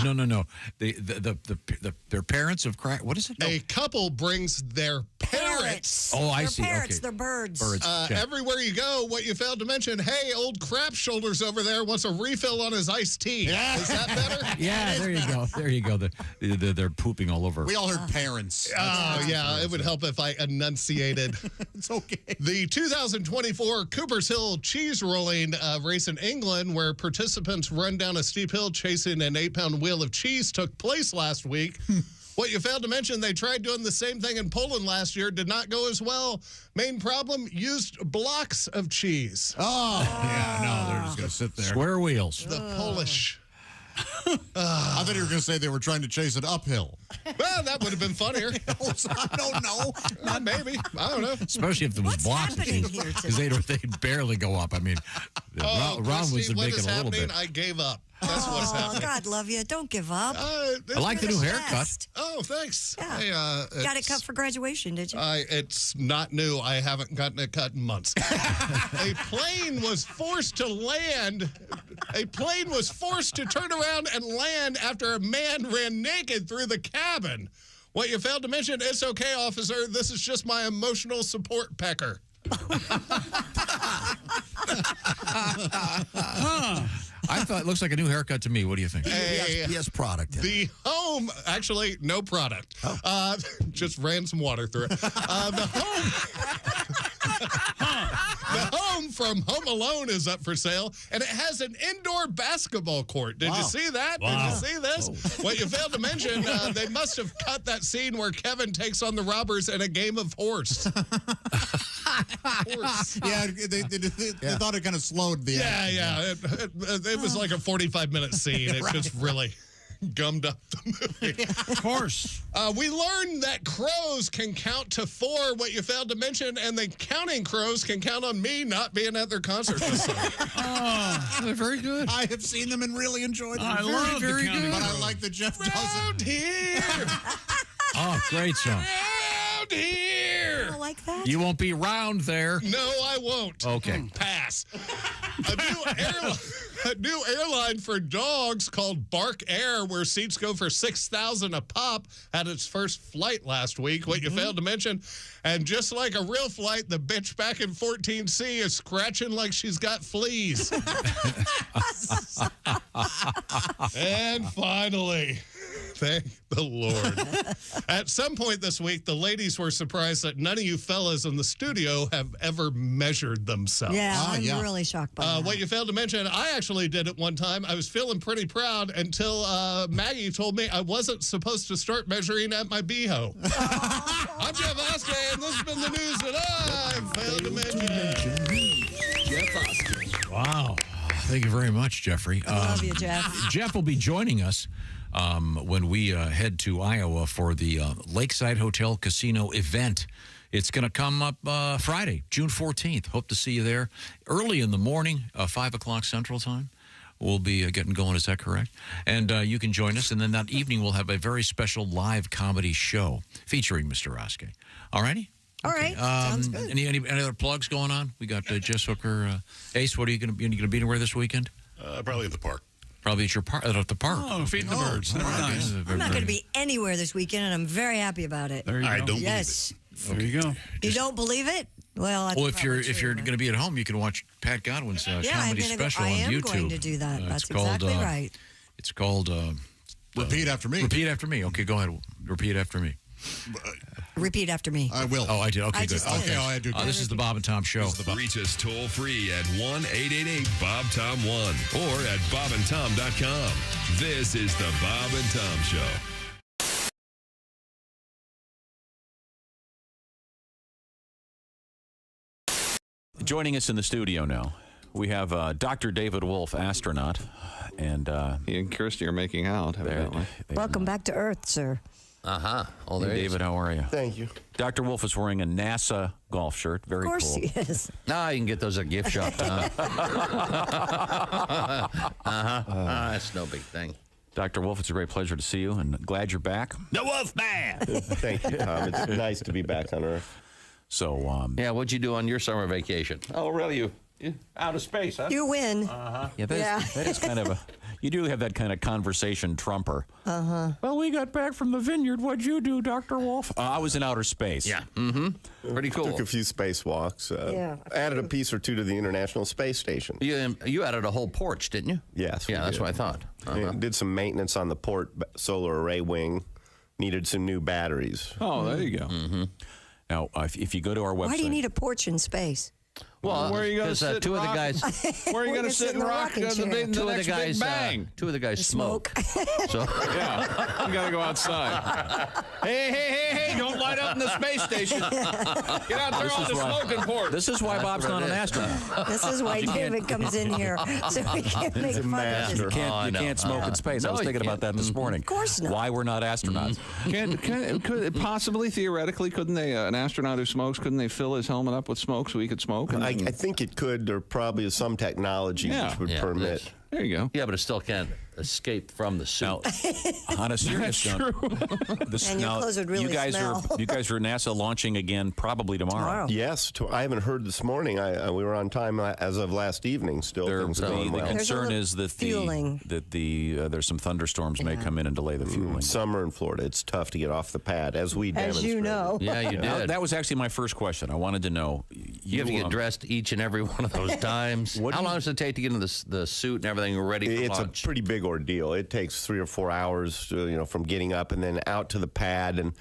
[SPEAKER 5] No. Their parents have cracked. What is it? No.
[SPEAKER 16] A couple brings their parrots.
[SPEAKER 5] Oh, I
[SPEAKER 28] They're
[SPEAKER 5] see.
[SPEAKER 28] parrots.
[SPEAKER 5] Okay.
[SPEAKER 28] They're birds.
[SPEAKER 5] Birds. Okay.
[SPEAKER 16] Everywhere you go, what you failed to mention, hey, old crap shoulders over there wants a refill on his iced tea.
[SPEAKER 8] Yeah.
[SPEAKER 16] Is that better?
[SPEAKER 5] Yeah, there you go. There you go. They're pooping all over.
[SPEAKER 8] We all heard parents.
[SPEAKER 16] Oh, yeah, it would help if I enunciated.
[SPEAKER 8] It's okay.
[SPEAKER 16] The 2024 Coopers Hill cheese rolling race in England, where participants run down a steep hill chasing an 8-pound wheel of cheese, took place last week. What you failed to mention, they tried doing the same thing in Poland last year, did not go as well. Main problem, used blocks of cheese.
[SPEAKER 8] Oh, yeah, no, they're just going to sit there.
[SPEAKER 5] Square wheels.
[SPEAKER 16] The Polish.
[SPEAKER 8] I thought you were going to say they were trying to chase it uphill.
[SPEAKER 16] Well, that would have been funnier.
[SPEAKER 8] I don't know.
[SPEAKER 16] Maybe. I don't know.
[SPEAKER 5] Especially if there was blocks of cheese. Because they'd barely go up. I mean, Ron was
[SPEAKER 16] Christy, what
[SPEAKER 5] making
[SPEAKER 16] is
[SPEAKER 5] a little
[SPEAKER 16] happening?
[SPEAKER 5] bit.
[SPEAKER 16] I gave up. That's what's happening.
[SPEAKER 28] God love you. Don't give up.
[SPEAKER 5] I like the new haircut.
[SPEAKER 16] Oh, thanks.
[SPEAKER 28] Yeah. Got it cut for graduation, did you?
[SPEAKER 16] It's not new. I haven't gotten it cut in months. A plane was forced to land. A plane was forced to turn around and land after a man ran naked through the cabin. What you failed to mention, it's okay, officer. This is just my emotional support pecker.
[SPEAKER 5] I thought it looks like a new haircut to me. What do you think?
[SPEAKER 12] He has product.
[SPEAKER 16] The home, actually, no product. Just ran some water through it. The home. from Home Alone is up for sale, and it has an indoor basketball court. Did you see that? Wow. Did you see this? What you failed to mention, they must have cut that scene where Kevin takes on the robbers in a game of horse.
[SPEAKER 8] Yeah, they thought it kind of slowed the action.
[SPEAKER 16] Yeah. It was like a 45-minute scene. It just really gummed up the movie.
[SPEAKER 4] Of course.
[SPEAKER 16] We learned that crows can count to 4, what you failed to mention, and the counting crows can count on me not being at their concert this summer.
[SPEAKER 5] Oh, they're very good.
[SPEAKER 8] I have seen them and really enjoyed them.
[SPEAKER 4] I love
[SPEAKER 8] very
[SPEAKER 4] the counting
[SPEAKER 8] good. But
[SPEAKER 4] crows.
[SPEAKER 8] I like that Jeff doesn't.
[SPEAKER 16] Round here!
[SPEAKER 5] Oh, great song.
[SPEAKER 16] Round here!
[SPEAKER 28] I like that.
[SPEAKER 5] You won't be round there.
[SPEAKER 16] No, I won't.
[SPEAKER 5] Okay.
[SPEAKER 16] Pass. A new airline for dogs called Bark Air, where seats go for $6,000 a pop, had its first flight last week. What you failed to mention, and just like a real flight, the bitch back in 14C is scratching like she's got fleas. And finally, thank the Lord. At some point this week, the ladies were surprised that none of you fellas in the studio have ever measured themselves.
[SPEAKER 28] Yeah, I'm really shocked by that.
[SPEAKER 16] What you failed to mention, I actually did it one time. I was feeling pretty proud until Maggie told me I wasn't supposed to start measuring at my beho. I'm Jeff Oskay, and this has been the news that I failed to mention.
[SPEAKER 12] Jeff Oskay.
[SPEAKER 5] Wow. Thank you very much, Jeffrey.
[SPEAKER 28] I love you, Jeff.
[SPEAKER 5] Jeff will be joining us when we head to Iowa for the Lakeside Hotel Casino event. It's going to come up Friday, June 14th. Hope to see you there early in the morning, 5 o'clock Central Time. We'll be getting going. Is that correct? And you can join us. And then that evening, we'll have a very special live comedy show featuring Mr. Oskay. All righty?
[SPEAKER 28] All right. Sounds good.
[SPEAKER 5] Any other plugs going on? We got Jess Hooker. Ace, what are you going to be anywhere this weekend?
[SPEAKER 1] Probably at the park.
[SPEAKER 5] Probably at your at the park.
[SPEAKER 4] Oh, feeding the birds. Very nice.
[SPEAKER 28] I'm not going to be anywhere this weekend, and I'm very happy about it.
[SPEAKER 4] There you go.
[SPEAKER 1] I don't
[SPEAKER 28] Yes.
[SPEAKER 4] There you go.
[SPEAKER 28] You don't believe it? Well, that's
[SPEAKER 5] If you're
[SPEAKER 28] true, but-
[SPEAKER 5] going to be at home, you can watch Pat Godwin's comedy special on YouTube.
[SPEAKER 28] I am going to do that. That's
[SPEAKER 5] it's called,
[SPEAKER 28] exactly right.
[SPEAKER 5] It's called
[SPEAKER 8] Repeat After Me.
[SPEAKER 5] Repeat After Me. Okay, go ahead. Repeat after me.
[SPEAKER 28] Repeat after me.
[SPEAKER 8] I will.
[SPEAKER 5] Oh, I did. Okay,
[SPEAKER 28] I
[SPEAKER 5] good.
[SPEAKER 28] just did.
[SPEAKER 5] Okay,
[SPEAKER 8] I do.
[SPEAKER 5] this is the Bob and Tom Show.
[SPEAKER 14] Reach us toll free at 1-888-BOB-TOM-1 or at bobandtom.com. This is the Bob and Tom Show.
[SPEAKER 3] Joining us in the studio now, we have Dr. David Wolf, astronaut, and
[SPEAKER 9] he and Kirsty are making out. Evidently.
[SPEAKER 28] Welcome back to Earth, sir.
[SPEAKER 19] Uh-huh. Oh, there
[SPEAKER 3] Hey, David, how are you?
[SPEAKER 9] Thank you.
[SPEAKER 3] Dr. Wolf is wearing a NASA golf shirt. Very cool.
[SPEAKER 28] Of course he is.
[SPEAKER 19] Now you can get those at gift shop. That's no big thing.
[SPEAKER 3] Dr. Wolf, it's a great pleasure to see you, and glad you're back.
[SPEAKER 19] The Wolf Man!
[SPEAKER 9] Thank you, Tom. It's nice to be back on Earth.
[SPEAKER 3] So,
[SPEAKER 19] yeah, what'd you do on your summer vacation? Oh, really? You out of space, huh?
[SPEAKER 28] You win.
[SPEAKER 3] Yeah, that is kind of a... You do have that kind of conversation trumper.
[SPEAKER 28] Uh-huh.
[SPEAKER 3] Well, we got back from the vineyard. What'd you do, Dr. Wolf? I was in outer space.
[SPEAKER 19] Yeah. Mm-hmm. Pretty cool.
[SPEAKER 9] Took a few spacewalks. Added a piece or two to the International Space Station.
[SPEAKER 19] You added a whole porch, didn't you?
[SPEAKER 9] Yes.
[SPEAKER 19] Yeah, that's what I thought.
[SPEAKER 9] Yeah, did some maintenance on the port solar array wing. Needed some new batteries.
[SPEAKER 3] Oh, there you go. Mm-hmm. Now, if you go to our website...
[SPEAKER 28] Why do you need a porch in space?
[SPEAKER 19] Well,
[SPEAKER 9] where are you going to
[SPEAKER 19] sit? Two of the guys.
[SPEAKER 9] Where are you going to sit and rock the next Big Bang?
[SPEAKER 19] Two of the guys smoke. So
[SPEAKER 9] yeah, you got to go outside. Hey! Don't light up in the space station. Get out there on the smoking port.
[SPEAKER 3] This is why Bob's not an astronaut.
[SPEAKER 28] This is why David comes in here, so we can't make fun of
[SPEAKER 3] You
[SPEAKER 28] it.
[SPEAKER 3] can't smoke in space. I was thinking about that this morning.
[SPEAKER 28] Of course not.
[SPEAKER 3] Why we're not astronauts.
[SPEAKER 9] Could possibly, theoretically, couldn't they, an astronaut who smokes, couldn't they fill his helmet up with smoke so he could smoke? I think it could. There probably is some technology which would permit. There you go.
[SPEAKER 19] Yeah, but it still can't escape from the suit.
[SPEAKER 3] On a serious note,
[SPEAKER 28] And your clothes would really
[SPEAKER 3] you guys
[SPEAKER 28] smell.
[SPEAKER 3] are NASA launching again probably tomorrow.
[SPEAKER 9] Yes, I haven't heard this morning. We were on time as of last evening. Still, things going well.
[SPEAKER 3] The concern is that there's some thunderstorms may come in and delay the fueling.
[SPEAKER 9] Summer in Florida, it's tough to get off the pad, as we demonstrated.
[SPEAKER 28] you know.
[SPEAKER 19] Yeah, you did.
[SPEAKER 3] That was actually my first question. I wanted to know.
[SPEAKER 19] You have to get dressed each and every one of those times. How long does it take to get into the suit and everything ready for
[SPEAKER 9] It's
[SPEAKER 19] launch?
[SPEAKER 9] a pretty big ordeal. It takes 3 or 4 hours, from getting up and then out to the pad, and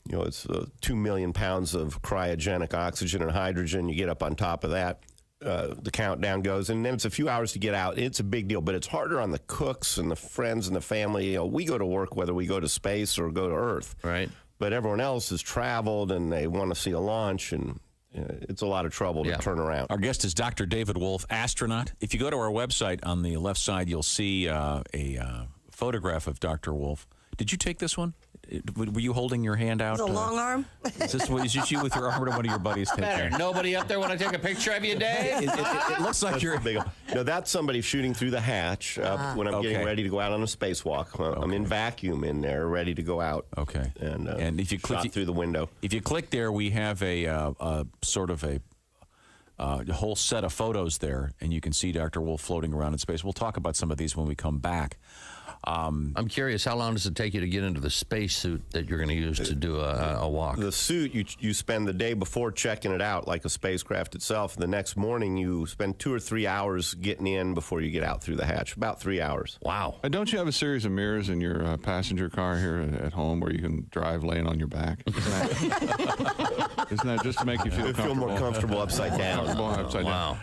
[SPEAKER 9] it's 2 million pounds of cryogenic oxygen and hydrogen. You get up on top of that.
[SPEAKER 2] the countdown goes, and then it's a few hours to get out. It's a big deal, but it's harder on the cooks and the friends and the family. We go to work whether we go to space or go to Earth.
[SPEAKER 19] Right.
[SPEAKER 2] But everyone else has traveled, and they want to see a launch, and it's a lot of trouble to turn around.
[SPEAKER 3] Our guest is Dr. David Wolf, astronaut. If you go to our website on the left side, you'll see a photograph of Dr. Wolf. Did you take this one? Were you holding your hand out?
[SPEAKER 28] It's a long arm.
[SPEAKER 3] Is this you with your arm, or one of your buddies take
[SPEAKER 19] Better.
[SPEAKER 3] care?
[SPEAKER 19] Nobody up there want to take a picture of you, Dave?
[SPEAKER 3] It looks like you're...
[SPEAKER 2] No, that's somebody shooting through the hatch when I'm getting ready to go out on a spacewalk. I'm in vacuum in there, ready to go out.
[SPEAKER 3] Okay.
[SPEAKER 2] And
[SPEAKER 3] if you click
[SPEAKER 2] through the window.
[SPEAKER 3] If you click there, we have a sort of a whole set of photos there, and you can see Dr. Wolf floating around in space. We'll talk about some of these when we come back.
[SPEAKER 19] I'm curious, how long does it take you to get into the spacesuit that you're going to use to do a walk?
[SPEAKER 2] The suit, you spend the day before checking it out like a spacecraft itself. The next morning, you spend 2 or 3 hours getting in before you get out through the hatch. About 3 hours.
[SPEAKER 19] Wow.
[SPEAKER 25] Don't you have a series of mirrors in your passenger car here at home where you can drive laying on your back? Isn't that just to make you feel comfortable?
[SPEAKER 2] Feel more comfortable upside down.
[SPEAKER 19] Wow.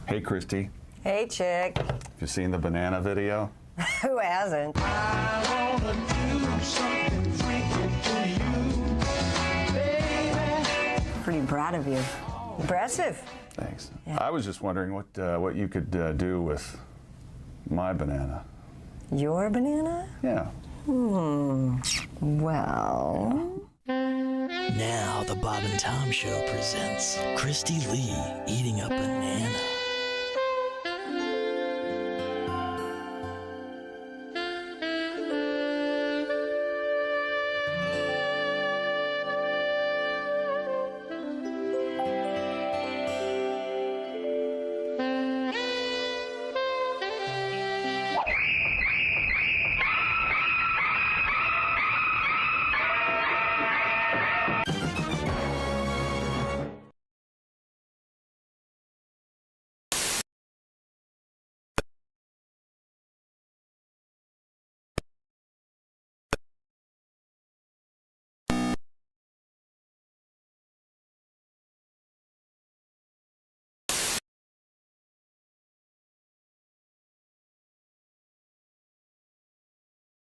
[SPEAKER 25] Hey, Christy.
[SPEAKER 20] Hey, chick.
[SPEAKER 25] You seen the banana video?
[SPEAKER 20] Who hasn't? Pretty proud of you. Impressive.
[SPEAKER 25] Thanks.
[SPEAKER 20] Yeah.
[SPEAKER 25] I was just wondering what you could do with my banana.
[SPEAKER 20] Your banana?
[SPEAKER 25] Yeah.
[SPEAKER 20] Well.
[SPEAKER 11] Now the Bob and Tom Show presents Christy Lee eating a banana.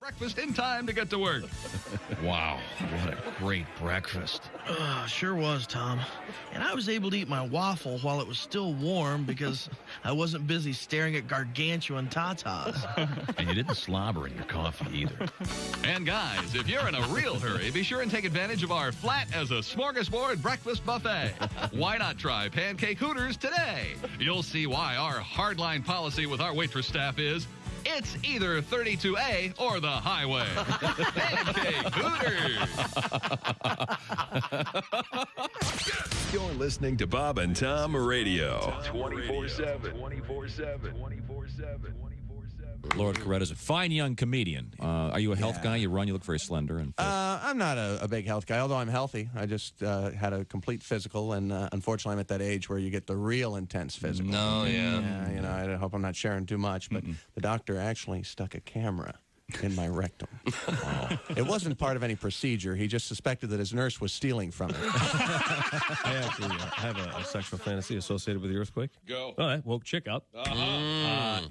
[SPEAKER 21] Breakfast in time to get to work.
[SPEAKER 22] Wow, what a great breakfast.
[SPEAKER 23] Sure was, Tom. And I was able to eat my waffle while it was still warm because I wasn't busy staring at gargantuan tatas.
[SPEAKER 22] And you didn't slobber in your coffee either.
[SPEAKER 21] And guys, if you're in a real hurry, be sure and take advantage of our flat as a smorgasbord breakfast buffet. Why not try Pancake Hooters today? You'll see why our hardline policy with our waitress staff is, it's either 32A or the highway. Pancake Hooters.
[SPEAKER 14] You're listening to Bob and Tom Radio. 24/7. 24/7. 24/7.
[SPEAKER 3] Lord Coretta's a fine young comedian. Are you a health guy? You run, you look very slender. And
[SPEAKER 24] I'm not a big health guy, although I'm healthy. I just had a complete physical, and unfortunately I'm at that age where you get the real intense physical.
[SPEAKER 19] No, yeah.
[SPEAKER 24] You know, I hope I'm not sharing too much, but the doctor actually stuck a camera in my rectum. It wasn't part of any procedure. He just suspected that his nurse was stealing from him.
[SPEAKER 26] I actually have a sexual fantasy associated with the earthquake.
[SPEAKER 21] Go.
[SPEAKER 26] All right, woke chick up.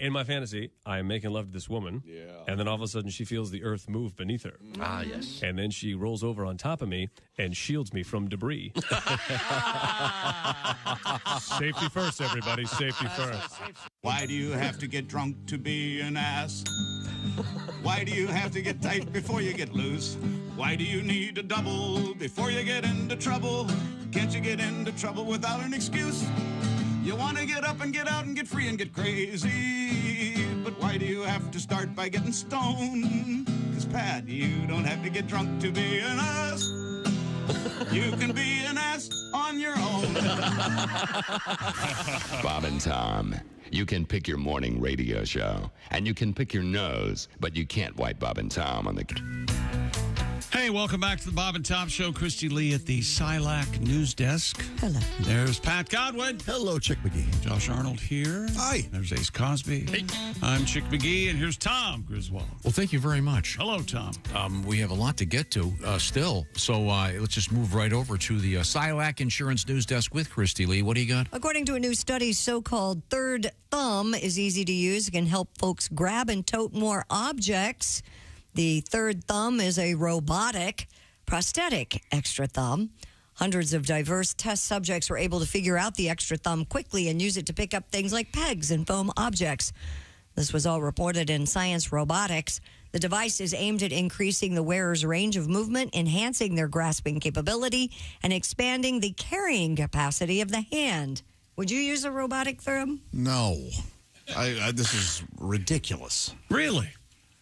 [SPEAKER 26] In my fantasy, I am making love to this woman. Yeah. And then all of a sudden, she feels the earth move beneath her.
[SPEAKER 19] Ah, yes.
[SPEAKER 26] And then she rolls over on top of me and shields me from debris. Safety first, everybody. Safety first.
[SPEAKER 27] Why do you have to get drunk to be an ass? Why do you have to get tight before you get loose? Why do you need a double before you get into trouble? Can't you get into trouble without an excuse? You want to get up and get out and get free and get crazy, but why do you have to start by getting stoned? 'Cause Pat, you don't have to get drunk to be an ass. You can be an ass on your own.
[SPEAKER 29] Bob and Tom. You can pick your morning radio show, and you can pick your nose, but you can't wipe Bob and Tom on the...
[SPEAKER 4] Hey, welcome back to the Bob and Tom Show. Christy Lee at the Silac News Desk.
[SPEAKER 28] Hello.
[SPEAKER 4] There's Pat Godwin.
[SPEAKER 6] Hello, Chick McGee.
[SPEAKER 4] Josh Arnold here.
[SPEAKER 6] Hi.
[SPEAKER 4] There's Ace Cosby. Hey. I'm Chick McGee, and here's Tom Griswold.
[SPEAKER 5] Well, thank you very much.
[SPEAKER 4] Hello, Tom.
[SPEAKER 5] We have a lot to get to still, so let's just move right over to the Silac Insurance News Desk with Christy Lee. What do you got?
[SPEAKER 28] According to a new study, so-called third thumb is easy to use. It can help folks grab and tote more objects. The third thumb is a robotic prosthetic extra thumb. Hundreds of diverse test subjects were able to figure out the extra thumb quickly and use it to pick up things like pegs and foam objects. This was all reported in Science Robotics. The device is aimed at increasing the wearer's range of movement, enhancing their grasping capability, and expanding the carrying capacity of the hand. Would you use a robotic thumb?
[SPEAKER 8] No. This is ridiculous.
[SPEAKER 4] Really?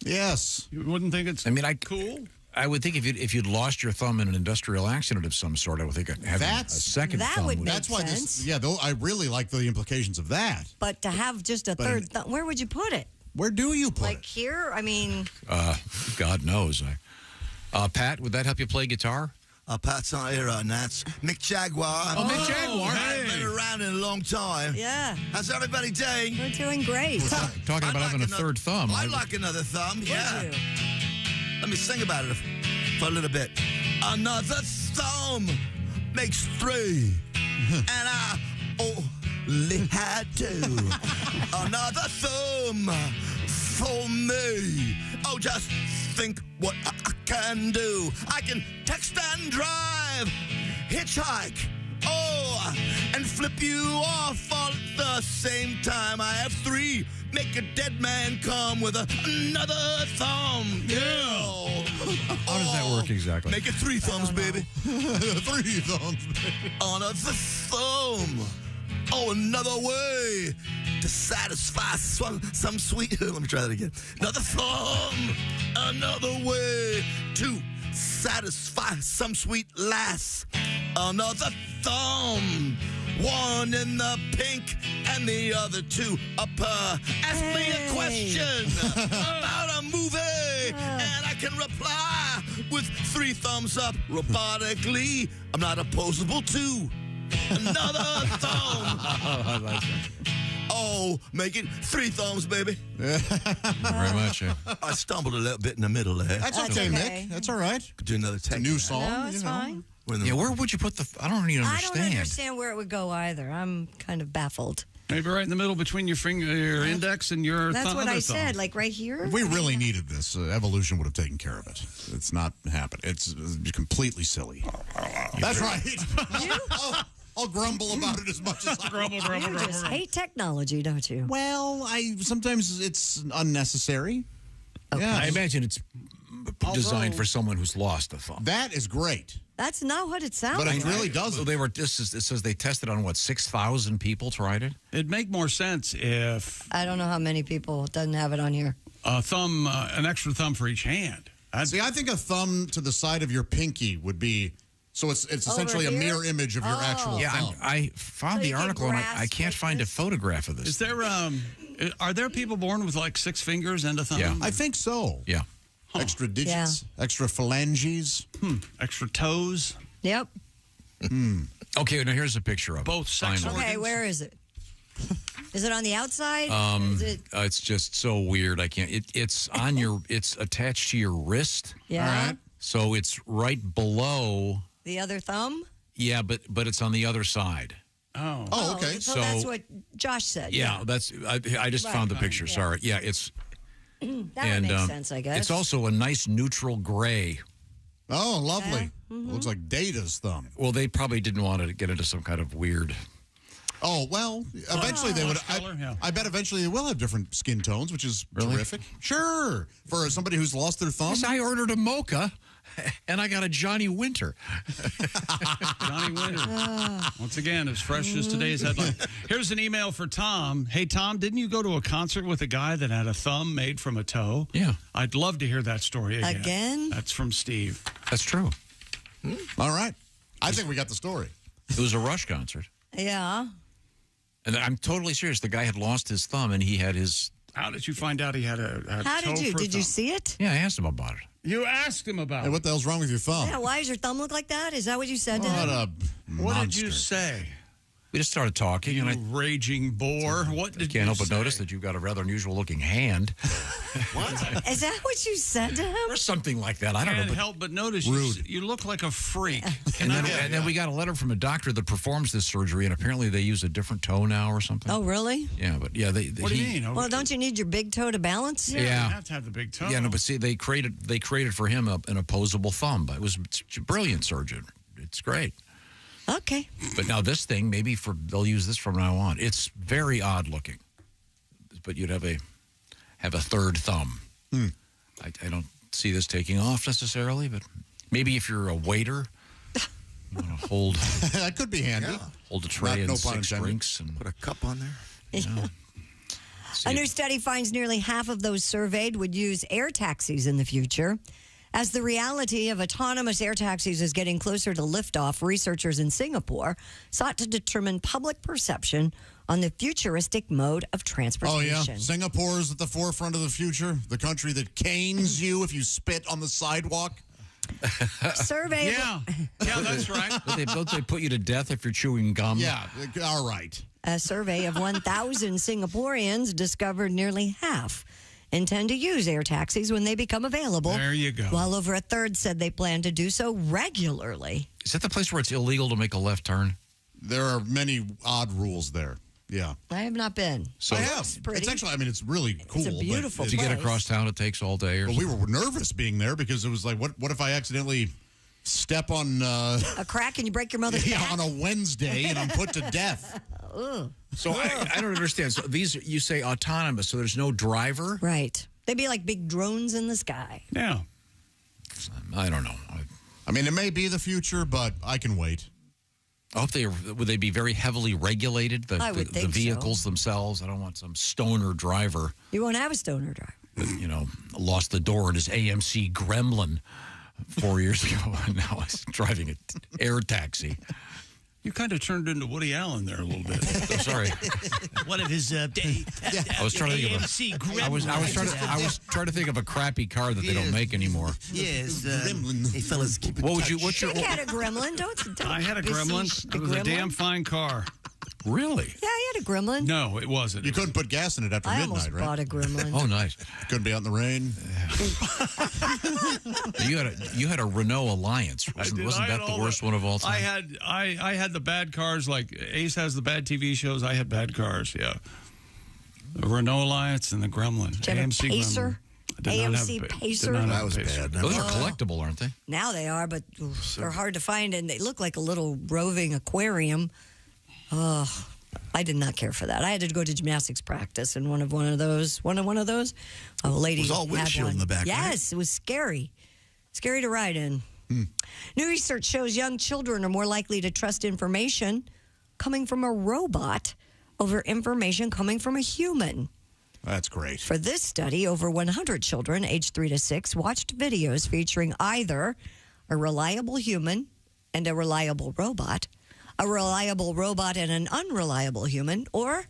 [SPEAKER 8] Yes.
[SPEAKER 4] You wouldn't think it's cool?
[SPEAKER 5] I would think if you'd lost your thumb in an industrial accident of some sort, I would think having a second thumb
[SPEAKER 28] would make
[SPEAKER 8] That's why
[SPEAKER 28] sense.
[SPEAKER 8] I really like the implications of that.
[SPEAKER 28] But to have just a third thumb, where would you put it?
[SPEAKER 8] Where do you put
[SPEAKER 28] Like here? I mean...
[SPEAKER 5] God knows. Pat, would that help you play guitar?
[SPEAKER 6] Pat's not here, Nats. Mick Jaguar.
[SPEAKER 5] Oh, Mick Jaguar.
[SPEAKER 6] Hey. Been around in a long time.
[SPEAKER 28] Yeah.
[SPEAKER 6] How's everybody doing?
[SPEAKER 28] We're doing great.
[SPEAKER 5] Talking about having a third thumb.
[SPEAKER 6] I'd like another thumb, yeah. Let me sing about it for a little bit. Another thumb makes three, and I only had two. Another thumb for me. Oh, just think what I can do. I can text and drive, hitchhike, and flip you off all at the same time. I have three. Make a dead man come with another thumb. Yeah.
[SPEAKER 5] How does that work exactly?
[SPEAKER 6] Make it three thumbs, baby.
[SPEAKER 8] Three thumbs, baby.
[SPEAKER 6] Another thumb. Oh, another way to satisfy some sweet... Let me try that again. Another thumb. Another way to satisfy some sweet lass. Another thumb. One in the pink and the other two up. Ask me a question about a movie, and I can reply with three thumbs up robotically. I'm not opposable to another thumb.
[SPEAKER 5] I like that.
[SPEAKER 6] Oh, make it three thumbs, baby.
[SPEAKER 5] Very much.
[SPEAKER 6] I stumbled a little bit in the middle there.
[SPEAKER 8] That's okay, Mick. That's all right.
[SPEAKER 6] Could do another take.
[SPEAKER 8] A new song.
[SPEAKER 28] No, it's fine.
[SPEAKER 5] Yeah, where would you put the... I don't even understand.
[SPEAKER 28] I don't understand where it would go either. I'm kind of baffled.
[SPEAKER 4] Maybe right in the middle between your finger, your index and your
[SPEAKER 28] That's
[SPEAKER 4] thumb.
[SPEAKER 28] what I
[SPEAKER 4] thumb.
[SPEAKER 28] said, like right here.
[SPEAKER 8] If we really needed this, evolution would have taken care of it. It's not happening. It's completely silly. That's right. I'll grumble about it as much as I
[SPEAKER 4] grumble.
[SPEAKER 28] You just hate technology, don't you?
[SPEAKER 8] Well, sometimes it's unnecessary.
[SPEAKER 28] Okay.
[SPEAKER 8] Yeah.
[SPEAKER 5] I imagine it's designed for someone who's lost a thumb.
[SPEAKER 8] That is great.
[SPEAKER 28] That's not what it sounds
[SPEAKER 8] But
[SPEAKER 28] like.
[SPEAKER 8] it really doesn't.
[SPEAKER 5] It says they tested on, 6,000 people tried it?
[SPEAKER 4] It'd make more sense if...
[SPEAKER 28] I don't know how many people. It doesn't have it on here.
[SPEAKER 4] A thumb, an extra thumb for each hand.
[SPEAKER 8] See, I think a thumb to the side of your pinky would be... So it's essentially a mirror image of your actual thumb.
[SPEAKER 5] I found the article, and I can't find a photograph of this.
[SPEAKER 4] Is there... are there people born with like 6 fingers and a thumb?
[SPEAKER 5] Yeah.
[SPEAKER 8] I think so.
[SPEAKER 5] Yeah.
[SPEAKER 8] Huh. Extra digits, extra phalanges.
[SPEAKER 4] Extra toes.
[SPEAKER 28] Yep.
[SPEAKER 5] Okay, now here's a picture of
[SPEAKER 4] both sex organs.
[SPEAKER 28] Okay, where is it? Is it on the outside?
[SPEAKER 5] It's just so weird. I can't. It's on your. It's attached to your wrist.
[SPEAKER 28] Yeah.
[SPEAKER 5] All right. So it's right below.
[SPEAKER 28] The other thumb?
[SPEAKER 5] Yeah, but it's on the other side.
[SPEAKER 8] Oh, okay.
[SPEAKER 28] So that's what Josh said.
[SPEAKER 5] Yeah, that's. I just found the picture.
[SPEAKER 28] Yeah.
[SPEAKER 5] Sorry. Yeah, it's.
[SPEAKER 28] That would make sense, I guess.
[SPEAKER 5] It's also a nice neutral gray.
[SPEAKER 8] Oh, lovely.
[SPEAKER 28] Mm-hmm.
[SPEAKER 8] Looks like Data's thumb.
[SPEAKER 5] Well, they probably didn't want to get into some kind of weird.
[SPEAKER 8] Oh, well, eventually they would. I bet eventually they will have different skin tones, which is terrific. Sure. For somebody who's lost their thumb.
[SPEAKER 5] Yes, I ordered a mocha, and I got a Johnny Winter.
[SPEAKER 4] Johnny Winter. Once again, as fresh as today's headline. Here's an email for Tom. Hey, Tom, didn't you go to a concert with a guy that had a thumb made from a toe?
[SPEAKER 5] Yeah.
[SPEAKER 4] I'd love to hear that story again.
[SPEAKER 28] Again?
[SPEAKER 4] That's from Steve.
[SPEAKER 5] That's true.
[SPEAKER 8] All right. I think we got the story.
[SPEAKER 5] It was a Rush concert.
[SPEAKER 28] Yeah.
[SPEAKER 5] And I'm totally serious. The guy had lost his thumb, and he had his
[SPEAKER 4] How did you find out he had a
[SPEAKER 28] How
[SPEAKER 4] toe
[SPEAKER 28] did you?
[SPEAKER 4] for a
[SPEAKER 28] Did you
[SPEAKER 4] thumb?
[SPEAKER 28] see it?
[SPEAKER 5] Yeah, I asked him about it.
[SPEAKER 4] You asked him about
[SPEAKER 8] Hey,
[SPEAKER 4] it.
[SPEAKER 8] what the hell's wrong with your thumb?
[SPEAKER 28] Yeah, why does your thumb look like that? Is that what you said to
[SPEAKER 8] What
[SPEAKER 28] him?
[SPEAKER 8] a
[SPEAKER 4] What
[SPEAKER 8] monster.
[SPEAKER 4] did you say?
[SPEAKER 5] We just started talking,
[SPEAKER 4] You
[SPEAKER 5] and I
[SPEAKER 4] raging bore. What did you
[SPEAKER 5] can't help but
[SPEAKER 4] say?
[SPEAKER 5] notice that you've got a rather unusual-looking hand.
[SPEAKER 28] Is that what you said to him?
[SPEAKER 5] Or something like that. I don't know.
[SPEAKER 4] Can't
[SPEAKER 5] But,
[SPEAKER 4] help but notice you look like a freak.
[SPEAKER 5] and then we got a letter from a doctor that performs this surgery, and apparently they use a different toe now or something.
[SPEAKER 28] Oh, really?
[SPEAKER 5] Yeah, but yeah,
[SPEAKER 4] What do you mean?
[SPEAKER 28] Well, don't you need your big toe to balance?
[SPEAKER 4] Yeah,
[SPEAKER 5] Yeah.
[SPEAKER 4] you have to have the big toe.
[SPEAKER 5] Yeah, no, but see, they created for him an opposable thumb. But it's a brilliant surgeon. It's great.
[SPEAKER 28] Okay.
[SPEAKER 5] But now this thing, they'll use this from now on. It's very odd looking. But you'd have a third thumb. I don't see this taking off necessarily, but maybe if you're a waiter, you want to hold
[SPEAKER 8] that could be handy.
[SPEAKER 6] Yeah.
[SPEAKER 5] hold a tray and
[SPEAKER 8] No pun
[SPEAKER 5] 6
[SPEAKER 8] intended.
[SPEAKER 5] drinks and
[SPEAKER 6] Put a cup on there.
[SPEAKER 28] A new study finds nearly half of those surveyed would use air taxis in the future. As the reality of autonomous air taxis is getting closer to liftoff, researchers in Singapore sought to determine public perception on the futuristic mode of
[SPEAKER 8] Oh,
[SPEAKER 28] transportation.
[SPEAKER 8] yeah. Singapore's at the forefront of the future. The country that canes you if you spit on the sidewalk.
[SPEAKER 28] Survey.
[SPEAKER 4] Yeah, that's right.
[SPEAKER 5] Don't they put you to death if you're chewing gum?
[SPEAKER 8] Yeah, all right.
[SPEAKER 28] A survey of 1,000 Singaporeans discovered nearly half intend to use air taxis when they become available.
[SPEAKER 4] There you go.
[SPEAKER 28] While over a third said they plan to do so regularly.
[SPEAKER 5] Is that the place where it's illegal to make a left turn?
[SPEAKER 8] There are many odd rules there. Yeah.
[SPEAKER 28] I have not been.
[SPEAKER 5] So
[SPEAKER 8] I have.
[SPEAKER 28] It's pretty.
[SPEAKER 8] It's actually, it's really cool.
[SPEAKER 28] It's a beautiful
[SPEAKER 5] to get
[SPEAKER 28] place.
[SPEAKER 5] across town, it takes all day.
[SPEAKER 8] But we were nervous being there because it was like, what if I accidentally step on
[SPEAKER 28] a crack and you break your mother's back?
[SPEAKER 8] on a Wednesday and I'm put to death?
[SPEAKER 28] Ugh.
[SPEAKER 5] So I don't understand. So these, you say autonomous, so there's no driver?
[SPEAKER 28] Right. They'd be like big drones in the sky.
[SPEAKER 4] Yeah.
[SPEAKER 5] I don't know.
[SPEAKER 8] It may be the future, but I can wait.
[SPEAKER 5] I hope would they be very heavily regulated,
[SPEAKER 28] I would
[SPEAKER 5] the
[SPEAKER 28] think so.
[SPEAKER 5] vehicles themselves? I don't want some stoner driver
[SPEAKER 28] You won't have a stoner driver.
[SPEAKER 5] that, lost the door in his AMC Gremlin 4 years ago, and now he's driving an air taxi.
[SPEAKER 4] You kind of turned into Woody Allen there a little bit.
[SPEAKER 5] I'm sorry.
[SPEAKER 23] One of his
[SPEAKER 5] I was trying to think of
[SPEAKER 23] AMC
[SPEAKER 5] I was trying to think of a crappy car that they don't make anymore.
[SPEAKER 6] Yes, hey fellas, keep it.
[SPEAKER 5] What's
[SPEAKER 28] Chick had a gremlin. Don't
[SPEAKER 4] I had a gremlin.
[SPEAKER 28] bespeak
[SPEAKER 4] It was a damn fine car.
[SPEAKER 5] Really?
[SPEAKER 28] Yeah, I had a gremlin.
[SPEAKER 4] No, it wasn't.
[SPEAKER 8] You couldn't put gas in it after
[SPEAKER 28] I
[SPEAKER 8] midnight,
[SPEAKER 28] almost
[SPEAKER 8] right?
[SPEAKER 28] bought a gremlin.
[SPEAKER 5] Oh, nice.
[SPEAKER 8] Couldn't be out in the rain.
[SPEAKER 5] You had a Renault Alliance. Wasn't that the worst one of all time?
[SPEAKER 4] I had the bad cars. Like Ace has the bad TV shows. I had bad cars. Yeah, the Renault Alliance and the Gremlin.
[SPEAKER 28] Did you have a
[SPEAKER 4] AMC
[SPEAKER 28] Pacer?
[SPEAKER 4] Gremlin. I did not have
[SPEAKER 28] AMC
[SPEAKER 4] a-
[SPEAKER 28] Pacer?
[SPEAKER 4] did not have
[SPEAKER 6] That
[SPEAKER 4] a
[SPEAKER 6] was
[SPEAKER 4] Pacer.
[SPEAKER 6] bad.
[SPEAKER 5] Those are collectible, aren't they?
[SPEAKER 28] Now they are, but they're hard to find, and they look like a little roving aquarium. Oh, I did not care for that. I had to go to gymnastics practice in one of those. A lady
[SPEAKER 6] It was all
[SPEAKER 28] had
[SPEAKER 6] windshield
[SPEAKER 28] one.
[SPEAKER 6] in the back,
[SPEAKER 28] Yes, it was scary. Scary to ride in. New research shows young children are more likely to trust information coming from a robot over information coming from a human.
[SPEAKER 8] That's great.
[SPEAKER 28] For this study, over 100 children aged 3 to 6 watched videos featuring either a reliable human and a reliable robot, a reliable robot and an unreliable human, or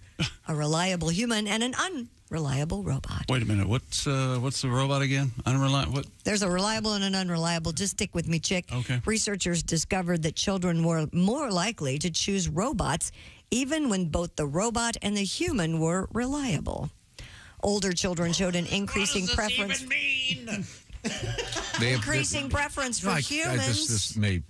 [SPEAKER 28] a reliable human and an unreliable robot.
[SPEAKER 4] Wait a minute. What's the robot again? Unreliable. What?
[SPEAKER 28] There's a reliable and an unreliable. Just stick with me, chick.
[SPEAKER 4] Okay.
[SPEAKER 28] Researchers discovered that children were more likely to choose robots even when both the robot and the human were reliable. Older children showed an increasing preference. Increasing preference for humans.
[SPEAKER 5] This may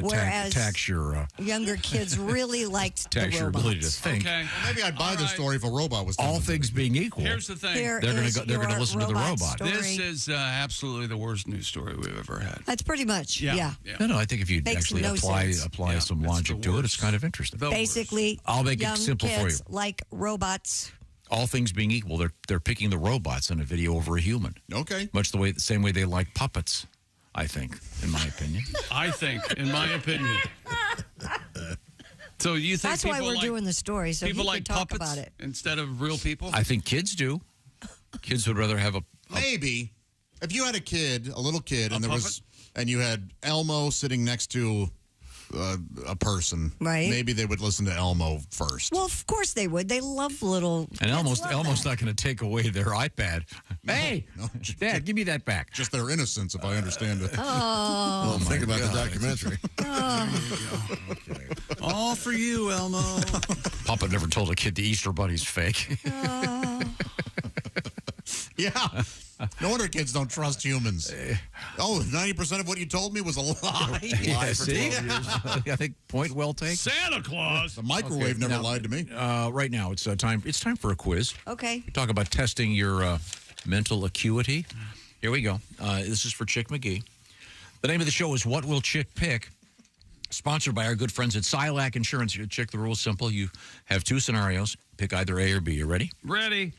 [SPEAKER 28] Whereas
[SPEAKER 5] tax your
[SPEAKER 28] younger kids really liked the
[SPEAKER 5] tax your ability to
[SPEAKER 28] robots.
[SPEAKER 5] think.
[SPEAKER 4] Okay.
[SPEAKER 8] Maybe I'd buy the story if a robot was
[SPEAKER 5] All things being equal,
[SPEAKER 4] Here's the thing.
[SPEAKER 28] Here
[SPEAKER 5] they're
[SPEAKER 28] is
[SPEAKER 5] going to
[SPEAKER 28] your
[SPEAKER 5] listen to the robot.
[SPEAKER 28] story.
[SPEAKER 4] This is absolutely the worst news story we've ever had.
[SPEAKER 28] That's pretty much, yeah.
[SPEAKER 5] No, I think if you
[SPEAKER 28] Makes
[SPEAKER 5] actually
[SPEAKER 28] no
[SPEAKER 5] apply
[SPEAKER 28] sense.
[SPEAKER 5] apply some logic to it, it's kind of interesting.
[SPEAKER 28] Basically,
[SPEAKER 5] I'll make
[SPEAKER 28] young
[SPEAKER 5] it simple for you.
[SPEAKER 28] kids like robots.
[SPEAKER 5] All things being equal, they're picking the robots in a video over a human.
[SPEAKER 8] Okay.
[SPEAKER 5] Much the same way they like puppets, I think, in my opinion.
[SPEAKER 4] in my opinion. So you think
[SPEAKER 28] That's why
[SPEAKER 4] people
[SPEAKER 28] we're
[SPEAKER 4] like,
[SPEAKER 28] doing the story, so
[SPEAKER 4] people
[SPEAKER 28] he
[SPEAKER 4] like
[SPEAKER 28] can talk
[SPEAKER 4] puppets
[SPEAKER 28] about it.
[SPEAKER 4] instead of real people?
[SPEAKER 5] I think kids do. Kids would rather have a
[SPEAKER 8] Maybe. If you had a little kid, and
[SPEAKER 4] A
[SPEAKER 8] there was, and you had Elmo sitting next to a person,
[SPEAKER 28] right?
[SPEAKER 8] Maybe they would listen to Elmo first.
[SPEAKER 28] Well, of course they would. They love little.
[SPEAKER 5] And Elmo's not going to take away their iPad. Hey, Dad, give me that back.
[SPEAKER 8] Just their innocence, if I understand it.
[SPEAKER 28] Oh,
[SPEAKER 8] think about the documentary.
[SPEAKER 4] Okay. All for you, Elmo.
[SPEAKER 5] Papa never told a kid the Easter Bunny's fake.
[SPEAKER 8] Yeah. No wonder kids don't trust humans. 90% of what you told me was a lie.
[SPEAKER 5] Yeah, see? I think point well taken.
[SPEAKER 4] Santa Claus.
[SPEAKER 8] The microwave never lied to me.
[SPEAKER 5] Right now, it's time for a quiz.
[SPEAKER 28] Okay.
[SPEAKER 5] We talk about testing your mental acuity. Here we go. This is for Chick McGee. The name of the show is What Will Chick Pick? Sponsored by our good friends at Silac Insurance. Chick, the rule's simple. You have two scenarios. Pick either A or B. You ready?
[SPEAKER 4] Ready.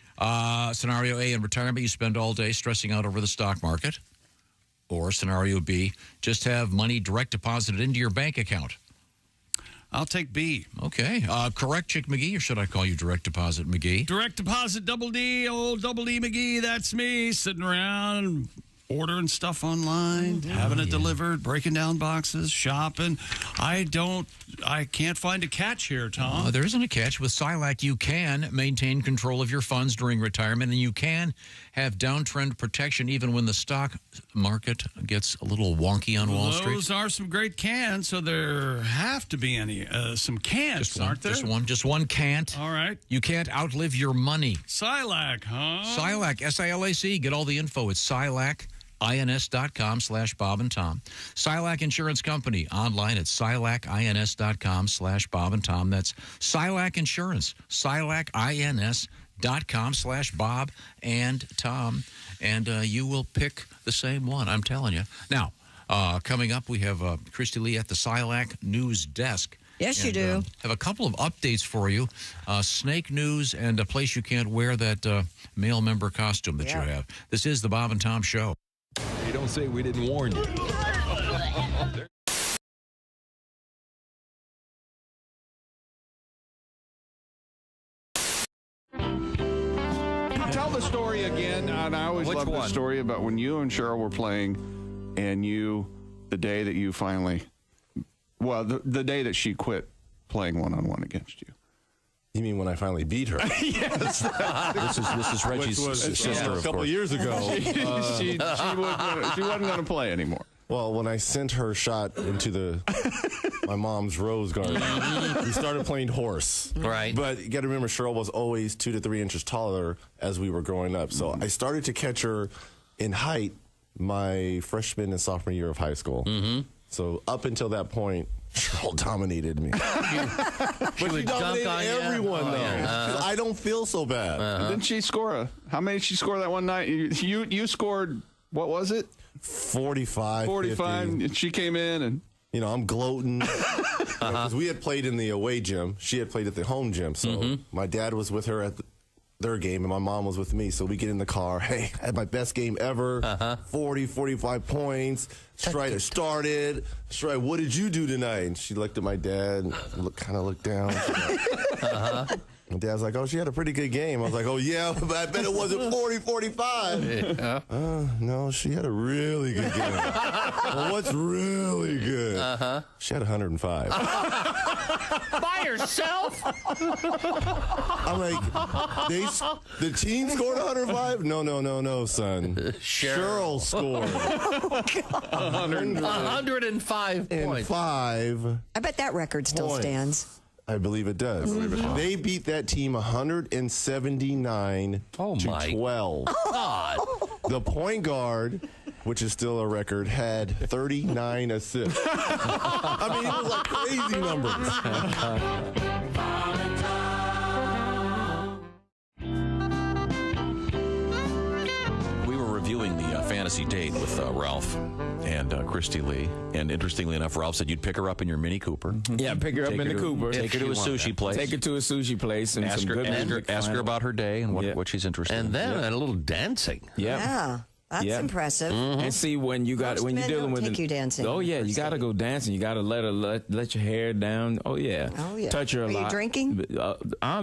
[SPEAKER 5] Scenario A, in retirement, you spend all day stressing out over the stock market. Or scenario B, just have money direct deposited into your bank account.
[SPEAKER 4] I'll take B.
[SPEAKER 5] Okay. Correct, Chick McGee, or should I call you Direct Deposit McGee?
[SPEAKER 4] Direct Deposit Double D, old Double D McGee, that's me, sitting around ordering stuff online, having it delivered, breaking down boxes, shopping. I can't find a catch here, Tom.
[SPEAKER 5] There isn't a catch. With Silac, you can maintain control of your funds during retirement, and you can have downtrend protection even when the stock market gets a little wonky on Wall Street.
[SPEAKER 4] Those are some great cans, so there have to be some cans, aren't there?
[SPEAKER 5] Just one can't.
[SPEAKER 4] All right.
[SPEAKER 5] You can't outlive your money.
[SPEAKER 4] Silac, huh?
[SPEAKER 5] Silac, S-I-L-A-C. Get all the info at silacins.com/Bob and Tom. Silac Insurance Company, online at silacins.com/Bob and Tom. That's Silac Insurance, silacins.com/Bob and Tom. And you will pick the same one, I'm telling you. Now, coming up, we have Christy Lee at the Silac News Desk.
[SPEAKER 28] Yes, you do.
[SPEAKER 5] Have a couple of updates for you. Snake news and a place you can't wear that male member costume that you have. This is the Bob and Tom Show.
[SPEAKER 14] Hey, don't say we didn't warn you.
[SPEAKER 9] Tell the story again, and I always love the story about when you and Cheryl were playing, and the day that you finally, the day that she quit playing one-on-one against you.
[SPEAKER 1] You mean when I finally beat her?
[SPEAKER 9] Yes.
[SPEAKER 3] This is Reggie's sister,
[SPEAKER 1] a
[SPEAKER 3] of
[SPEAKER 1] couple
[SPEAKER 3] course.
[SPEAKER 1] years ago.
[SPEAKER 9] She wasn't going to play anymore.
[SPEAKER 1] Well, when I sent her shot into my mom's rose garden, we started playing horse.
[SPEAKER 19] Right.
[SPEAKER 1] But you got to remember, Cheryl was always 2 to 3 inches taller as we were growing up. So I started to catch her in height my freshman and sophomore year of high school. So up until that point, Cheryl dominated me. But she dominated everyone, though. I don't feel so bad.
[SPEAKER 9] Didn't she score how many did she score that one night? You scored, what was it?
[SPEAKER 1] 45.
[SPEAKER 9] 45. 50. And she came in and...
[SPEAKER 1] I'm gloating. Because we had played in the away gym. She had played at the home gym. So my dad was with her at their game, and my mom was with me. So we get in the car. Hey, I had my best game ever. 40, 45 points. Strider started. Strider, what did you do tonight? And she looked at my dad and kind of looked down. My dad's like, oh, she had a pretty good game. I was like, oh, yeah, but I bet it wasn't 40, 45.
[SPEAKER 19] Yeah.
[SPEAKER 1] No, she had a really good game. Well, what's really good? She had 105.
[SPEAKER 19] By herself?
[SPEAKER 1] I'm like, the team scored 105? No, son. Cheryl scored
[SPEAKER 19] 105 points.
[SPEAKER 1] I
[SPEAKER 28] bet that record still stands.
[SPEAKER 1] I believe it does. They beat that team 179 to 12.
[SPEAKER 19] God.
[SPEAKER 1] The point guard, which is still a record, had 39 assists. I mean, it was like crazy numbers.
[SPEAKER 3] We were reviewing the fantasy date with Ralph and Christy Lee. And interestingly enough, Ralph said you'd pick her up in your Mini Cooper.
[SPEAKER 7] Yeah, pick her up in the Cooper.
[SPEAKER 3] Take her to a sushi place.
[SPEAKER 7] Take her to a sushi place and
[SPEAKER 3] ask
[SPEAKER 7] some
[SPEAKER 3] her,
[SPEAKER 7] good music.
[SPEAKER 3] ask her about her day and what she's interested in.
[SPEAKER 19] And then a little dancing.
[SPEAKER 28] Yeah. That's impressive.
[SPEAKER 7] And see when you got
[SPEAKER 28] Most
[SPEAKER 7] when you're
[SPEAKER 28] men
[SPEAKER 7] dealing
[SPEAKER 28] don't
[SPEAKER 7] with
[SPEAKER 28] take you dancing
[SPEAKER 7] Oh
[SPEAKER 28] on the
[SPEAKER 7] yeah, you
[SPEAKER 28] first
[SPEAKER 7] got to
[SPEAKER 28] date.
[SPEAKER 7] go dancing. You got to let your hair down. Oh yeah.
[SPEAKER 28] Oh, yeah.
[SPEAKER 7] Touch her a
[SPEAKER 28] Are you
[SPEAKER 7] lot.
[SPEAKER 28] drinking?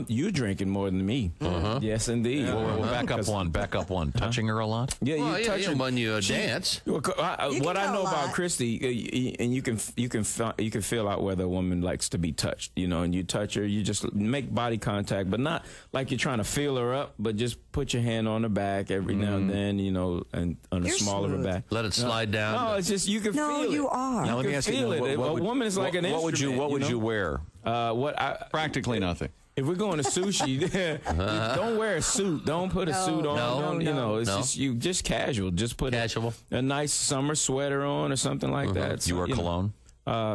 [SPEAKER 7] You drinking more than me. Yes, indeed.
[SPEAKER 3] Well, back up one. Back up one. Touching her a lot.
[SPEAKER 7] Yeah, you
[SPEAKER 19] Well,
[SPEAKER 7] touch her
[SPEAKER 19] when you dance.
[SPEAKER 7] What I
[SPEAKER 28] go
[SPEAKER 7] know
[SPEAKER 28] a
[SPEAKER 7] about
[SPEAKER 28] lot.
[SPEAKER 7] Christy, and you can feel out whether a woman likes to be touched. You know, and you touch her, you just make body contact, but not like you're trying to feel her up, but just put your hand on her back every now and then. You know, and on the
[SPEAKER 28] You're
[SPEAKER 7] small of her
[SPEAKER 28] smooth.
[SPEAKER 7] back.
[SPEAKER 19] Let it slide down.
[SPEAKER 7] No, it's just you can
[SPEAKER 28] No,
[SPEAKER 7] feel it.
[SPEAKER 28] you are.
[SPEAKER 3] Now, let me
[SPEAKER 7] can
[SPEAKER 3] ask you,
[SPEAKER 7] feel it. A woman is like an
[SPEAKER 3] what would you
[SPEAKER 7] instrument,
[SPEAKER 3] What would
[SPEAKER 7] know?
[SPEAKER 3] you wear?
[SPEAKER 9] Practically nothing.
[SPEAKER 7] If we're going to sushi, don't wear a suit. Don't put a suit on.
[SPEAKER 19] No,
[SPEAKER 7] Don't, you know, it's just casual. Just put a nice summer sweater on or something like that.
[SPEAKER 3] You wear cologne?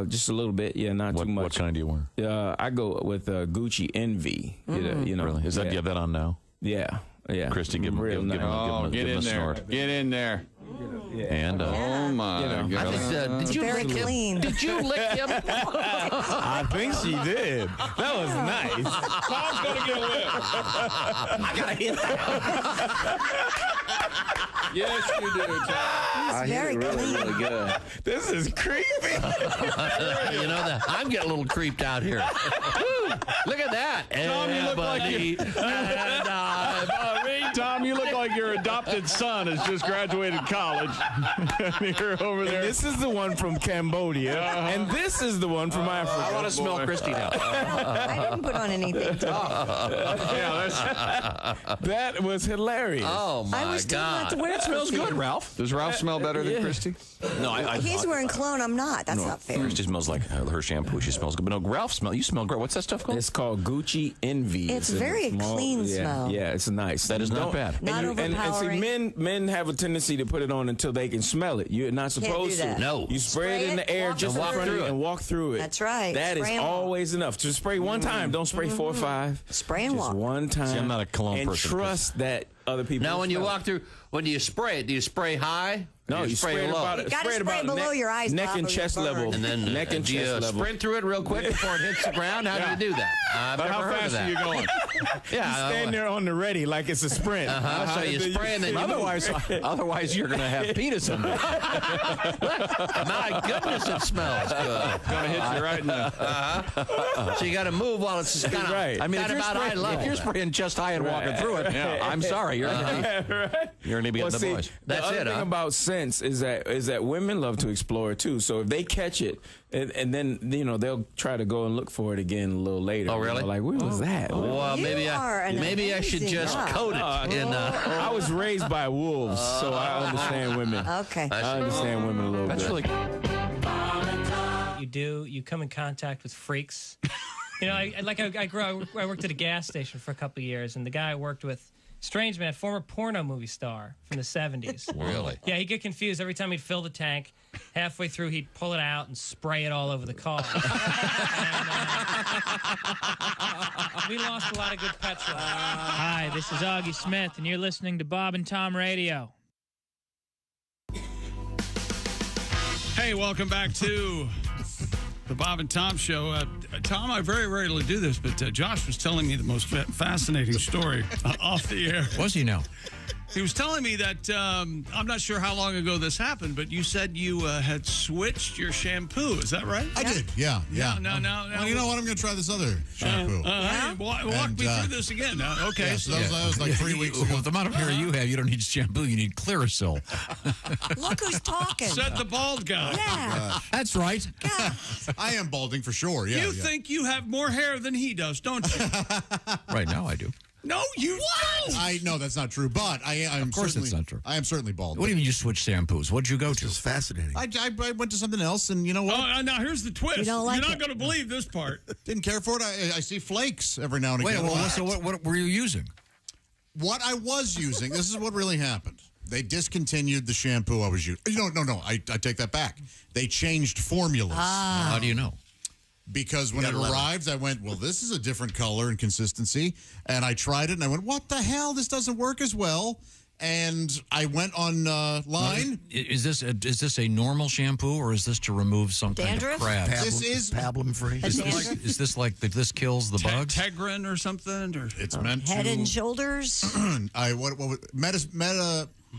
[SPEAKER 7] Just a little bit, yeah, not too much.
[SPEAKER 3] What kind do you wear?
[SPEAKER 7] I go with Gucci Envy. You know,
[SPEAKER 3] Really? Is that you have that on now?
[SPEAKER 7] Yeah.
[SPEAKER 3] Christy, give him a
[SPEAKER 9] Get in there.
[SPEAKER 3] snort.
[SPEAKER 9] Get in there.
[SPEAKER 3] And
[SPEAKER 9] oh my God!
[SPEAKER 19] Did you
[SPEAKER 28] Very
[SPEAKER 19] lick
[SPEAKER 28] clean.
[SPEAKER 19] him? Did you lick him?
[SPEAKER 7] I think she did. That was nice.
[SPEAKER 9] Tom's gonna get whipped.
[SPEAKER 19] I gotta hit that.
[SPEAKER 9] Yes, you do, Tom.
[SPEAKER 28] He's very clean.
[SPEAKER 9] Really good.
[SPEAKER 7] This is creepy.
[SPEAKER 19] You know that I'm getting a little creeped out here. Woo, look at that.
[SPEAKER 9] Tom, you look like Tom, you look like your adopted son has just graduated college. You're over there.
[SPEAKER 7] This is the one from Cambodia, and this is the one from Africa.
[SPEAKER 5] I want to smell Christy now.
[SPEAKER 28] I didn't put on anything.
[SPEAKER 7] That was hilarious.
[SPEAKER 19] Oh my
[SPEAKER 28] I was told not
[SPEAKER 19] God!
[SPEAKER 28] to wear
[SPEAKER 5] Smells good, Ralph.
[SPEAKER 9] Does Ralph smell better than Christy?
[SPEAKER 3] no,
[SPEAKER 28] He's wearing cologne. I'm not. That's not fair.
[SPEAKER 3] Christy smells like her shampoo. She smells good. But no, Ralph you smell great. What's that stuff called?
[SPEAKER 7] It's called Gucci Envy.
[SPEAKER 28] It's
[SPEAKER 7] a
[SPEAKER 28] very clean smell.
[SPEAKER 7] Yeah, it's nice.
[SPEAKER 3] That is not bad.
[SPEAKER 28] Not
[SPEAKER 7] and see,
[SPEAKER 28] overpowering.
[SPEAKER 7] men have a tendency to put it on until they can smell it. You're not
[SPEAKER 28] Can't
[SPEAKER 7] supposed
[SPEAKER 28] do that.
[SPEAKER 7] to.
[SPEAKER 19] No.
[SPEAKER 7] You spray it in the air
[SPEAKER 28] walk
[SPEAKER 7] just in
[SPEAKER 28] through
[SPEAKER 7] front of
[SPEAKER 28] it.
[SPEAKER 7] you and walk through it.
[SPEAKER 28] That's right.
[SPEAKER 7] That
[SPEAKER 28] Spray
[SPEAKER 7] is
[SPEAKER 28] 'em walk.
[SPEAKER 7] always enough. Just spray one time. Don't spray 4 or 5.
[SPEAKER 28] Spray and
[SPEAKER 7] just
[SPEAKER 28] walk.
[SPEAKER 7] one time.
[SPEAKER 3] See, I'm not a cologne
[SPEAKER 7] and
[SPEAKER 3] person,
[SPEAKER 7] trust that other people.
[SPEAKER 19] Now, when you
[SPEAKER 7] smell it.
[SPEAKER 19] walk through, when you spray it, do you spray high?
[SPEAKER 7] No,
[SPEAKER 19] Or
[SPEAKER 7] you spray it
[SPEAKER 19] low.
[SPEAKER 7] about
[SPEAKER 28] You gotta
[SPEAKER 7] spray it
[SPEAKER 28] spray
[SPEAKER 7] about
[SPEAKER 28] below
[SPEAKER 7] neck,
[SPEAKER 28] your eyes,
[SPEAKER 7] neck
[SPEAKER 28] Bob,
[SPEAKER 7] and
[SPEAKER 28] or
[SPEAKER 7] chest
[SPEAKER 28] you'll burn.
[SPEAKER 7] level,
[SPEAKER 19] And then
[SPEAKER 7] neck and
[SPEAKER 19] do you
[SPEAKER 7] chest level.
[SPEAKER 19] sprint through it real quick before it hits the ground? How do you do that? I've
[SPEAKER 9] But
[SPEAKER 19] never
[SPEAKER 9] how
[SPEAKER 19] heard of
[SPEAKER 9] fast
[SPEAKER 19] that.
[SPEAKER 9] are you going?
[SPEAKER 19] Yeah,
[SPEAKER 7] You stand there on the ready like it's a sprint.
[SPEAKER 19] So you spray and then you
[SPEAKER 3] Otherwise, you're going to have penis in there.
[SPEAKER 19] My goodness, it smells good.
[SPEAKER 9] Gonna hit you right in the.
[SPEAKER 19] So you got to move while it's kind of
[SPEAKER 7] Right.
[SPEAKER 3] I mean, if
[SPEAKER 19] about eye level.
[SPEAKER 3] if you're spraying chest high and walking through it, I'm sorry, you're going to be
[SPEAKER 7] Well,
[SPEAKER 3] getting
[SPEAKER 7] see,
[SPEAKER 3] the boys.
[SPEAKER 19] That's
[SPEAKER 7] the other
[SPEAKER 19] it,
[SPEAKER 7] thing
[SPEAKER 19] huh?
[SPEAKER 7] about scents is that women love to explore too. So if they catch it, and then they'll try to go and look for it again a little later.
[SPEAKER 19] Oh, really?
[SPEAKER 7] Like, where was that?
[SPEAKER 19] Well,
[SPEAKER 28] You
[SPEAKER 19] maybe
[SPEAKER 28] are an
[SPEAKER 19] I should
[SPEAKER 28] amazing
[SPEAKER 19] just
[SPEAKER 28] guy.
[SPEAKER 19] coat it in.
[SPEAKER 7] I was raised by wolves, so I understand women.
[SPEAKER 28] Okay.
[SPEAKER 7] I understand women a little
[SPEAKER 3] That's
[SPEAKER 7] bit.
[SPEAKER 3] really
[SPEAKER 2] You come in contact with freaks. I worked at a gas station for a couple of years, and the guy I worked with, strange man, former porno movie star from the 70s.
[SPEAKER 19] Really?
[SPEAKER 2] Yeah, he'd get confused every time he'd fill the tank. Halfway through, he'd pull it out and spray it all over the car. We lost a lot of good petrol.
[SPEAKER 10] Hi, this is Augie Smith, and you're listening to Bob and Tom Radio.
[SPEAKER 4] Hey, welcome back to the Bob and Tom Show. Tom, I very rarely do this, but Josh was telling me the most fascinating story off the air.
[SPEAKER 5] Was he now?
[SPEAKER 4] He was telling me that, I'm not sure how long ago this happened, but you said you had switched your shampoo. Is that right?
[SPEAKER 8] I did, yeah.
[SPEAKER 4] No.
[SPEAKER 8] Well, you know what? I'm going to try this other shampoo.
[SPEAKER 4] Walk me through this again. Okay.
[SPEAKER 8] Yeah, so that was like 3 weeks ago.
[SPEAKER 5] With the amount of hair you have, you don't need shampoo. You need Clearasil.
[SPEAKER 28] Look who's talking.
[SPEAKER 4] Said the bald guy.
[SPEAKER 28] Yeah.
[SPEAKER 5] That's right.
[SPEAKER 8] I am balding for sure, yeah.
[SPEAKER 4] You think you have more hair than he does, don't you?
[SPEAKER 5] Right now, I do.
[SPEAKER 4] No, you don't.
[SPEAKER 8] No, that's not true, but I'm
[SPEAKER 5] Of course
[SPEAKER 8] certainly,
[SPEAKER 5] it's not true.
[SPEAKER 8] I am certainly bald.
[SPEAKER 5] What do you mean you switch shampoos? What'd you go to?
[SPEAKER 6] It's fascinating.
[SPEAKER 8] I went to something else, and you know what?
[SPEAKER 4] Oh, now here's the twist.
[SPEAKER 28] You don't like
[SPEAKER 4] You're not
[SPEAKER 28] it.
[SPEAKER 4] going to believe this part.
[SPEAKER 8] Didn't care for it. I see flakes every now and
[SPEAKER 5] Wait,
[SPEAKER 8] again.
[SPEAKER 5] so what were you using?
[SPEAKER 8] What I was using, this is what really happened. They discontinued the shampoo I was using. No. I take that back. They changed formulas.
[SPEAKER 5] How do you know?
[SPEAKER 8] Because when it arrived, I went, well, this is a different color and consistency. And I tried it, and I went, what the hell? This doesn't work as well. And I went online.
[SPEAKER 5] Is this a normal shampoo, or is this to remove some
[SPEAKER 28] Dandruff?
[SPEAKER 5] kind of crab?
[SPEAKER 8] This is
[SPEAKER 6] pablum free.
[SPEAKER 5] Is this like this kills the bugs?
[SPEAKER 4] Tegrin or something? Or
[SPEAKER 8] it's meant
[SPEAKER 28] Head
[SPEAKER 8] to
[SPEAKER 28] and shoulders.
[SPEAKER 8] what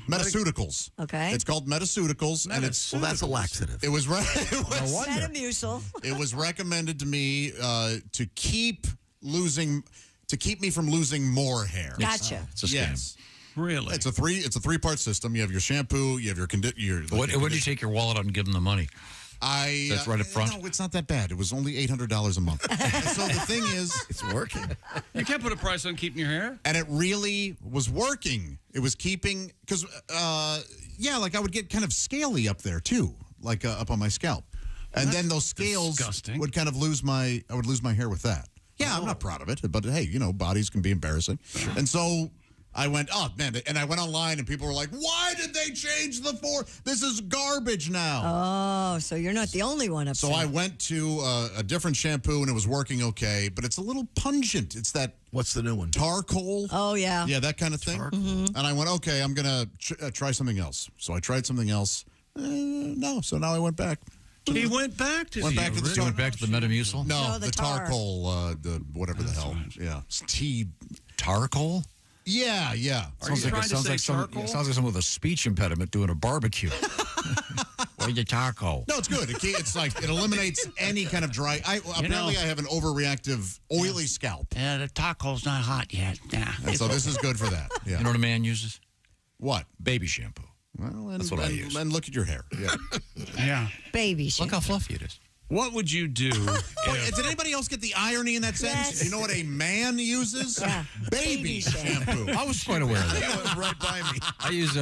[SPEAKER 8] Metaceuticals.
[SPEAKER 28] Okay.
[SPEAKER 8] It's called Metaceuticals, and it's
[SPEAKER 6] well, that's a laxative.
[SPEAKER 8] It was
[SPEAKER 28] Metamucil.
[SPEAKER 8] It was recommended to me to keep me from losing more hair.
[SPEAKER 28] Gotcha.
[SPEAKER 5] It's a scam.
[SPEAKER 8] Yes.
[SPEAKER 4] Really?
[SPEAKER 8] It's a 3-part system. You have your shampoo, you have your
[SPEAKER 5] What did you take your wallet out and give them the money? That's right up front.
[SPEAKER 8] No, it's not that bad. It was only $800 a month. And so the thing is,
[SPEAKER 6] it's working.
[SPEAKER 4] You can't put a price on keeping your hair.
[SPEAKER 8] And it really was working. It was keeping because like I would get kind of scaly up there too, like up on my scalp, and then those scales would kind of I would lose my hair with that. Yeah, I'm not proud of it, but hey, bodies can be embarrassing, and so. I went, oh, man, and I went online, and people were like, why did they change the This is garbage now.
[SPEAKER 28] Oh, so you're not the only one upset.
[SPEAKER 8] So I went to a different shampoo, and it was working okay, but it's a little pungent. It's that...
[SPEAKER 6] What's the new one?
[SPEAKER 8] Charcoal.
[SPEAKER 28] Oh, yeah.
[SPEAKER 8] Yeah, that kind of thing. And I went, okay, I'm going to try something else. So I tried something else. No, so now I went back.
[SPEAKER 4] He went back to
[SPEAKER 8] the
[SPEAKER 5] Metamucil?
[SPEAKER 8] No, the charcoal, whatever the hell. Yeah. Tea.
[SPEAKER 5] Charcoal?
[SPEAKER 8] Yeah.
[SPEAKER 5] Sounds like someone with a speech impediment doing a barbecue. What your charcoal?
[SPEAKER 8] No, it's good. It's like it eliminates any kind of dry. Apparently, I have an overreactive, oily scalp.
[SPEAKER 24] Yeah, the taco's not hot yet. Nah.
[SPEAKER 8] And so this is good for that. Yeah.
[SPEAKER 5] You know what a man uses?
[SPEAKER 8] What?
[SPEAKER 5] Baby shampoo.
[SPEAKER 8] Well,
[SPEAKER 5] that's what I use.
[SPEAKER 8] And look at your hair. Yeah.
[SPEAKER 4] Yeah.
[SPEAKER 28] Baby shampoo.
[SPEAKER 5] Look how fluffy it is.
[SPEAKER 4] What would you do?
[SPEAKER 8] Did anybody else get the irony in that sentence?
[SPEAKER 28] Yes.
[SPEAKER 8] You know what a man uses?
[SPEAKER 28] Yeah.
[SPEAKER 8] Baby shampoo.
[SPEAKER 5] I was quite aware of that.
[SPEAKER 6] It went right by me.
[SPEAKER 5] I use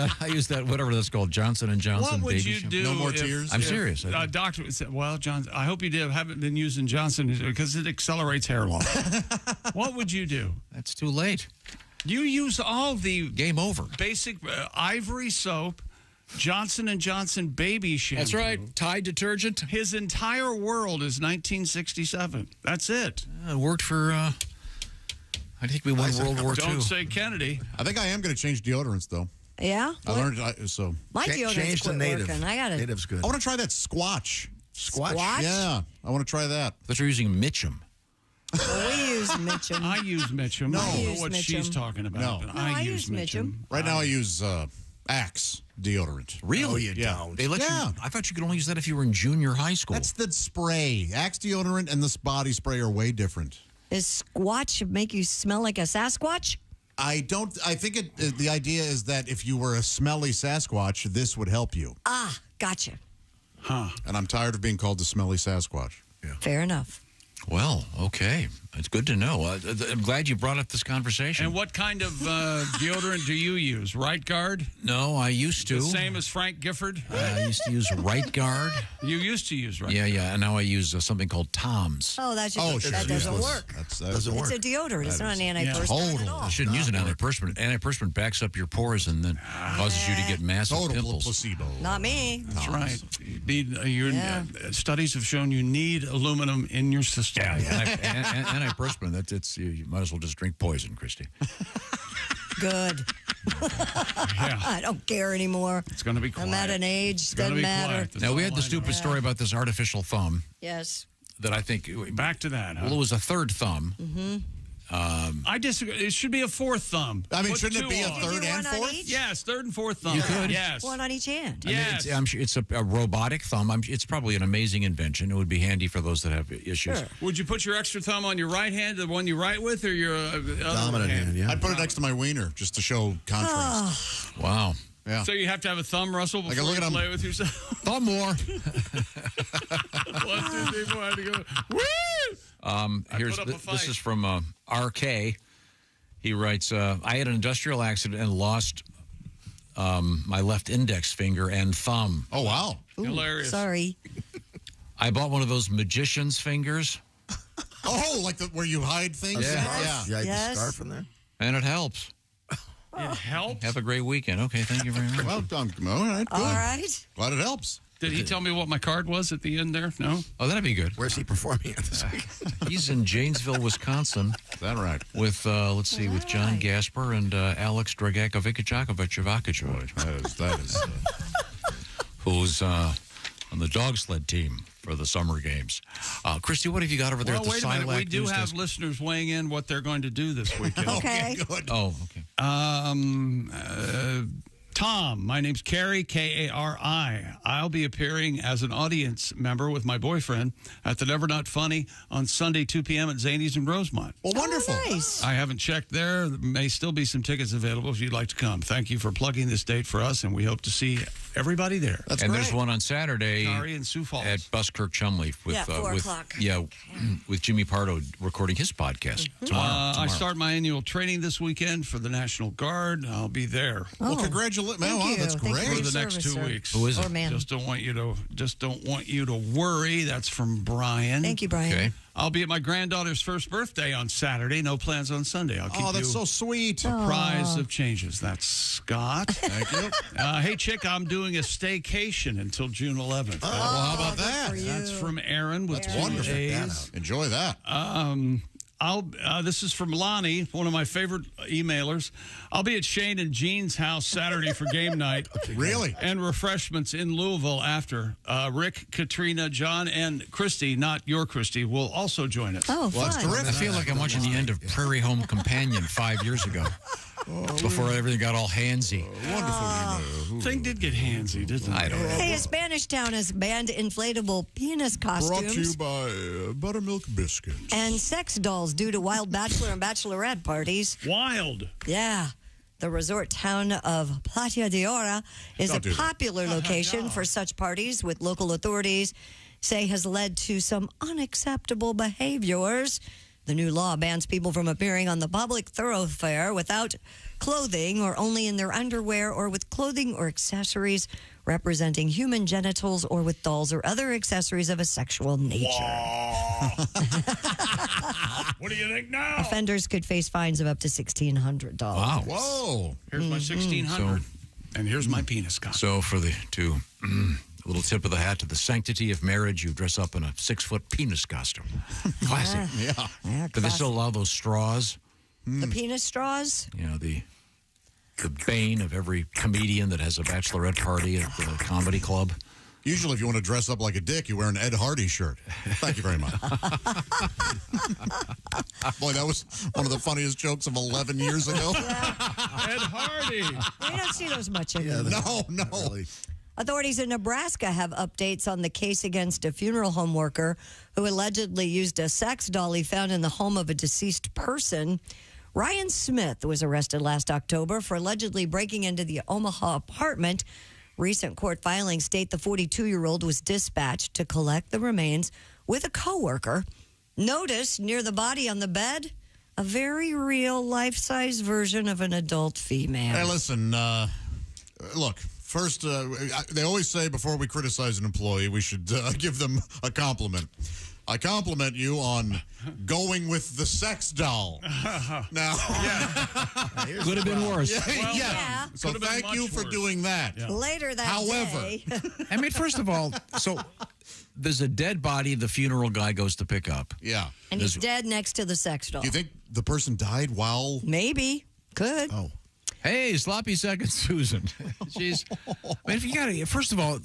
[SPEAKER 5] that whatever that's called, Johnson & Johnson.
[SPEAKER 4] What would
[SPEAKER 5] baby
[SPEAKER 4] you
[SPEAKER 5] shampoo.
[SPEAKER 4] do?
[SPEAKER 8] No more tears.
[SPEAKER 5] I'm serious.
[SPEAKER 4] Doctor said, well, John, I hope you haven't been using Johnson because it accelerates hair loss. What would you do?
[SPEAKER 5] That's too late.
[SPEAKER 4] You use all the
[SPEAKER 5] game over
[SPEAKER 4] basic Ivory soap. Johnson & Johnson baby shampoo.
[SPEAKER 5] That's right. Tide detergent.
[SPEAKER 4] His entire world is 1967. That's it.
[SPEAKER 5] It worked for, I think we won World War II.
[SPEAKER 4] Don't say Kennedy.
[SPEAKER 8] I think I am going to change deodorants, though.
[SPEAKER 28] Yeah?
[SPEAKER 8] I learned, so.
[SPEAKER 28] My deodorant's quit working. I got it.
[SPEAKER 6] Native's good.
[SPEAKER 8] I want to try that Squatch.
[SPEAKER 28] Squatch?
[SPEAKER 8] Yeah, I want to try that.
[SPEAKER 5] But you're using Mitchum.
[SPEAKER 28] Well, we use Mitchum.
[SPEAKER 4] I use Mitchum.
[SPEAKER 8] No.
[SPEAKER 4] I don't know
[SPEAKER 28] use
[SPEAKER 4] what
[SPEAKER 28] Mitchum.
[SPEAKER 4] she's talking about.
[SPEAKER 8] No.
[SPEAKER 4] But
[SPEAKER 28] No, I use Mitchum.
[SPEAKER 8] Right now I use Axe deodorant.
[SPEAKER 5] Really?
[SPEAKER 6] Oh, you don't.
[SPEAKER 5] They let you. I thought you could only use that if you were in junior high school.
[SPEAKER 8] That's the spray. Axe deodorant and this body spray are way different.
[SPEAKER 28] Does Squatch make you smell like a Sasquatch?
[SPEAKER 8] I think the idea is that if you were a smelly Sasquatch, this would help you.
[SPEAKER 28] Ah, gotcha.
[SPEAKER 4] Huh.
[SPEAKER 8] And I'm tired of being called the smelly Sasquatch.
[SPEAKER 6] Yeah.
[SPEAKER 28] Fair enough.
[SPEAKER 5] Well, okay. It's good to know. I'm glad you brought up this conversation.
[SPEAKER 4] And what kind of deodorant do you use? Right Guard?
[SPEAKER 5] No, I used to.
[SPEAKER 4] The same as Frank Gifford?
[SPEAKER 5] I used to use Right Guard.
[SPEAKER 4] You used to use Right
[SPEAKER 5] Guard?
[SPEAKER 4] Guard.
[SPEAKER 5] Yeah, and now I use something called Tom's.
[SPEAKER 28] Oh, that doesn't work.
[SPEAKER 8] That doesn't work.
[SPEAKER 28] It's a deodorant. It's not an antiperspirant at all.
[SPEAKER 5] You shouldn't use an antiperspirant. Antiperspirant backs up your pores and then causes you to get massive pimples.
[SPEAKER 8] Placebo.
[SPEAKER 28] Not me.
[SPEAKER 4] That's right. Studies have shown you need aluminum in your system.
[SPEAKER 5] Yeah. Antiperspirant, you might as well just drink poison, Christy.
[SPEAKER 28] Good.
[SPEAKER 4] Yeah.
[SPEAKER 28] I don't care anymore.
[SPEAKER 4] It's going to be quiet.
[SPEAKER 28] I'm at an age, doesn't matter.
[SPEAKER 5] Now, we had the stupid story about this artificial thumb.
[SPEAKER 28] Yes.
[SPEAKER 5] That I think...
[SPEAKER 4] Back to that, huh?
[SPEAKER 5] Well, it was a third thumb.
[SPEAKER 28] Mm-hmm.
[SPEAKER 4] I disagree. It should be a fourth thumb.
[SPEAKER 8] I mean, shouldn't it be a third and fourth?
[SPEAKER 4] Yes, third and fourth thumb.
[SPEAKER 5] You could.
[SPEAKER 4] Yes.
[SPEAKER 28] One on each hand.
[SPEAKER 4] Yes.
[SPEAKER 5] I'm sure it's a robotic thumb. It's probably an amazing invention. It would be handy for those that have issues.
[SPEAKER 28] Sure.
[SPEAKER 4] Would you put your extra thumb on your right hand, the one you write with, or your
[SPEAKER 6] dominant hand? Yeah.
[SPEAKER 8] I'd put it next to my wiener just to show contrast.
[SPEAKER 5] Wow.
[SPEAKER 8] Yeah.
[SPEAKER 4] So you have to have a thumb, Russell, before you play with yourself?
[SPEAKER 5] Thumb more.
[SPEAKER 4] 1, 2, 3, 4, I had to go. Woo!
[SPEAKER 5] This is from RK. He writes, I had an industrial accident and lost my left index finger and thumb.
[SPEAKER 8] Oh, wow.
[SPEAKER 28] Ooh,
[SPEAKER 4] hilarious.
[SPEAKER 28] Sorry.
[SPEAKER 5] I bought one of those magician's fingers.
[SPEAKER 8] Oh, like where you hide things?
[SPEAKER 28] Yes.
[SPEAKER 6] You hide the scarf in there?
[SPEAKER 5] And it helps.
[SPEAKER 4] It helps?
[SPEAKER 5] Have a great weekend. Okay, thank you very much.
[SPEAKER 8] Well done. All right, good.
[SPEAKER 28] All right.
[SPEAKER 8] Glad it helps.
[SPEAKER 4] Did he tell me what my card was at the end there? No?
[SPEAKER 5] Oh, that'd be good.
[SPEAKER 6] Where's he performing at this week?
[SPEAKER 5] He's in Janesville, Wisconsin.
[SPEAKER 8] Is that right?
[SPEAKER 5] With, with John Gasper and Alex Dragakovic-Javakovic.
[SPEAKER 8] That is.
[SPEAKER 5] Who's on the dog sled team for the summer games. Christy, what have you got over there at the
[SPEAKER 4] wait a minute.
[SPEAKER 5] Silac
[SPEAKER 4] We do
[SPEAKER 5] News
[SPEAKER 4] have
[SPEAKER 5] Desk?
[SPEAKER 4] listeners weighing in what they're going to do this weekend.
[SPEAKER 28] Okay.
[SPEAKER 8] Good.
[SPEAKER 5] Oh, okay.
[SPEAKER 4] Tom, my name's Carrie, Kari. I'll be appearing as an audience member with my boyfriend at the Never Not Funny on Sunday, 2 p.m. at Zany's in Rosemont.
[SPEAKER 8] Well, wonderful.
[SPEAKER 28] Nice.
[SPEAKER 4] I haven't checked there. There may still be some tickets available if you'd like to come. Thank you for plugging this date for us, and we hope to see everybody there.
[SPEAKER 5] That's great. There's one on Saturday
[SPEAKER 4] Kari and Sioux Falls
[SPEAKER 5] at Buskirk Chumley with
[SPEAKER 28] 4 o'clock.
[SPEAKER 5] with Jimmy Pardo recording his podcast tomorrow.
[SPEAKER 4] I start my annual training this weekend for the National Guard. I'll be there.
[SPEAKER 8] Well, congratulations, man! Wow, that's great.
[SPEAKER 4] For the next 2 weeks.
[SPEAKER 5] Who is it?
[SPEAKER 4] Just don't want you to worry. That's from Brian.
[SPEAKER 28] Thank you, Brian.
[SPEAKER 5] Okay.
[SPEAKER 4] I'll be at my granddaughter's first birthday on Saturday. No plans on Sunday. I'll keep
[SPEAKER 8] that's so sweet.
[SPEAKER 4] Apprised of changes. That's Scott.
[SPEAKER 8] Thank you.
[SPEAKER 4] Hey, chick, I'm doing a staycation until June 11th.
[SPEAKER 8] Well, how about that?
[SPEAKER 4] That's from Aaron with 2
[SPEAKER 8] wonderful.
[SPEAKER 4] days.
[SPEAKER 8] Enjoy that.
[SPEAKER 4] This is from Lonnie, one of my favorite emailers. I'll be at Shane and Jean's house Saturday for game night.
[SPEAKER 8] Really?
[SPEAKER 4] And refreshments in Louisville after. Rick, Katrina, John, and Christy, not your Christy, will also join us.
[SPEAKER 28] Oh,
[SPEAKER 8] well, that's terrific.
[SPEAKER 5] I feel like I'm watching the end of Prairie Home Companion 5 years ago. Before everything got all handsy.
[SPEAKER 8] Wonderful.
[SPEAKER 4] Thing did get handsy, didn't it?
[SPEAKER 5] I don't know.
[SPEAKER 28] Hey, a Spanish town has banned inflatable penis costumes.
[SPEAKER 8] Brought to you by Buttermilk Biscuits.
[SPEAKER 28] And sex dolls due to wild bachelor and bachelorette parties.
[SPEAKER 4] Wild.
[SPEAKER 28] Yeah. The resort town of Playa de Ora is a popular location for such parties, with local authorities say has led to some unacceptable behaviors. The new law bans people from appearing on the public thoroughfare without clothing or only in their underwear or with clothing or accessories representing human genitals or with dolls or other accessories of a sexual nature.
[SPEAKER 4] What do you think now?
[SPEAKER 28] Offenders could face fines of up to $1,600.
[SPEAKER 5] Wow.
[SPEAKER 8] Whoa.
[SPEAKER 4] Here's my $1,600. And here's my penis costume.
[SPEAKER 5] So for a little tip of the hat to the sanctity of marriage, you dress up in a 6-foot penis costume. Classic.
[SPEAKER 8] Yeah.
[SPEAKER 5] Do they still allow those straws?
[SPEAKER 28] The penis straws?
[SPEAKER 5] You know, the bane of every comedian that has a bachelorette party at the comedy club.
[SPEAKER 8] Usually, if you want to dress up like a dick, you wear an Ed Hardy shirt. Thank you very much. Boy, that was one of the funniest jokes of 11 years ago.
[SPEAKER 4] Ed Hardy.
[SPEAKER 28] We don't see those much anymore.
[SPEAKER 8] No. Really.
[SPEAKER 28] Authorities in Nebraska have updates on the case against a funeral home worker who allegedly used a sex doll he found in the home of a deceased person. Ryan Smith was arrested last October for allegedly breaking into the Omaha apartment. Recent court filings state the 42-year-old was dispatched to collect the remains with a coworker. Notice near the body on the bed, a very real life-size version of an adult female.
[SPEAKER 8] Hey, listen, look. First, they always say before we criticize an employee, we should give them a compliment. I compliment you on going with the sex doll. Now,
[SPEAKER 5] could have been worse.
[SPEAKER 28] Yeah.
[SPEAKER 8] So thank you for doing that.
[SPEAKER 28] Yeah. Later that day.
[SPEAKER 5] I mean, first of all, so there's a dead body the funeral guy goes to pick up.
[SPEAKER 8] Yeah.
[SPEAKER 28] And he's dead next to the sex doll.
[SPEAKER 8] Do you think the person died while?
[SPEAKER 28] Maybe. Could.
[SPEAKER 8] Oh.
[SPEAKER 5] Hey, sloppy second, Susan. Jeez. I mean, if you got to, first of all,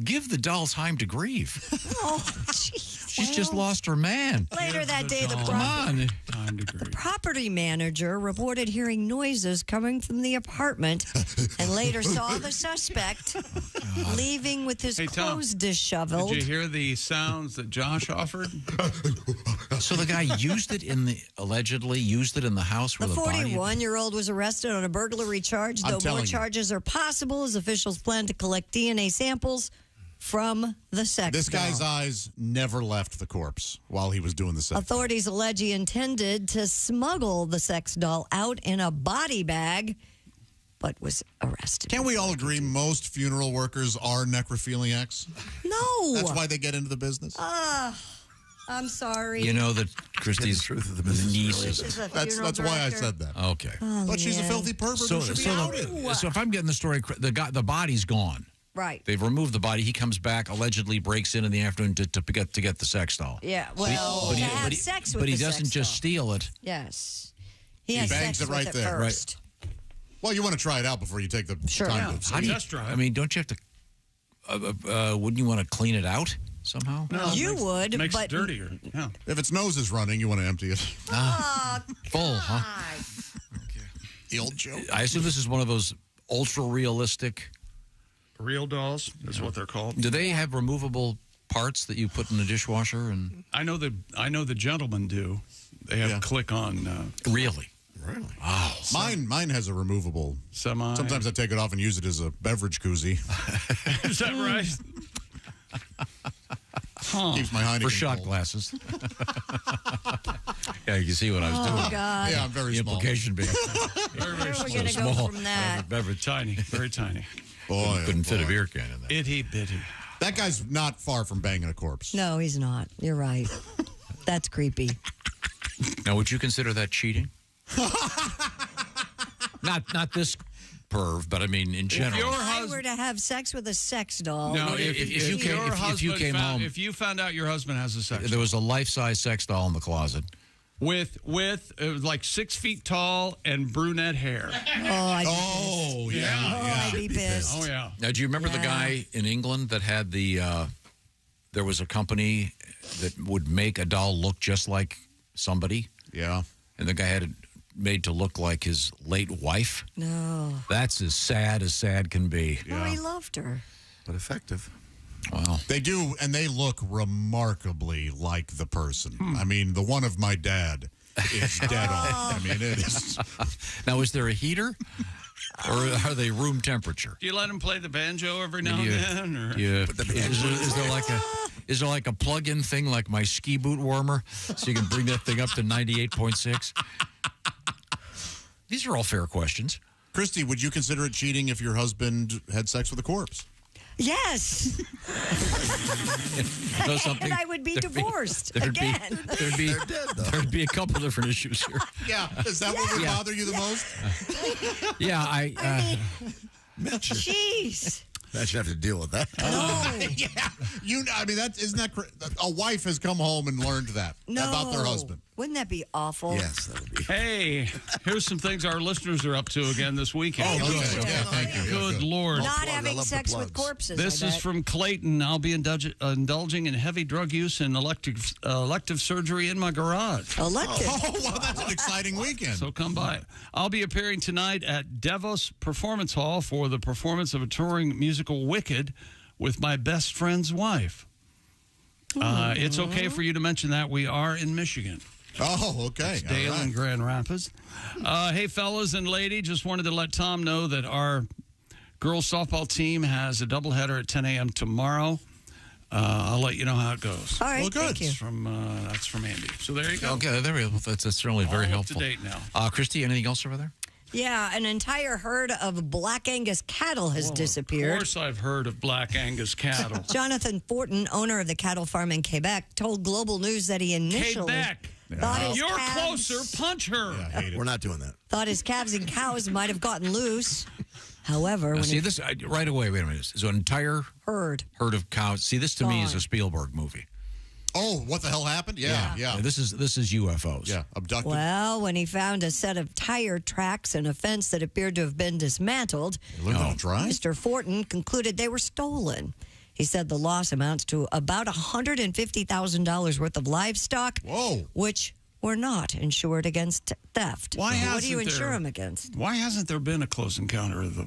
[SPEAKER 5] give the doll time to grieve.
[SPEAKER 28] Oh, jeez.
[SPEAKER 5] She's just lost her man.
[SPEAKER 28] Later that day,
[SPEAKER 5] the
[SPEAKER 28] property manager reported hearing noises coming from the apartment and later saw the suspect leaving with his clothes disheveled.
[SPEAKER 4] Did you hear the sounds that Josh offered?
[SPEAKER 5] So the guy allegedly used it in the house where
[SPEAKER 28] the
[SPEAKER 5] the body...
[SPEAKER 28] 41-year-old was arrested on a burglary charge, though more charges are possible as officials plan to collect DNA samples from the sex
[SPEAKER 8] This
[SPEAKER 28] doll.
[SPEAKER 8] guy's eyes never left the corpse while he was doing the sex.
[SPEAKER 28] Authorities allege he intended to smuggle the sex doll out in a body bag, but was arrested.
[SPEAKER 8] Can't we all agree most funeral workers are necrophiliacs?
[SPEAKER 28] No.
[SPEAKER 8] That's why they get into the business?
[SPEAKER 28] I'm sorry.
[SPEAKER 5] You know that Christy's
[SPEAKER 8] truth of the
[SPEAKER 5] niece
[SPEAKER 28] is
[SPEAKER 8] That's why I said that.
[SPEAKER 5] Okay.
[SPEAKER 28] Oh,
[SPEAKER 8] but she's a filthy pervert who should be outed.
[SPEAKER 5] So if I'm getting the story, the body's gone.
[SPEAKER 28] Right.
[SPEAKER 5] They've removed the body. He comes back, allegedly breaks in the afternoon to get the sex doll.
[SPEAKER 28] Yeah, well, to have sex with
[SPEAKER 5] but he
[SPEAKER 28] the
[SPEAKER 5] doesn't
[SPEAKER 28] sex
[SPEAKER 5] just
[SPEAKER 28] doll.
[SPEAKER 5] steal it.
[SPEAKER 28] Yes. He
[SPEAKER 8] He
[SPEAKER 28] has
[SPEAKER 8] bangs
[SPEAKER 28] sex
[SPEAKER 8] it right
[SPEAKER 28] with
[SPEAKER 8] there.
[SPEAKER 28] first.
[SPEAKER 8] Right. Well, you want to try it out before you take the time to
[SPEAKER 5] How do you,
[SPEAKER 4] test drive.
[SPEAKER 5] I mean, don't you have to... wouldn't you want to clean it out somehow?
[SPEAKER 8] No,
[SPEAKER 28] You would,
[SPEAKER 4] makes
[SPEAKER 28] but...
[SPEAKER 4] it dirtier. Yeah.
[SPEAKER 8] If its nose is running, you want to empty it.
[SPEAKER 28] Oh,
[SPEAKER 5] Full, huh?
[SPEAKER 8] The old joke.
[SPEAKER 5] I assume this is one of those ultra realistic.
[SPEAKER 4] Real dolls is what they're called.
[SPEAKER 5] Do they have removable parts that you put in the dishwasher? And
[SPEAKER 4] I know the gentlemen do. They have click-on.
[SPEAKER 5] Really?
[SPEAKER 8] Really?
[SPEAKER 5] Wow.
[SPEAKER 8] Mine has a removable. Sometimes I take it off and use it as a beverage koozie.
[SPEAKER 4] Is that right?
[SPEAKER 8] Keeps my Heineken
[SPEAKER 5] for shot
[SPEAKER 8] cold.
[SPEAKER 5] glasses. Yeah, you can see what I was doing.
[SPEAKER 28] God.
[SPEAKER 8] Yeah, I'm very
[SPEAKER 5] the
[SPEAKER 8] small.
[SPEAKER 5] implication being
[SPEAKER 4] Very, very
[SPEAKER 28] Where are we
[SPEAKER 4] small.
[SPEAKER 28] going to go from that?
[SPEAKER 4] Beverage, tiny, very tiny.
[SPEAKER 8] Boy,
[SPEAKER 5] couldn't fit a beer can in there.
[SPEAKER 4] Itty bitty.
[SPEAKER 8] That guy's not far from banging a corpse.
[SPEAKER 28] No, he's not. You're right. That's creepy.
[SPEAKER 5] Now, would you consider that cheating? Not this perv, but I mean in general.
[SPEAKER 28] If I were to have sex with a sex doll.
[SPEAKER 4] No, if you
[SPEAKER 5] came home,
[SPEAKER 4] if you found out your husband has a sex
[SPEAKER 5] there was a life-size sex doll in the closet.
[SPEAKER 4] with like 6 feet tall and brunette hair.
[SPEAKER 28] Oh, I'd be pissed.
[SPEAKER 4] Oh, yeah.
[SPEAKER 5] Now, do you remember the guy in England that had the, there was a company that would make a doll look just like somebody?
[SPEAKER 8] Yeah.
[SPEAKER 5] And the guy had it made to look like his late wife?
[SPEAKER 28] No.
[SPEAKER 5] That's as sad can be.
[SPEAKER 28] Oh, he loved her.
[SPEAKER 6] But effective.
[SPEAKER 5] Wow.
[SPEAKER 8] They do, and they look remarkably like the person. I mean, the one of my dad is dead on. I mean, it is.
[SPEAKER 5] Now, is there a heater? Or are they room temperature?
[SPEAKER 4] Do you let him play the banjo every now and then? Or?
[SPEAKER 5] Yeah. Is there like a plug-in thing like my ski boot warmer so you can bring that thing up to 98.6? These are all fair questions.
[SPEAKER 8] Christy, would you consider it cheating if your husband had sex with a corpse?
[SPEAKER 28] Yes.
[SPEAKER 5] You know something?
[SPEAKER 28] And I would be divorced again.
[SPEAKER 5] There'd be a couple different issues here.
[SPEAKER 8] Yeah. Is that what would bother you the most?
[SPEAKER 5] Yeah, I
[SPEAKER 28] Jeez.
[SPEAKER 6] I should have to deal with that.
[SPEAKER 8] Yeah. I mean, isn't that a wife has come home and learned that about their husband.
[SPEAKER 28] Wouldn't that be awful?
[SPEAKER 6] Yes, that would be.
[SPEAKER 4] Hey, here's some things our listeners are up to again this weekend.
[SPEAKER 8] Oh, good. Yeah, thank you.
[SPEAKER 4] Good Lord.
[SPEAKER 28] Not having sex with corpses.
[SPEAKER 4] This is from Clayton. I'll be indulging in heavy drug use and elective surgery in my garage.
[SPEAKER 28] Elective?
[SPEAKER 8] Oh, well, that's an exciting weekend.
[SPEAKER 4] So come by. I'll be appearing tonight at Davos Performance Hall for the performance of a touring musical Wicked with my best friend's wife. It's okay for you to mention that. We are in Michigan.
[SPEAKER 8] Oh, okay.
[SPEAKER 4] It's Dale and Grand Rapids. Hey, fellas and lady, just wanted to let Tom know that our girls softball team has a doubleheader at 10 a.m. tomorrow. I'll let you know how it goes.
[SPEAKER 28] All right,
[SPEAKER 8] well, good.
[SPEAKER 28] thank you.
[SPEAKER 4] That's from Andy. So there you go.
[SPEAKER 5] Okay, there we go. That's certainly very helpful.
[SPEAKER 4] Up to date now.
[SPEAKER 5] Christy, anything else over there?
[SPEAKER 28] Yeah, an entire herd of Black Angus cattle has disappeared.
[SPEAKER 4] Of course I've heard of Black Angus cattle.
[SPEAKER 28] Jonathan Fortin, owner of the cattle farm in Quebec, told Global News that he initially thought his
[SPEAKER 4] You're
[SPEAKER 28] calves,
[SPEAKER 4] closer. Punch her.
[SPEAKER 6] We're not doing that.
[SPEAKER 28] thought his calves and cows might have gotten loose. However, when
[SPEAKER 5] see this right away. Wait a minute. So an entire
[SPEAKER 28] herd
[SPEAKER 5] of cows. See, this to me is a Spielberg movie.
[SPEAKER 8] Oh, what the hell happened? Yeah.
[SPEAKER 5] This is UFOs.
[SPEAKER 8] Yeah, abducted.
[SPEAKER 28] Well, when he found a set of tire tracks and a fence that appeared to have been dismantled, Mr. Fortin concluded they were stolen. He said the loss amounts to about $150,000 worth of livestock, which were not insured against theft. What do you insure them against?
[SPEAKER 4] Why hasn't there been a Close Encounter of the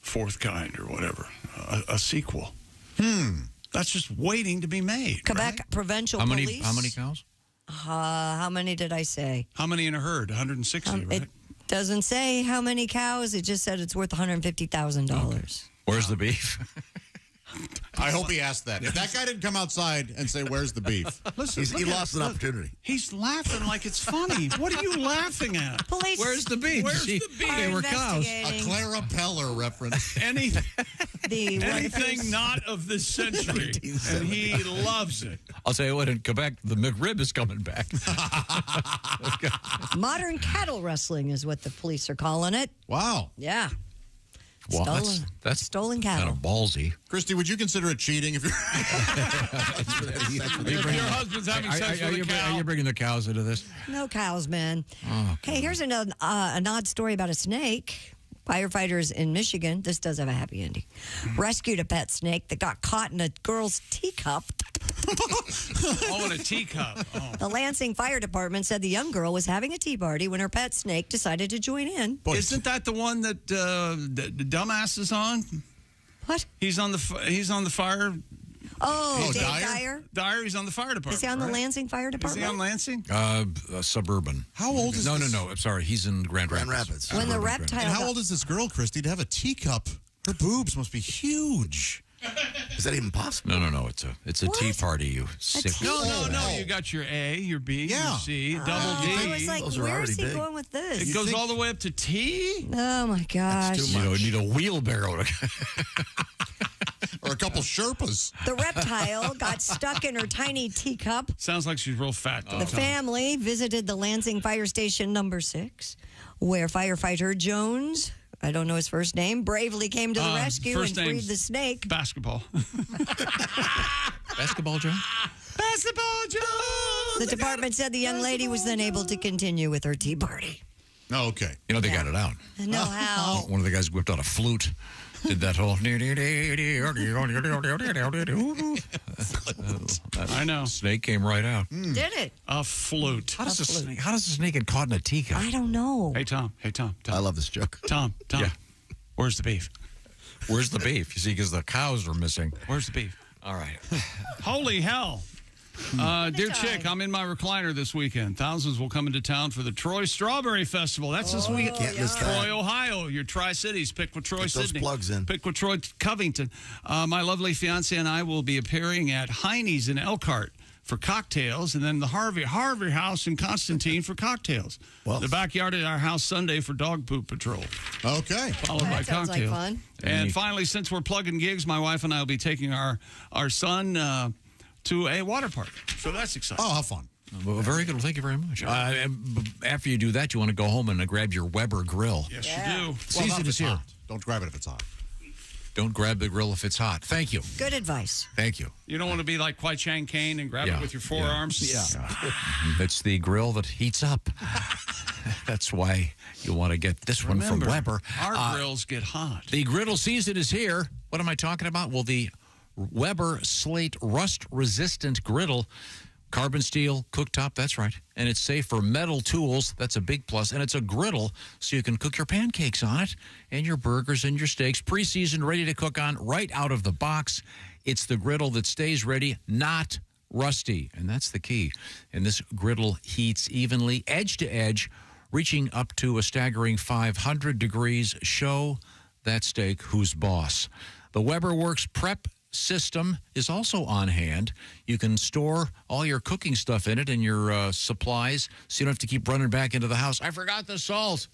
[SPEAKER 4] Fourth Kind or whatever, a sequel? That's just waiting to be made.
[SPEAKER 28] Quebec Provincial Police.
[SPEAKER 5] How many cows?
[SPEAKER 28] How many did I say?
[SPEAKER 4] How many in a herd? 160, right?
[SPEAKER 28] It doesn't say how many cows. It just said it's worth $150,000.
[SPEAKER 5] Where's the beef?
[SPEAKER 8] I hope he asked that. If that guy didn't come outside and say, "Where's the beef?"
[SPEAKER 4] Listen,
[SPEAKER 6] he lost an opportunity.
[SPEAKER 4] He's laughing like it's funny. What are you laughing at?
[SPEAKER 28] Police.
[SPEAKER 5] Where's the beef?
[SPEAKER 4] Where's the beef?
[SPEAKER 5] They were cows.
[SPEAKER 8] A Clara Peller reference.
[SPEAKER 4] Anything not of this century, and he loves it.
[SPEAKER 5] I'll tell you what. In Quebec, the McRib is coming back.
[SPEAKER 28] Modern cattle wrestling is what the police are calling it.
[SPEAKER 8] Wow.
[SPEAKER 28] Yeah.
[SPEAKER 5] Well, that's
[SPEAKER 28] stolen
[SPEAKER 5] kind
[SPEAKER 28] cattle.
[SPEAKER 5] of ballsy.
[SPEAKER 8] Christy, would you consider it cheating if you're...
[SPEAKER 4] If your husband's having sex with a cow.
[SPEAKER 5] Are you bringing the cows into this?
[SPEAKER 28] No cows, man.
[SPEAKER 5] Oh,
[SPEAKER 28] hey, here's an odd story about a snake. Firefighters in Michigan, this does have a happy ending, rescued a pet snake that got caught in a girl's teacup.
[SPEAKER 4] Oh, in a teacup. Oh.
[SPEAKER 28] The Lansing Fire Department said the young girl was having a tea party when her pet snake decided to join in.
[SPEAKER 4] Isn't that the one that the dumbass is on?
[SPEAKER 28] What?
[SPEAKER 4] He's on the fire.
[SPEAKER 28] Oh, Dave Dyer?
[SPEAKER 4] Dyer, he's on the fire department.
[SPEAKER 28] Is he on the Lansing Fire Department?
[SPEAKER 4] Is he on Lansing?
[SPEAKER 5] Suburban.
[SPEAKER 8] How old is
[SPEAKER 5] No,
[SPEAKER 8] this?
[SPEAKER 5] I'm sorry. He's in Grand Rapids.
[SPEAKER 28] When the reptile...
[SPEAKER 8] And how old is this girl, Christy, to have a teacup? Her boobs must be huge.
[SPEAKER 6] Is that even possible?
[SPEAKER 5] No. It's a tea party, you sick.
[SPEAKER 4] No. You got your A, your B, your C, double D.
[SPEAKER 28] I was like, where is he going with this?
[SPEAKER 4] It goes all the way up to T?
[SPEAKER 28] Oh, my gosh.
[SPEAKER 5] You need a wheelbarrow.
[SPEAKER 8] Or a couple Sherpas.
[SPEAKER 28] The reptile got stuck in her tiny teacup.
[SPEAKER 4] Sounds like she's real fat, though.
[SPEAKER 28] The family visited the Lansing Fire Station number 6, where firefighter Jones, I don't know his first name, bravely came to the rescue and freed the snake.
[SPEAKER 4] Basketball.
[SPEAKER 5] Basketball Jones?
[SPEAKER 4] Basketball Jones!
[SPEAKER 28] The department said the young lady was then able to continue with her tea party.
[SPEAKER 8] Oh, okay.
[SPEAKER 5] You know, they got it out.
[SPEAKER 28] No, how?
[SPEAKER 5] One of the guys whipped out a flute. Did that whole...
[SPEAKER 4] I know.
[SPEAKER 5] Snake came right out.
[SPEAKER 28] Did it?
[SPEAKER 4] A flute.
[SPEAKER 5] How does a snake get caught in a teacup?
[SPEAKER 28] I don't know.
[SPEAKER 4] Hey, Tom.
[SPEAKER 6] I love this joke.
[SPEAKER 4] Tom.
[SPEAKER 5] Yeah.
[SPEAKER 4] Where's the beef?
[SPEAKER 5] Where's the beef? You see, because the cows are missing.
[SPEAKER 4] Where's the beef?
[SPEAKER 5] All right.
[SPEAKER 4] Holy hell. Dear Chick, I'm in my recliner this weekend. Thousands will come into town for the Troy Strawberry Festival. That's this weekend.
[SPEAKER 6] Can't miss that.
[SPEAKER 4] Troy, Ohio, your Tri-Cities. Pickwick, Troy,
[SPEAKER 6] Get those
[SPEAKER 4] Sydney.
[SPEAKER 6] plugs in.
[SPEAKER 4] Pickwick, Troy, Covington. My lovely fiance and I will be appearing at Heine's in Elkhart for cocktails, and then the Harvey House in Constantine for cocktails.
[SPEAKER 6] Well,
[SPEAKER 4] the backyard at our house Sunday for dog poop patrol.
[SPEAKER 8] Okay.
[SPEAKER 4] Followed by
[SPEAKER 28] That sounds like
[SPEAKER 4] cocktails.
[SPEAKER 28] fun.
[SPEAKER 4] And finally, since we're plugging gigs, my wife and I will be taking our son to a water park. So that's exciting.
[SPEAKER 8] Oh, how fun.
[SPEAKER 5] Well, very good. Well, thank you very much. After you do that, you want to go home and grab your Weber grill.
[SPEAKER 4] Yes, you do.
[SPEAKER 5] Season is here.
[SPEAKER 8] Hot. Don't grab it if it's hot.
[SPEAKER 5] Don't grab the grill if it's hot. Thank you.
[SPEAKER 28] Good advice.
[SPEAKER 5] Thank you.
[SPEAKER 4] You don't want to be like Kwai Chang Kane and grab it with your forearms.
[SPEAKER 5] That's the grill that heats up. That's why you want to get this one from Weber.
[SPEAKER 4] Our grills get hot.
[SPEAKER 5] The griddle season is here. What am I talking about? Well, the Weber Slate rust-resistant griddle. Carbon steel cooktop, that's right. And it's safe for metal tools. That's a big plus. And it's a griddle, so you can cook your pancakes on it and your burgers and your steaks. Pre-seasoned, ready to cook on, right out of the box. It's the griddle that stays ready, not rusty. And that's the key. And this griddle heats evenly, edge to edge, reaching up to a staggering 500 degrees. Show that steak who's boss. The Weber Works Prep system is also on hand. You can store all your cooking stuff in it and your supplies, so you don't have to keep running back into the house. I forgot the salt.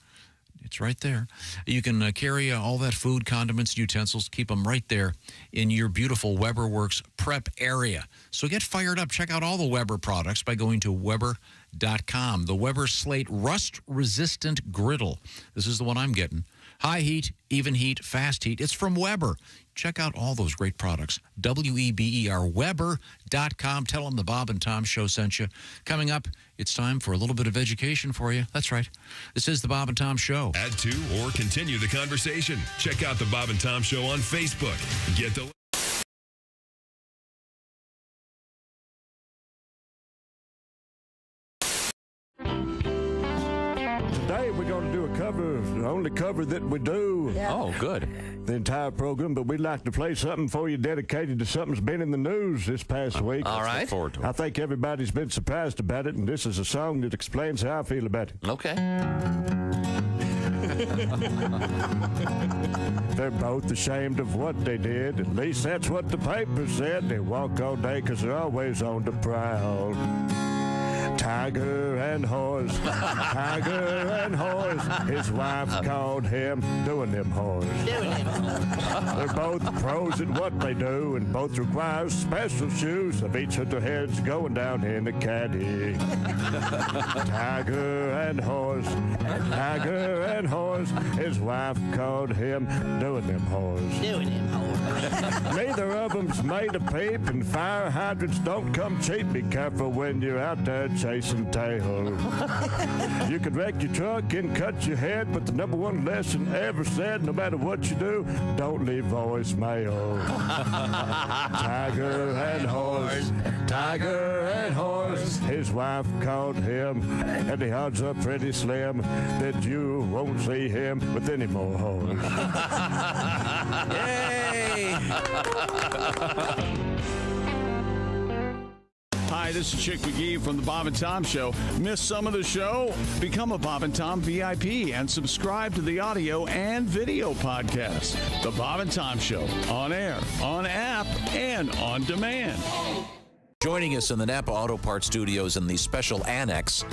[SPEAKER 5] It's right there. You can carry all that food, condiments, utensils, keep them right there in your beautiful Weber Works prep area. So get fired up. Check out all the Weber products by going to Weber.com. The Weber Slate Rust-Resistant Griddle. This is the one I'm getting. High heat, even heat, fast heat. It's from Weber. Check out all those great products. WEBER, Weber.com. Tell them the Bob and Tom Show sent you. Coming up, it's time for a little bit of education for you. That's right. This is the Bob and Tom Show.
[SPEAKER 14] Add to or continue the conversation. Check out the Bob and Tom Show on Facebook. Get the...
[SPEAKER 11] Today we're going to do a cover, the only cover that we do.
[SPEAKER 28] Yeah.
[SPEAKER 3] Oh, good.
[SPEAKER 11] The entire program, but we'd like to play something for you dedicated to something that's been in the news this past week.
[SPEAKER 19] All right.
[SPEAKER 3] Look forward to it.
[SPEAKER 11] I think everybody's been surprised about it, and this is a song that explains how I feel about it.
[SPEAKER 19] Okay.
[SPEAKER 11] They're both ashamed of what they did. At least that's what the paper said. They walk all day because they're always on the prowl. Tiger and horse, tiger and horse. His wife called him doing them horse. They're both pros at what they do, and both require special shoes. Of each of their heads going down in the caddy. Tiger and horse, tiger and horse. His wife called him doing them horse.
[SPEAKER 28] Doing him horse.
[SPEAKER 11] Neither of them's made a peep, and fire hydrants don't come cheap. Be careful when you're out there chasing tail. You could wreck your truck and cut your head, but the number one lesson ever said, no matter what you do, don't leave voicemail. Tiger and horse, tiger and horse. His wife called him, and the odds are pretty slim that you won't see him with any more horse.
[SPEAKER 5] Yay!
[SPEAKER 9] Hi, this is Chick McGee from the Bob and Tom Show. Miss some of the show? Become a Bob and Tom VIP and subscribe to the audio and video podcast. The Bob and Tom Show, on air, on app, and on demand.
[SPEAKER 3] Joining us in the Napa Auto Parts Studios in the special annex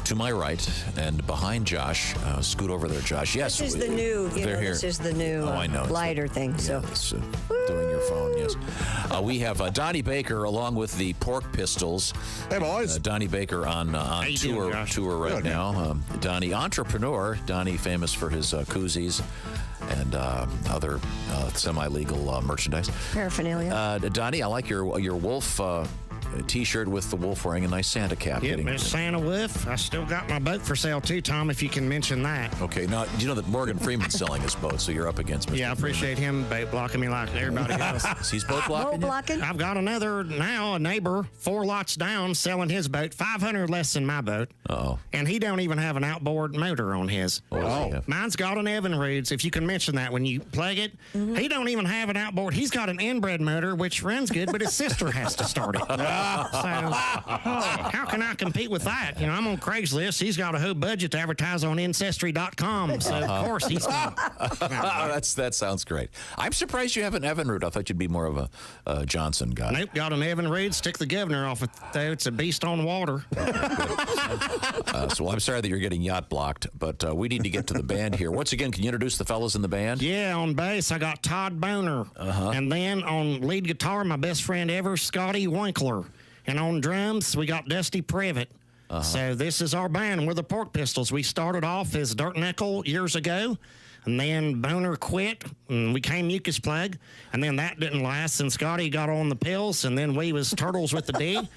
[SPEAKER 3] to my right and behind Josh. Scoot over there, Josh. Yes.
[SPEAKER 28] This is the new, this is the new
[SPEAKER 3] I know.
[SPEAKER 28] lighter thing.
[SPEAKER 3] Yeah,
[SPEAKER 28] so
[SPEAKER 3] it's, doing your phone, yes. We have Donnie Baker along with the Pork Pistols.
[SPEAKER 8] Hey, boys.
[SPEAKER 3] Donnie Baker on tour right now. Donnie, entrepreneur. Donnie, famous for his koozies and other semi-legal merchandise.
[SPEAKER 28] Paraphernalia.
[SPEAKER 3] Donnie, I like your wolf T-shirt with the wolf wearing a nice Santa cap.
[SPEAKER 12] Yep, it's Santa Wolf. I still got my boat for sale too, Tom, if you can mention that.
[SPEAKER 3] Okay, now, you know that Morgan Freeman's selling his boat, so you're up against Mr.
[SPEAKER 12] Yeah, I appreciate him boat blocking me like everybody else.
[SPEAKER 3] He's boat blocking you?
[SPEAKER 12] I've got another, now a neighbor, 4 lots down, selling his boat, 500 less than my boat.
[SPEAKER 3] Uh-oh.
[SPEAKER 12] And he don't even have an outboard motor on his.
[SPEAKER 3] Oh.
[SPEAKER 12] Mine's got an Evinrude's, if you can mention that when you plug it. He don't even have an outboard. He's got an inbred motor, which runs good, but his sister has to start it. So, how can I compete with that? You know, I'm on Craigslist. He's got a whole budget to advertise on Ancestry.com. So, of course, he's
[SPEAKER 3] that sounds great. I'm surprised you have an Evinrude. I thought you'd be more of a Johnson guy.
[SPEAKER 12] Nope, got an Evinrude. Stick the governor off it, though. It's a beast on water.
[SPEAKER 3] So I'm sorry that you're getting yacht blocked, but we need to get to the band here. Once again, can you introduce the fellas in the band?
[SPEAKER 12] Yeah, on bass, I got Todd Boner. And then on lead guitar, my best friend ever, Scotty Winkler. And on drums, we got Dusty Privet. So this is our band. We're the Pork Pistols. We started off as Dirt Nickel years ago, and then Boner quit, and we came Mucus Plug, and then that didn't last, and Scotty got on the pills, and then we was Turtles with the D.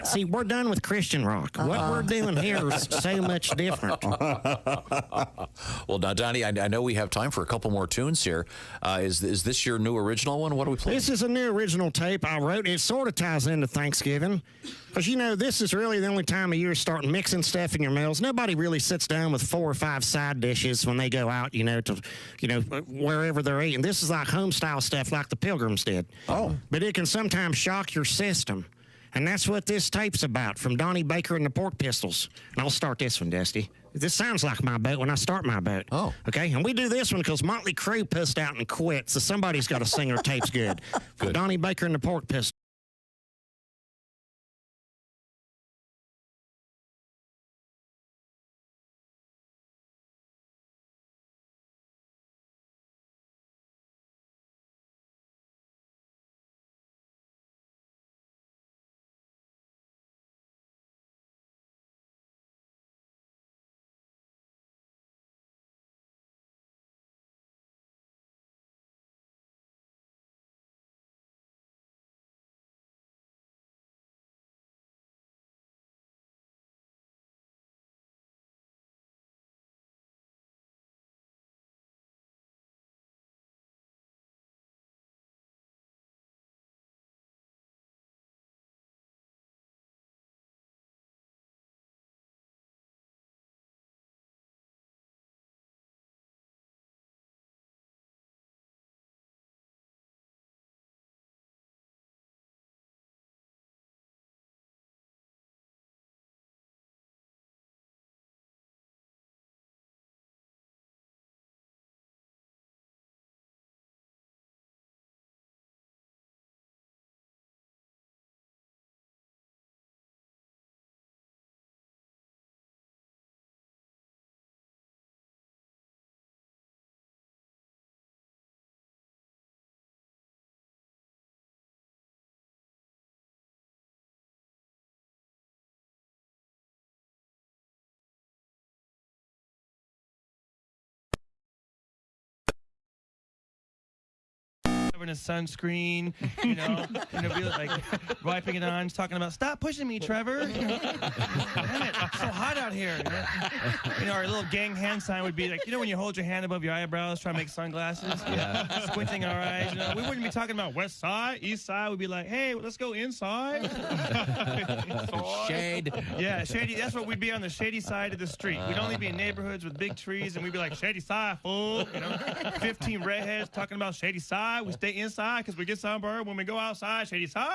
[SPEAKER 12] See, we're done with Christian rock. What we're doing here is so much different.
[SPEAKER 3] Well, now, Donnie, I know we have time for a couple more tunes here. Is this your new original one? What are we playing?
[SPEAKER 12] This is a new original tape I wrote. It sort of ties into Thanksgiving. Because, you know, this is really the only time of year starting mixing stuff in your meals. Nobody really sits down with 4 or 5 side dishes when they go out, to wherever they're eating. This is like home-style stuff like the Pilgrims did.
[SPEAKER 8] Oh.
[SPEAKER 12] But it can sometimes shock your system. And that's what this tape's about, from Donnie Baker and the Pork Pistols. And I'll start this one, Dusty. This sounds like my boat when I start my boat.
[SPEAKER 3] Oh.
[SPEAKER 12] Okay, and we do this one because Motley Crue pissed out and quit, so somebody's got to sing our tapes good. Donnie Baker and the Pork Pistols.
[SPEAKER 23] in his sunscreen, you know, be like wiping it on, talking about, stop pushing me, Trevor. Damn it, it's so hot out here. You know, our little gang hand sign would be like, you know, when you hold your hand above your eyebrows, trying to make sunglasses, squinting our eyes. You know, we wouldn't be talking about west side, east side. We'd be like, hey, let's go inside.
[SPEAKER 5] Shade.
[SPEAKER 23] Yeah, shady. That's what we'd be on the shady side of the street. We'd only be in neighborhoods with big trees, and we'd be like, shady side, fool. You know, 15 redheads talking about shady side. We stay inside because we get sunburned when we go outside. Shady side.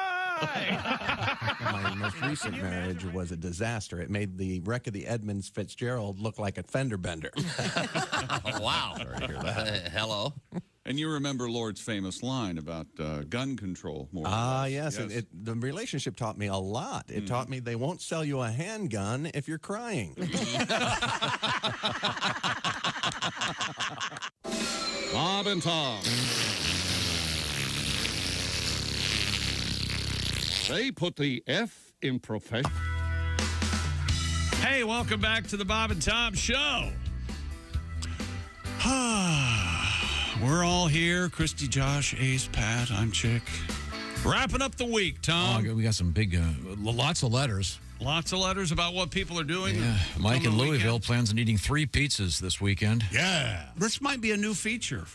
[SPEAKER 24] My most recent marriage was a disaster. It made the wreck of the Edmunds Fitzgerald look like a fender bender.
[SPEAKER 19] Wow.
[SPEAKER 24] Sorry to hear that.
[SPEAKER 19] Hello.
[SPEAKER 13] And you remember Lord's famous line about gun control more.
[SPEAKER 24] Yes. And the relationship taught me a lot. It taught me they won't sell you a handgun if you're crying.
[SPEAKER 13] Bob and Tom. They put the F in profession.
[SPEAKER 4] Hey, welcome back to the Bob and Tom Show. We're all here. Christy, Josh, Ace, Pat, I'm Chick. Wrapping up the week, Tom.
[SPEAKER 5] We got some big, lots of letters.
[SPEAKER 4] Lots of letters about what people are doing.
[SPEAKER 5] Yeah. Mike in Louisville plans on eating 3 pizzas this weekend.
[SPEAKER 4] Yeah. This might be a new feature.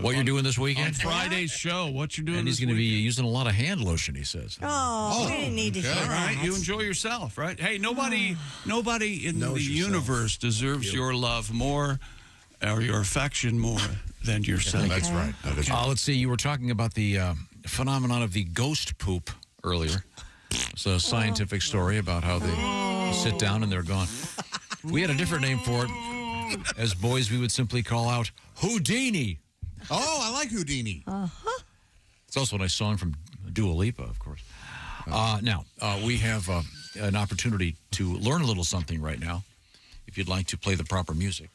[SPEAKER 5] What you're doing this weekend?
[SPEAKER 4] On Friday's show. What you're doing
[SPEAKER 5] And he's
[SPEAKER 4] this
[SPEAKER 5] going to be
[SPEAKER 4] weekend.
[SPEAKER 5] using a lot of hand lotion, he says.
[SPEAKER 28] Oh, we didn't need to hear
[SPEAKER 4] All right,
[SPEAKER 28] that.
[SPEAKER 4] you enjoy yourself, right? Hey, nobody in the universe deserves your love more or your affection more than yourself.
[SPEAKER 8] That's right. That is
[SPEAKER 5] Let's see. You were talking about the phenomenon of the ghost poop earlier. It's a scientific story about how they sit down and they're gone. We had a different name for it. As boys, we would simply call out Houdini.
[SPEAKER 8] Oh, I like Houdini.
[SPEAKER 28] Uh-huh.
[SPEAKER 5] It's also a nice song from Dua Lipa, of course. Now, we have an opportunity to learn a little something right now. If you'd like to play the proper music.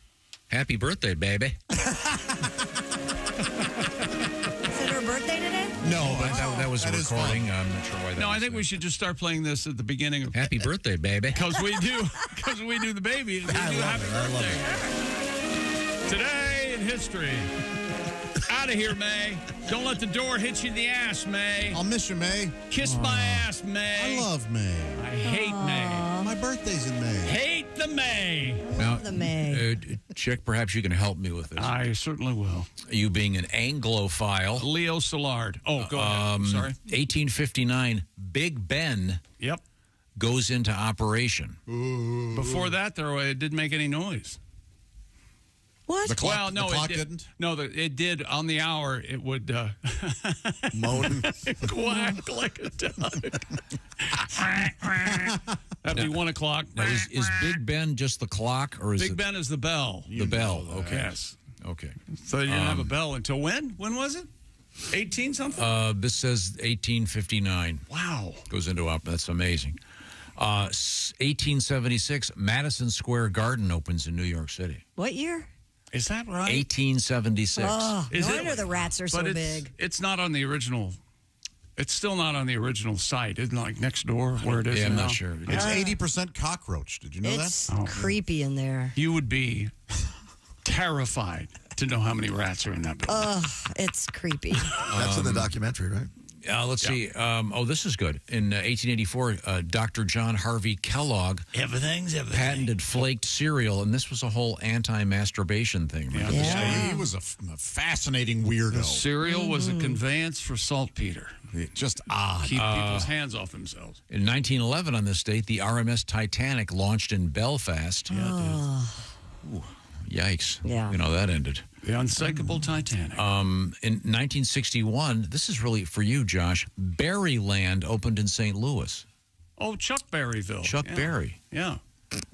[SPEAKER 5] Happy birthday, baby.
[SPEAKER 28] Is it her birthday today?
[SPEAKER 5] No, but that was a recording. I'm not sure why that
[SPEAKER 4] No,
[SPEAKER 5] was
[SPEAKER 4] I think we should just start playing this at the beginning of
[SPEAKER 5] Happy birthday, baby.
[SPEAKER 4] Because we do the baby. We do happy birthday. Today in history. Out of here, May. Don't let the door hit you in the ass, May.
[SPEAKER 8] I'll miss you, May.
[SPEAKER 4] Kiss my ass, May.
[SPEAKER 8] I love May.
[SPEAKER 4] I hate May.
[SPEAKER 8] My birthday's in May.
[SPEAKER 4] Hate the May.
[SPEAKER 5] Now,
[SPEAKER 28] the May.
[SPEAKER 5] Chick, perhaps you can help me with this.
[SPEAKER 4] I certainly will.
[SPEAKER 5] You being an Anglophile.
[SPEAKER 4] Leo Szilard. Oh, go ahead. I'm sorry.
[SPEAKER 5] 1859, Big Ben goes into operation.
[SPEAKER 8] Ooh.
[SPEAKER 4] Before that, though, it didn't make any noise.
[SPEAKER 28] What?
[SPEAKER 8] The clock,
[SPEAKER 4] no,
[SPEAKER 8] the clock
[SPEAKER 4] it
[SPEAKER 8] didn't?
[SPEAKER 4] No, it did. On the hour, it would
[SPEAKER 8] moan.
[SPEAKER 4] Quack like a duck. That'd be 1 o'clock.
[SPEAKER 5] Now, is Big Ben just the clock, or is
[SPEAKER 4] Big Ben is the bell.
[SPEAKER 5] The bell, okay.
[SPEAKER 4] Yes.
[SPEAKER 5] Okay.
[SPEAKER 4] So you didn't have a bell until when? When was it? 18 something?
[SPEAKER 5] This says 1859.
[SPEAKER 4] Wow.
[SPEAKER 5] Goes into operation. That's amazing. 1876, Madison Square Garden opens in New York City.
[SPEAKER 28] What year?
[SPEAKER 4] Is that right?
[SPEAKER 5] 1876.
[SPEAKER 28] Oh,
[SPEAKER 4] Is
[SPEAKER 28] no
[SPEAKER 4] it?
[SPEAKER 28] wonder the rats are so
[SPEAKER 4] But
[SPEAKER 28] big.
[SPEAKER 4] It's not on the original. It's still not on the original site. Isn't it like next door where it is
[SPEAKER 5] Yeah, I'm
[SPEAKER 4] now?
[SPEAKER 5] not sure.
[SPEAKER 8] It's 80% cockroach. Did you know
[SPEAKER 28] It's
[SPEAKER 8] that?
[SPEAKER 28] creepy in there.
[SPEAKER 4] You would be terrified to know how many rats are in that building.
[SPEAKER 28] Ugh, it's creepy.
[SPEAKER 6] That's in the documentary, right?
[SPEAKER 5] Let's see. This is good. In 1884, Dr. John Harvey Kellogg
[SPEAKER 6] Everything's everything.
[SPEAKER 5] patented flaked cereal, and this was a whole anti-masturbation thing. Remember this?
[SPEAKER 8] He was a fascinating weirdo.
[SPEAKER 4] The cereal was a conveyance for saltpeter.
[SPEAKER 8] Just odd.
[SPEAKER 4] Keep people's hands off themselves.
[SPEAKER 5] In 1911, on this date, the RMS Titanic launched in Belfast.
[SPEAKER 28] Oh.
[SPEAKER 5] Ooh, yikes.
[SPEAKER 28] Yeah.
[SPEAKER 5] You know, that ended.
[SPEAKER 4] The unsinkable Titanic.
[SPEAKER 5] In 1961, this is really for you, Josh, Berryland opened in St. Louis.
[SPEAKER 4] Oh, Chuck Berryville.
[SPEAKER 5] Chuck Berry.
[SPEAKER 4] Yeah.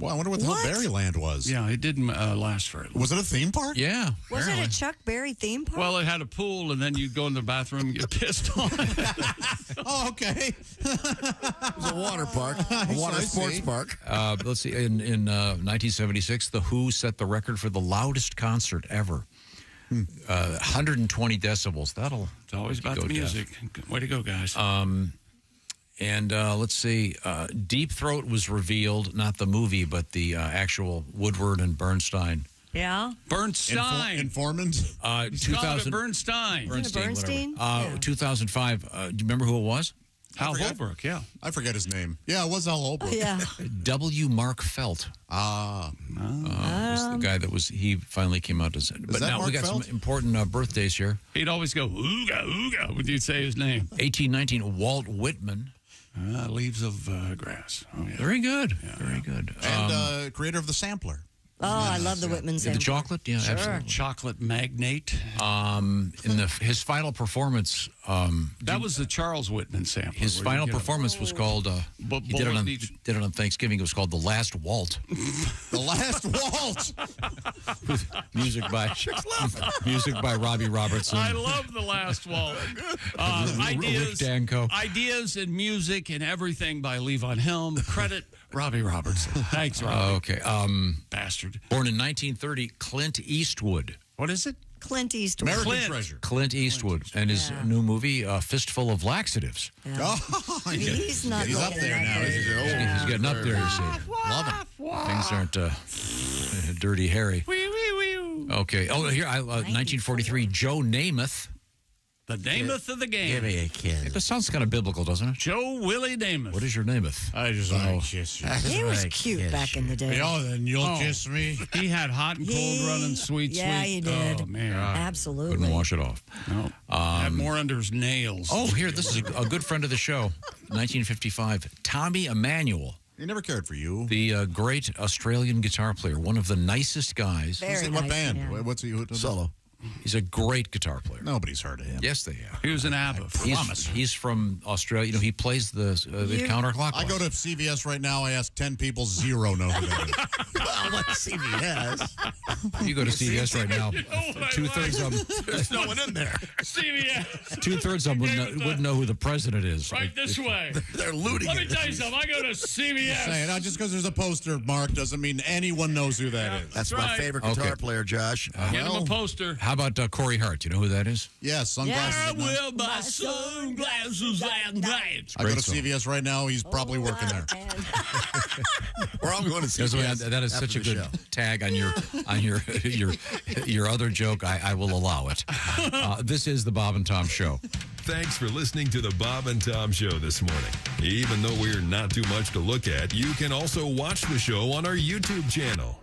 [SPEAKER 8] Well, I wonder what the hell Berryland was.
[SPEAKER 4] Yeah, it didn't last very long.
[SPEAKER 8] Was it a theme park?
[SPEAKER 5] Yeah.
[SPEAKER 28] Was
[SPEAKER 5] apparently.
[SPEAKER 28] it a Chuck Berry theme park?
[SPEAKER 4] Well, it had a pool, and then you'd go in the bathroom and get pissed on.
[SPEAKER 8] Oh, okay.
[SPEAKER 6] It was a water park, a water sports park.
[SPEAKER 5] Let's see. In 1976, The Who set the record for the loudest concert ever. 120 decibels.
[SPEAKER 4] It's always about the music. Way to go, guys.
[SPEAKER 5] And let's see. Deep Throat was revealed, not the movie, but the actual Woodward and Bernstein
[SPEAKER 28] Yeah.
[SPEAKER 4] Bernstein.
[SPEAKER 8] Informant.
[SPEAKER 4] 2000. Bernstein.
[SPEAKER 28] Bernstein?
[SPEAKER 5] Yeah. 2005. Do you remember who it was?
[SPEAKER 4] Hal Holbrook, yeah.
[SPEAKER 8] I forget his name. Yeah, it was Hal Holbrook.
[SPEAKER 28] Yeah.
[SPEAKER 5] W. Mark Felt.
[SPEAKER 8] Ah.
[SPEAKER 5] Was the guy that he finally came out as. But
[SPEAKER 8] that
[SPEAKER 5] now
[SPEAKER 8] Mark
[SPEAKER 5] we got
[SPEAKER 8] Felt?
[SPEAKER 5] some important birthdays here.
[SPEAKER 4] He'd always go, ooga, ooga, when you'd say his name.
[SPEAKER 5] 1819, Walt Whitman.
[SPEAKER 4] Leaves of Grass. Oh, yeah.
[SPEAKER 5] Very good. Very good.
[SPEAKER 8] And creator of the sampler.
[SPEAKER 28] Oh, I love the Whitman sample.
[SPEAKER 5] The chocolate? Yeah,
[SPEAKER 28] Sure.
[SPEAKER 5] absolutely.
[SPEAKER 4] Chocolate magnate.
[SPEAKER 5] In his final performance.
[SPEAKER 4] That was the Charles Whitman sample.
[SPEAKER 5] His final performance was called. He did it on Thanksgiving. It was called The Last Walt.
[SPEAKER 8] The Last Walt.
[SPEAKER 5] With music by Robbie Robertson.
[SPEAKER 4] I love The Last Walt.
[SPEAKER 5] Rick Danko.
[SPEAKER 4] Ideas and music and everything by Levon Helm. Credit Robbie Robertson. Thanks, Robbie.
[SPEAKER 5] Okay.
[SPEAKER 4] Bastard.
[SPEAKER 5] Born in 1930, Clint Eastwood.
[SPEAKER 4] What is it?
[SPEAKER 28] Clint Eastwood.
[SPEAKER 8] American Treasure.
[SPEAKER 5] Clint Eastwood. And his new movie, Fistful of Laxatives.
[SPEAKER 28] Yeah.
[SPEAKER 8] Oh,
[SPEAKER 28] He's not
[SPEAKER 8] he's up
[SPEAKER 28] looking
[SPEAKER 8] there
[SPEAKER 28] that
[SPEAKER 8] now.
[SPEAKER 28] good.
[SPEAKER 5] He's getting up there, you see.
[SPEAKER 8] Love him.
[SPEAKER 5] Things aren't dirty Harry. Okay. Oh, here, 1943, Joe Namath.
[SPEAKER 4] The Namath of the game.
[SPEAKER 6] Give me a kiss.
[SPEAKER 5] That sounds kind of biblical, doesn't it?
[SPEAKER 4] Joe Willie Namath.
[SPEAKER 5] What is your Namath?
[SPEAKER 8] I just want to kiss you.
[SPEAKER 28] He was cute back in the day.
[SPEAKER 8] Oh, then you'll kiss me.
[SPEAKER 4] He had hot and cold running, sweet.
[SPEAKER 28] Yeah, he did.
[SPEAKER 4] Oh, man.
[SPEAKER 28] Absolutely.
[SPEAKER 5] Couldn't wash it off.
[SPEAKER 4] No. Had more under his nails.
[SPEAKER 5] Oh, here, this is a good friend of the show. 1955, Tommy Emmanuel.
[SPEAKER 8] He never cared for you.
[SPEAKER 5] The great Australian guitar player, one of the nicest guys.
[SPEAKER 28] Very
[SPEAKER 8] What
[SPEAKER 28] nice
[SPEAKER 8] band?
[SPEAKER 28] man.
[SPEAKER 8] What's he?
[SPEAKER 6] Solo.
[SPEAKER 5] He's a great guitar player.
[SPEAKER 8] Nobody's heard of him.
[SPEAKER 5] Yes, they have.
[SPEAKER 4] He was an ABBA.
[SPEAKER 5] He's from Australia. You know, he plays the counterclockwise.
[SPEAKER 8] I go to CVS right now. I ask 10 people, 0 know who that is.
[SPEAKER 6] Well, like CVS.
[SPEAKER 5] You go to CVS right now. Two-thirds of them.
[SPEAKER 6] There's no one in there.
[SPEAKER 4] CVS.
[SPEAKER 5] Two-thirds of them wouldn't know who the president is.
[SPEAKER 4] Right this way.
[SPEAKER 6] They're looting
[SPEAKER 4] Let me
[SPEAKER 6] it.
[SPEAKER 4] tell you something. I go to CVS.
[SPEAKER 8] Saying, just because there's a poster marked doesn't mean anyone knows who that is.
[SPEAKER 6] That's my favorite guitar player, Josh.
[SPEAKER 4] Get him a poster.
[SPEAKER 5] How about Corey Hart? You know who that is?
[SPEAKER 8] Yeah, sunglasses.
[SPEAKER 4] I
[SPEAKER 8] at night.
[SPEAKER 4] will buy sunglasses at night.
[SPEAKER 8] I go to CVS right now. He's probably working there.
[SPEAKER 6] Or I'm going to CVS.
[SPEAKER 5] That is such a good tag on your other joke. I will allow it. This is the Bob and Tom Show.
[SPEAKER 14] Thanks for listening to the Bob and Tom Show this morning. Even though we're not too much to look at, you can also watch the show on our YouTube channel.